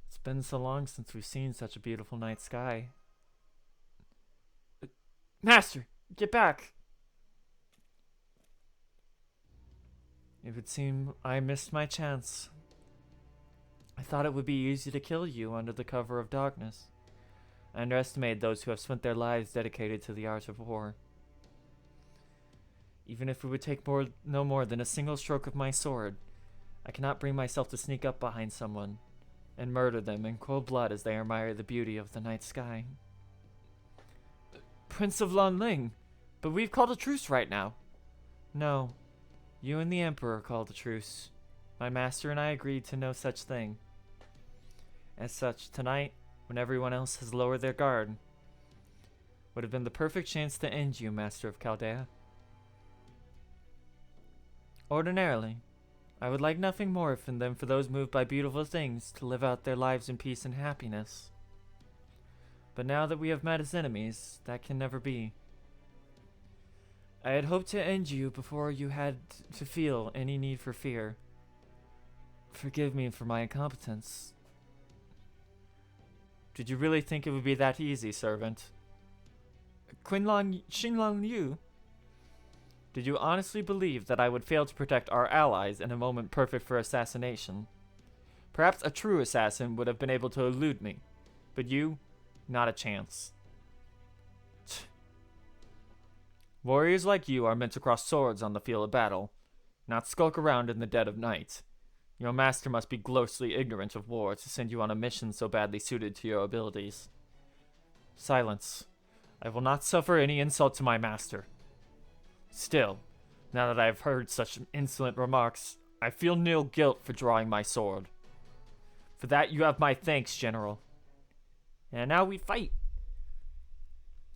It's been so long since we've seen such a beautiful night sky. Master, get back! It would seem I missed my chance. I thought it would be easy to kill you under the cover of darkness. I underestimated those who have spent their lives dedicated to the art of war. Even if it would take no more than a single stroke of my sword, I cannot bring myself to sneak up behind someone and murder them in cold blood as they admire the beauty of the night sky. Prince of Lanling, but we've called a truce right now. No, you and the Emperor called a truce. My master and I agreed to no such thing. As such, tonight, when everyone else has lowered their guard, would have been the perfect chance to end you, Master of Chaldea. Ordinarily, I would like nothing more than for those moved by beautiful things to live out their lives in peace and happiness. But now that we have met as enemies, that can never be. I had hoped to end you before you had to feel any need for fear. Forgive me for my incompetence. Did you really think it would be that easy, servant? Xinlang Yu? Did you honestly believe that I would fail to protect our allies in a moment perfect for assassination? Perhaps a true assassin would have been able to elude me, but you, not a chance. Warriors like you are meant to cross swords on the field of battle, not skulk around in the dead of night. Your master must be grossly ignorant of war to send you on a mission so badly suited to your abilities. Silence. I will not suffer any insult to my master. Still, now that I have heard such insolent remarks, I feel nil guilt for drawing my sword. For that you have my thanks, General. And now we fight.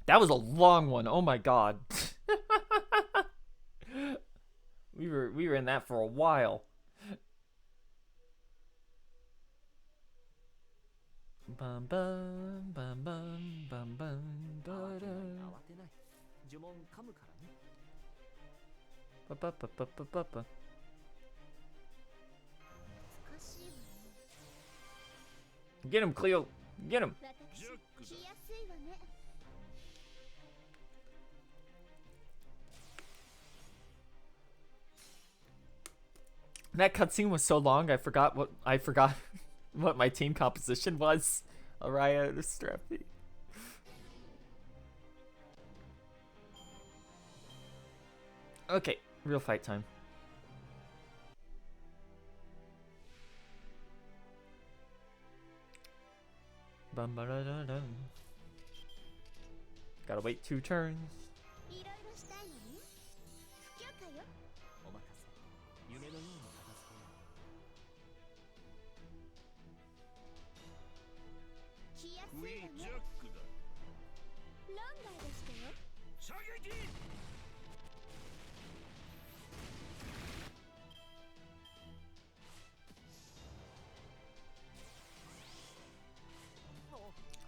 That was a long one. Oh my god. we were in that for a while. Bum bum bum bum bum bum ba-da. Ba-ba-ba-ba-ba-ba. Get him, Cleo. Get him. That cutscene was so long, I forgot what my team composition was. Araya and Strappy. Okay, real fight time. Bum ba da da dum. Gotta wait 2 turns.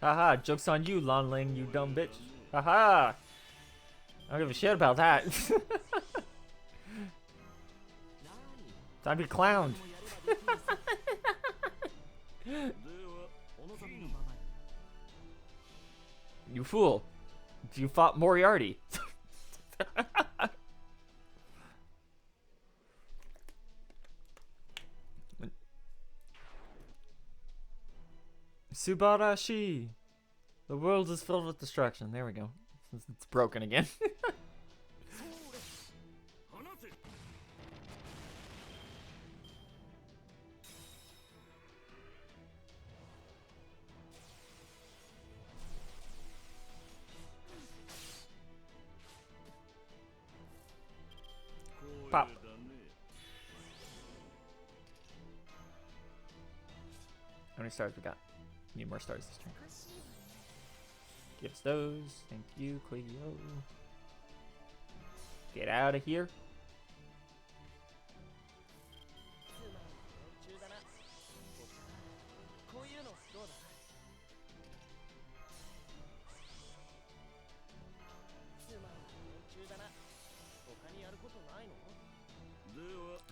Haha, joke's on you, Lonling, you dumb bitch. Haha! I don't give a shit about that. Time to be clowned. You fool. You fought Moriarty. Subarashi. The world is filled with destruction. There we go. It's broken again. Pop. How many stars we got? Need more stars this turn. Gives those. Thank you, Cleo. Get out of here.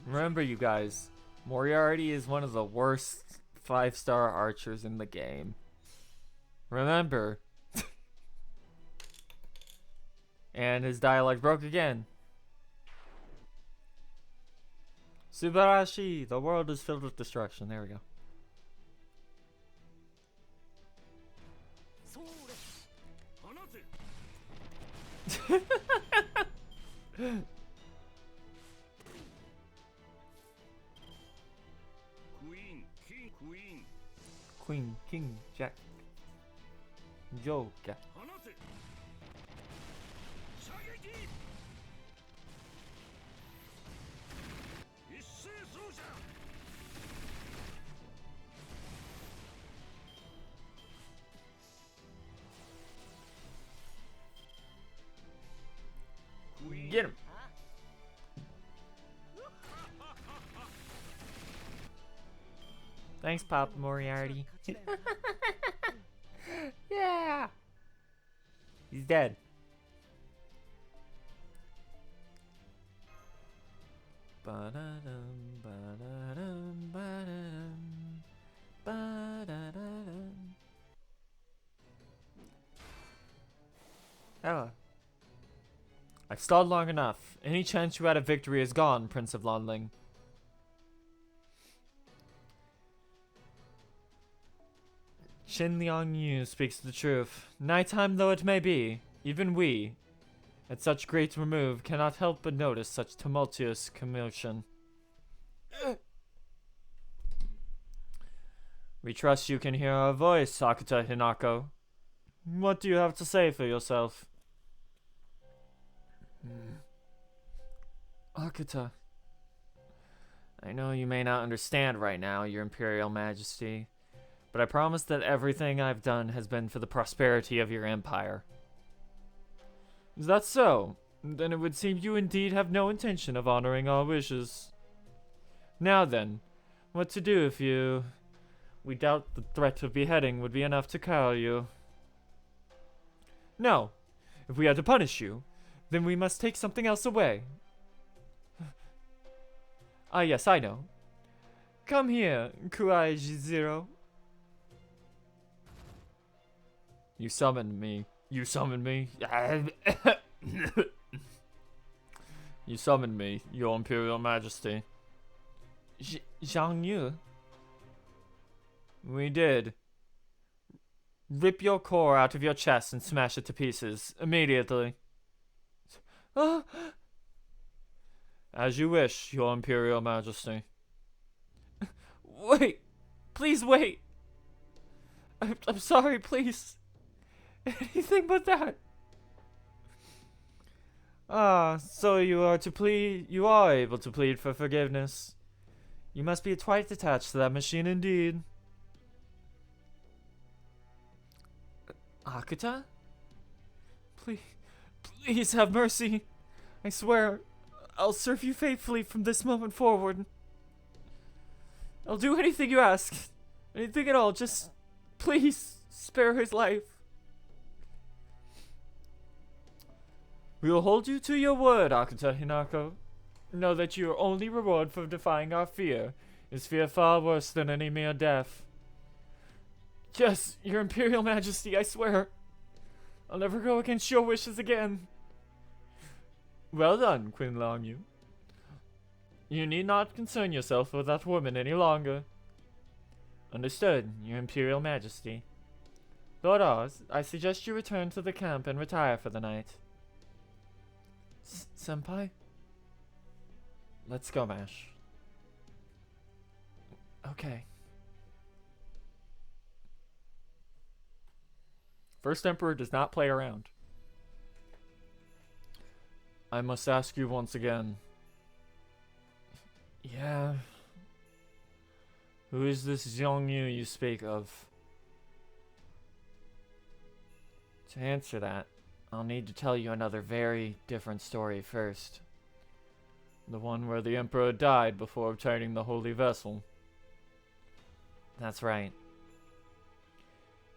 Remember, you guys, Moriarty is one of the worst 5-star archers in the game. Remember. And his dialogue broke again. Subarashi, the world is filled with destruction. There we go. Queen, King, Jack, Joker. Get him. Thanks, Papa Moriarty. Yeah. He's dead. Ba-da-dum, ba-da-dum, ba-da-dum, ba-da-da-dum. Oh. I've stalled long enough. Any chance you had of victory is gone, Prince of Lonling. Shin Liang Yu speaks the truth. Nighttime though it may be, even we, at such great remove, cannot help but notice such tumultuous commotion. We trust you can hear our voice, Sakuta Hinako. What do you have to say for yourself? Akuta. I know you may not understand right now, Your Imperial Majesty, but I promise that everything I've done has been for the prosperity of your empire. Is that so? Then it would seem you indeed have no intention of honoring our wishes. Now then, what to do if you... We doubt the threat of beheading would be enough to cow you. No. If we are to punish you, then we must take something else away. Ah yes, I know. Come here, Kuaiji Zero. You summoned me. You summoned me. You summoned me, Your Imperial Majesty. Zhang Yu. We did. Rip your core out of your chest and smash it to pieces, immediately. As you wish, Your Imperial Majesty. Wait! Please wait! I'm sorry, please. Anything but that. Ah, so you are able to plead for forgiveness. You must be quite attached to that machine indeed. Akuta? Please have mercy. I swear, I'll serve you faithfully from this moment forward. I'll do anything you ask. Anything at all, just please spare his life. We will hold you to your word, Akuta Hinako. Know that your only reward for defying our fear is fear far worse than any mere death. Yes, Your Imperial Majesty, I swear. I'll never go against your wishes again. Well done, Queen Long Yu. You need not concern yourself with that woman any longer. Understood, Your Imperial Majesty. Lord Oz, I suggest you return to the camp and retire for the night. Senpai? Let's go, Mash. Okay. First Emperor does not play around. I must ask you once again. Yeah. Who is this Zhong Yu you speak of? To answer that, I'll need to tell you another very different story first. The one where the Emperor died before obtaining the Holy Vessel. That's right.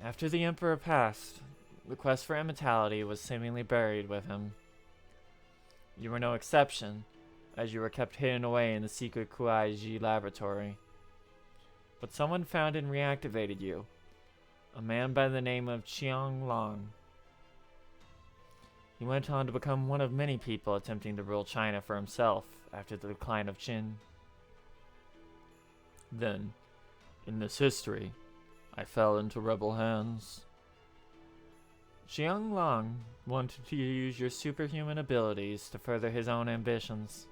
After the Emperor passed, the quest for immortality was seemingly buried with him. You were no exception, as you were kept hidden away in the secret Kuaiji laboratory. But someone found and reactivated you. A man by the name of Qiang Long. He went on to become one of many people attempting to rule China for himself after the decline of Qin. Then, in this history, I fell into rebel hands. Qiang Long wanted to use your superhuman abilities to further his own ambitions.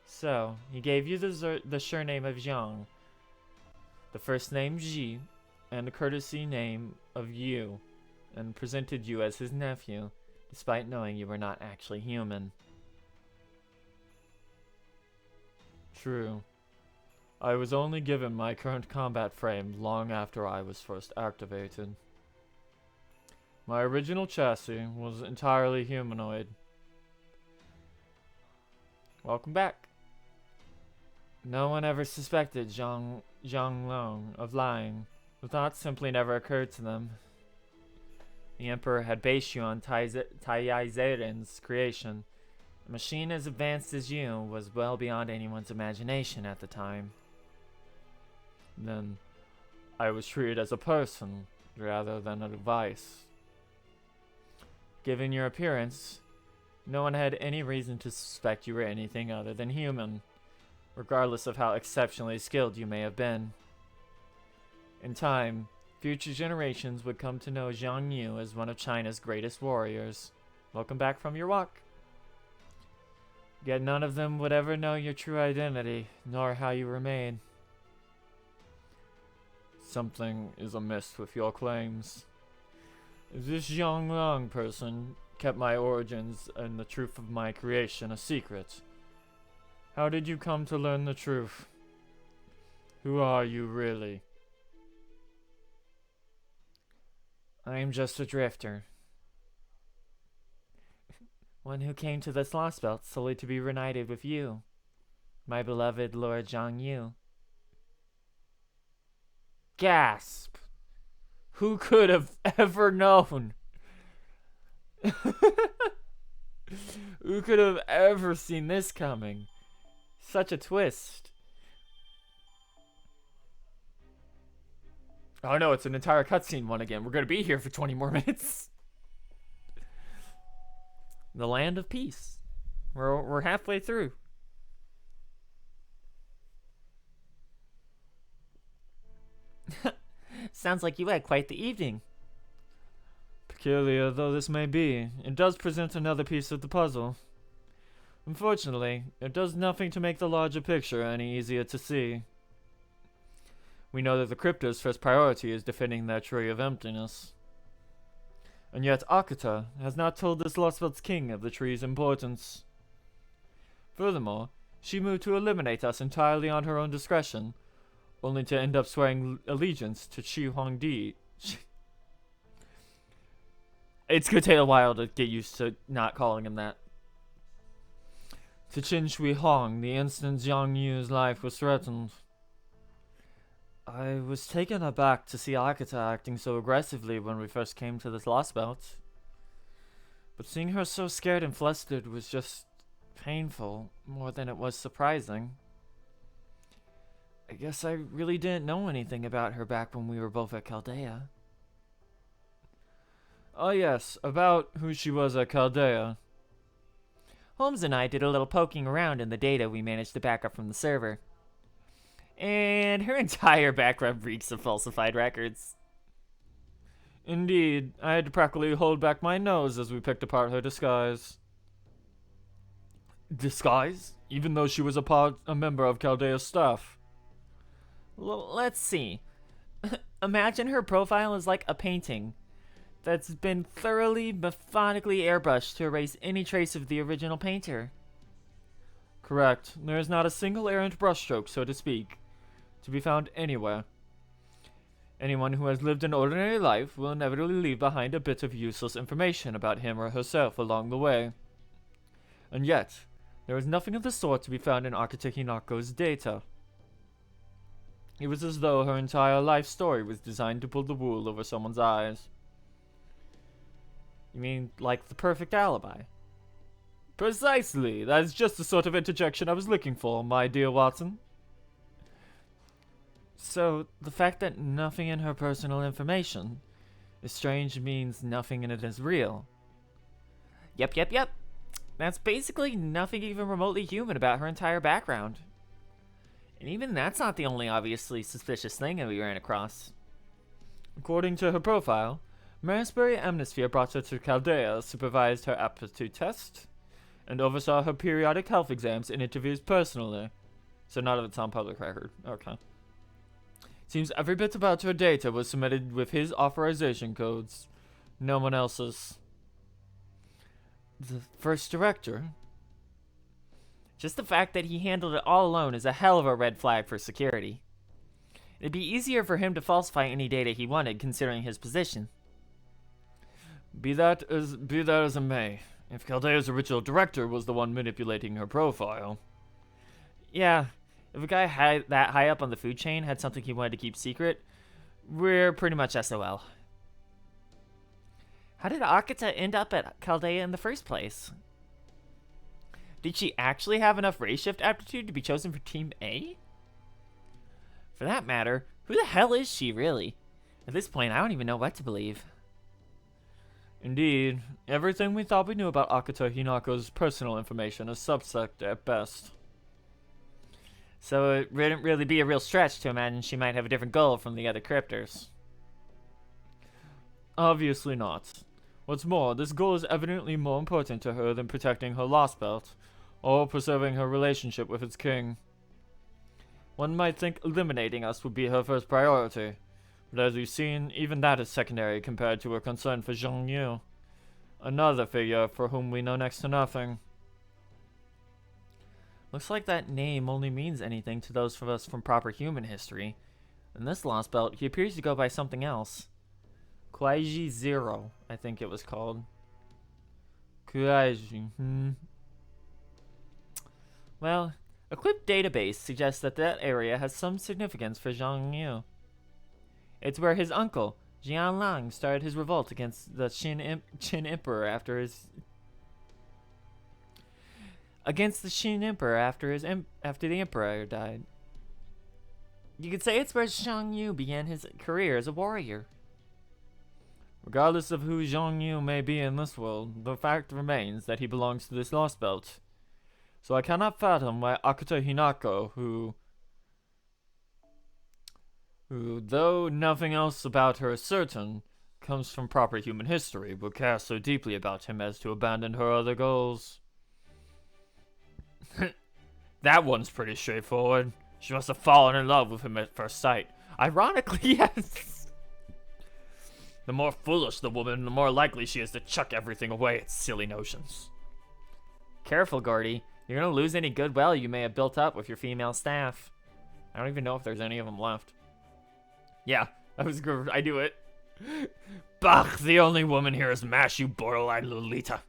So, he gave you the surname of Zhang, the first name Ji, and the courtesy name of Yu, and presented you as his nephew, despite knowing you were not actually human. True. I was only given my current combat frame long after I was first activated. My original chassis was entirely humanoid. Welcome back. No one ever suspected Zhang of lying. The thought simply never occurred to them. The Emperor had based you on Taiyazeren's creation. A machine as advanced as you was well beyond anyone's imagination at the time. Then, I was treated as a person, rather than a device. Given your appearance, no one had any reason to suspect you were anything other than human, regardless of how exceptionally skilled you may have been. In time, future generations would come to know Zhang Yu as one of China's greatest warriors. Welcome back from your walk. Yet none of them would ever know your true identity, nor how you were made. Something is amiss with your claims. This Zhang person kept my origins and the truth of my creation a secret. How did you come to learn the truth? Who are you really? I am just a drifter. One who came to this Lostbelt solely to be reunited with you, my beloved Lord Zhang Yu. Gasp! Who could have ever known? Who could have ever seen this coming? Such a twist. Oh no, it's an entire cutscene one again. We're gonna be here for 20 more minutes. The land of peace. We're halfway through. Sounds like you had quite the evening. Peculiar though this may be, it does present another piece of the puzzle. Unfortunately, it does nothing to make the larger picture any easier to see. We know that the Crypto's first priority is defending their tree of emptiness. And yet Akata has not told this Losbelt's king of the tree's importance. Furthermore, she moved to eliminate us entirely on her own discretion, only to end up swearing allegiance to Shi Huangdi. It's gonna take a while to get used to not calling him that. To Qin Shui Hong, the instant Zhang Yu's life was threatened. I was taken aback to see Akata acting so aggressively when we first came to this Lostbelt. But seeing her so scared and flustered was just painful, more than it was surprising. I guess I really didn't know anything about her back when we were both at Chaldea. Oh yes, about who she was at Chaldea. Holmes and I did a little poking around in the data we managed to back up from the server. And her entire background reeks of falsified records. Indeed, I had to practically hold back my nose as we picked apart her disguise. Disguise? Even though she was a member of Chaldea's staff. Let's see. Imagine her profile is like a painting that's been thoroughly, methodically airbrushed to erase any trace of the original painter. Correct. There is not a single errant brushstroke, so to speak, to be found anywhere. Anyone who has lived an ordinary life will inevitably leave behind a bit of useless information about him or herself along the way. And yet, there is nothing of the sort to be found in Akata Hinako's data. It was as though her entire life story was designed to pull the wool over someone's eyes. You mean, like the perfect alibi? Precisely! That is just the sort of interjection I was looking for, my dear Watson. So, the fact that nothing in her personal information is strange means nothing in it is real. Yep. That's basically nothing even remotely human about her entire background. And even that's not the only obviously suspicious thing that we ran across. According to her profile, Marisbury Amnisphere brought her to Chaldea, supervised her aptitude test, and oversaw her periodic health exams and interviews personally. So none of it's on public record. Okay. Seems every bit about her data was submitted with his authorization codes. No one else's. The first director? Just the fact that he handled it all alone is a hell of a red flag for security. It'd be easier for him to falsify any data he wanted, considering his position. Be that as it may, If Chaldea's original director was the one manipulating her profile. Yeah, if a guy that high up on the food chain had something he wanted to keep secret, we're pretty much SOL. How did Akita end up at Chaldea in the first place? Did she actually have enough race shift aptitude to be chosen for Team A? For that matter, who the hell is she, really? At this point, I don't even know what to believe. Indeed, everything we thought we knew about Akita Hinako's personal information is suspect at best. So it wouldn't really be a real stretch to imagine she might have a different goal from the other cryptors. Obviously not. What's more, this goal is evidently more important to her than protecting her Lostbelt, or preserving her relationship with its king. One might think eliminating us would be her first priority, but as you've seen, even that is secondary compared to her concern for Zhang Yu, another figure for whom we know next to nothing. Looks like that name only means anything to those of us from proper human history. In this Lostbelt, he appears to go by something else. Kuaiji Zero, I think it was called. Kuaiji, Well, a Clip database suggests that that area has some significance for Zhang Yu. It's where his uncle, Jian Lang, started his revolt against the Qin Emperor after his... Against the Qin Emperor after the Emperor died. You could say it's where Zhang Yu began his career as a warrior. Regardless of who Zhang Yu may be in this world, the fact remains that he belongs to this Lostbelt. So I cannot fathom why Akita Hinako, who, though nothing else about her is certain, comes from proper human history, would care so deeply about him as to abandon her other goals. That one's pretty straightforward. She must have fallen in love with him at first sight. Ironically, yes. The more foolish the woman, the more likely she is to chuck everything away its silly notions. Careful, Gordy. You're gonna lose any goodwill you may have built up with your female staff. I don't even know if there's any of them left. Yeah, that was good. I do it. Bach, the only woman here is mash, you borderline Lolita.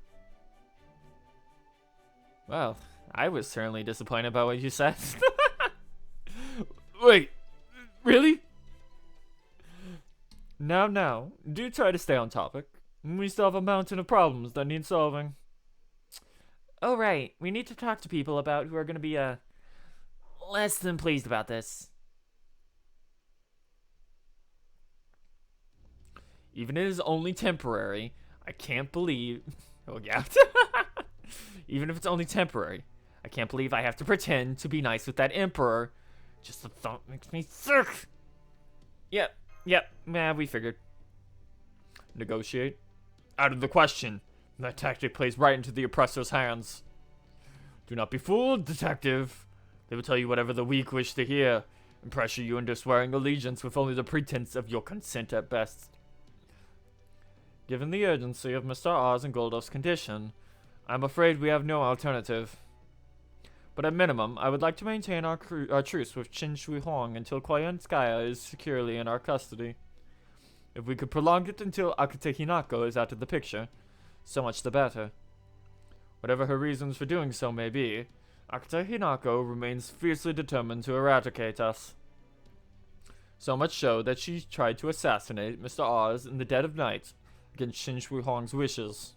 Well, I was certainly disappointed by what you said. Wait, really? Now, do try to stay on topic. We still have a mountain of problems that need solving. Oh, right. We need to talk to people about who are going to be, less than pleased about this. Even if it is only temporary, I can't believe... Oh, yeah. Even if it's only temporary, I can't believe I have to pretend to be nice with that emperor. Just the thought makes me sick. Yep, we figured. Negotiate? Out of the question. That tactic plays right into the oppressor's hands. Do not be fooled, detective. They will tell you whatever the weak wish to hear, and pressure you into swearing allegiance with only the pretense of your consent at best. Given the urgency of Mr. Oz and Goldof's condition, I'm afraid we have no alternative. But at minimum, I would like to maintain our truce with Qin Shi Huang until Koyanskaya is securely in our custody. If we could prolong it until Akita Hinako is out of the picture, so much the better. Whatever her reasons for doing so may be, Akita Hinako remains fiercely determined to eradicate us. So much so that she tried to assassinate Mr. Oz in the dead of night against Qin Shi Huang's wishes.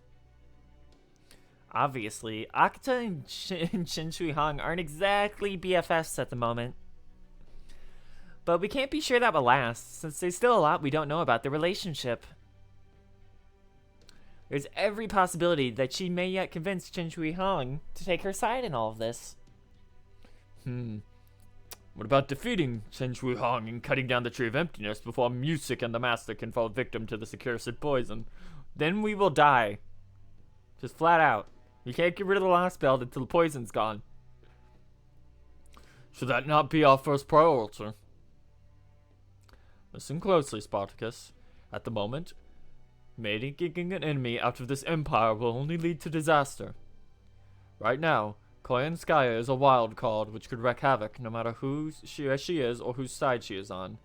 Obviously, Akita and Qin Shi Huang aren't exactly BFFs at the moment. But we can't be sure that will last, since there's still a lot we don't know about their relationship. There's every possibility that she may yet convince Qin Shi Huang to take her side in all of this. What about defeating Qin Shi Huang and cutting down the Tree of Emptiness before Music and the Master can fall victim to this accursed poison? Then we will die. Just flat out. You can't get rid of the Lostbelt until the poison's gone. Should that not be our first priority? Listen closely, Spartacus. At the moment, making an enemy out of this empire will only lead to disaster. Right now, Koyanskaya is a wild card which could wreak havoc no matter who she is or whose side she is on.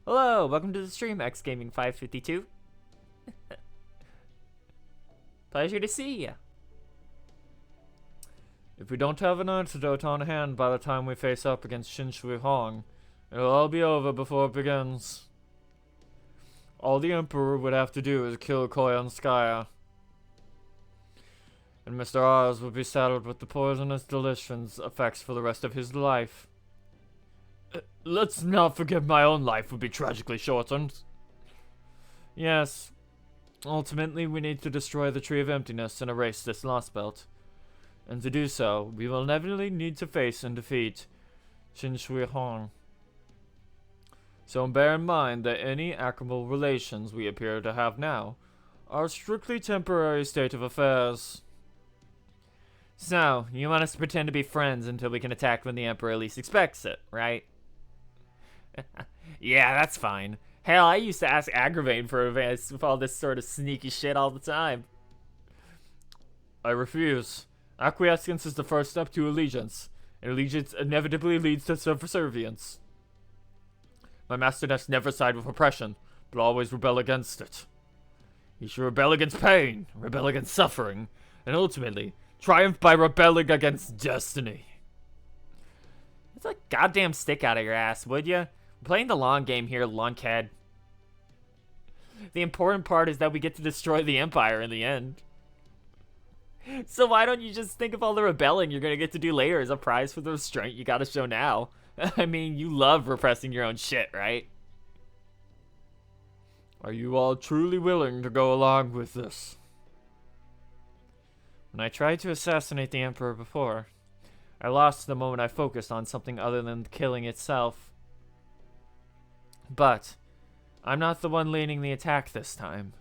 Hello, welcome to the stream, XGaming552. Pleasure to see ya. If we don't have an antidote on hand by the time we face up against Shin Shui Hong, it'll all be over before it begins. All the Emperor would have to do is kill Koyanskaya, and Mr. Oz would be saddled with the poisonous delicious effects for the rest of his life. Let's not forget my own life would be tragically shortened. Yes, ultimately we need to destroy the Tree of Emptiness and erase this Losbelt. And to do so, we will inevitably need to face and defeat Shin Shui Hong. So bear in mind that any amicable relations we appear to have now are a strictly temporary state of affairs. So, you want us to pretend to be friends until we can attack when the Emperor least expects it, right? Yeah, that's fine. Hell, I used to ask Agravain for advice with all this sort of sneaky shit all the time. I refuse. Acquiescence is the first step to allegiance, and allegiance inevitably leads to subservience. My master must never side with oppression, but always rebel against it. He should rebel against pain, rebel against suffering, and ultimately triumph by rebelling against destiny. It's a goddamn stick out of your ass, would ya? We're playing the long game here, lunkhead. The important part is that we get to destroy the Empire in the end. So why don't you just think of all the rebelling you're gonna get to do later as a prize for the restraint you gotta show now? I mean, you love repressing your own shit, right? Are you all truly willing to go along with this? When I tried to assassinate the Emperor before, I lost the moment I focused on something other than the killing itself. But I'm not the one leading the attack this time.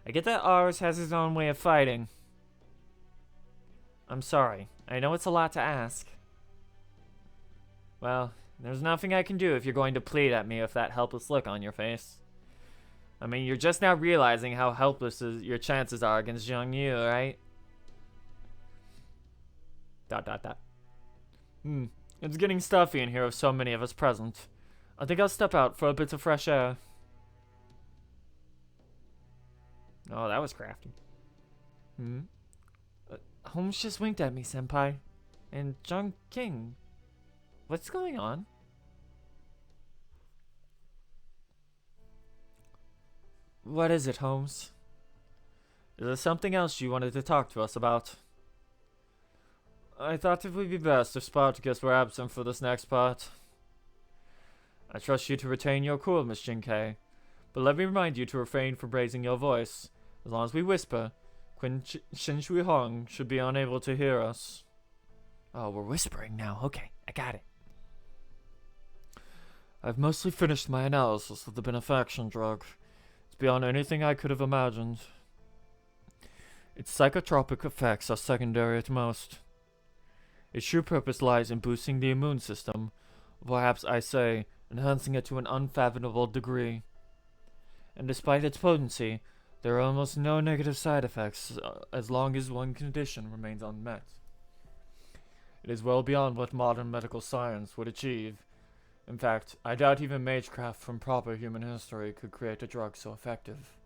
I get that ours has his own way of fighting. I'm sorry. I know it's a lot to ask. Well, there's nothing I can do if you're going to plead at me with that helpless look on your face. I mean, you're just now realizing how helpless your chances are against Zhang Yu, right? ... It's getting stuffy in here with so many of us present. I think I'll step out for a bit of fresh air. Oh, that was crafty. Holmes just winked at me, senpai. And Zhang King. What's going on? What is it, Holmes? Is there something else you wanted to talk to us about? I thought it would be best if Spartacus were absent for this next part. I trust you to retain your cool, Miss Jinkei, but let me remind you to refrain from raising your voice. As long as we whisper, Shin Shui Hong should be unable to hear us. Oh, we're whispering now. Okay, I got it. I've mostly finished my analysis of the benefaction drug. It's beyond anything I could have imagined. Its psychotropic effects are secondary at most. Its true purpose lies in boosting the immune system, or perhaps I say, enhancing it to an unfathomable degree. And despite its potency, there are almost no negative side effects as long as one condition remains unmet. It is well beyond what modern medical science would achieve. In fact, I doubt even magecraft from proper human history could create a drug so effective.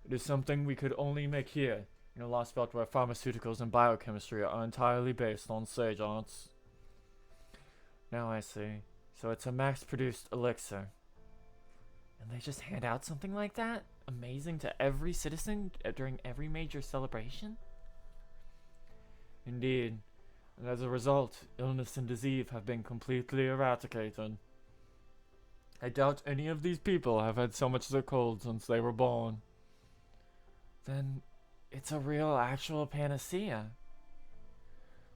It is something we could only make here, in a Lostbelt where pharmaceuticals and biochemistry are entirely based on sage arts. Now I see. So it's a mass-produced elixir. And they just hand out something like that? Amazing to every citizen during every major celebration? Indeed. And as a result, illness and disease have been completely eradicated. I doubt any of these people have had so much as a cold since they were born. Then, it's a real, actual panacea.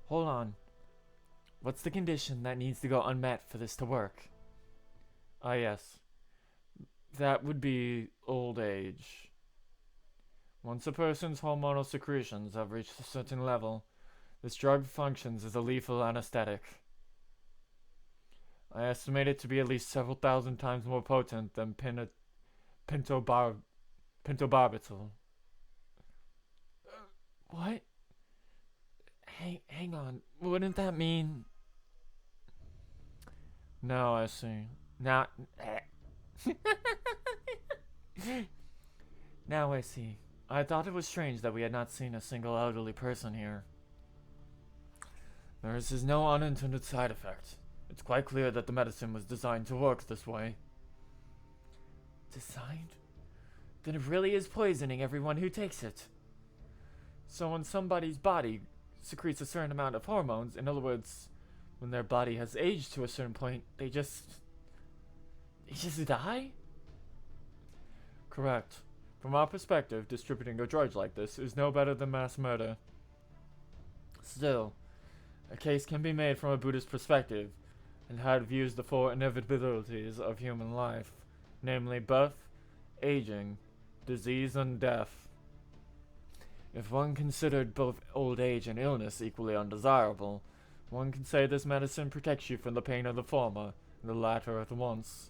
Hold on. What's the condition that needs to go unmet for this to work? Ah, yes. That would be old age. Once a person's hormonal secretions have reached a certain level, this drug functions as a lethal anesthetic. I estimate it to be at least several thousand times more potent than pentobarbital. What? Hang on. Wouldn't that mean... Now I see. Now... Now I see. I thought it was strange that we had not seen a single elderly person here. There is no unintended side effect. It's quite clear that the medicine was designed to work this way. Designed? Then it really is poisoning everyone who takes it. So when somebody's body secretes a certain amount of hormones, in other words, when their body has aged to a certain point, they just die? Correct. From our perspective, distributing a drug like this is no better than mass murder. Still, a case can be made from a Buddhist perspective, and how it views the four inevitabilities of human life, namely birth, aging, disease, and death. If one considered both old age and illness equally undesirable, one can say this medicine protects you from the pain of the former and the latter at once.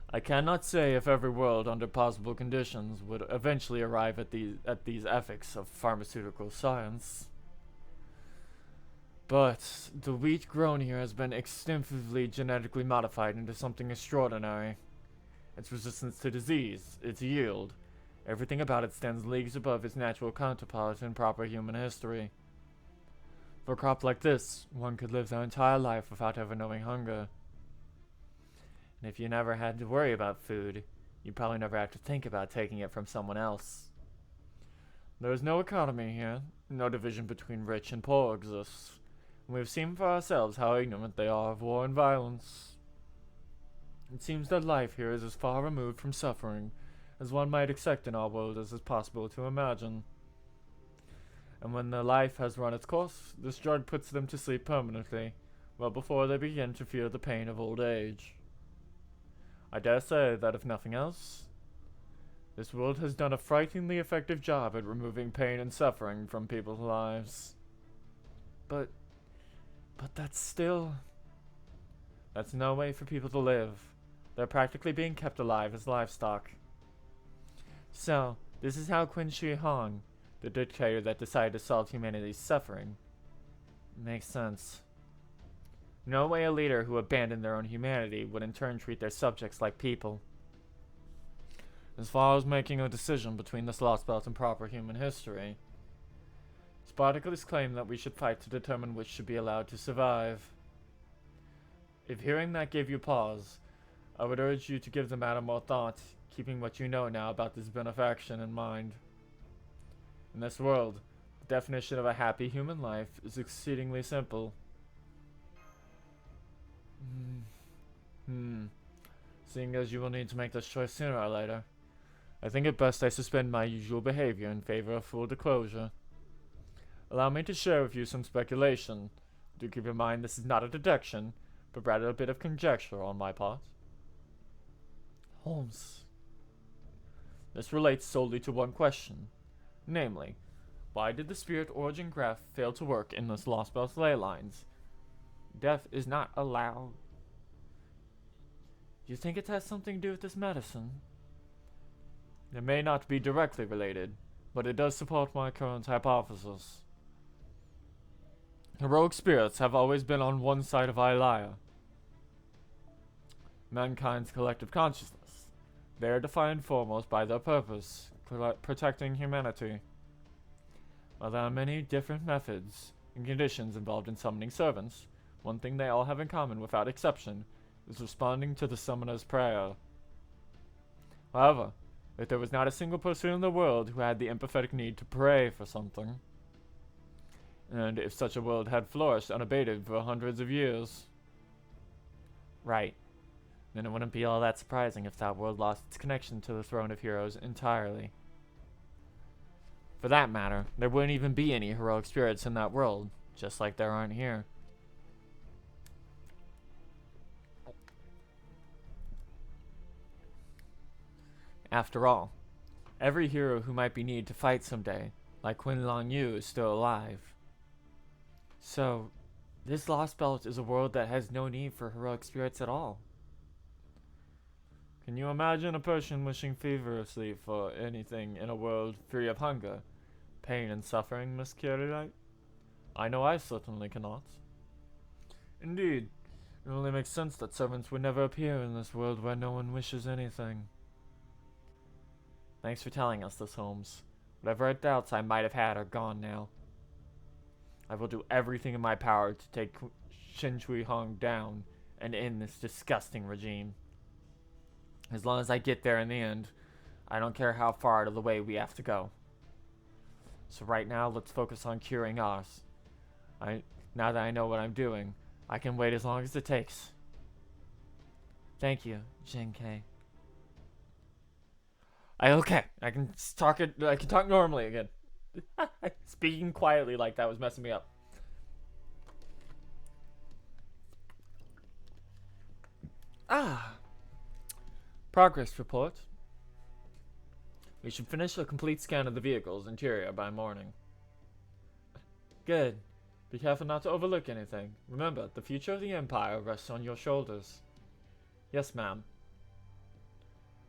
I cannot say if every world under possible conditions would eventually arrive at these ethics of pharmaceutical science. But the wheat grown here has been extensively genetically modified into something extraordinary. Its resistance to disease, its yield, everything about it stands leagues above its natural counterpart in proper human history. For a crop like this, one could live their entire life without ever knowing hunger. And if you never had to worry about food, you probably never have to think about taking it from someone else. There is no economy here, no division between rich and poor exists, and we have seen for ourselves how ignorant they are of war and violence. It seems that life here is as far removed from suffering as one might expect in our world as is possible to imagine. And when their life has run its course, this drug puts them to sleep permanently, well before they begin to feel the pain of old age. I dare say that if nothing else, this world has done a frighteningly effective job at removing pain and suffering from people's lives. But that's no way for people to live. They're practically being kept alive as livestock. So, this is how Qin Shi Huang, the dictator that decided to solve humanity's suffering, makes sense. No way a leader who abandoned their own humanity would in turn treat their subjects like people. As far as making a decision between this Lostbelt and proper human history, Spartacus claimed that we should fight to determine which should be allowed to survive. If hearing that gave you pause, I would urge you to give the matter more thought, keeping what you know now about this benefaction in mind. In this world, the definition of a happy human life is exceedingly simple. Seeing as you will need to make this choice sooner or later, I think it best I suspend my usual behavior in favor of full disclosure. Allow me to share with you some speculation. Do keep in mind this is not a deduction, but rather a bit of conjecture on my part. Holmes. This relates solely to one question, namely, why did the spirit origin graph fail to work in this Losbelt ley lines? Death is not allowed. You think it has something to do with this medicine? It may not be directly related, but it does support my current hypothesis. Heroic spirits have always been on one side of Ilaya, mankind's collective consciousness. They are defined foremost by their purpose, protecting humanity. While there are many different methods and conditions involved in summoning servants, one thing they all have in common without exception is responding to the summoner's prayer. However, if there was not a single person in the world who had the empathetic need to pray for something, and if such a world had flourished unabated for hundreds of years, right, then it wouldn't be all that surprising if that world lost its connection to the throne of heroes entirely. For that matter, there wouldn't even be any heroic spirits in that world, just like there aren't here. After all, every hero who might be needed to fight someday, like Qin Long Yu, is still alive. So, this Lostbelt is a world that has no need for heroic spirits at all. Can you imagine a person wishing feverishly for anything in a world free of hunger, pain, and suffering, Miss Cartwright? I know I certainly cannot. Indeed, it only makes sense that servants would never appear in this world where no one wishes anything. Thanks for telling us this, Holmes. Whatever doubts I might have had are gone now. I will do everything in my power to take Shin Chui Hong down and end this disgusting regime. As long as I get there in the end, I don't care how far out of the way we have to go. So right now, let's focus on curing Oz. Now that I know what I'm doing, I can wait as long as it takes. Thank you, Jin K. Okay. I can talk normally again. Speaking quietly like that was messing me up. Progress report. We should finish a complete scan of the vehicle's interior by morning. Good. Be careful not to overlook anything. Remember, the future of the Empire rests on your shoulders. Yes, ma'am.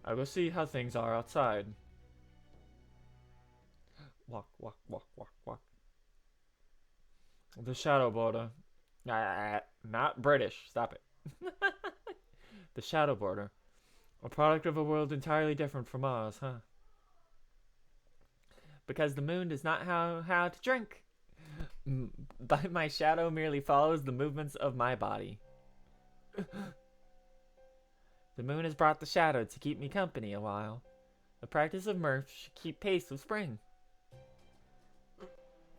I will see how things are outside. Walk, walk, walk, walk, walk. The Shadow Border. Not British. Stop it. The Shadow Border. A product of a world entirely different from ours, huh? Because the moon does not know how to drink. But my shadow merely follows the movements of my body. The moon has brought the shadow to keep me company a while. The practice of mirth should keep pace with spring.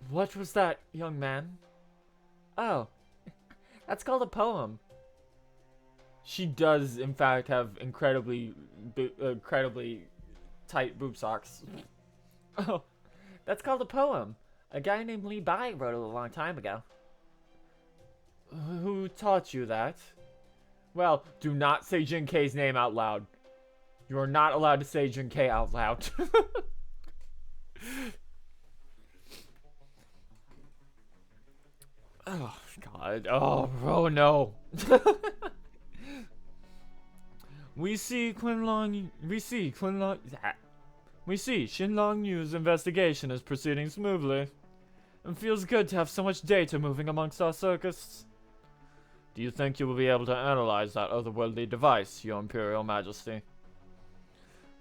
What was that, young man? Oh, that's called a poem. She does, in fact, have incredibly tight boob socks. Oh, that's called a poem. A guy named Lee Bai wrote it a long time ago. Who taught you that? Well, do not say Jin K's name out loud. You are not allowed to say Jin K out loud. Oh, God. Oh no. We see Xinlong Yu's investigation is proceeding smoothly. It feels good to have so much data moving amongst our circus. Do you think you will be able to analyze that otherworldly device, Your Imperial Majesty?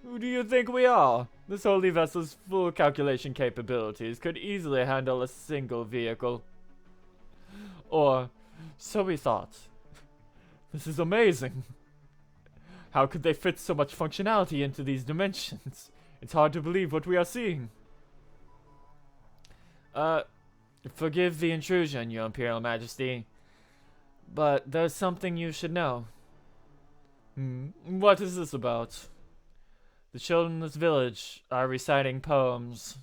Who do you think we are? This holy vessel's full calculation capabilities could easily handle a single vehicle. Or, so we thought. This is amazing. How could they fit so much functionality into these dimensions? It's hard to believe what we are seeing. Forgive the intrusion, Your Imperial Majesty. But there's something you should know. What is this about? The children in this village are reciting poems.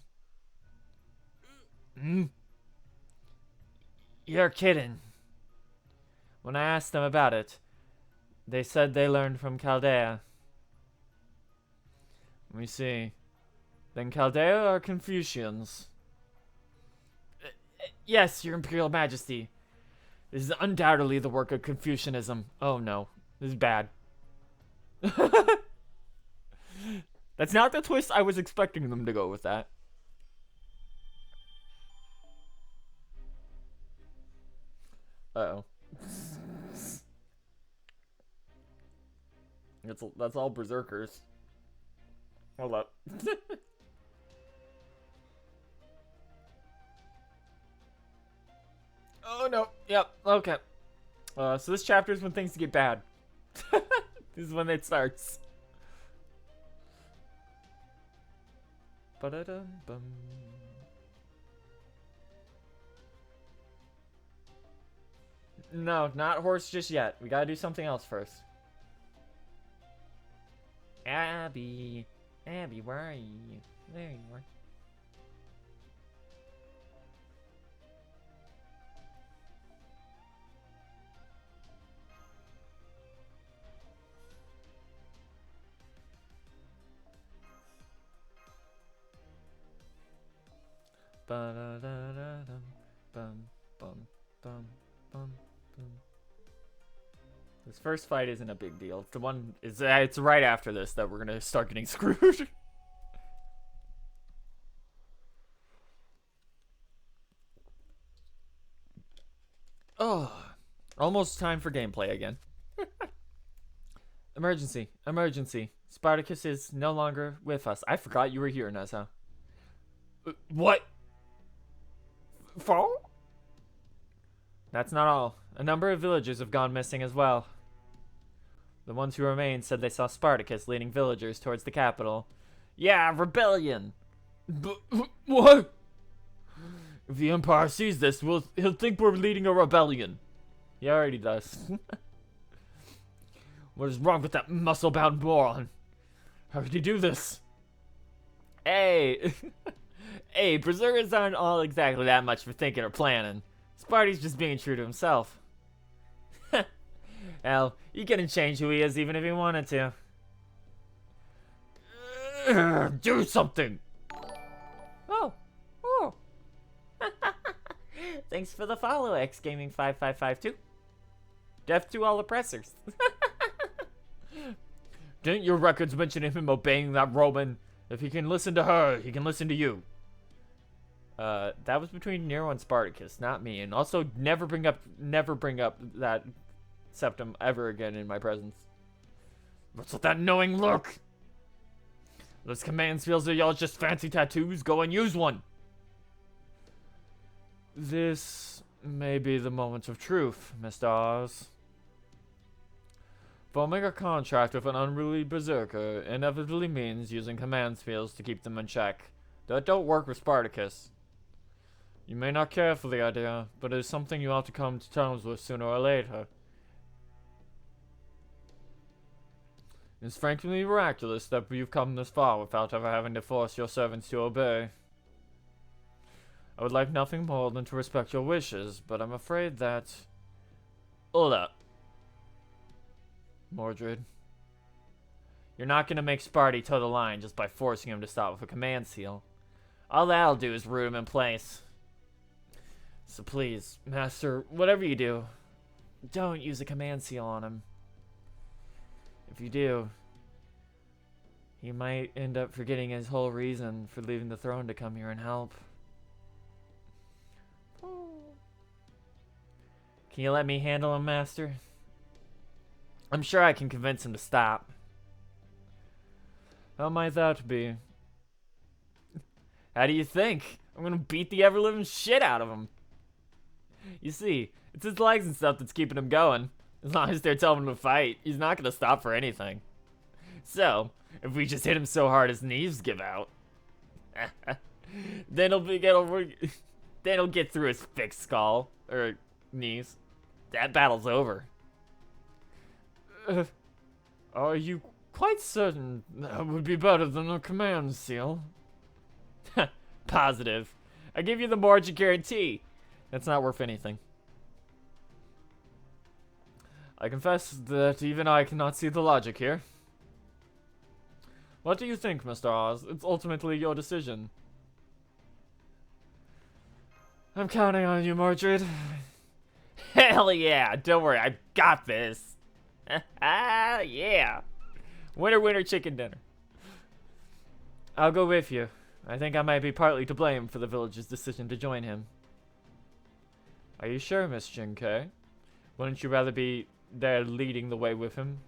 You're kidding. When I asked them about it, they said they learned from Chaldea. We see. Then Chaldea are Confucians. Yes, Your Imperial Majesty. This is undoubtedly the work of Confucianism. Oh no, this is bad. That's not the twist I was expecting them to go with that. Uh-oh. That's all berserkers. Hold up. Oh no. Yep. Okay. So this chapter is when things get bad. This is when it starts. Ba-da-dum-bum. No, not horse just yet. We gotta do something else first. Abby. Abby, where are you? There you are. Ba-da-da-da-dum, bum, bum, bum, bum, bum. This first fight isn't a big deal. It's the one. It's right after this that we're gonna start getting screwed. Oh, almost time for gameplay again. Emergency! Emergency! Spartacus is no longer with us. I forgot you were here, Neza. What? For? That's not all. A number of villagers have gone missing as well. The ones who remain said they saw Spartacus leading villagers towards the capital. Yeah, rebellion! What? If the Empire sees this, he'll think we're leading a rebellion. He already does. What is wrong with that muscle-bound moron? How could he do this? Hey! Hey, berserkers aren't all exactly that much for thinking or planning. Sparty's just being true to himself. Hell, he couldn't change who he is even if he wanted to. Do something! Oh. Thanks for the follow, XGaming5552. Death to all oppressors. Didn't your records mention him obeying that Roman? If he can listen to her, he can listen to you. That was between Nero and Spartacus, not me. And also, never bring up that septum ever again in my presence. What's with that knowing look? Those command spells are y'all just fancy tattoos? Go and use one. This may be the moment of truth, Mr. Oz. Forming a contract with an unruly berserker inevitably means using command spells to keep them in check. That don't work with Spartacus. You may not care for the idea, but it is something you have to come to terms with sooner or later. It's frankly miraculous that you've come this far without ever having to force your servants to obey. I would like nothing more than to respect your wishes, but I'm afraid that... Hold up. Mordred. You're not gonna make Sparty toe the line just by forcing him to stop with a command seal. All that'll do is root him in place. So please, Master, whatever you do, don't use a command seal on him. If you do, he might end up forgetting his whole reason for leaving the throne to come here and help. Can you let me handle him, Master? I'm sure I can convince him to stop. How might that be? How do you think? I'm gonna beat the ever-living shit out of him. You see, it's his legs and stuff that's keeping him going. As long as they're telling him to fight, he's not gonna stop for anything. So, if we just hit him so hard his knees give out, then he'll get through his thick skull, or knees. That battle's over. Are you quite certain that would be better than a command seal? Positive. I give you the margin guarantee. That's not worth anything. I confess that even I cannot see the logic here. What do you think, Mr. Oz? It's ultimately your decision. I'm counting on you, Mordred. Hell yeah! Don't worry, I got this. Yeah. Winner, winner, chicken dinner. I'll go with you. I think I might be partly to blame for the village's decision to join him. Are you sure, Miss Jinkei? Wouldn't you rather be there leading the way with him?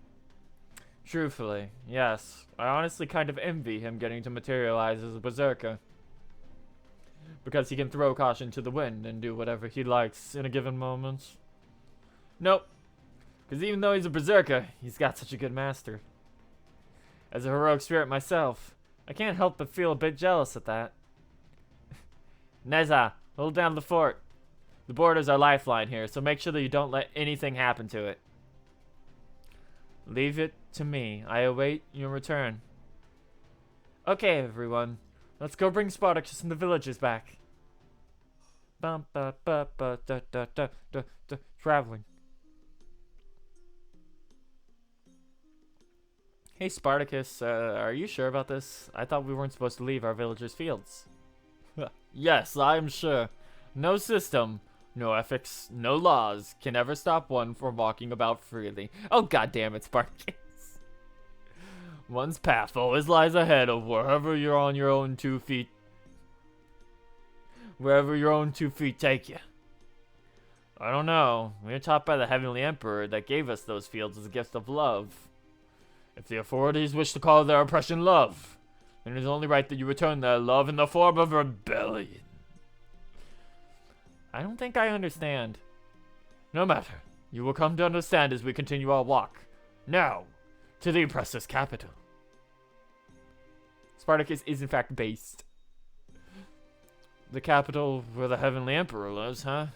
Truthfully, yes. I honestly kind of envy him getting to materialize as a berserker. Because he can throw caution to the wind and do whatever he likes in a given moment. Nope. Because even though he's a berserker, he's got such a good master. As a heroic spirit myself, I can't help but feel a bit jealous at that. Neza, hold down the fort. The border's our lifeline here, so make sure that you don't let anything happen to it. Leave it to me. I await your return. Okay, everyone. Let's go bring Spartacus and the villagers back. Bum ba ba ba da da da da da. Traveling. Hey Spartacus, are you sure about this? I thought we weren't supposed to leave our villagers' fields. Yes, I'm sure. No system, no ethics, no laws can ever stop one from walking about freely. Oh goddamn it, Spartacus. One's path always lies ahead of wherever you're on your own 2 feet. Wherever your own 2 feet take you. I don't know. We were taught by the Heavenly Emperor that gave us those fields as a gift of love. If the authorities wish to call their oppression love, then it is only right that you return their love in the form of rebellion. I don't think I understand. No matter. You will come to understand as we continue our walk. Now, to the oppressor's capital. Spartacus is in fact based. The capital where the Heavenly Emperor lives, huh?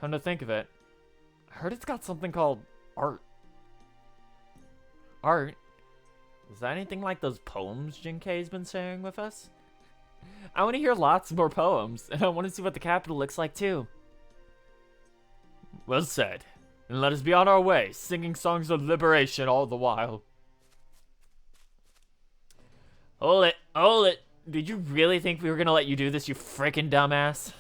Come to think of it, I heard it's got something called art. art? Is that anything like those poems Jinkei's been sharing with us? I want to hear lots more poems, and I want to see what the capital looks like too. Well said. And let us be on our way, singing songs of liberation all the while. Hold it, hold it. Did you really think we were gonna let you do this, you frickin' dumbass?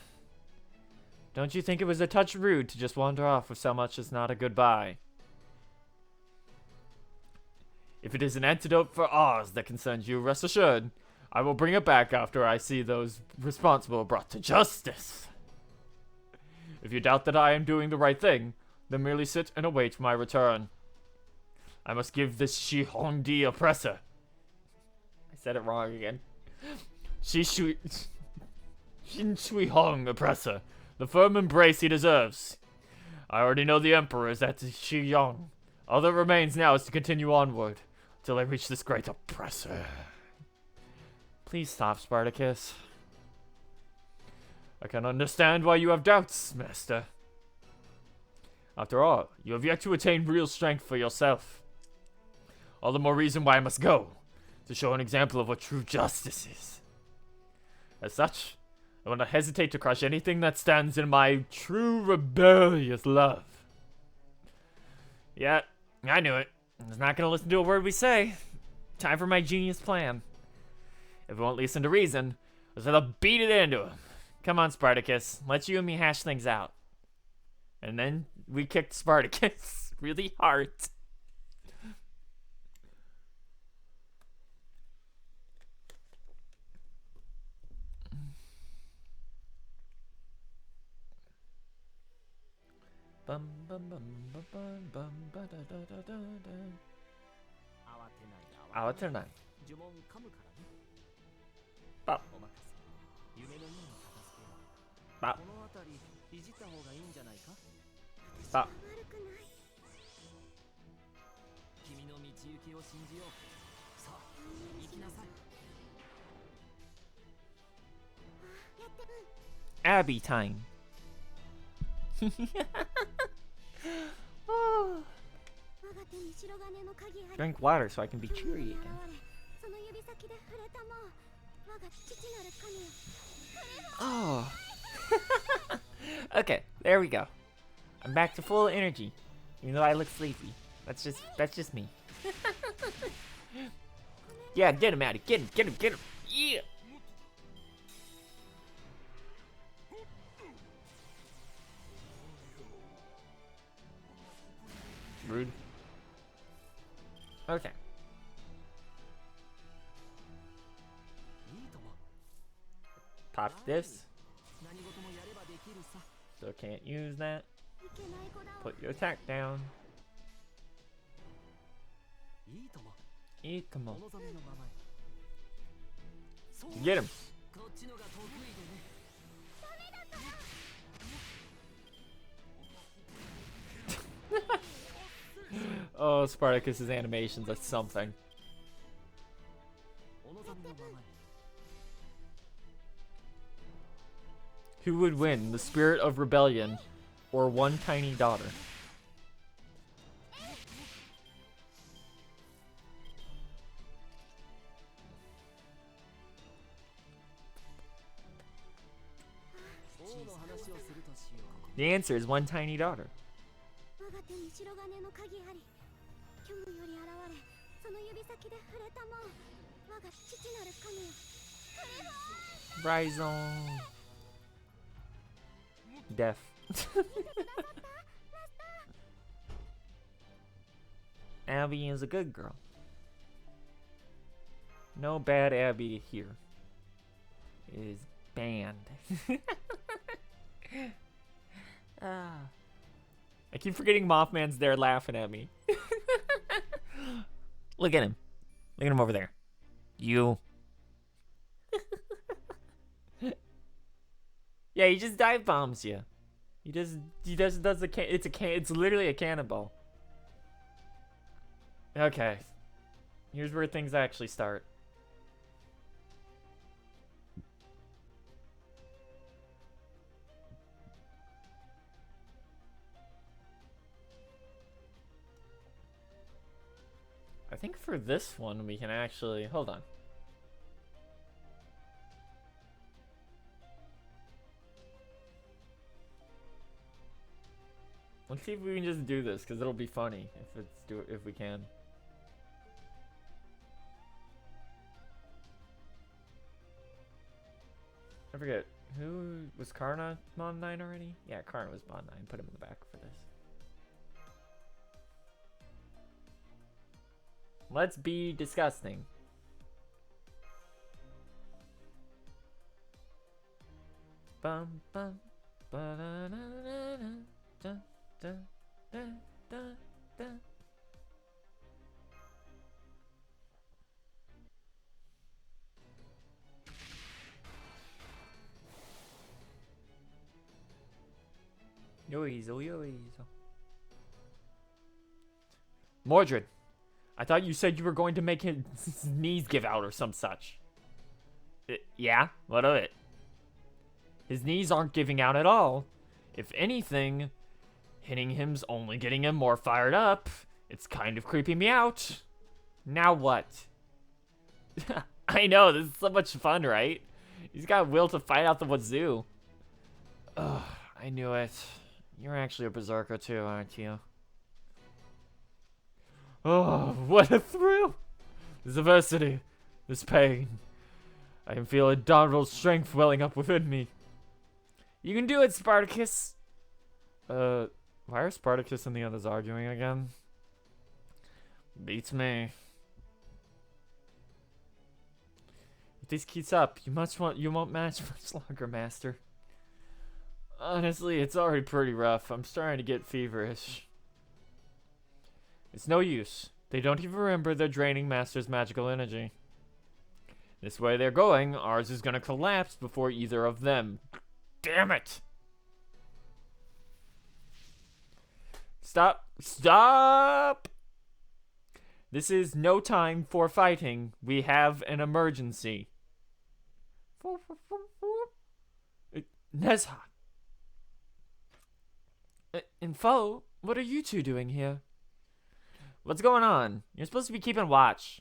Don't you think it was a touch rude to just wander off with so much as not a goodbye? If it is an antidote for Oz that concerns you, rest assured, I will bring it back after I see those responsible brought to justice. If you doubt that I am doing the right thing, then merely sit and await my return. I must give this Shihongdi oppressor. I said it wrong again. Shin Shui Hong oppressor the firm embrace he deserves. I already know the Emperor is at Xiyang. All that remains now is to continue onward till I reach this great oppressor. Please stop, Spartacus. I can understand why you have doubts, Master. After all, you have yet to attain real strength for yourself. All the more reason why I must go, to show an example of what true justice is. As such, I will not hesitate to crush anything that stands in my true rebellious love. Yeah, I knew it. He's not gonna listen to a word we say. Time for my genius plan. If he won't listen to reason, let's have to beat it into him. Come on, Spartacus. Let you and me hash things out. And then we kicked Spartacus really hard. Bum bum bum bum bum bum ba da da da da da. 慌てない。呪文噛むからね。パお任せ。夢のように片付けよう。パこの辺りいじった方がいいんじゃないか。パ君の道行きを信じよう。さあ、行きなさい。Abby time. Oh. Drink water so I can be cheery again. Oh. Okay, there we go. I'm back to full energy, even though I look sleepy. That's just me. Yeah, get him, Addy. Get him. Yeah. Rude. Okay. Pop this. Still can't use that. Put your attack down. Come on. Get him. Oh, Spartacus's animations are something. Who would win, the spirit of rebellion or one tiny daughter? The answer is one tiny daughter. Rhizome. Death. Abby is a good girl. No bad Abby here. It is banned. I keep forgetting Mothman's there laughing at me. Look at him. Look at him over there. You. Yeah, he just dive bombs you. He does the it's literally a cannonball. Okay. Here's where things actually start. I think for this one we can actually hold on. Let's see if we can just do this, because it'll be funny if we can. I forget, who was Karna Mon 9 already? Yeah, Karna was Mon 9. Put him in the back for this. Let's be disgusting. Bum bum ba da da da da da da da da. Yoizo. Mordred, I thought you said you were going to make his knees give out or some such. Yeah? What of it? His knees aren't giving out at all. If anything, hitting him's only getting him more fired up. It's kind of creeping me out. Now what? I know, this is so much fun, right? He's got will to fight out the wazoo. Ugh, I knew it. You're actually a berserker too, aren't you? Oh, what a thrill! This adversity, this pain. I can feel indomitable strength welling up within me. You can do it, Spartacus! Why are Spartacus and the others arguing again? Beats me. If this keeps up, you won't match much longer, Master. Honestly, it's already pretty rough. I'm starting to get feverish. It's no use. They don't even remember they're draining Master's magical energy. This way they're going, ours is gonna collapse before either of them. Damn it! Stop! Stop! This is no time for fighting. We have an emergency. Nezha. Info, what are you two doing here? What's going on? You're supposed to be keeping watch.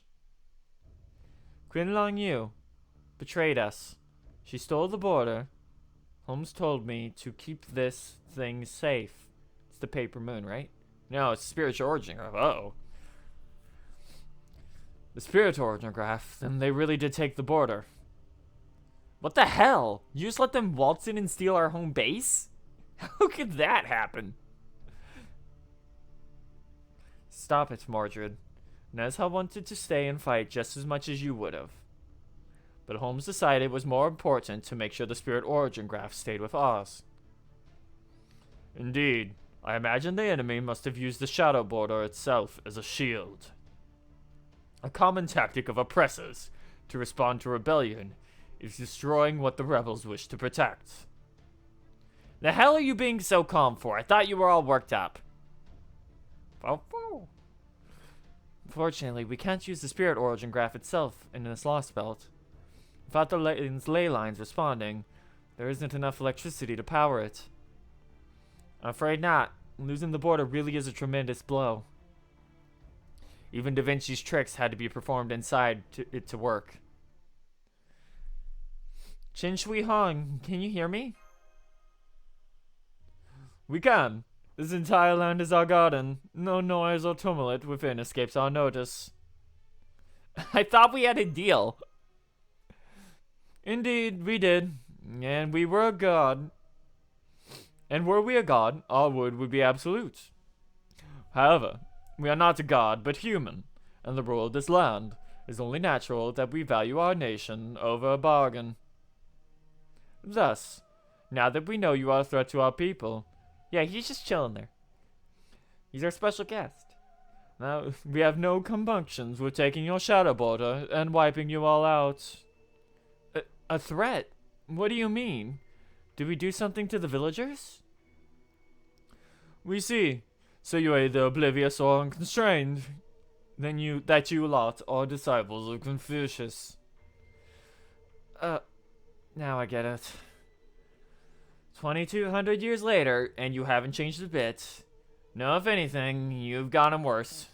Quinlong Yu betrayed us. She stole the border. Holmes told me to keep this thing safe. It's the paper moon, right? No, it's spiritual origin. Oh. The spiritual origin graph. Then they really did take the border. What the hell? You just let them waltz in and steal our home base? How could that happen? Stop it, Mordred. Nezha wanted to stay and fight just as much as you would have. But Holmes decided it was more important to make sure the spirit origin graph stayed with Oz. Indeed, I imagine the enemy must have used the shadow border itself as a shield. A common tactic of oppressors to respond to rebellion is destroying what the rebels wish to protect. The hell are you being so calm for? I thought you were all worked up. Unfortunately, we can't use the spirit origin graph itself in this Lostbelt. Without the ley lines responding, there isn't enough electricity to power it. I'm afraid not. Losing the border really is a tremendous blow. Even Da Vinci's tricks had to be performed inside it to work. Qin Shui Hong, can you hear me? We can. This entire land is our garden. No noise or tumult within escapes our notice. I thought we had a deal. Indeed, we did. And we were a god. And were we a god, our would be absolute. However, we are not a god, but human. And the rule of this land is only natural that we value our nation over a bargain. Thus, now that we know you are a threat to our people, yeah, he's just chilling there. He's our special guest. Now, we have no compunctions with taking your shadow border and wiping you all out. A threat? What do you mean? Did we do something to the villagers? We see. So you are either oblivious or unconstrained. Then you lot are disciples of Confucius. Now I get it. 2,200 years later, and you haven't changed a bit. No, if anything, you've gotten worse.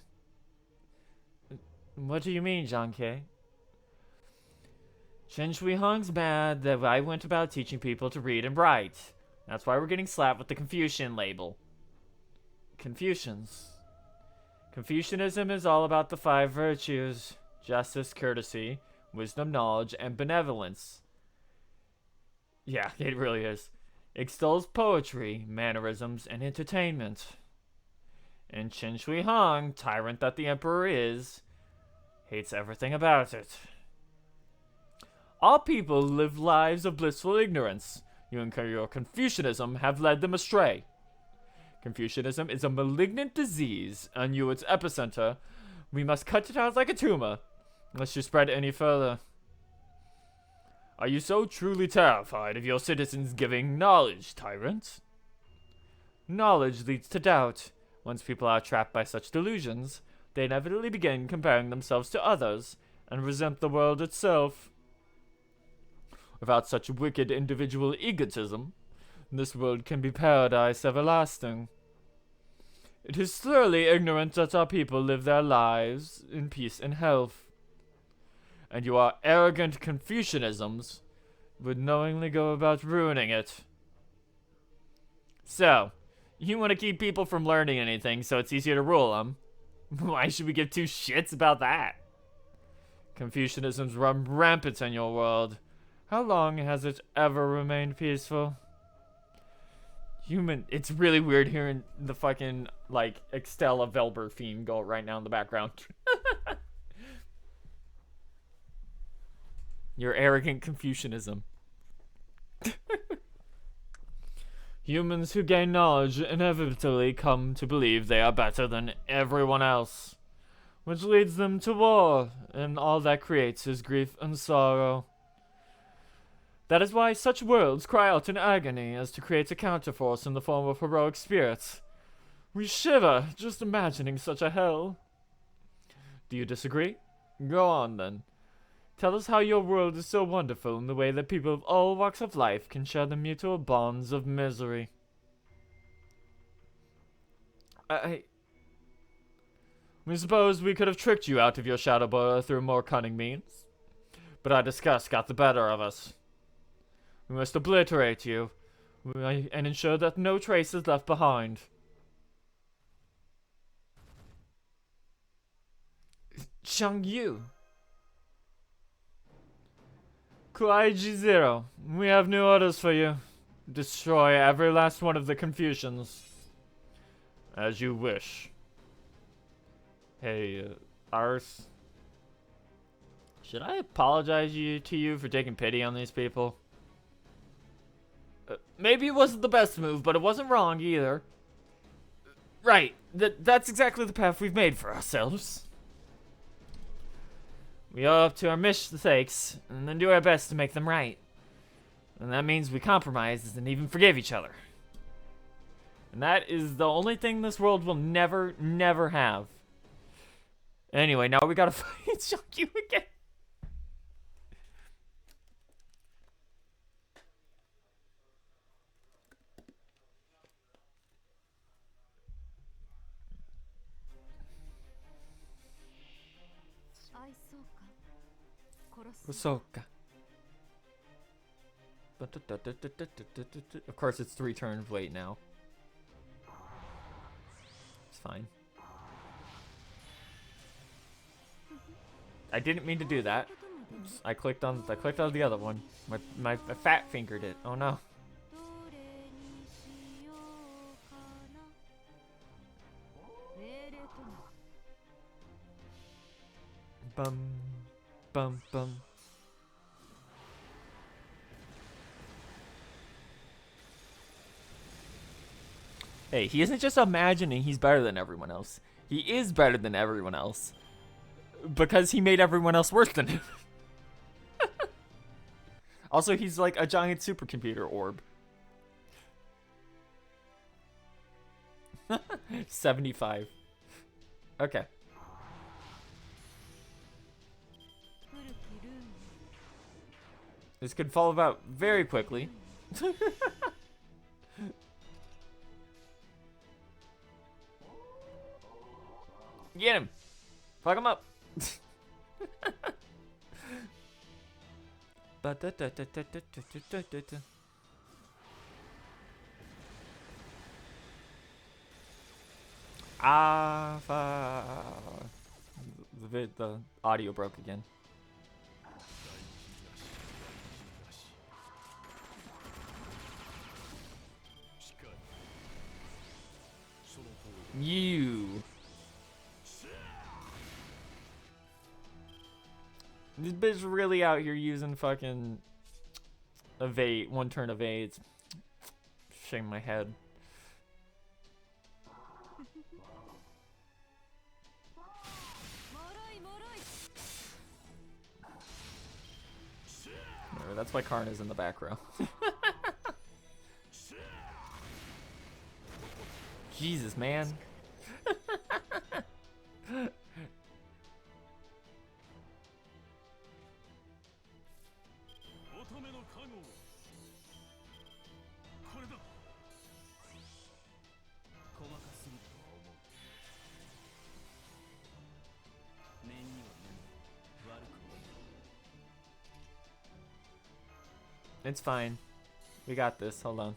What do you mean, Zhang Ke? Chen Shui Hong's mad that I went about teaching people to read and write. That's why we're getting slapped with the Confucian label. Confucianism is all about the 5 virtues: justice, courtesy, wisdom, knowledge, and benevolence. Yeah, it really is. Extols poetry, mannerisms, and entertainment. And Chen Shui Hong, tyrant that the emperor is, hates everything about it. All people live lives of blissful ignorance. You and your Confucianism have led them astray. Confucianism is a malignant disease, and you its epicenter. We must cut it out like a tumor, lest you spread any further. Are you so truly terrified of your citizens giving knowledge, tyrant? Knowledge leads to doubt. Once people are trapped by such delusions, they inevitably begin comparing themselves to others, and resent the world itself. Without such wicked individual egotism, this world can be paradise everlasting. It is thoroughly ignorant that our people live their lives in peace and health. And your arrogant Confucianisms would knowingly go about ruining it. So, you want to keep people from learning anything so it's easier to rule them? Why should we give two shits about that? Confucianism's run rampant in your world. How long has it ever remained peaceful? It's really weird hearing the fucking, like, Extella Velber theme go right now in the background. Your arrogant Confucianism. Humans who gain knowledge inevitably come to believe they are better than everyone else, which leads them to war, and all that creates is grief and sorrow. That is why such worlds cry out in agony as to create a counterforce in the form of heroic spirits. We shiver just imagining such a hell. Do you disagree? Go on then. Tell us how your world is so wonderful in the way that people of all walks of life can share the mutual bonds of misery. We suppose we could have tricked you out of your shadow border through more cunning means, but our disgust got the better of us. We must obliterate you, and ensure that no trace is left behind. Xiang Yu. Kuai Zero, we have new orders for you. Destroy every last one of the Confucians. As you wish. Hey, Arth. Should I apologize to you for taking pity on these people? Maybe it wasn't the best move, but it wasn't wrong either. Right, that's exactly the path we've made for ourselves. We owe up to our mistakes, and then do our best to make them right. And that means we compromise and even forgive each other. And that is the only thing this world will never, never have. Anyway, now we gotta fight Shokyu again. Soka. Of course, it's 3 turns late now. It's fine. I didn't mean to do that. Oops. I clicked on the other one. My fat fingered it. Oh no. Bum bum bum. Hey, he isn't just imagining he's better than everyone else. He is better than everyone else. Because he made everyone else worse than him. Also, he's like a giant supercomputer orb. 75. Okay. This could fall about very quickly. Get him! Fuck him up! The audio broke again. You. This bitch really out here using fucking evade, one turn evades. Shame my head. There, that's why Karn is in the back row. Jesus, man. It's fine. We got this. Hold on.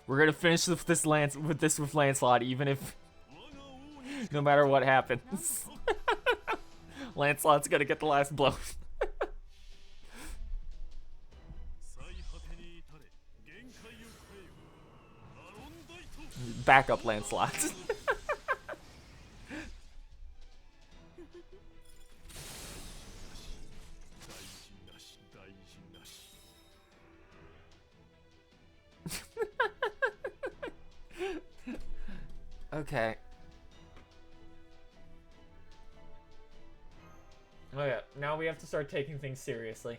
We're gonna finish with this with Lancelot, even if no matter what happens. Lancelot's gonna get the last blow. Backup Lancelot. Okay. Okay, now we have to start taking things seriously.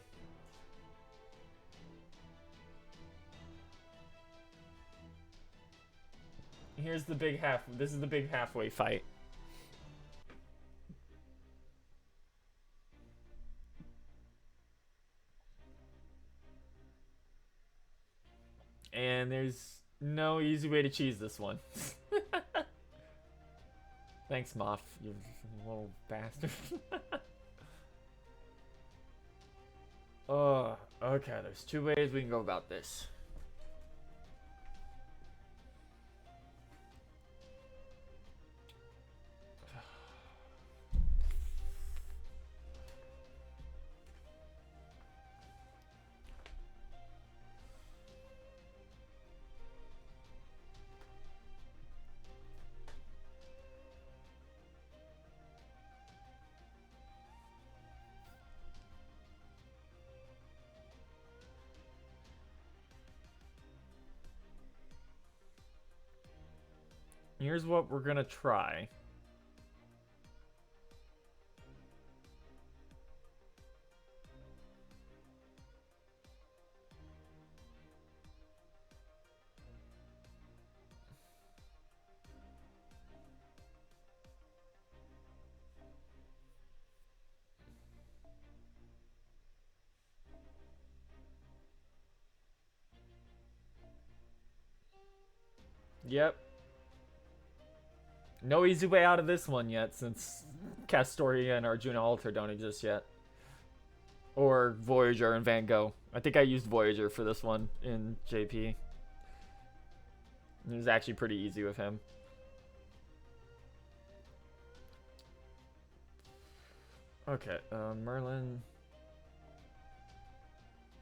Here's the big this is the big halfway fight. And there's no easy way to cheese this one. Thanks, Moff, you little bastard. Oh, okay, there's two ways we can go about this. Here's what we're gonna try. Yep. No easy way out of this one yet, since Castoria and Arjuna Alter don't exist yet. Or Voyager and Van Gogh. I think I used Voyager for this one in JP. It was actually pretty easy with him. Okay, Merlin.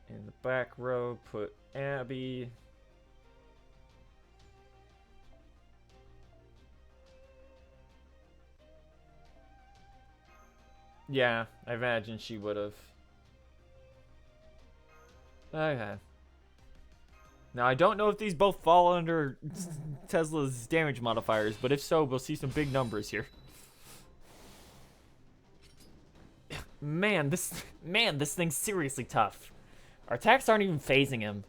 In the back row, put Abby. Yeah, I imagine she would have. Okay. Now, I don't know if these both fall under Tesla's damage modifiers, but if so, we'll see some big numbers here. Man, this thing's seriously tough. Our attacks aren't even phasing him.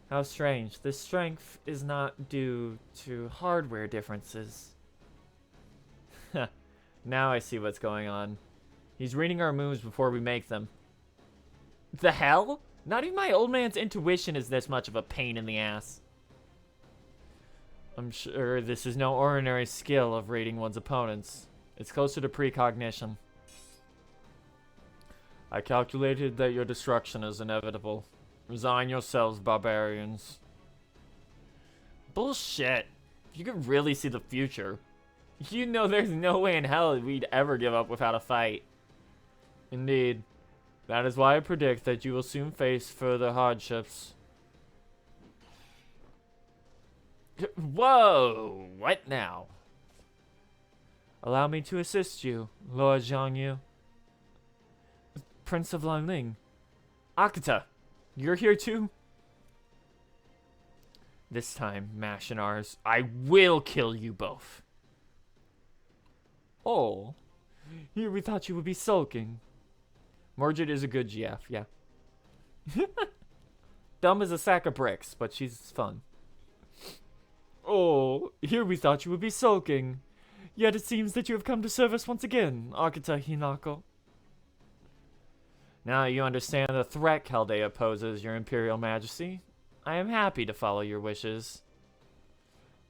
How strange. This strength is not due to hardware differences. Now I see what's going on. He's reading our moves before we make them. The hell? Not even my old man's intuition is this much of a pain in the ass. I'm sure this is no ordinary skill of reading one's opponents. It's closer to precognition. I calculated that your destruction is inevitable. Resign yourselves, barbarians. Bullshit. If you could really see the future, you know there's no way in hell we'd ever give up without a fight. Indeed. That is why I predict that you will soon face further hardships. Whoa! What now? Allow me to assist you, Lord Jiangyu. Prince of Lanling. Akita, you're here too? This time, Machinars, I will kill you both. Oh, here we thought you would be sulking. Morgid is a good GF, yeah. Dumb as a sack of bricks, but she's fun. Oh, here we thought you would be sulking. Yet it seems that you have come to serve us once again, Akita Hinako. Now you understand the threat Chaldea poses, your Imperial Majesty. I am happy to follow your wishes.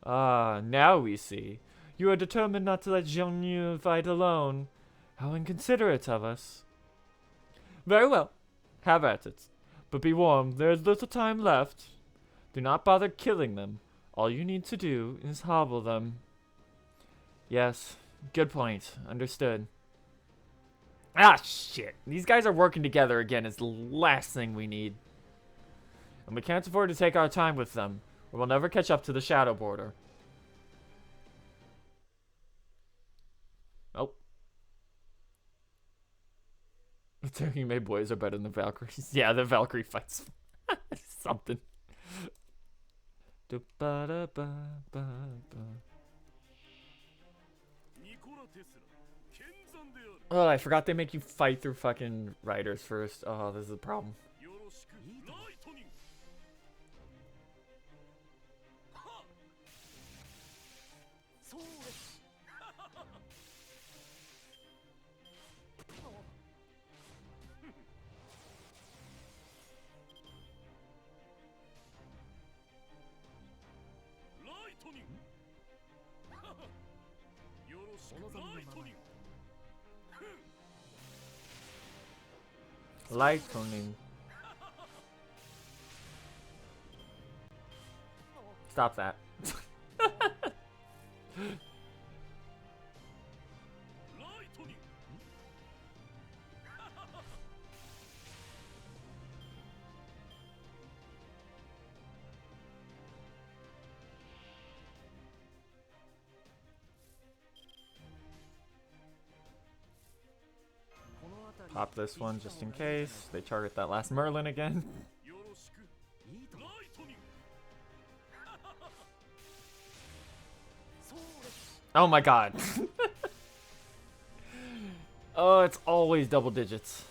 Ah, now we see. You are determined not to let Jiangyu fight alone. How inconsiderate of us. Very well. Have at it. But be warned, there is little time left. Do not bother killing them. All you need to do is hobble them. Yes, good point. Understood. Ah, shit. These guys are working together again. It's the last thing we need. And we can't afford to take our time with them, or we'll never catch up to the Shadow Border. Oh. The Turkey Made boys are better than the Valkyries. Yeah, the Valkyrie fights. Something. Oh, I forgot they make you fight through fucking riders first. Oh, this is a problem. Lightning. Stop that. Pop this one just in case they target that last Merlin again. Oh my god. Oh, it's always double digits.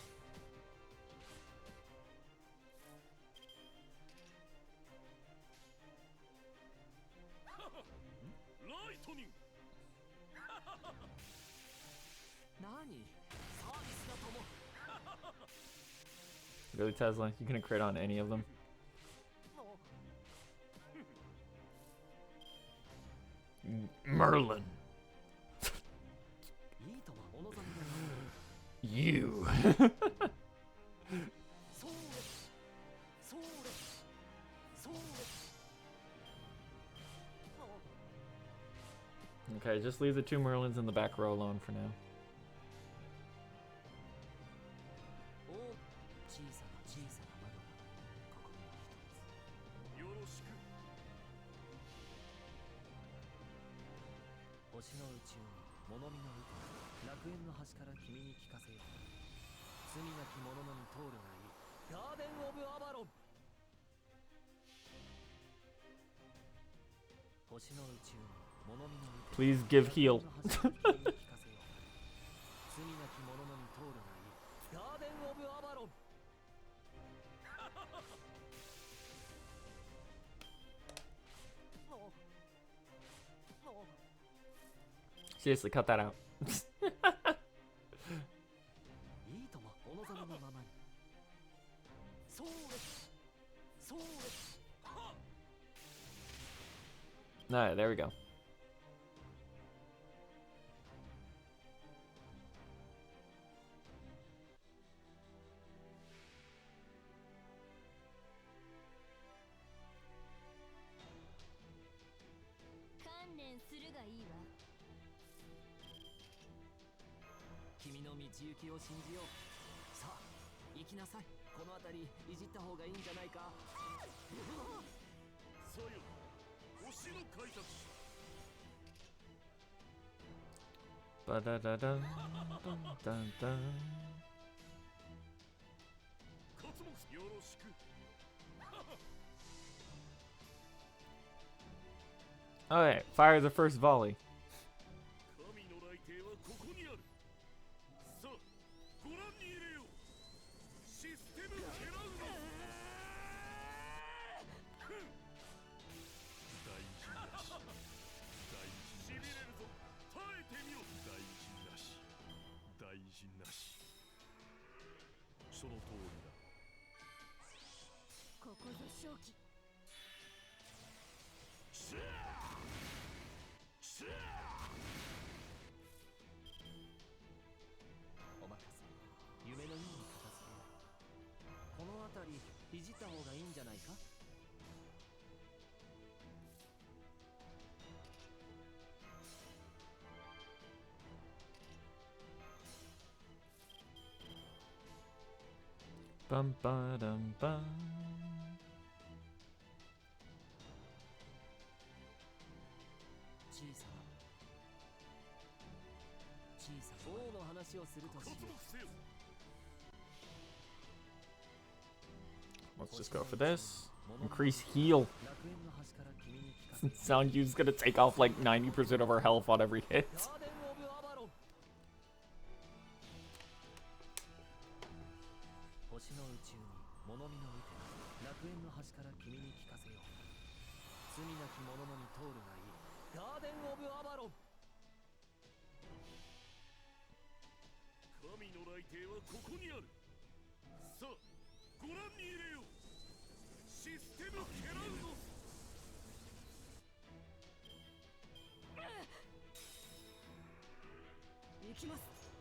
Really, Tesla? You couldn't crit on any of them? Merlin. You. Okay, just leave the two Merlins in the back row alone for now. 星の宇宙に物見の見て Please give heal. 罪なき者のみ通るがいいガーデン・オブ・アバロン Seriously, cut that out. いいともお望みのままにそうですそうです Alright, there we go.君の道行きを信じようさあ行きなさいこの辺りいじった方がいいんじゃないかさよ星の開拓者 Ba-da-da-dum, dum-dum-dum. コツモスよろしく Alright, fire the first volley. 神の来帝はここにあるさあご覧に入れようシステムケラウド大事なし大事なししびれるぞ耐えてみよ大事なし大事なしその通りだここぞ正気シャーシャーお任せ夢のように片付けようこの辺りいじった方がいいんじゃないか Bum ba dum bum. 小さな小さな王の話をするとしよう Let's just go for this. Increase heal. 楽園の端から君に聞かせる Sound U's gonna take off like 90% of our health on every hit. ガーデン・オブ・アバロン星の宇宙に物見の見て楽園の端から君に聞かせよう罪なき者のみ通るがいいガーデン・オブ・アバロン神の来帝はここにあるさあご覧に入れようシステムケラウド行きます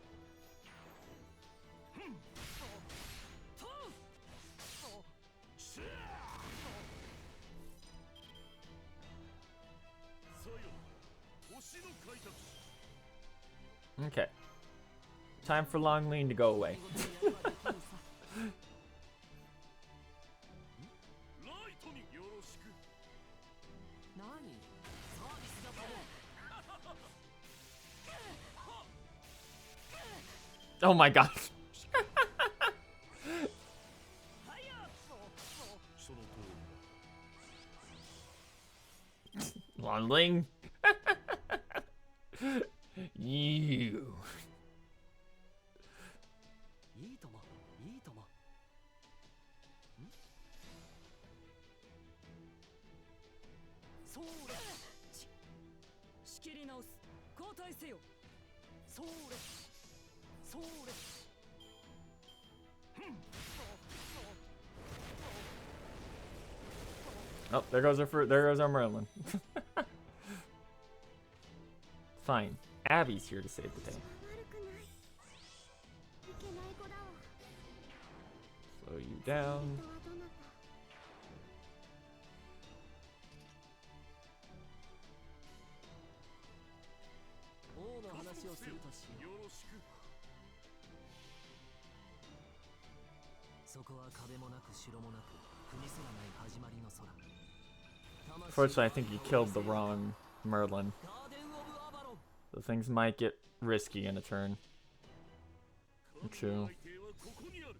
シャーさよ星の開拓者 Okay. Time for Long Lean to go away. ライトによろしく何サービスだと Oh my god. その通りだ Long Ling. You. いいともいいともんそうです仕切り直す交代せよそうですそうです Oh, there goes our Merlin. Fine. Abby's here to save the day. 悪くないいけない子だわ Slow you down. 人はどなた 王の話をするとしようよろしくそこは壁もなく城もなく国すらない始まりの空 Unfortunately, I think you killed the wrong Merlin. ガーデン・オブ・アバロン So things might get risky in a turn. 神の来帝はここにある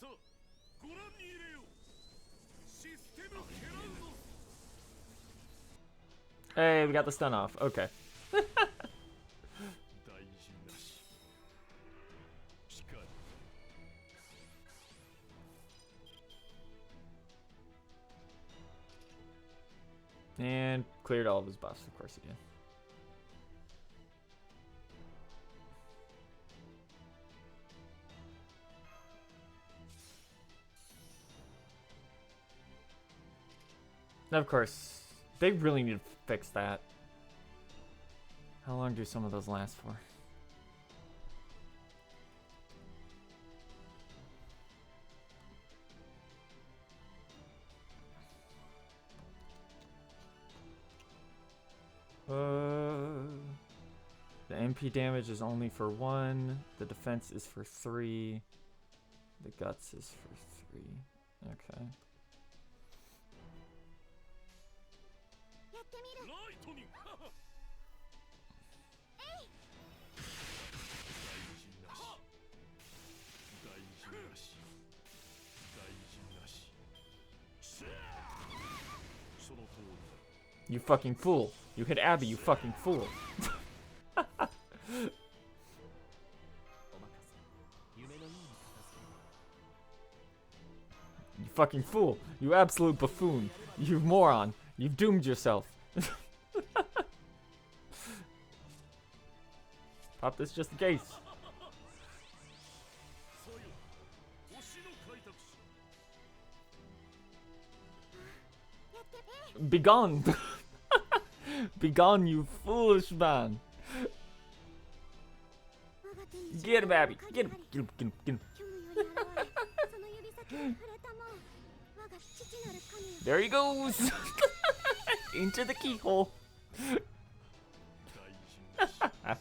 さあご覧に入れようシステムケラウド Hey, we got the stun off. Okay. 大事なししかり And cleared all of his buffs, of course he did. Of course, they really need to fix that. How long do some of those last for? The MP damage is only for 1. The defense is for 3. The guts is for 3. Okay. やってみる。ライトニング大事なし大事なし大事なしその通りだ You fucking fool. You hit Abby, you fucking fool. You fucking fool. You absolute buffoon. You moron. You've doomed yourself. Pop this just in case. さよ星の開拓者 Begone. Begone, you foolish man. 我が手に Get him, Abby. Get him. Get him. Get him. Get him. 虚無より現れその指先に触れたもん我が父なる神よ There he goes. Into the keyhole. 大事なし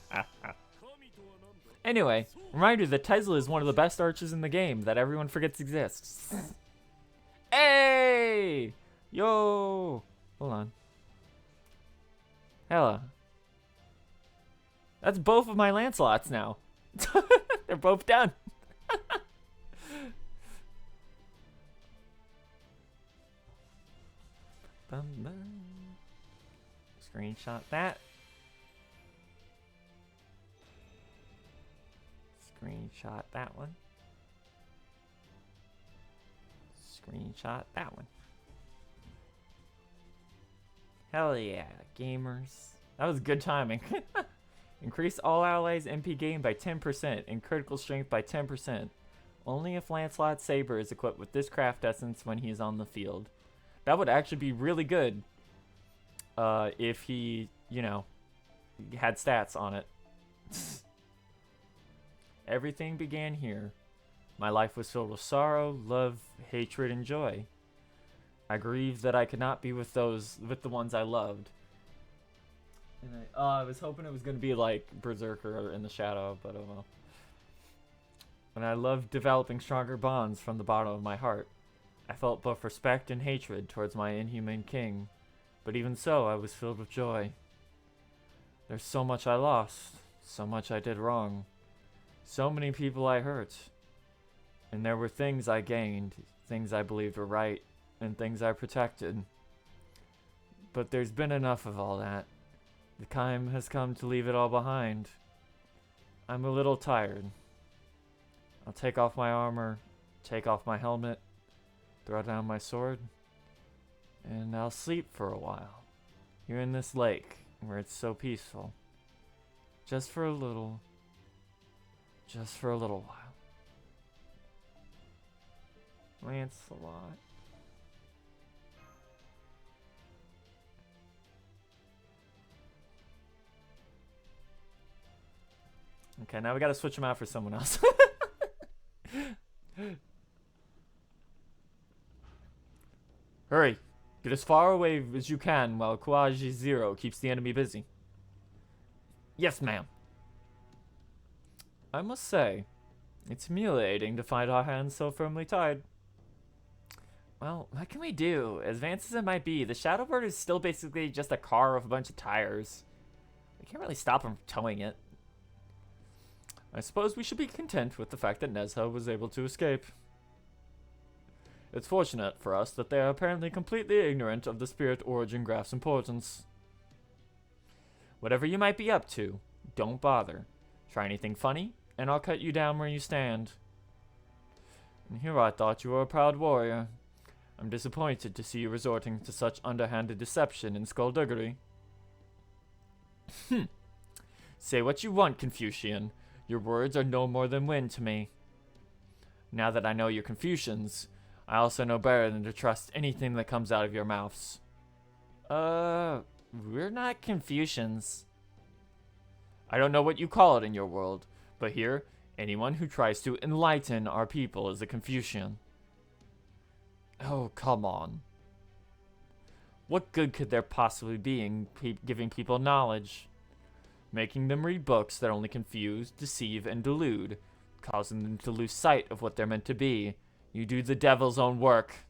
神とは何だ Anyway, reminder that Tesla is one of the best archers in the game that everyone forgets exists. Hey! Yo! Hold on. Hella. That's both of my Lancelots now. They're both done. Bum, bum. Screenshot that. Screenshot that one. Screenshot that one. Hell yeah, gamers. That was good timing. Increase all allies' MP gain by 10% and critical strength by 10%. Only if Lancelot's saber is equipped with this craft essence when he is on the field. That would actually be really good if he, you know, had stats on it. Everything began here. My life was filled with sorrow, love, hatred, and joy. I grieved that I could not be with the ones I loved. And I was hoping it was going to be like Berserker in the Shadow, but oh well. And I loved developing stronger bonds from the bottom of my heart. I felt both respect and hatred towards my inhuman king, but even so, I was filled with joy. There's so much I lost, so much I did wrong, so many people I hurt, and there were things I gained, things I believed were right, and things I protected. But there's been enough of all that. The time has come to leave it all behind. I'm a little tired. I'll take off my armor, take off my helmet, throw down my sword, and I'll sleep for a while. Here in this lake, where it's so peaceful. Just for a little while. Lancelot. Okay, now we gotta switch him out for someone else. Hurry. Get as far away as you can while Kawaji Zero keeps the enemy busy. Yes, ma'am. I must say, it's humiliating to find our hands so firmly tied. Well, what can we do? As advanced as it might be, the Shadowbird is still basically just a car with a bunch of tires. We can't really stop him from towing it. I suppose we should be content with the fact that Nezha was able to escape. It's fortunate for us that they are apparently completely ignorant of the spirit origin graph's importance. Whatever you might be up to, don't bother. Try anything funny, and I'll cut you down where you stand. And here I thought you were a proud warrior. I'm disappointed to see you resorting to such underhanded deception and skullduggery. Say what you want, Confucian. Your words are no more than wind to me. Now that I know you're Confucians, I also know better than to trust anything that comes out of your mouths. We're not Confucians. I don't know what you call it in your world, but here, anyone who tries to enlighten our people is a Confucian. Oh, come on. What good could there possibly be in giving people knowledge? Making them read books that only confuse, deceive, and delude, causing them to lose sight of what they're meant to be. You do the devil's own work.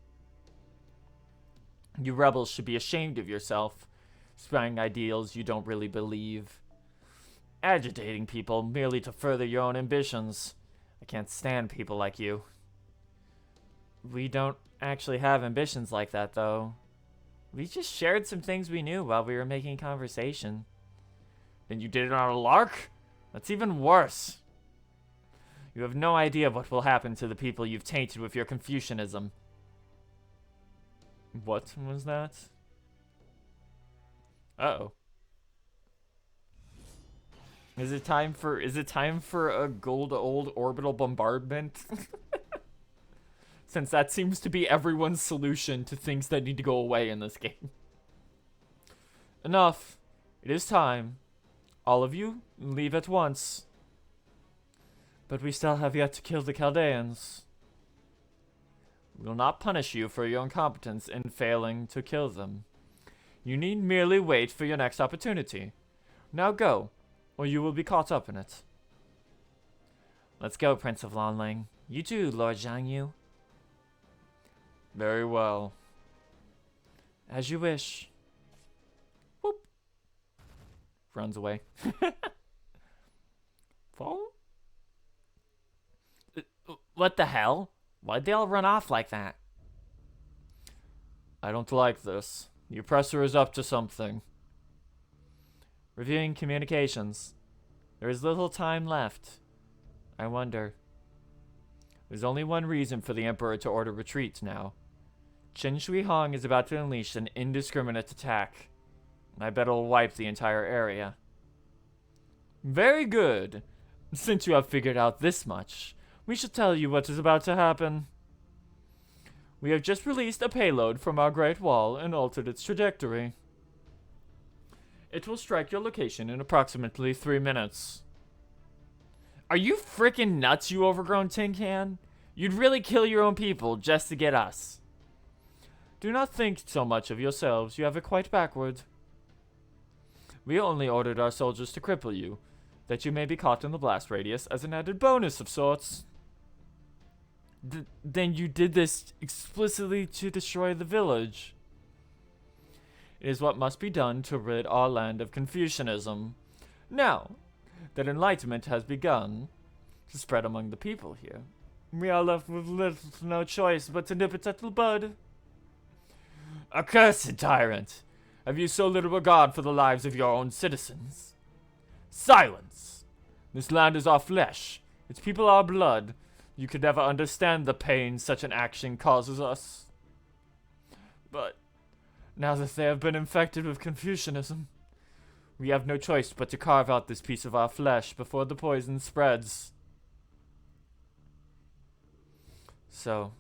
You rebels should be ashamed of yourself, spouting ideals you don't really believe. Agitating people merely to further your own ambitions. I can't stand people like you. We don't actually have ambitions like that, though. We just shared some things we knew while we were making conversation. And you did it on a lark? That's even worse. You have no idea what will happen to the people you've tainted with your Confucianism. What was that? Uh-oh. Is it time for a old orbital bombardment? Since that seems to be everyone's solution to things that need to go away in this game. Enough. It is time. All of you, leave at once. But we still have yet to kill the Chaldeans. We will not punish you for your incompetence in failing to kill them. You need merely wait for your next opportunity. Now go, or you will be caught up in it. Let's go, Prince of Lanling. You too, Lord Zhang Yu. Very well. As you wish. Whoop. Runs away. Fall? What the hell? Why'd they all run off like that? I don't like this. The oppressor is up to something. Reviewing communications. There is little time left. I wonder. There's only one reason for the Emperor to order retreat now. Chen Shui Hong is about to unleash an indiscriminate attack. I bet it'll wipe the entire area. Very good. Since you have figured out this much, we shall tell you what is about to happen. We have just released a payload from our Great Wall and altered its trajectory. It will strike your location in approximately 3 minutes. Are you frickin' nuts, you overgrown tin can? You'd really kill your own people just to get us. Do not think so much of yourselves, you have it quite backward. We only ordered our soldiers to cripple you, that you may be caught in the blast radius as an added bonus of sorts. Then you did this explicitly to destroy the village. It is what must be done to rid our land of Confucianism. Now that enlightenment has begun to spread among the people here, we are left with no choice but to nip it at the bud. Accursed tyrant! Have you so little regard for the lives of your own citizens? Silence! This land is our flesh, its people our blood. You could never understand the pain such an action causes us. But now that they have been infected with Confucianism, we have no choice but to carve out this piece of our flesh before the poison spreads. So,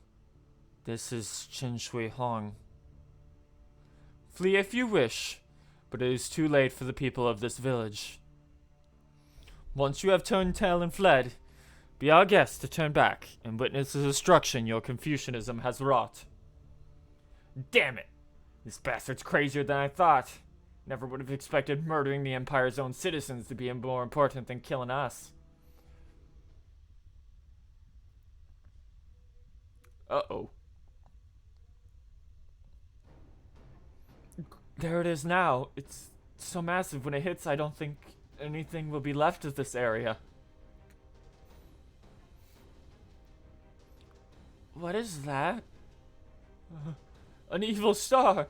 this is Chen Shui Hong. Flee if you wish, but it is too late for the people of this village. Once you have turned tail and fled, be our guest to turn back and witness the destruction your Confucianism has wrought. Damn it! This bastard's crazier than I thought. Never would have expected murdering the Empire's own citizens to be more important than killing us. Uh-oh. There it is now. It's so massive. When it hits, I don't think anything will be left of this area. What is that? An evil star!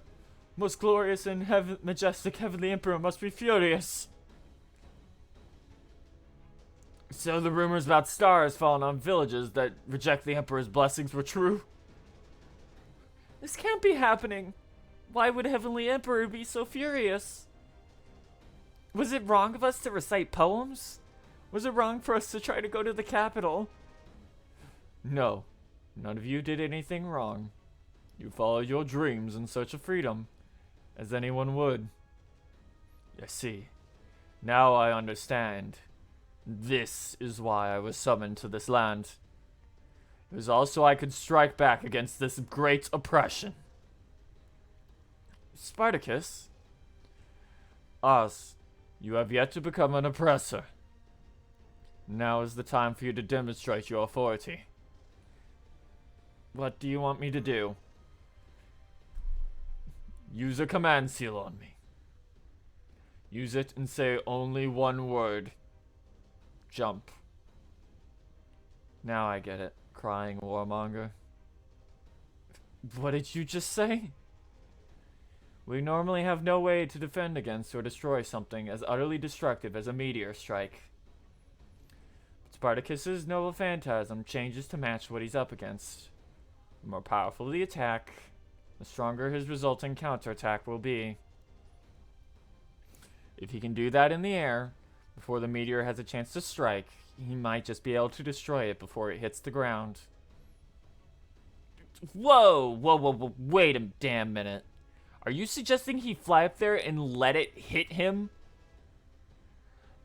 Most glorious and majestic heavenly emperor must be furious. So the rumors about stars falling on villages that reject the emperor's blessings were true? This can't be happening. Why would heavenly emperor be so furious? Was it wrong of us to recite poems? Was it wrong for us to try to go to the capital? No, none of you did anything wrong. You followed your dreams in search of freedom, as anyone would. I see. Now I understand. This is why I was summoned to this land. It was also I could strike back against this great oppression. Spartacus? Us, you have yet to become an oppressor. Now is the time for you to demonstrate your authority. What do you want me to do? Use a command seal on me. Use it and say only one word. Jump. Now I get it, crying warmonger. What did you just say? We normally have no way to defend against or destroy something as utterly destructive as a meteor strike. But Spartacus's noble phantasm changes to match what he's up against. The more powerful the attack, the stronger his resulting counterattack will be. If he can do that in the air, before the meteor has a chance to strike, he might just be able to destroy it before it hits the ground. Whoa, whoa, whoa, whoa, wait a damn minute. Are you suggesting he fly up there and let it hit him?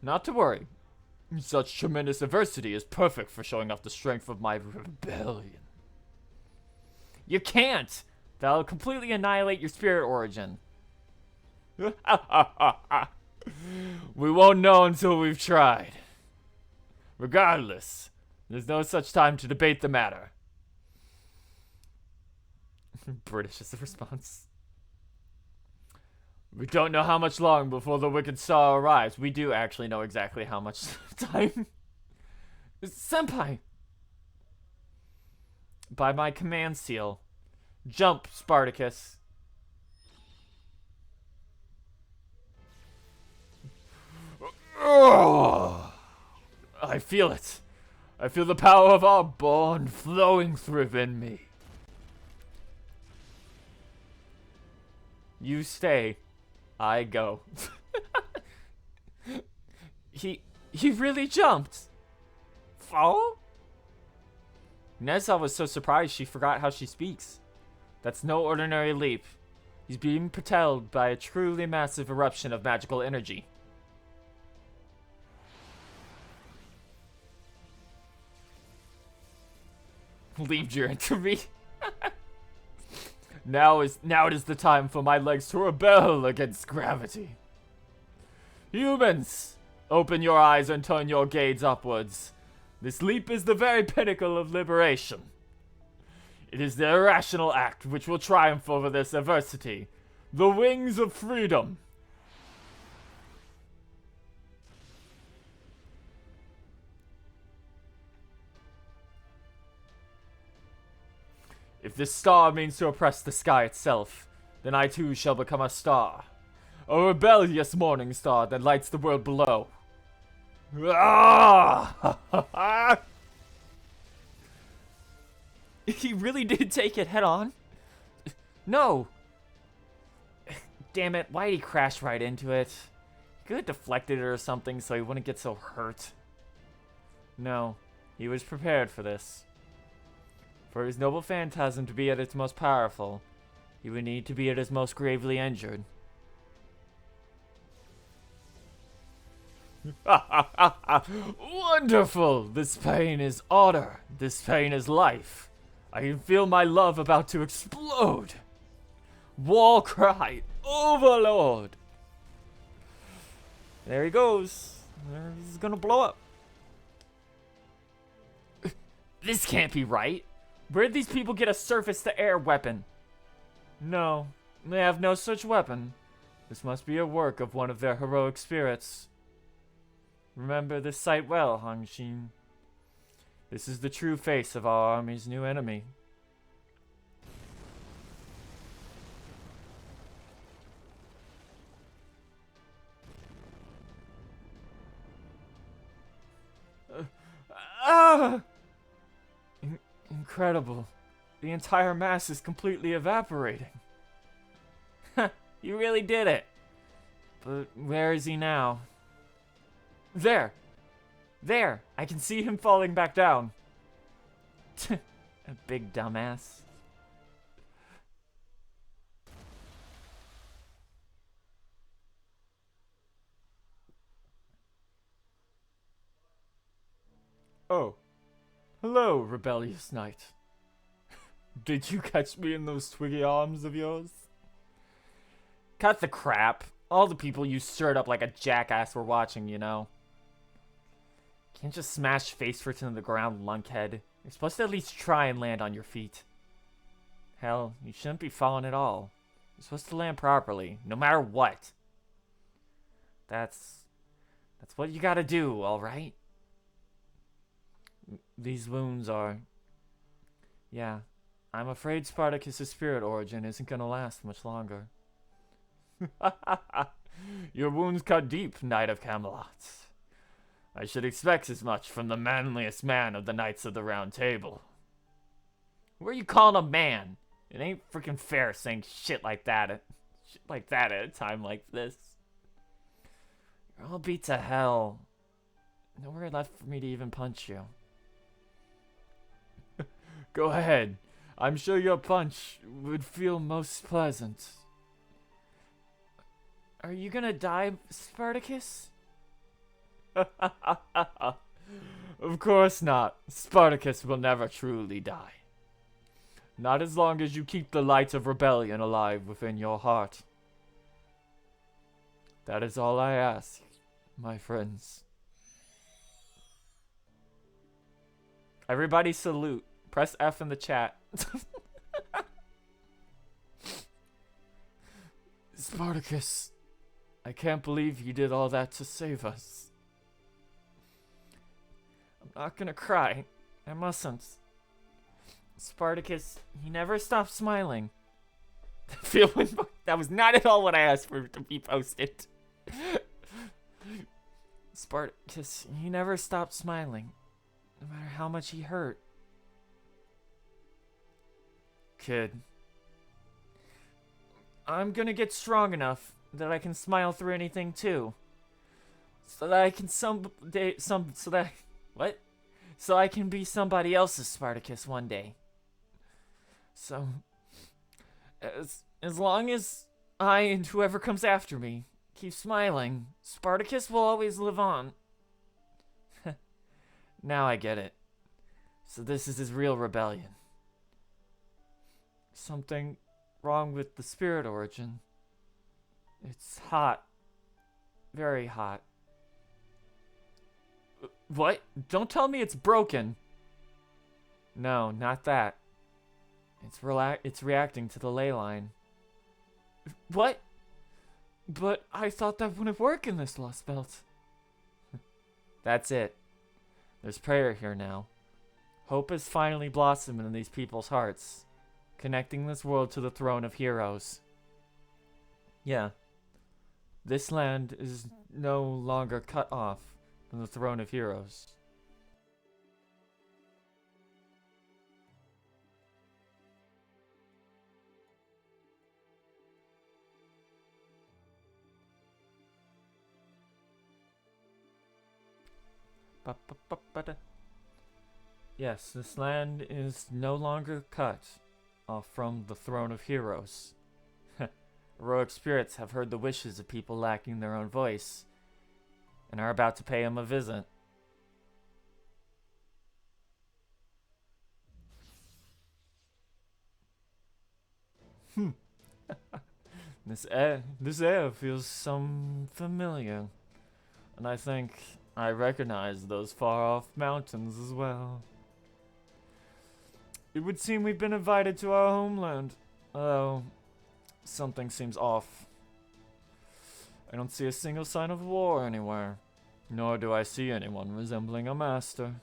Not to worry. Such tremendous adversity is perfect for showing off the strength of my rebellion. You can't! That'll completely annihilate your spirit origin. We won't know until we've tried. Regardless, there's no such time to debate the matter. British is the response. We don't know how much long before the wicked star arrives. We do actually know exactly how much time. Senpai! By my command seal. Jump, Spartacus. Oh, I feel it. I feel the power of our bond flowing within me. You stay. I go. He really jumped. Fall? Neza was so surprised she forgot how she speaks. That's no ordinary leap. He's being propelled by a truly massive eruption of magical energy. Leave your to me. Now it is the time for my legs to rebel against gravity. Humans, open your eyes and turn your gaze upwards. This leap is the very pinnacle of liberation. It is the irrational act which will triumph over this adversity. The wings of freedom. If this star means to oppress the sky itself, then I too shall become a star. A rebellious morning star that lights the world below. Ah! He really did take it head on. No. Damn it, why'd he crash right into it? He could have deflected it or something so he wouldn't get so hurt. No, he was prepared for this. For his noble phantasm to be at its most powerful, he would need to be at his most gravely injured. Wonderful! This pain is honor. This pain is life. I can feel my love about to explode. War cry, Overlord! There he goes. He's gonna blow up. This can't be right. Where did these people get a surface-to-air weapon? No, they have no such weapon. This must be a work of one of their heroic spirits. Remember this sight well, Hanshin. This is the true face of our army's new enemy. incredible. The entire mass is completely evaporating. You really did it. But where is he now? There! There! I can see him falling back down. A big dumbass. Oh. Hello, rebellious knight. Did you catch me in those twiggy arms of yours? Cut the crap. All the people you stirred up like a jackass were watching, you know. Can't just smash face first into the ground, lunkhead. You're supposed to at least try and land on your feet. Hell, you shouldn't be falling at all. You're supposed to land properly, no matter what. That's what you gotta do, alright? These wounds are... Yeah, I'm afraid Spartacus' spirit origin isn't gonna last much longer. Your wounds cut deep, Knight of Camelot. I should expect as much from the manliest man of the Knights of the Round Table. Who are you calling a man? It ain't freaking fair saying shit like that at a time like this. You're all beat to hell. Nowhere left for me to even punch you. Go ahead. I'm sure your punch would feel most pleasant. Are you gonna die, Spartacus? Of course not. Spartacus will never truly die. Not as long as you keep the light of rebellion alive within your heart. That is all I ask, my friends. Everybody salute. Press F in the chat. Spartacus, I can't believe you did all that to save us. I'm not gonna cry. I mustn't. Spartacus, he never stopped smiling. That was not at all what I asked for to be posted. Spartacus, he never stopped smiling, no matter how much he hurt. Kid, I'm gonna get strong enough that I can smile through anything too. So that I can so I can be somebody else's Spartacus one day. So, as long as I and whoever comes after me keep smiling, Spartacus will always live on. Now I get it. So this is his real rebellion. Something wrong with the spirit origin. It's hot. Very hot. What? Don't tell me it's broken. No, not that. It's reacting to the ley line. What? But I thought that wouldn't work in this Losbelt. That's it. There's prayer here now. Hope is finally blossoming in these people's hearts, connecting this world to the throne of heroes. Yeah. This land is no longer cut off from the throne of heroes. Yes, this land is no longer cut off from the throne of heroes. Heroic spirits have heard the wishes of people lacking their own voice, and are about to pay him a visit. This air feels some familiar, and I think I recognize those far-off mountains as well. It would seem we've been invited to our homeland, although something seems off. I don't see a single sign of war anywhere, nor do I see anyone resembling a master.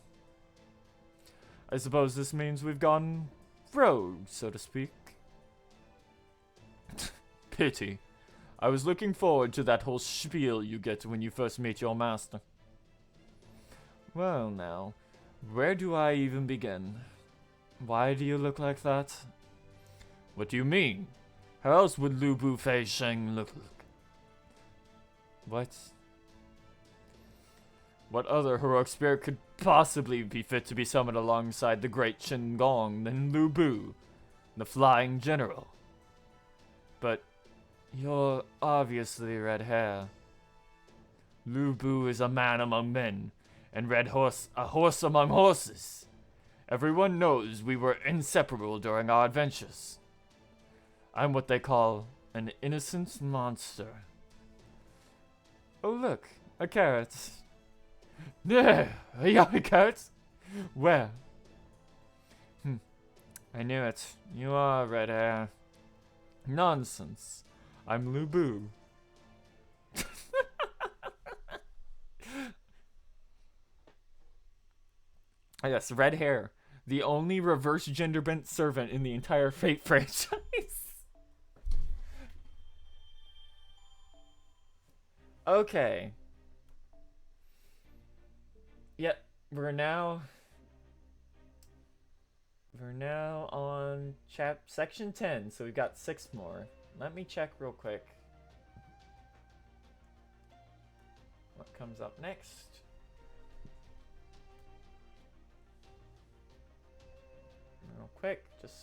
I suppose this means we've gone rogue, so to speak. Pity. I was looking forward to that whole spiel you get when you first meet your master. Well now, where do I even begin? Why do you look like that? What do you mean? How else would Lu Bu Fei Sheng look like? What? What other heroic spirit could possibly be fit to be summoned alongside the great Qin Gong than Lu Bu, the flying general? But you're obviously red hair. Lu Bu is a man among men, and Red Horse a horse among horses. Everyone knows we were inseparable during our adventures. I'm what they call an innocent monster. Oh look, a carrot. Yeah, a yummy carrot. Where? I knew it. You are red hair. Nonsense. I'm Lu Bu. Yes, red hair. The only reverse gender bent servant in the entire Fate franchise. Okay. Yep, we're now on section 10, so we've got 6 more. Let me check real quick what comes up next. Real quick, just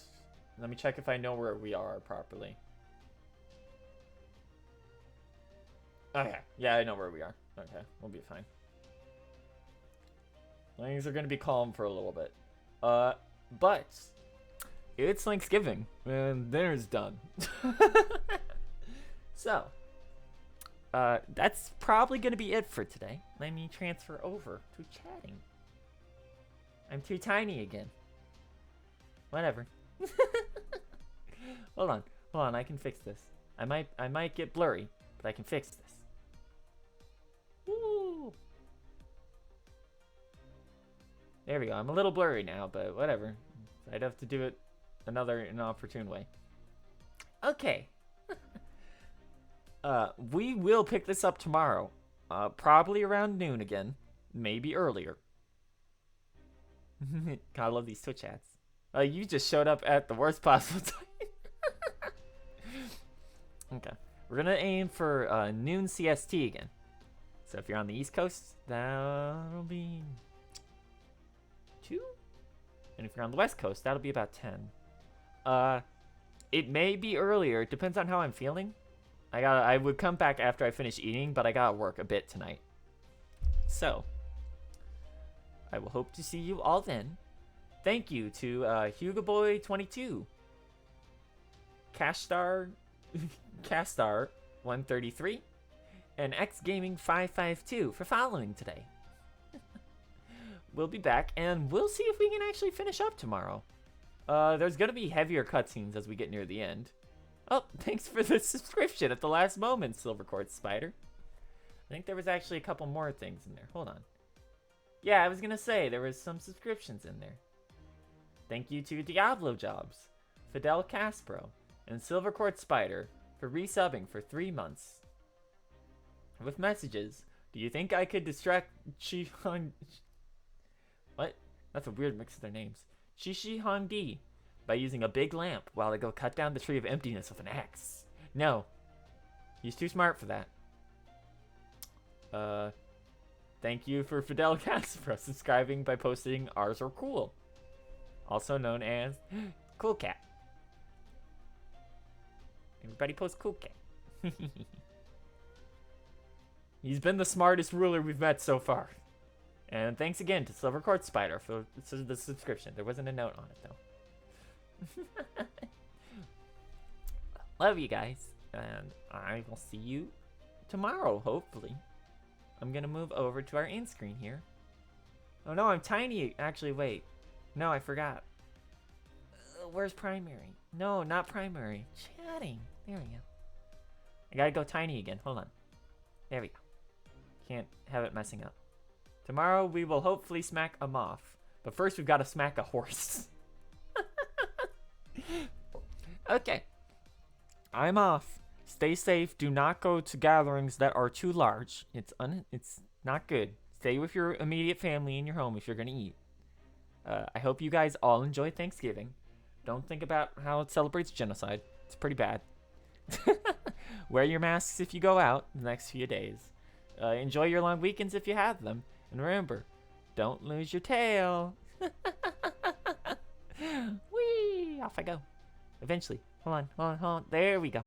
let me check if I know where we are properly. Okay, yeah, I know where we are. Okay, we'll be fine. Things are gonna be calm for a little bit. But it's Thanksgiving and dinner's done. So, that's probably gonna be it for today. Let me transfer over to chatting. I'm too tiny again. Whatever. Hold on, I can fix this. I might get blurry, but I can fix this. Woo! There we go. I'm a little blurry now, but whatever. I'd have to do it another inopportune way. Okay. We will pick this up tomorrow. Probably around noon again. Maybe earlier. God, I love these Twitch ads. You just showed up at the worst possible time. Okay. We're gonna aim for noon CST again. So if you're on the East Coast, that'll be 2? And if you're on the West Coast, that'll be about 10. It may be earlier. It depends on how I'm feeling. I would come back after I finish eating, but I gotta work a bit tonight. So, I will hope to see you all then. Thank you to HugoBoy22, Castar 133, and XGaming552 for following today. We'll be back, and we'll see if we can actually finish up tomorrow. There's gonna be heavier cutscenes as we get near the end. Oh, thanks for the subscription at the last moment, Silvercourt Spider. I think there was actually a couple more things in there. Hold on. Yeah, I was gonna say, there was some subscriptions in there. Thank you to Diablo Jobs, Fidel Caspro, and Silvercourt Spider for resubbing for 3 months. With messages, do you think I could distract Shihan... What? That's a weird mix of their names. Shishi Hongdi by using a big lamp while I go cut down the tree of emptiness with an axe. No. He's too smart for that. Thank you for Fidel Castro subscribing by posting ours are cool. Also known as Cool Cat. Everybody post Cool Cat. He's been the smartest ruler we've met so far. And thanks again to Silvercourt Spider for the subscription. There wasn't a note on it, though. Love you guys. And I will see you tomorrow, hopefully. I'm going to move over to our end screen here. Oh, no, I'm tiny. Actually, wait. No, I forgot. Where's primary? No, not primary. Chatting. There we go. I got to go tiny again. Hold on. There we go. Can't have it messing up. Tomorrow we will hopefully smack a moth. But first we've got to smack a horse. Okay. I'm off. Stay safe. Do not go to gatherings that are too large. It's not good. Stay with your immediate family in your home if you're going to eat. I hope you guys all enjoy Thanksgiving. Don't think about how it celebrates genocide. It's pretty bad. Wear your masks if you go out the next few days. Enjoy your long weekends if you have them. And remember, don't lose your tail. Whee! Off I go. Eventually. Hold on. There we go.